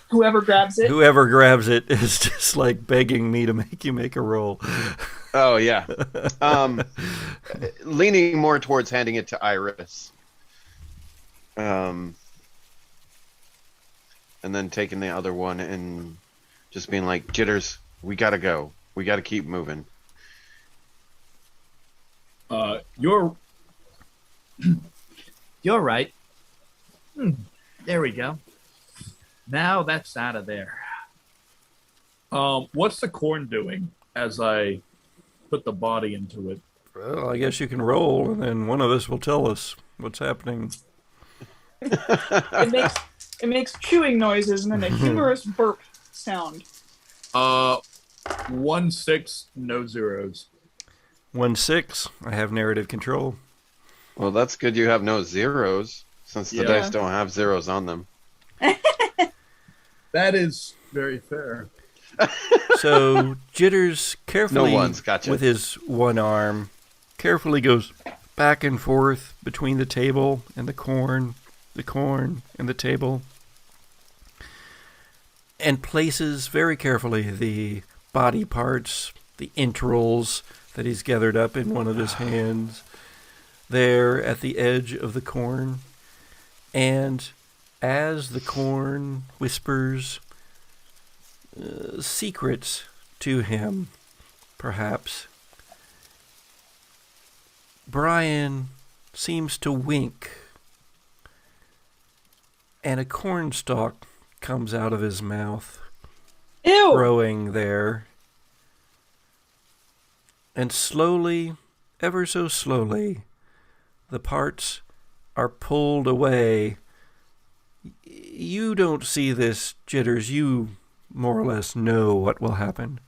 Whoever grabs it. Whoever grabs it is just like begging me to make you make a roll. Oh, yeah. Leaning more towards handing it to Iris. And then taking the other one and just being like, Jitters, we gotta go. We gotta keep moving. You're right. There we go. Now that's out of there. What's the corn doing as I put the body into it? Well, I guess you can roll, and then one of us will tell us what's happening. It makes chewing noises and then a humorous burp sound. 1-6, no zeros. 1-6. I have narrative control. Well, that's good you have no zeros, since the dice don't have zeros on them. That is very fair. So Jitters carefully, No ones, gotcha. with his one arm, carefully goes back and forth between the table and the corn and the table, and places very carefully the body parts, the entrails that he's gathered up in one of his hands, there at the edge of the corn. And as the corn whispers secrets to him, perhaps, Brian seems to wink, and a cornstalk comes out of his mouth, Ew! growing there. And slowly, ever so slowly, the parts are pulled away. You don't see this, Jitters. You more or less know what will happen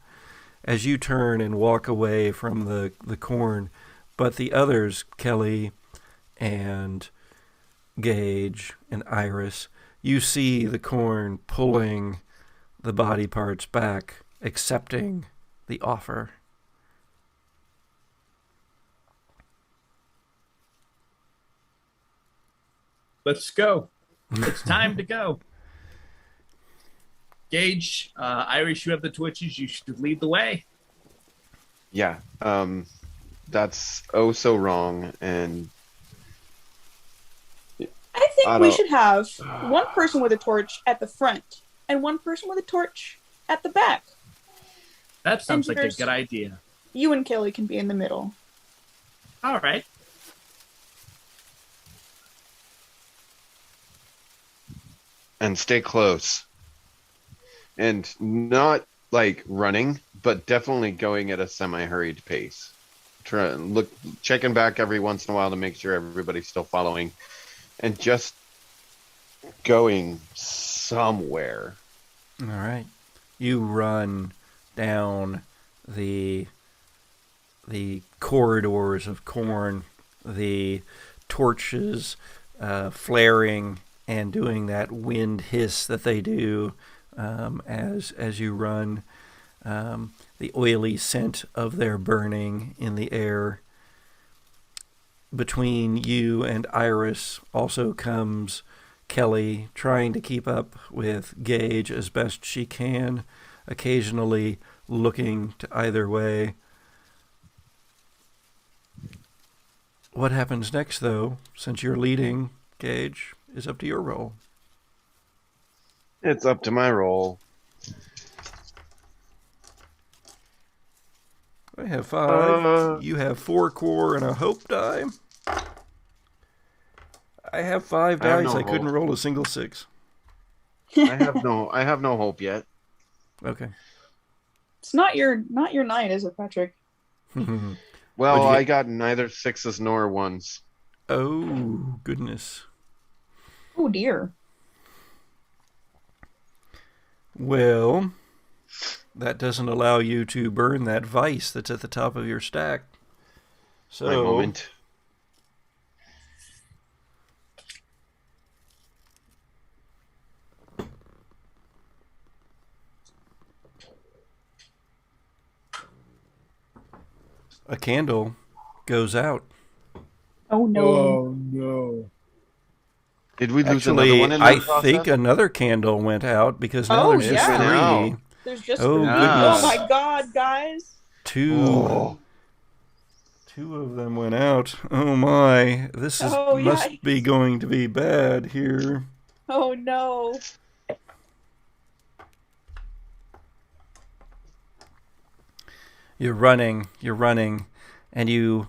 as you turn and walk away from the corn. But the others, Kelly and Gage and Iris, you see the corn pulling the body parts back, accepting the offer. Let's go. It's time to go. Gage, Irish, you have the twitches. You should lead the way. Yeah, that's oh so wrong, and I think I we don't- should have one person with a torch at the front and one person with a torch at the back. That sounds like a Engineers. good idea. You and Kelly can be in the middle. All right. and stay close. And not like running, but definitely going at a semi-hurried pace. Checking back every once in a while to make sure everybody's still following, and just going somewhere. All right. You run down the corridors of corn, the torches flaring and doing that wind hiss that they do as you run. The oily scent of their burning in the air. Between you and Iris also comes Kelly, trying to keep up with Gage as best she can, occasionally looking to either way. What happens next, though, since you're leading, Gage, is up to your role. It's up to my roll. I have 5. You have 4 core and a hope die. I have 5 I have dice. no I couldn't hope. roll a single 6. I have no hope yet. Okay. It's not your night, is it, Patrick? Well, What'd you I get? got neither 6s nor 1s. Oh, goodness. Oh dear. Well, that doesn't allow you to burn that vice that's at the top of your stack. So, My moment. a candle goes out. Oh no. Oh no. Did we lose another Actually, one in the I process? think another candle went out because now Oh, there's just yeah. 3. There's just Oh, three. goodness. Oh my god, guys. 2. Oh. 2 of them went out. Oh my. This is, Oh, must yikes. be going to be bad here. Oh no. You're running, and you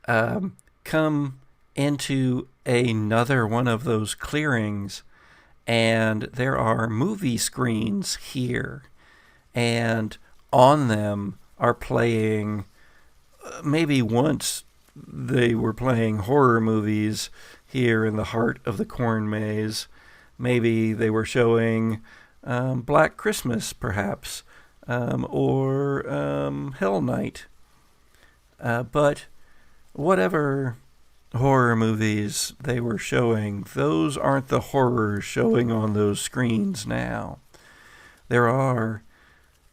come into another one of those clearings, and there are movie screens here, and on them are playing, maybe once they were playing horror movies here in the heart of the corn maze. Maybe they were showing Black Christmas, perhaps. or Hell Night. But whatever horror movies they were showing, those aren't the horrors showing on those screens now. There are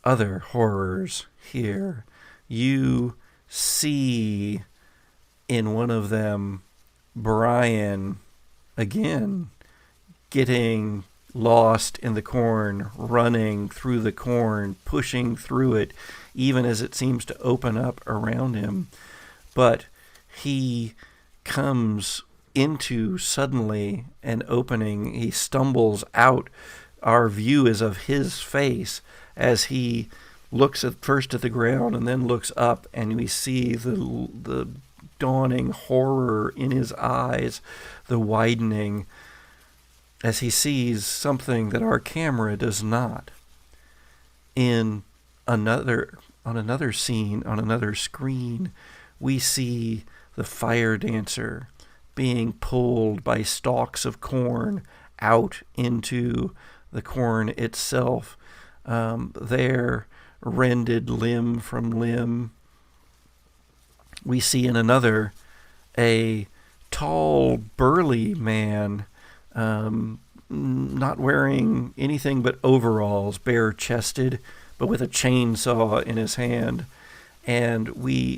other horrors here. You see in one of them Brian again getting lost in the corn, running through the corn, pushing through it, even as it seems to open up around him. But he comes into suddenly an opening. He stumbles out. Our view is of his face as he looks first at the ground and then looks up, and we see the dawning horror in his eyes, the widening, as he sees something that our camera does not. On another scene, on another screen, we see the fire dancer being pulled by stalks of corn out into the corn itself. There, rended limb from limb. We see in another a tall, burly man, not wearing anything but overalls, bare-chested, but with a chainsaw in his hand. And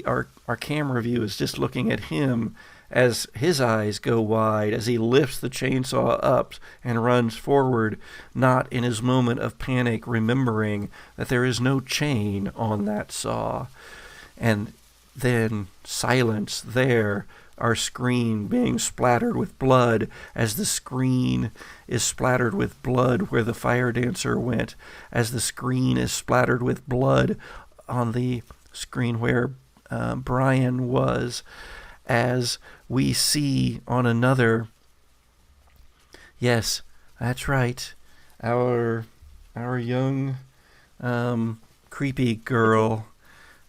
our camera view is just looking at him as his eyes go wide, as he lifts the chainsaw up and runs forward, not in his moment of panic, remembering that there is no chain on that saw. And then silence there, our screen being splattered with blood, as the screen is splattered with blood where the fire dancer went, as the screen is splattered with blood on the screen where Brian was, as we see on another, yes, that's right, our young creepy girl,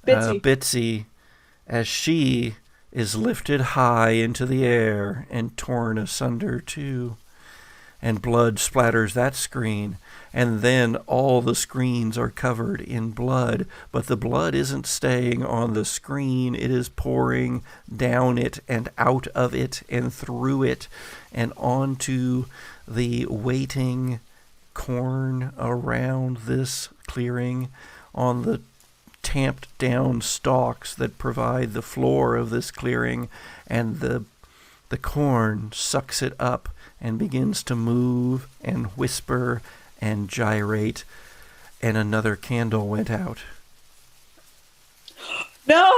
Bitsy, as she is lifted high into the air and torn asunder too, and blood splatters that screen, and then all the screens are covered in blood, but the blood isn't staying on the screen, it is pouring down it and out of it and through it and onto the waiting corn around this clearing, on the tamped down stalks that provide the floor of this clearing, and the corn sucks it up and begins to move and whisper and gyrate, and another candle went out. No!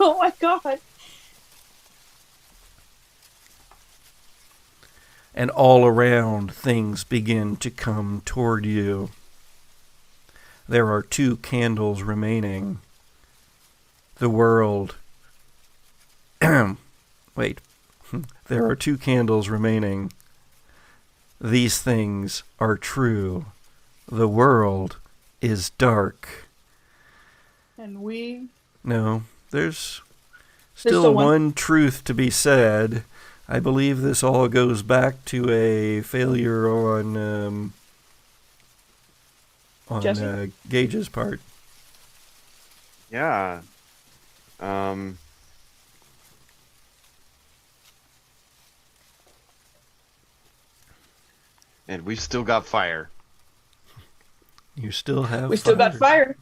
Oh my god. And all around things begin to come toward you. There are 2 candles remaining. The world... Wait. There are 2 candles remaining. These things are true. The world is dark. And we... No, there's still one truth to be said. I believe this all goes back to a failure on Gage's part. Yeah. And we've still got fire. You still have We still got fire.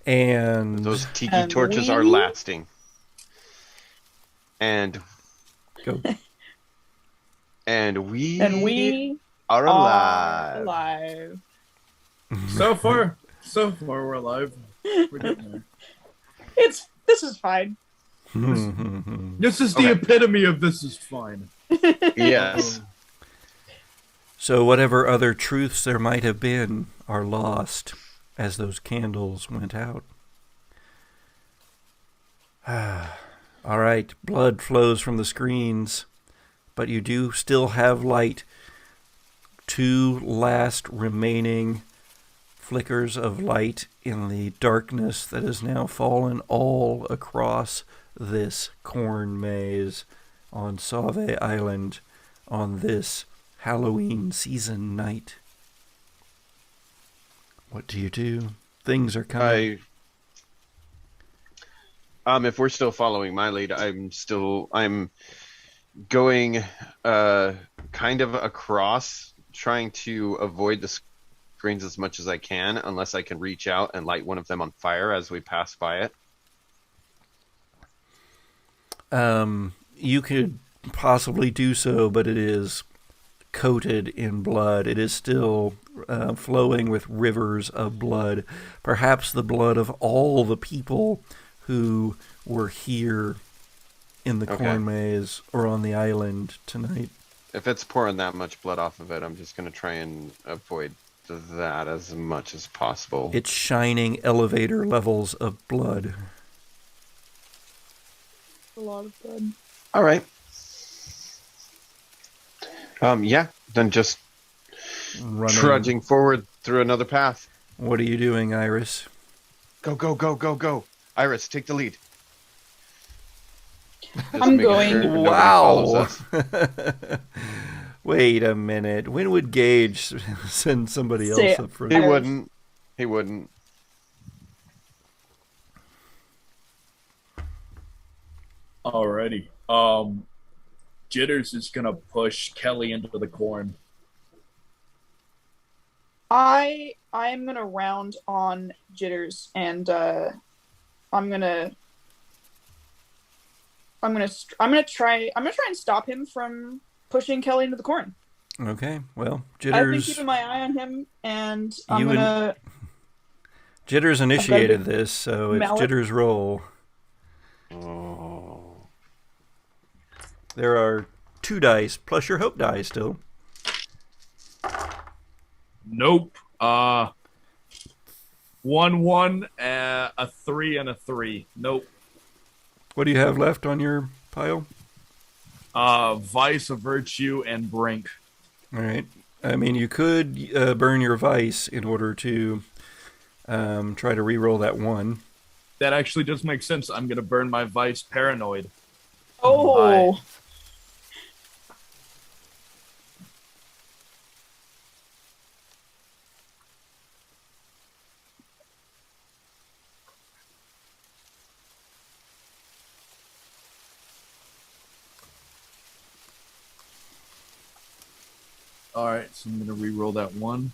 And those tiki torches are lasting. And go. And we are alive. So far we're alive. We're getting there. This is fine. This is the epitome of this is fine. Yes. So whatever other truths there might have been are lost as those candles went out. All right, blood flows from the screens, but you do still have light. 2 last remaining flickers of light in the darkness that has now fallen all across this corn maze on Sauvie Island on this Halloween season night. What do you do? Things are coming. If we're still following my lead, I'm going kind of across, trying to avoid the screens as much as I can, unless I can reach out and light one of them on fire as we pass by it. You could possibly do so, but it is coated in blood. It is still flowing with rivers of blood, perhaps the blood of all the people who were here in the corn maze or on the island tonight. If it's pouring that much blood off of it, I'm just going to try and avoid that as much as possible. It's shining elevator levels of blood. A lot of blood. All right. Yeah, then just trudging forward through another path. What are you doing, Iris? Go, go, go, go, go. Iris, take the lead. I'm going. Wow. Wait a minute. When would Gage send somebody else up for He wouldn't. He wouldn't. Alrighty. Jitters is gonna push Kelly into the corn. I'm gonna round on Jitters, and I'm gonna try and stop him from pushing Kelly into the corn. Okay, well, I've been Jitters. keeping my eye on him, and Jitters initiated this, so it's mallet. Jitters' roll. Oh. There are 2 dice plus your hope die still. Nope. 1, a 3, and a 3. Nope. What do you have left on your pile? Vice, a virtue, and brink. All right. I mean, you could burn your vice in order to try to re-roll that 1. That actually does make sense. I'm gonna burn my vice paranoid. Oh. Alright, so I'm gonna re-roll that 1.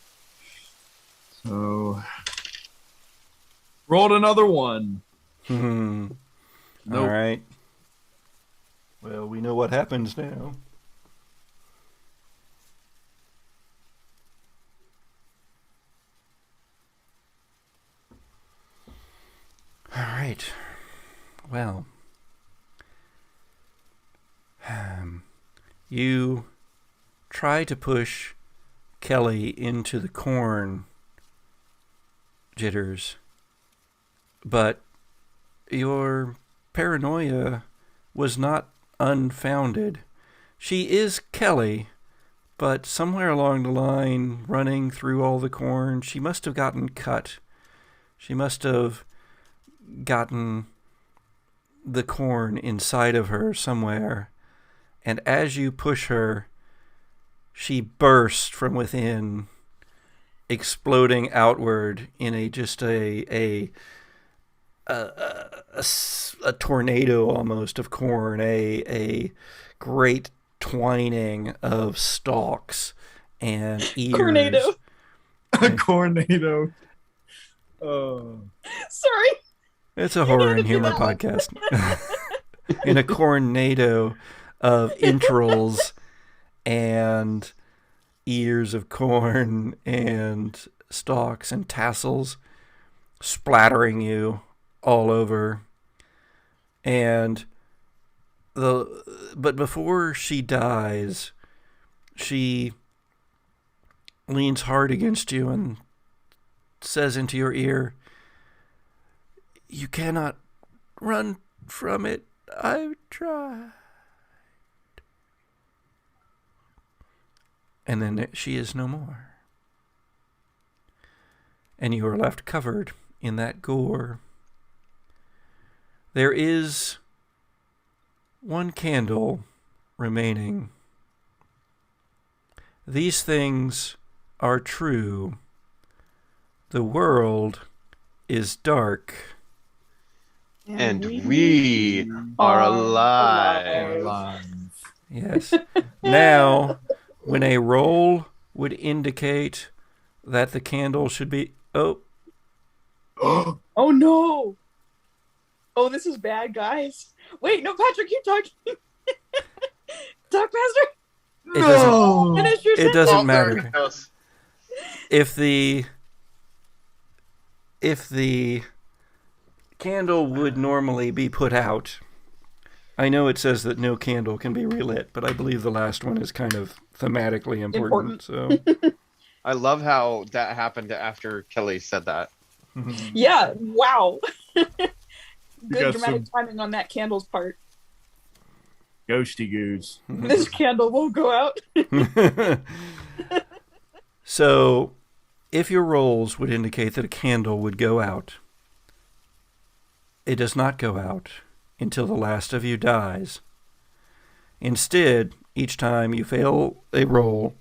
So rolled another 1. Nope. All right. Well, we know what happens now. All right. Well, you try to push Kelly into the corn, Jitters, but your paranoia was not unfounded. She is Kelly, but somewhere along the line, running through all the corn, she must have gotten cut. She must have gotten the corn inside of her somewhere, and as you push her, she bursts from within, exploding outward in a tornado almost of corn, a great twining of stalks and ears. Cornado. A cornado. Oh. Sorry. It's a horror and humor podcast. In a cornado of entrails and ears of corn and stalks and tassels splattering you all over. But before she dies, she leans hard against you and says into your ear, "You cannot run from it. I've tried." And then she is no more. And you are left covered in that gore. There is one candle remaining. These things are true. the world is dark. And we are alive. Yes. Now, when a roll would indicate that the candle should be... Oh. Oh, no. Oh, this is bad, guys. Wait, no, Patrick, keep talking. Talk faster. Finish your It doesn't matter. Goes. If the candle would normally be put out, I know it says that no candle can be relit, but I believe the last one is kind of thematically important. So I love how that happened after Kelly said that. Yeah, wow. Good got dramatic timing on that candle's part. Ghosty goose. This candle won't go out. So, if your rolls would indicate that a candle would go out, it does not go out until the last of you dies. Instead, each time you fail a roll,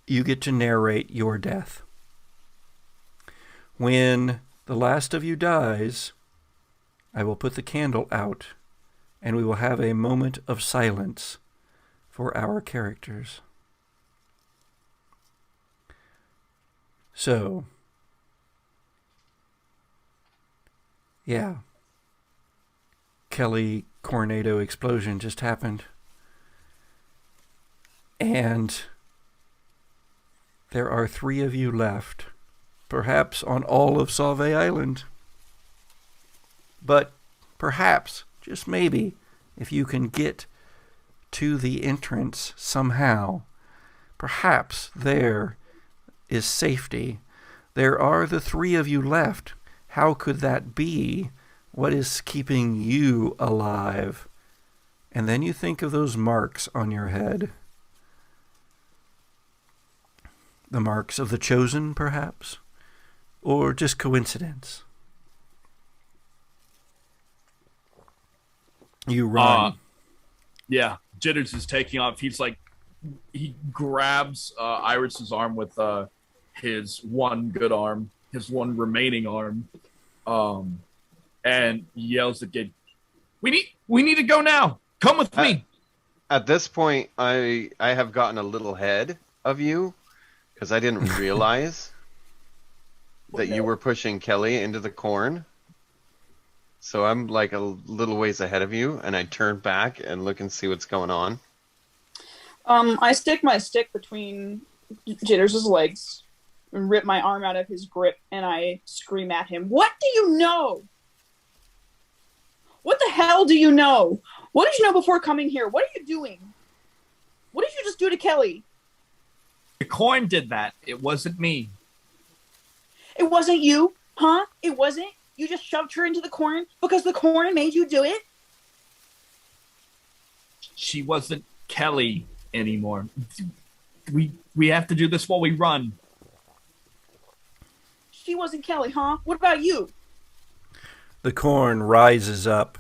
you get to narrate your death. When the last of you dies, I will put the candle out, and we will have a moment of silence for our characters. So, yeah. Kelly Coronado explosion just happened. And there are 3 of you left, perhaps on all of Sauvie Island. But perhaps, just maybe, if you can get to the entrance somehow, perhaps there is safety. There are the 3 of you left. How could that be? What is keeping you alive? And then you think of those marks on your head. The marks of the chosen, perhaps? Or just coincidence? You run. Yeah, Jitters is taking off. He's like, he grabs Iris's arm with his one good arm, his one remaining arm, and yells at Gage, we need to go now. Come with me. At this point, I have gotten a little ahead of you because I didn't realize that you were pushing Kelly into the corn. So I'm like a little ways ahead of you, and I turn back and look and see what's going on. I stick my stick between Jitters' legs and rip my arm out of his grip, and I scream at him, "What do you know? What the hell do you know? What did you know before coming here? What are you doing? What did you just do to Kelly?" The coin did that. It wasn't me. It wasn't you, huh? It wasn't? You just shoved her into the corn because the corn made you do it? She wasn't Kelly anymore. We have to do this while we run. She wasn't Kelly, huh? What about you? The corn rises up,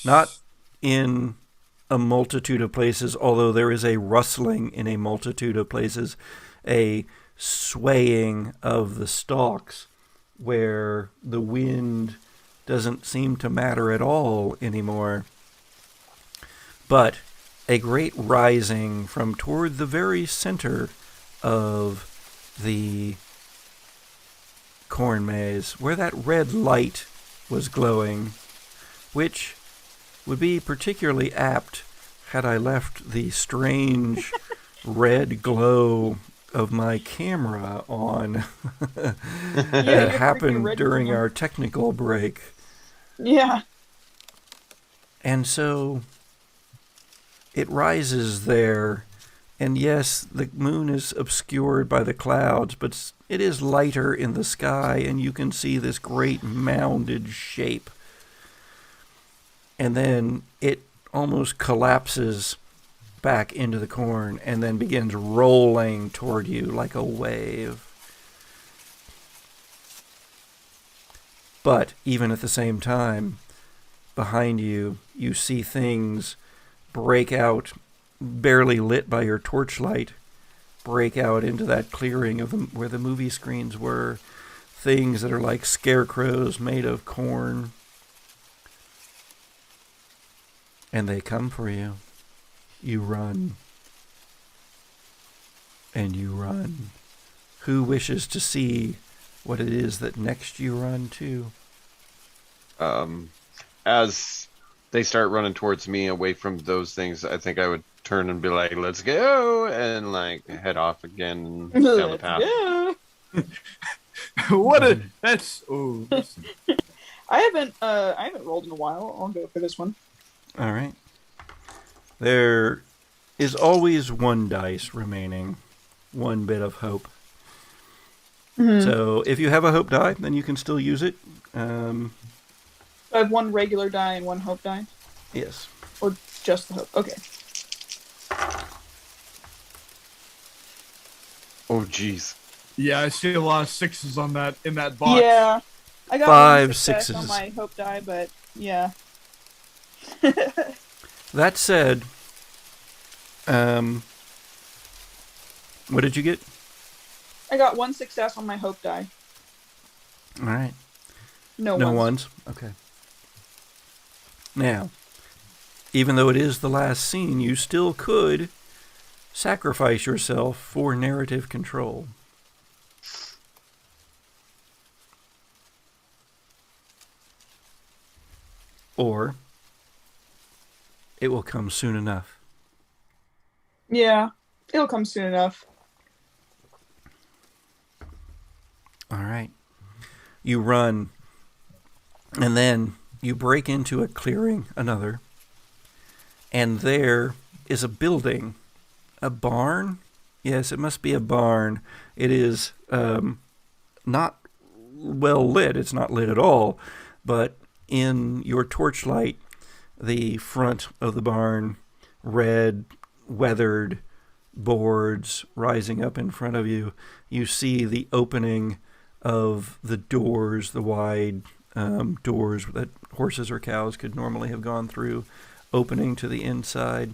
not in a multitude of places, although there is a rustling in a multitude of places, a swaying of the stalks where the wind doesn't seem to matter at all anymore. But a great rising from toward the very center of the corn maze, where that red light was glowing, which would be particularly apt had I left the strange red glow of my camera on that happened during our technical break. Yeah. And so it rises there, and yes, the moon is obscured by the clouds, but it is lighter in the sky, and you can see this great mounded shape. And then it almost collapses back into the corn and then begins rolling toward you like a wave. But even at the same time, behind you, you see things break out, barely lit by your torchlight, break out into that clearing of where the movie screens were. things that are like scarecrows made of corn. And they come for you. You run. And you run. Who wishes to see what it is that next you run to? As they start running towards me away from those things, I think I would turn and be like, let's go, and like head off again down the path. Yeah. That's oh. I haven't rolled in a while. I'll go for this one. All right. There is always one dice remaining, one bit of hope. Mm-hmm. So if you have a hope die, then you can still use it. I have one regular die and one hope die? Yes. Or just the hope? Okay. Oh, jeez. Yeah, I see a lot of sixes on that in that box. Yeah. I got 5 one success sixes. on my hope die, but yeah. That said, what did you get? I got one success on my hope die. All right. No ones. Okay. Now, even though it is the last scene, you still could sacrifice yourself for narrative control. Or it will come soon enough. Yeah, it'll come soon enough. All right. You run, and then you break into a clearing, another, and there is a building, a barn. Yes, it must be a barn. It is not well lit. It's not lit at all, but in your torchlight, the front of the barn, red, weathered boards rising up in front of you. You see the opening of the doors, the wide doors that horses or cows could normally have gone through, opening to the inside.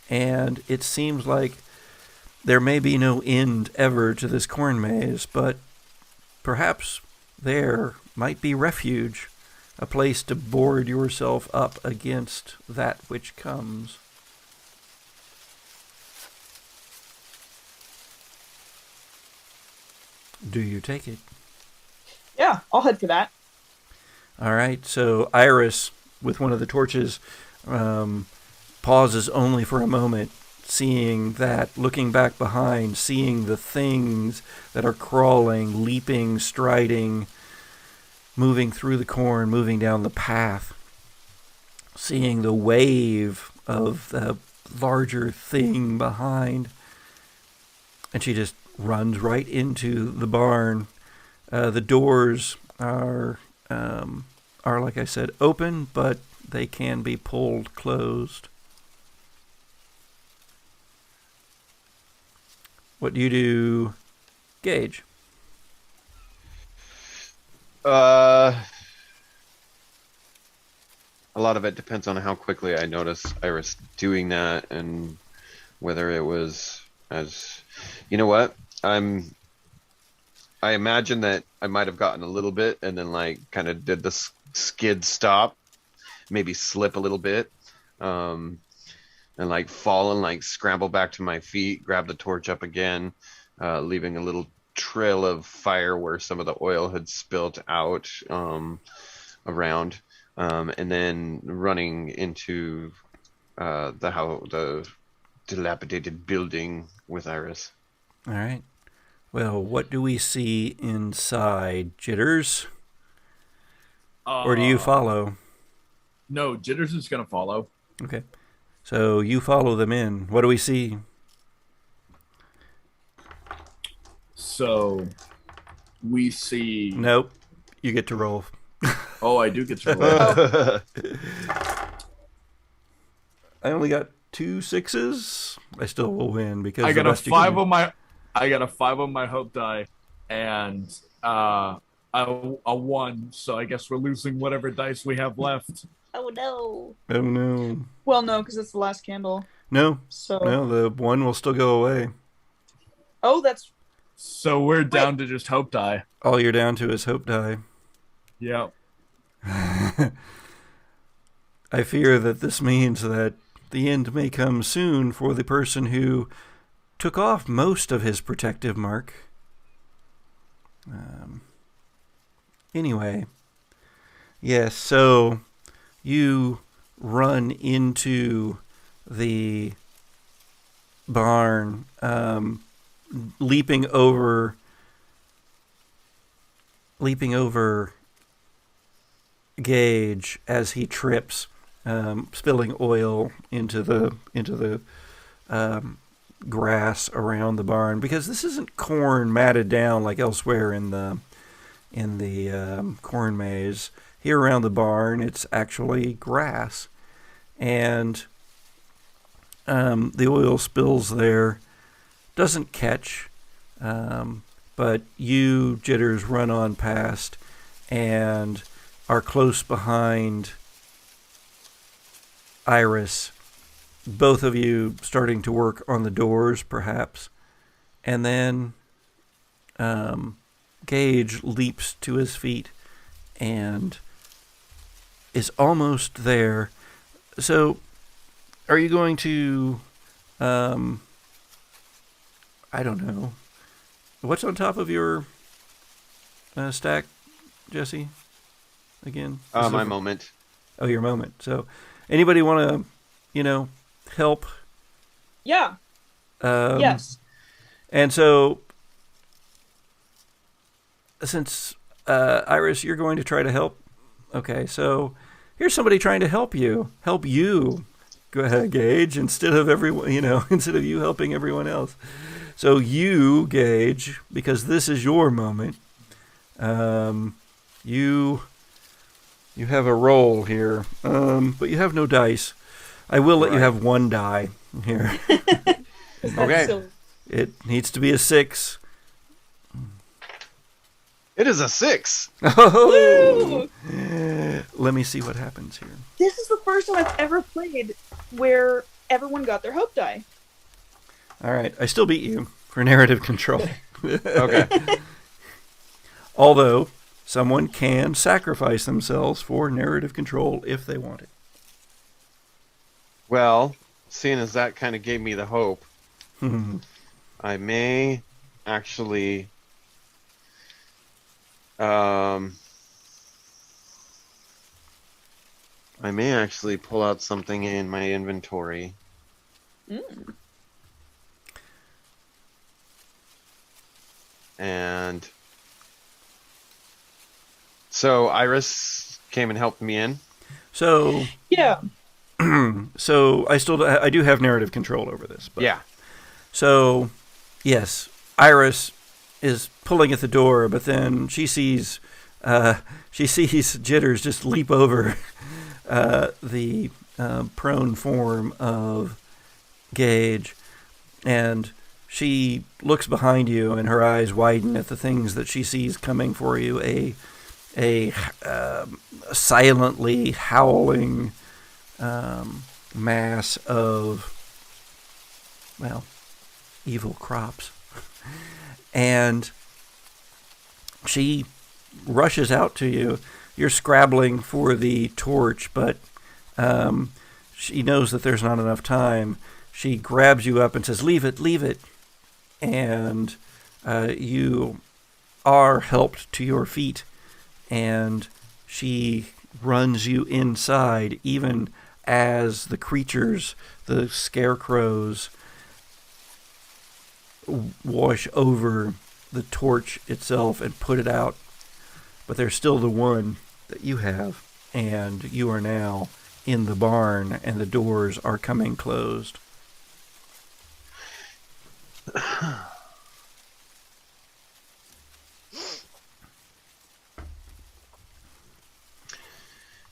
And it seems like there may be no end ever to this corn maze, but perhaps there might be refuge, a place to board yourself up against that which comes. Do you take it? Yeah, I'll head for that. All right, so Iris, with one of the torches, pauses only for a moment, seeing that, looking back behind, seeing the things that are crawling, leaping, striding, moving through the corn, moving down the path, seeing the wave of the larger thing behind. And she just runs right into the barn. The doors are, like I said, open, but they can be pulled closed. What do you do, Gage? A lot of it depends on how quickly I notice Iris doing that, and whether it was as, you know what, I imagine that I might have gotten a little bit and then like kind of did the skid stop, maybe slip a little bit, and like fall and like scramble back to my feet, grab the torch up again, leaving a little trail of fire where some of the oil had spilt out around, and then running into the dilapidated building with Iris. All right. Well, what do we see inside, Jitters? Or do you follow? No, Jitters is going to follow. Okay. So you follow them in. What do we see? So we see... Nope. You get to roll. Oh, I do get to roll. I only got 2 6s. I still will win because I got a 5 on my... I got a 5 on my hope die, and a 1. So I guess we're losing whatever dice we have left. Oh no. Oh no. Well, no, because it's the last candle. No. So No, the 1 will still go away. Oh, that's So we're down to just hope die. All you're down to is hope die. Yep. I fear that this means that the end may come soon for the person who took off most of his protective mark. Anyway, yes, so you run into the barn, leaping over Gage as he trips, spilling oil into the grass around the barn, because this isn't corn matted down like elsewhere in the corn maze. Here around the barn, it's actually grass, and the oil spills there. Doesn't catch, but you, Jitters, run on past and are close behind Iris, both of you starting to work on the doors, perhaps. And then Gage leaps to his feet and is almost there. So, are you going to, I don't know, what's on top of your stack, Jesse? Again? My moment. Oh, your moment. So, anybody want to, help? Yeah. Yes. And so, since Iris, you're going to try to help. Okay, so here's somebody trying to help you. Help you. Go ahead, Gage, instead of everyone, instead of you helping everyone else. So you, Gage, because this is your moment, you have a roll here, but you have no dice. I will let you have one die here. Okay. So, It needs to be a 6. It is a 6. Oh! Let me see what happens here. this is the first time I've ever played where everyone got their hope die. All right, I still beat you for narrative control. Okay. Although, someone can sacrifice themselves for narrative control if they want it. Well, seeing as that kind of gave me the hope, I may actually pull out something in my inventory. And so Iris came and helped me in. So, Yeah. so I do have narrative control over this. But, Yeah. So, yes, Iris is pulling at the door, but then she sees Jitters just leap over the prone form of Gage, and she looks behind you, and her eyes widen at the things that she sees coming for you. A silently howling mass of, evil crops. And she rushes out to you. You're scrabbling for the torch, but she knows that there's not enough time. She grabs you up and says, leave it. And you are helped to your feet. And she runs you inside, even as the creatures, the scarecrows, wash over the torch itself and put it out. But there's still the one that you have, and you are now in the barn, and the doors are coming closed.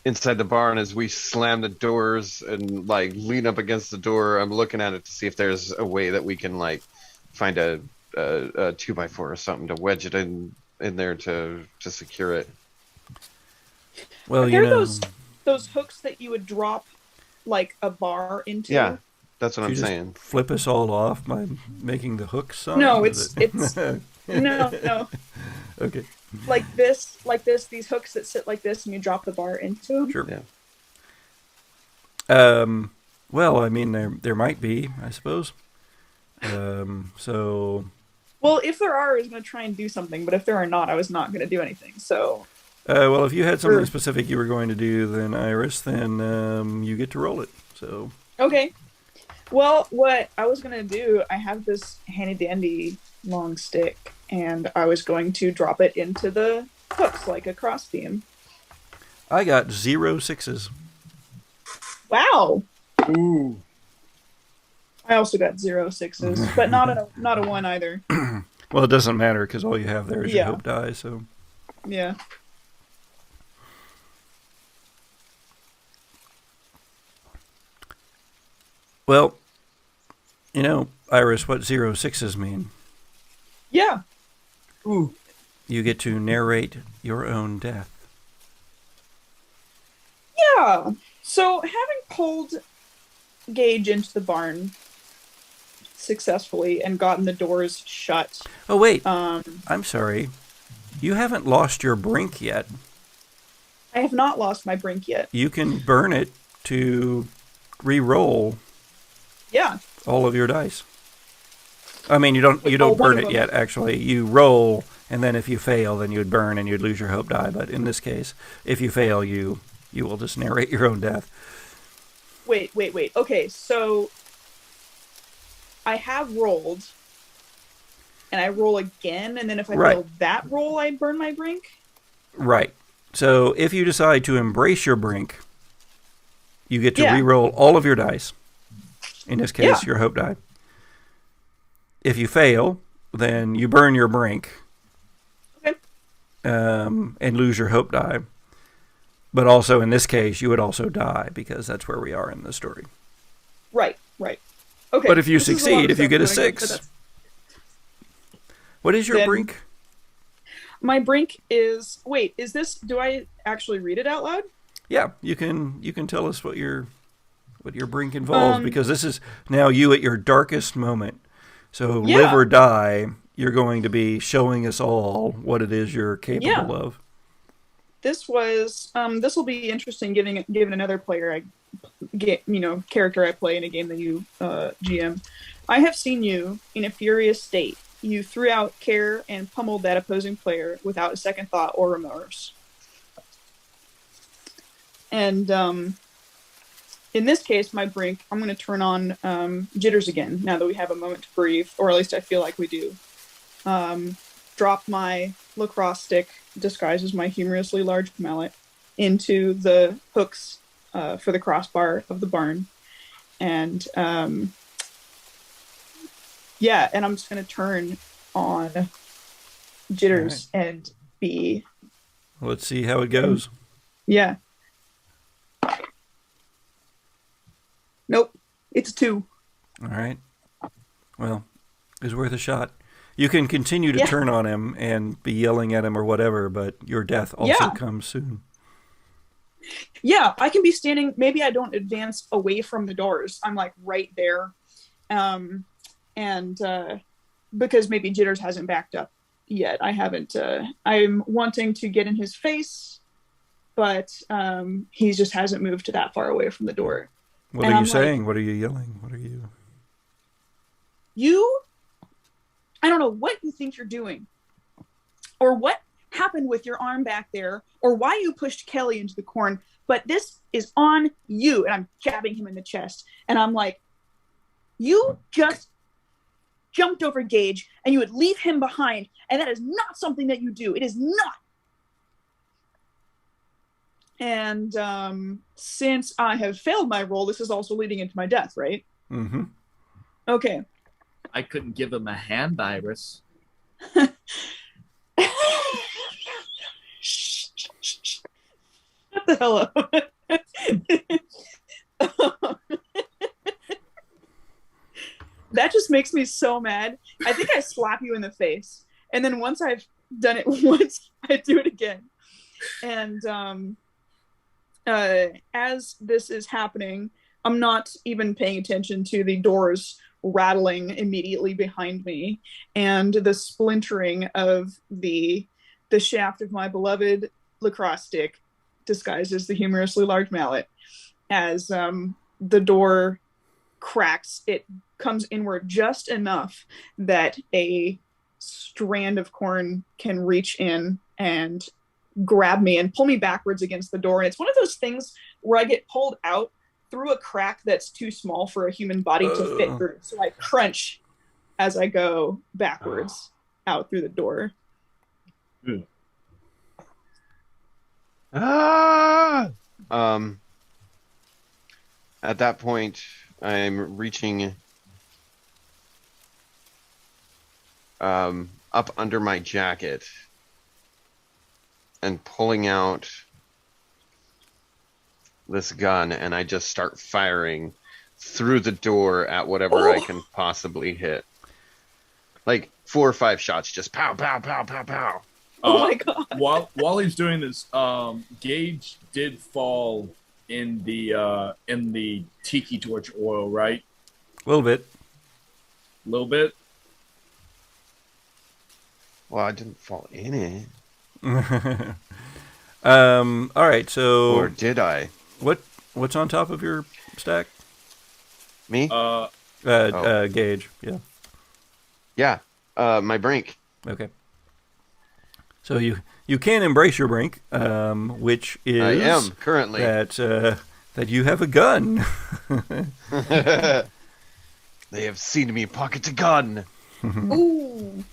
Inside the barn, as we slam the doors and lean up against the door, I'm looking at it to see if there's a way that we can find a 2x4 or something to wedge it in there to secure it. Well, Are there those hooks that you would drop a bar into? Yeah, that's what I'm you just saying. flip us all off by making the hook sound? No, Is it's No. Okay. Like this, these hooks that sit like this, and you drop the bar into them. Sure. Yeah. Well, I mean, there might be, I suppose. So. Well, if there are, I was going to try and do something, but if there are not, I was not going to do anything. So. Well, if you had something specific you were going to do, then Iris, then you get to roll it. So. Okay. Well, what I was going to do, I have this handy dandy long stick, and I was going to drop it into the hooks like a crossbeam. I got 0 6s. Wow. Ooh. I also got 0 6s, but not a 1 either. Well, it doesn't matter because all you have there is your hope die. So. Yeah. Well, you know, Iris, what 0 6s mean? Yeah. Ooh. You get to narrate your own death. Yeah. So, having pulled Gage into the barn successfully and gotten the doors shut. Oh, wait. I'm sorry. You haven't lost your brink yet. I have not lost my brink yet. You can burn it to re-roll Yeah. all of your dice. I mean, you don't burn it yet, actually. You roll, and then if you fail, then you'd burn and you'd lose your hope die. But in this case, if you fail, you will just narrate your own death. Wait. Okay, so I have rolled, and I roll again, and then if I fail that roll, I burn my brink? Right. So if you decide to embrace your brink, you get to re-roll all of your dice. In this case, your hope die. If you fail, then you burn your brink. Okay. And lose your hope die. But also, in this case, you would also die, because that's where we are in the story. Right. Okay. But if you succeed, if you get a 6, what is your brink? My brink is... Wait, is this... Do I actually read it out loud? Yeah, you can tell us what your brink involves, because this is now you at your darkest moment. So live or die, you're going to be showing us all what it is you're capable of. This was this will be interesting given another player character I play in a game that you GM. I have seen you in a furious state. You threw out care and pummeled that opposing player without a second thought or remorse. And in this case, my brink, I'm going to turn on jitters again now that we have a moment to breathe, or at least I feel like we do. Drop my lacrosse stick, disguised as my humorously large mallet, into the hooks for the crossbar of the barn. And and I'm just going to turn on jitters and be... Let's see how it goes. Yeah. Nope. It's a 2. All right. Well, it's worth a shot. You can continue to turn on him and be yelling at him or whatever, but your death also comes soon. Yeah, I can be standing. Maybe I don't advance away from the doors. I'm like right there. And because maybe Jitters hasn't backed up yet. I haven't. I'm wanting to get in his face, but he just hasn't moved to that far away from the door. What are you saying? What are you yelling? What are you... I don't know what you think you're doing, or what happened with your arm back there, or why you pushed Kelly into the corn, but this is on you. And I'm jabbing him in the chest. And I'm like, you just jumped over Gage and you would leave him behind. And that is not something that you do. It is not. And since I have failed my roll, this is also leading into my death, right? Mm-hmm. Okay. I couldn't give him a hand, Iris. Shut the hell up. That just makes me so mad. I think I slap you in the face. And then once I've done it once, I do it again. And as this is happening, I'm not even paying attention to the doors rattling immediately behind me, and the splintering of the shaft of my beloved lacrosse stick disguised as the humorously large mallet. As the door cracks, it comes inward just enough that a strand of corn can reach in and grab me and pull me backwards against the door. And it's one of those things where I get pulled out through a crack that's too small for a human body to fit through. So I crunch as I go backwards out through the door. Ah! At that point, I'm reaching up under my jacket and pulling out this gun, and I just start firing through the door at whatever I can possibly hit. Like 4 or 5 shots, just pow, pow, pow, pow, pow. Oh my god! While he's doing this, Gage did fall in the tiki torch oil, right? A little bit. A little bit. Well, I didn't fall in it. All right, so Or did I? what's on top of your stack? Me? Gauge. Yeah. Yeah. My brink. Okay. So you can embrace your brink, which is I am currently that you have a gun. They have seen me pocket a gun. Ooh.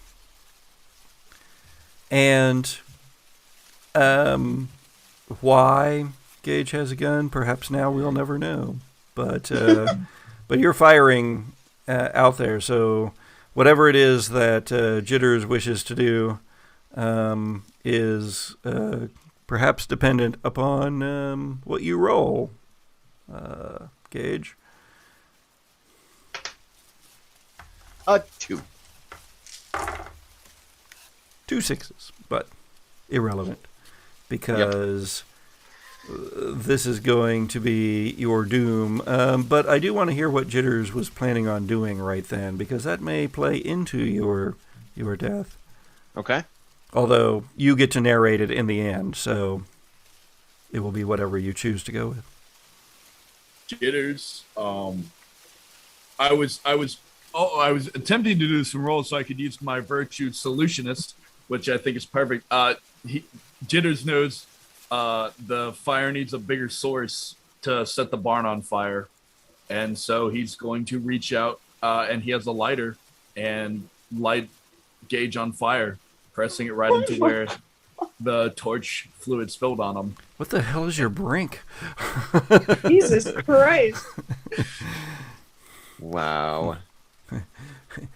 And why Gage has a gun, perhaps now we'll never know. But but you're firing out there, so whatever it is that Jitters wishes to do is perhaps dependent upon what you roll, Gage. 2. 2 6s, but irrelevant because this is going to be your doom. But I do want to hear what Jitters was planning on doing right then, because that may play into your death. Okay. Although you get to narrate it in the end, so it will be whatever you choose to go with. Jitters. I was attempting to do some rolls so I could use my virtue solutionist, which I think is perfect. Jitters knows the fire needs a bigger source to set the barn on fire, and so he's going to reach out and he has a lighter and light Gage on fire, pressing it right into where the torch fluid spilled on him. What the hell is your brink? Jesus Christ. Wow.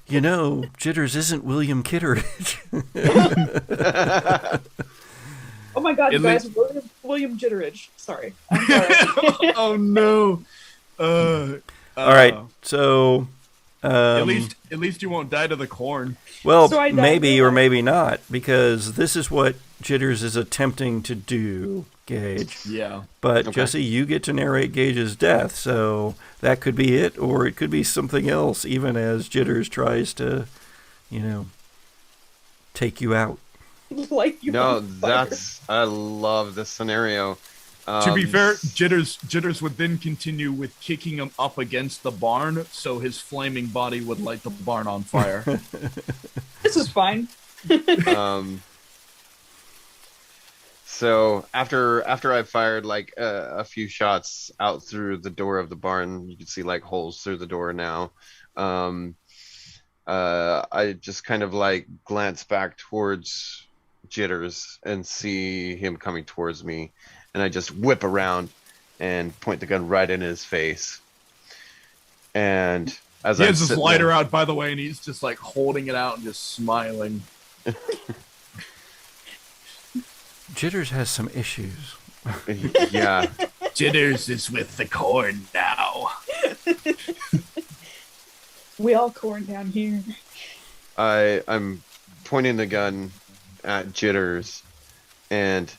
You know, Jitters isn't William Kitteridge. Oh my god, you guys, William Jitteridge. Sorry. I'm sorry. Oh no. All right, so at least you won't die to the corn. well, So I maybe died. or maybe not, because this is what Jitters is attempting to do, Gage. Yeah. But Okay. Jesse, you get to narrate Gage's death, so that could be it, or it could be something else, even as Jitters tries to, take you out. Like you No, on fire. I love this scenario. To be fair, Jitters would then continue with kicking him up against the barn, so his flaming body would light the barn on fire. This is fine. So after I fired like a few shots out through the door of the barn, you can see like holes through the door now. I just kind of like glance back towards Jitters and see him coming towards me, and I just whip around and point the gun right in his face. And as He I'm has his sitting lighter there- out, by the way, and he's just like holding it out and just smiling. Jitters has some issues. yeah, Jitters is with the corn now. We all corn down here. I'm pointing the gun at Jitters and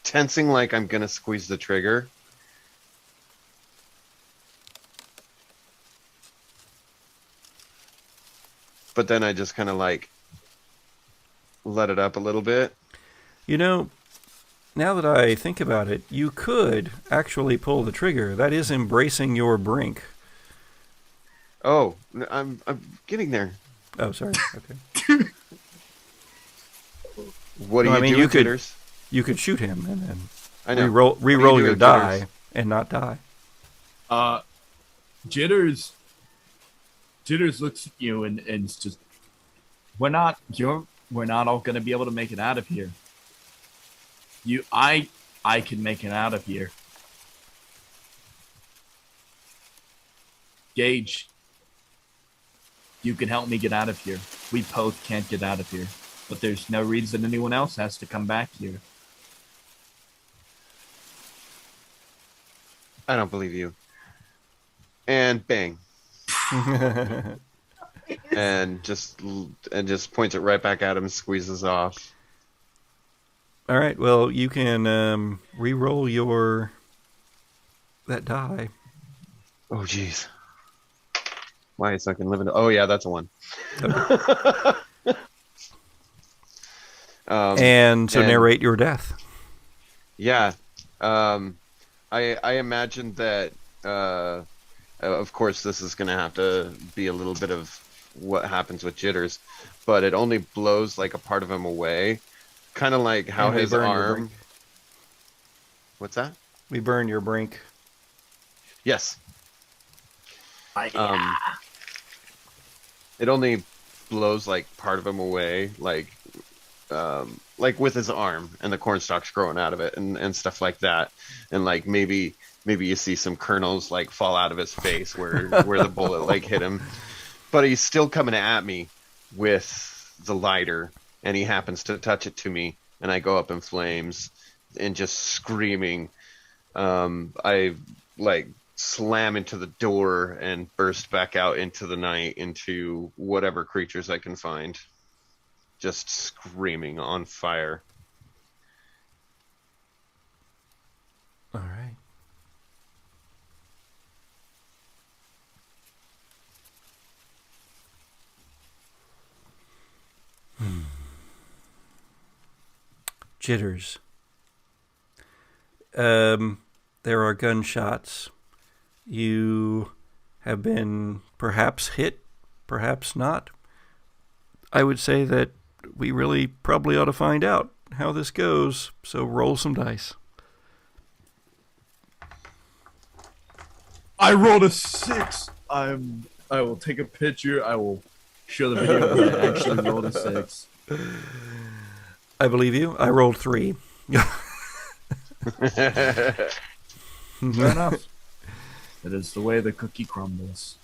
tensing like I'm gonna squeeze the trigger. but then I just kind of like let it up a little bit. You know, now that I think about it, you could actually pull the trigger. That is embracing your brink. Oh, I'm getting there. Oh, sorry. Okay. What do you do, Jitters? You could shoot him and then I know. re-roll your die and not die. Jitters looks at you and it's just, we're not all gonna be able to make it out of here. I can make it out of here. Gage, you can help me get out of here. We both can't get out of here, but there's no reason anyone else has to come back here. I don't believe you. And bang. and just points it right back at him and squeezes off. All right. Well, you can re-roll that die. Oh, jeez. Why it's not gonna live in? Oh, yeah, that's a 1. Okay. And narrate your death. Yeah. I imagine that. Of course, this is gonna have to be a little bit of what happens with Jitters, but it only blows like a part of him away. Kind of like how his arm. What's that? We burn your brink. Yes. It only blows like part of him away, like with his arm, and the cornstalks growing out of it, and stuff like that, and like maybe you see some kernels like fall out of his face where the bullet like hit him, but he's still coming at me with the lighter. And he happens to touch it to me, and I go up in flames, and just screaming. I like slam into the door and burst back out into the night, into whatever creatures I can find, just screaming on fire. All right. Jitters. There are gunshots. You have been perhaps hit, perhaps not. I would say that we really probably ought to find out how this goes, so roll some dice. I rolled a 6. I will take a picture. I will show the video that I actually rolled a 6. I believe you. I rolled 3. Fair enough. That is the way the cookie crumbles.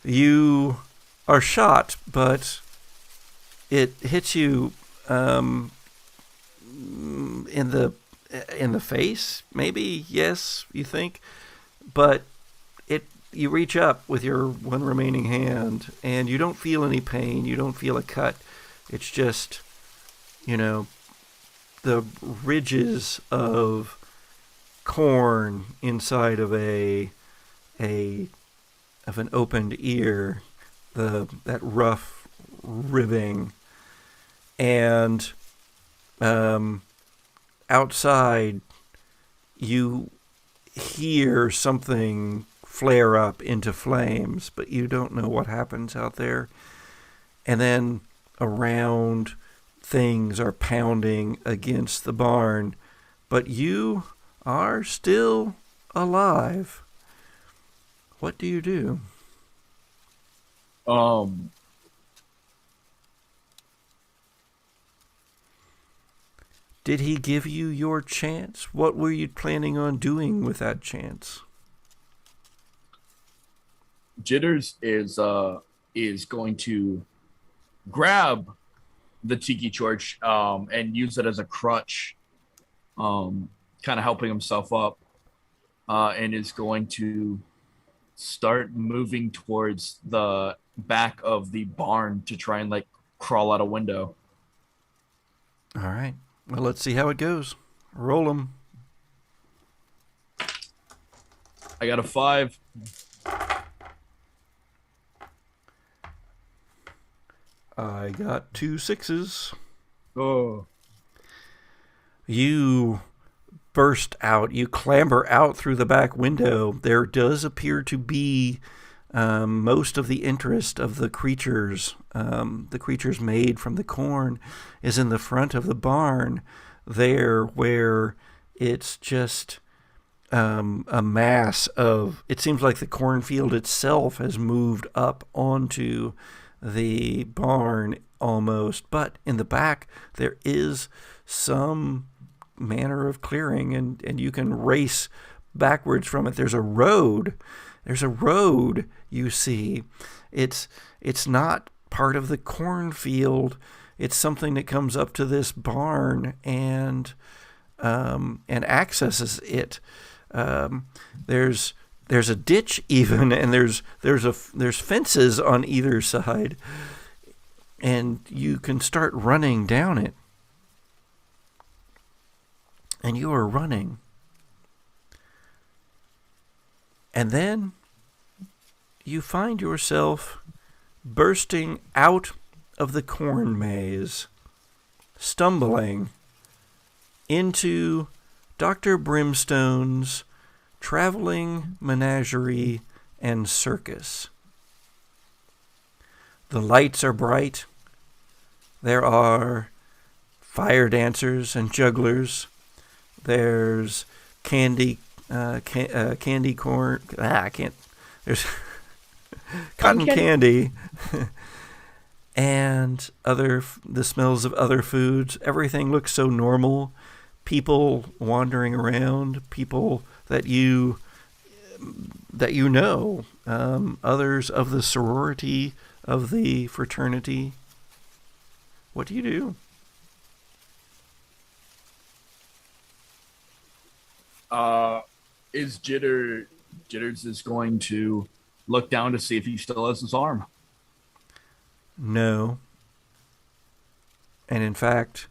You are shot, but it hits you in the face. Maybe, yes, you think, but you reach up with your one remaining hand, and you don't feel any pain. You don't feel a cut. It's just, the ridges of corn inside of an opened ear, that rough ribbing, and outside you hear something flare up into flames, but you don't know what happens out there. And then around, things are pounding against the barn, but you are still alive. What do you do? Did he give you your chance? What were you planning on doing with that chance? Jitters is going to grab the tiki torch and use it as a crutch, kind of helping himself up, and is going to start moving towards the back of the barn to try and crawl out a window. All right. Well, let's see how it goes. Roll them. I got a 5. I got 2 6s. Oh. You burst out. You clamber out through the back window. There does appear to be most of the interest of the creatures made from the corn is in the front of the barn there, where it's just a mass of, it seems like the cornfield itself has moved up onto the barn almost, but in the back there is some manner of clearing, and you can race backwards from it. There's a road, you see. It's not part of the cornfield. It's something that comes up to this barn and accesses it. There's a ditch even, and there's fences on either side, and you can start running down it. And you are running. And then you find yourself bursting out of the corn maze, stumbling into Dr. Brimstone's traveling menagerie and circus. The lights are bright. There are fire dancers and jugglers. There's candy corn. I can't. There's cotton candy and the smells of other foods. Everything looks so normal. People wandering around. People that you know. Others of the sorority, of the fraternity. What do you do? Is Jitters is going to look down to see if he still has his arm. No. And in fact,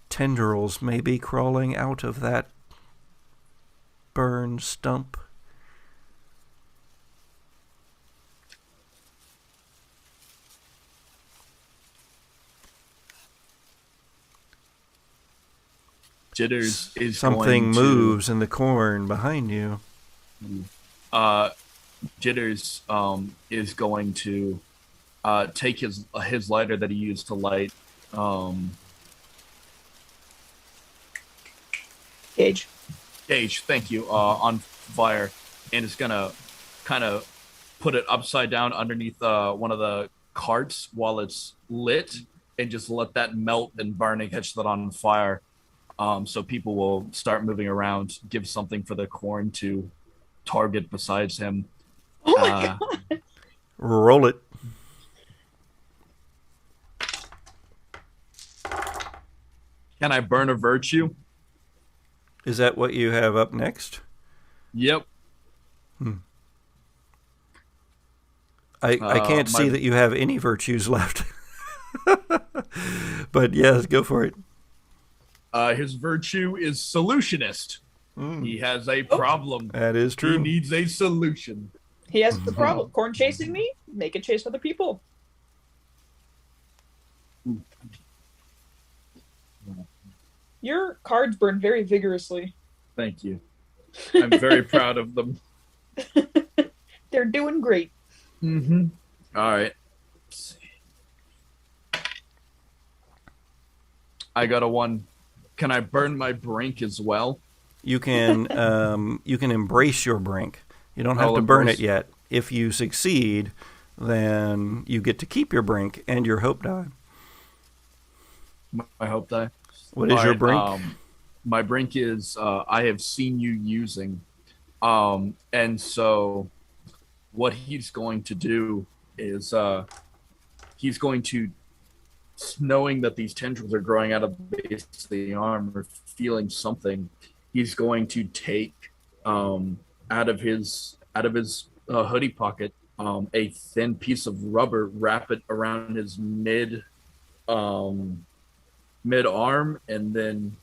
tendrils may be crawling out of that burned stump. Jitters is something moves in the corn behind you. Jitters is going to take his lighter that he used to light Gage, thank you, on fire, and is gonna kind of put it upside down underneath one of the carts while it's lit, and just let that melt and burn and catch that on fire. So people will start moving around, give something for the corn to target besides him. oh my god! Roll it. Can I burn a virtue? Is that what you have up next? Yep. I can't see that you have any virtues left. But yes, go for it. His virtue is solutionist. He has a problem. That is true. He needs a solution. He has the problem. Corn chasing me, make it chase other people. Your cards burn very vigorously. Thank you. I'm very proud of them. They're doing great. Mm-hmm. All right. Let's see. I got a 1. Can I burn my brink as well? You can embrace your brink. You don't have to burn it yet. If you succeed, then you get to keep your brink and your hope die. My hope die. What is your brink? My brink is I have seen you using. And so what he's going to do is he's going to, knowing that these tendrils are growing out of the base of the arm or feeling something, he's going to take out of his hoodie pocket a thin piece of rubber, wrap it around his mid arm, and then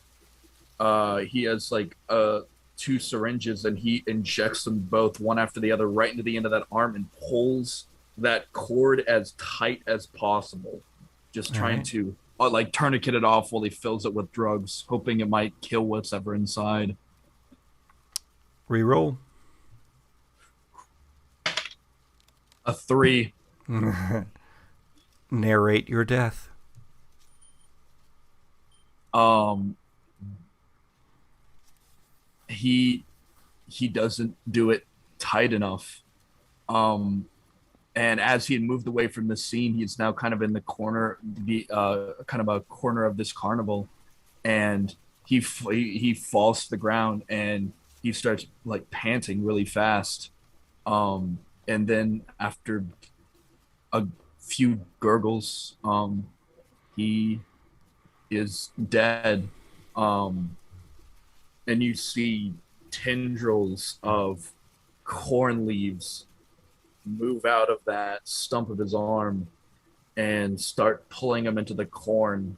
he has like 2 syringes, and he injects them both one after the other right into the end of that arm and pulls that cord as tight as possible. just All trying right. to like tourniquet it off while he fills it with drugs, hoping it might kill what's ever inside. Reroll. A 3. Narrate your death. He doesn't do it tight enough. And as he had moved away from the scene, he's now kind of in the corner, kind of a corner of this carnival, and he falls to the ground and he starts like panting really fast. And then after a few gurgles, he is dead. And you see tendrils of corn leaves move out of that stump of his arm and start pulling him into the corn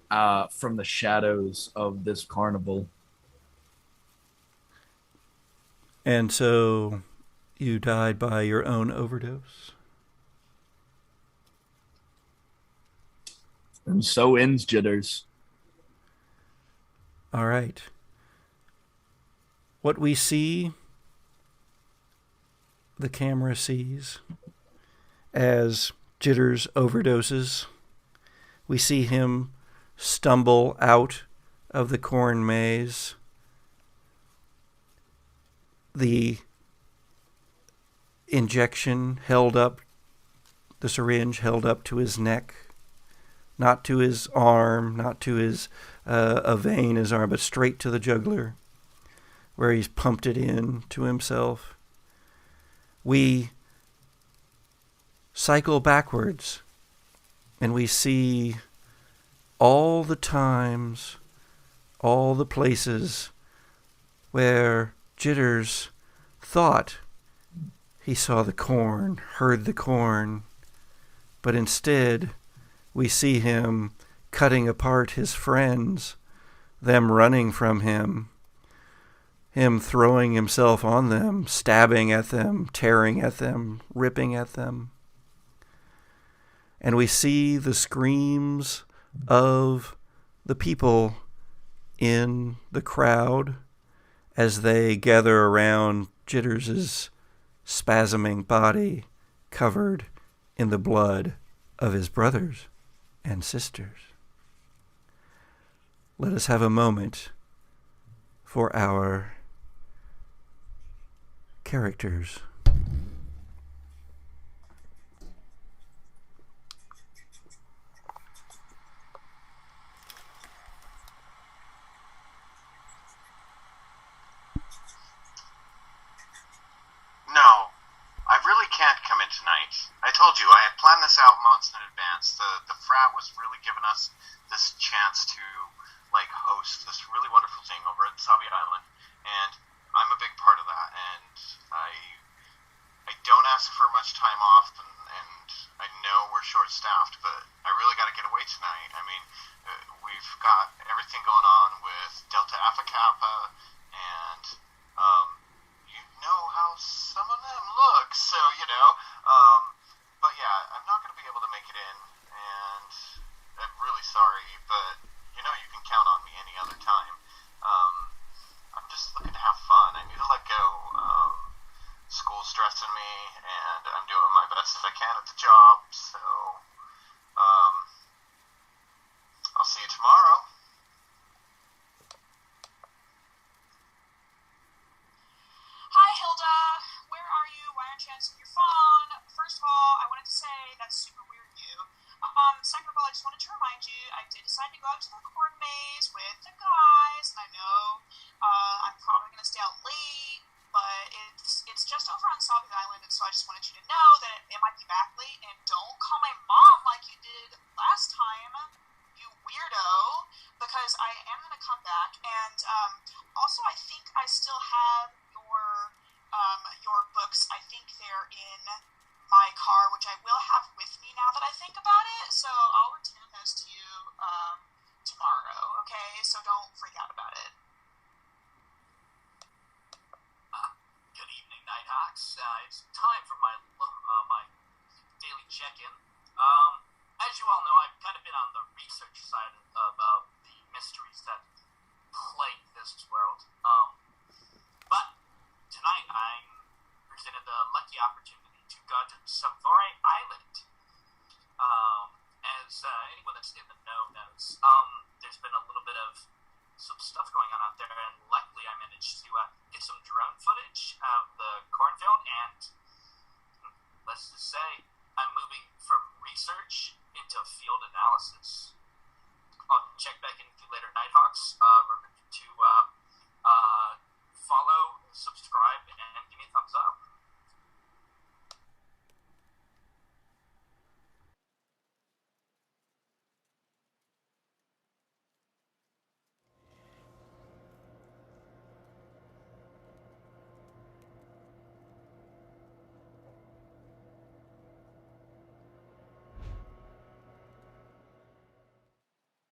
from the shadows of this carnival. And so you died by your own overdose? And so ends Jitters. All right. What we see, the camera sees, as Jitters overdoses. We see him stumble out of the corn maze. The injection held up, the syringe held up to his neck, not to his arm, not to his a vein in his arm, but straight to the jugular, where he's pumped it in to himself. We cycle backwards, and we see all the times, all the places where Jitters thought he saw the corn, heard the corn, but instead we see him cutting apart his friends, them running from him throwing himself on them, stabbing at them, tearing at them, ripping at them. And we see the screams of the people in the crowd as they gather around Jitters' spasming body covered in the blood of his brothers and sisters. Let us have a moment for our characters. No, I really can't come in tonight. I told you, I had planned this out months in advance. The frat was really giving us this chance to, like, host this really wonderful thing over at Sauvie Island, and I'm a big part of that, and I don't ask for much time off, and I know we're short-staffed, but I really got to get away tonight. I mean, we've got everything going on with Delta Alpha Kappa, and, you know how some of them look, so, you know, but yeah, I'm not going to be able to make it in, and I'm really sorry, but, you know, you can count on me any other time. I'm just looking to have fun. I need to let go. School's stressing me, and I'm doing my best if I can at the job, so, I'll see you tomorrow. Hi, Hilda. Where are you? Why aren't you answering your phone? First of all, I wanted to say that's super weird of you. Second of all, I just wanted to remind you, I did decide to go out to the corn maze with the guys, and I know I'm probably going to stay out late, but it's just over on Sauvie Island, and so I just wanted you to know that it might be back late, and don't call my mom like you did last time, you weirdo, because I am going to come back, and also I think I still have your books. I think they're in my car, which I will have with me now that I think about it, so I'll return those to you tomorrow, okay? So don't freak out about it. Good evening, Nighthawks. It's time for my daily check-in. As you all know, I've kind of outside of the mysteries that plague this world. But tonight I'm presented the lucky opportunity to go to Sauvie Island. As anyone that's in the know knows, there's been a little bit of some stuff going on out there, and luckily I managed to get some drone footage of the cornfield, and let's just say I'm moving from research into field analysis. I'll check back in with you later, Nighthawks. Remember to follow, subscribe,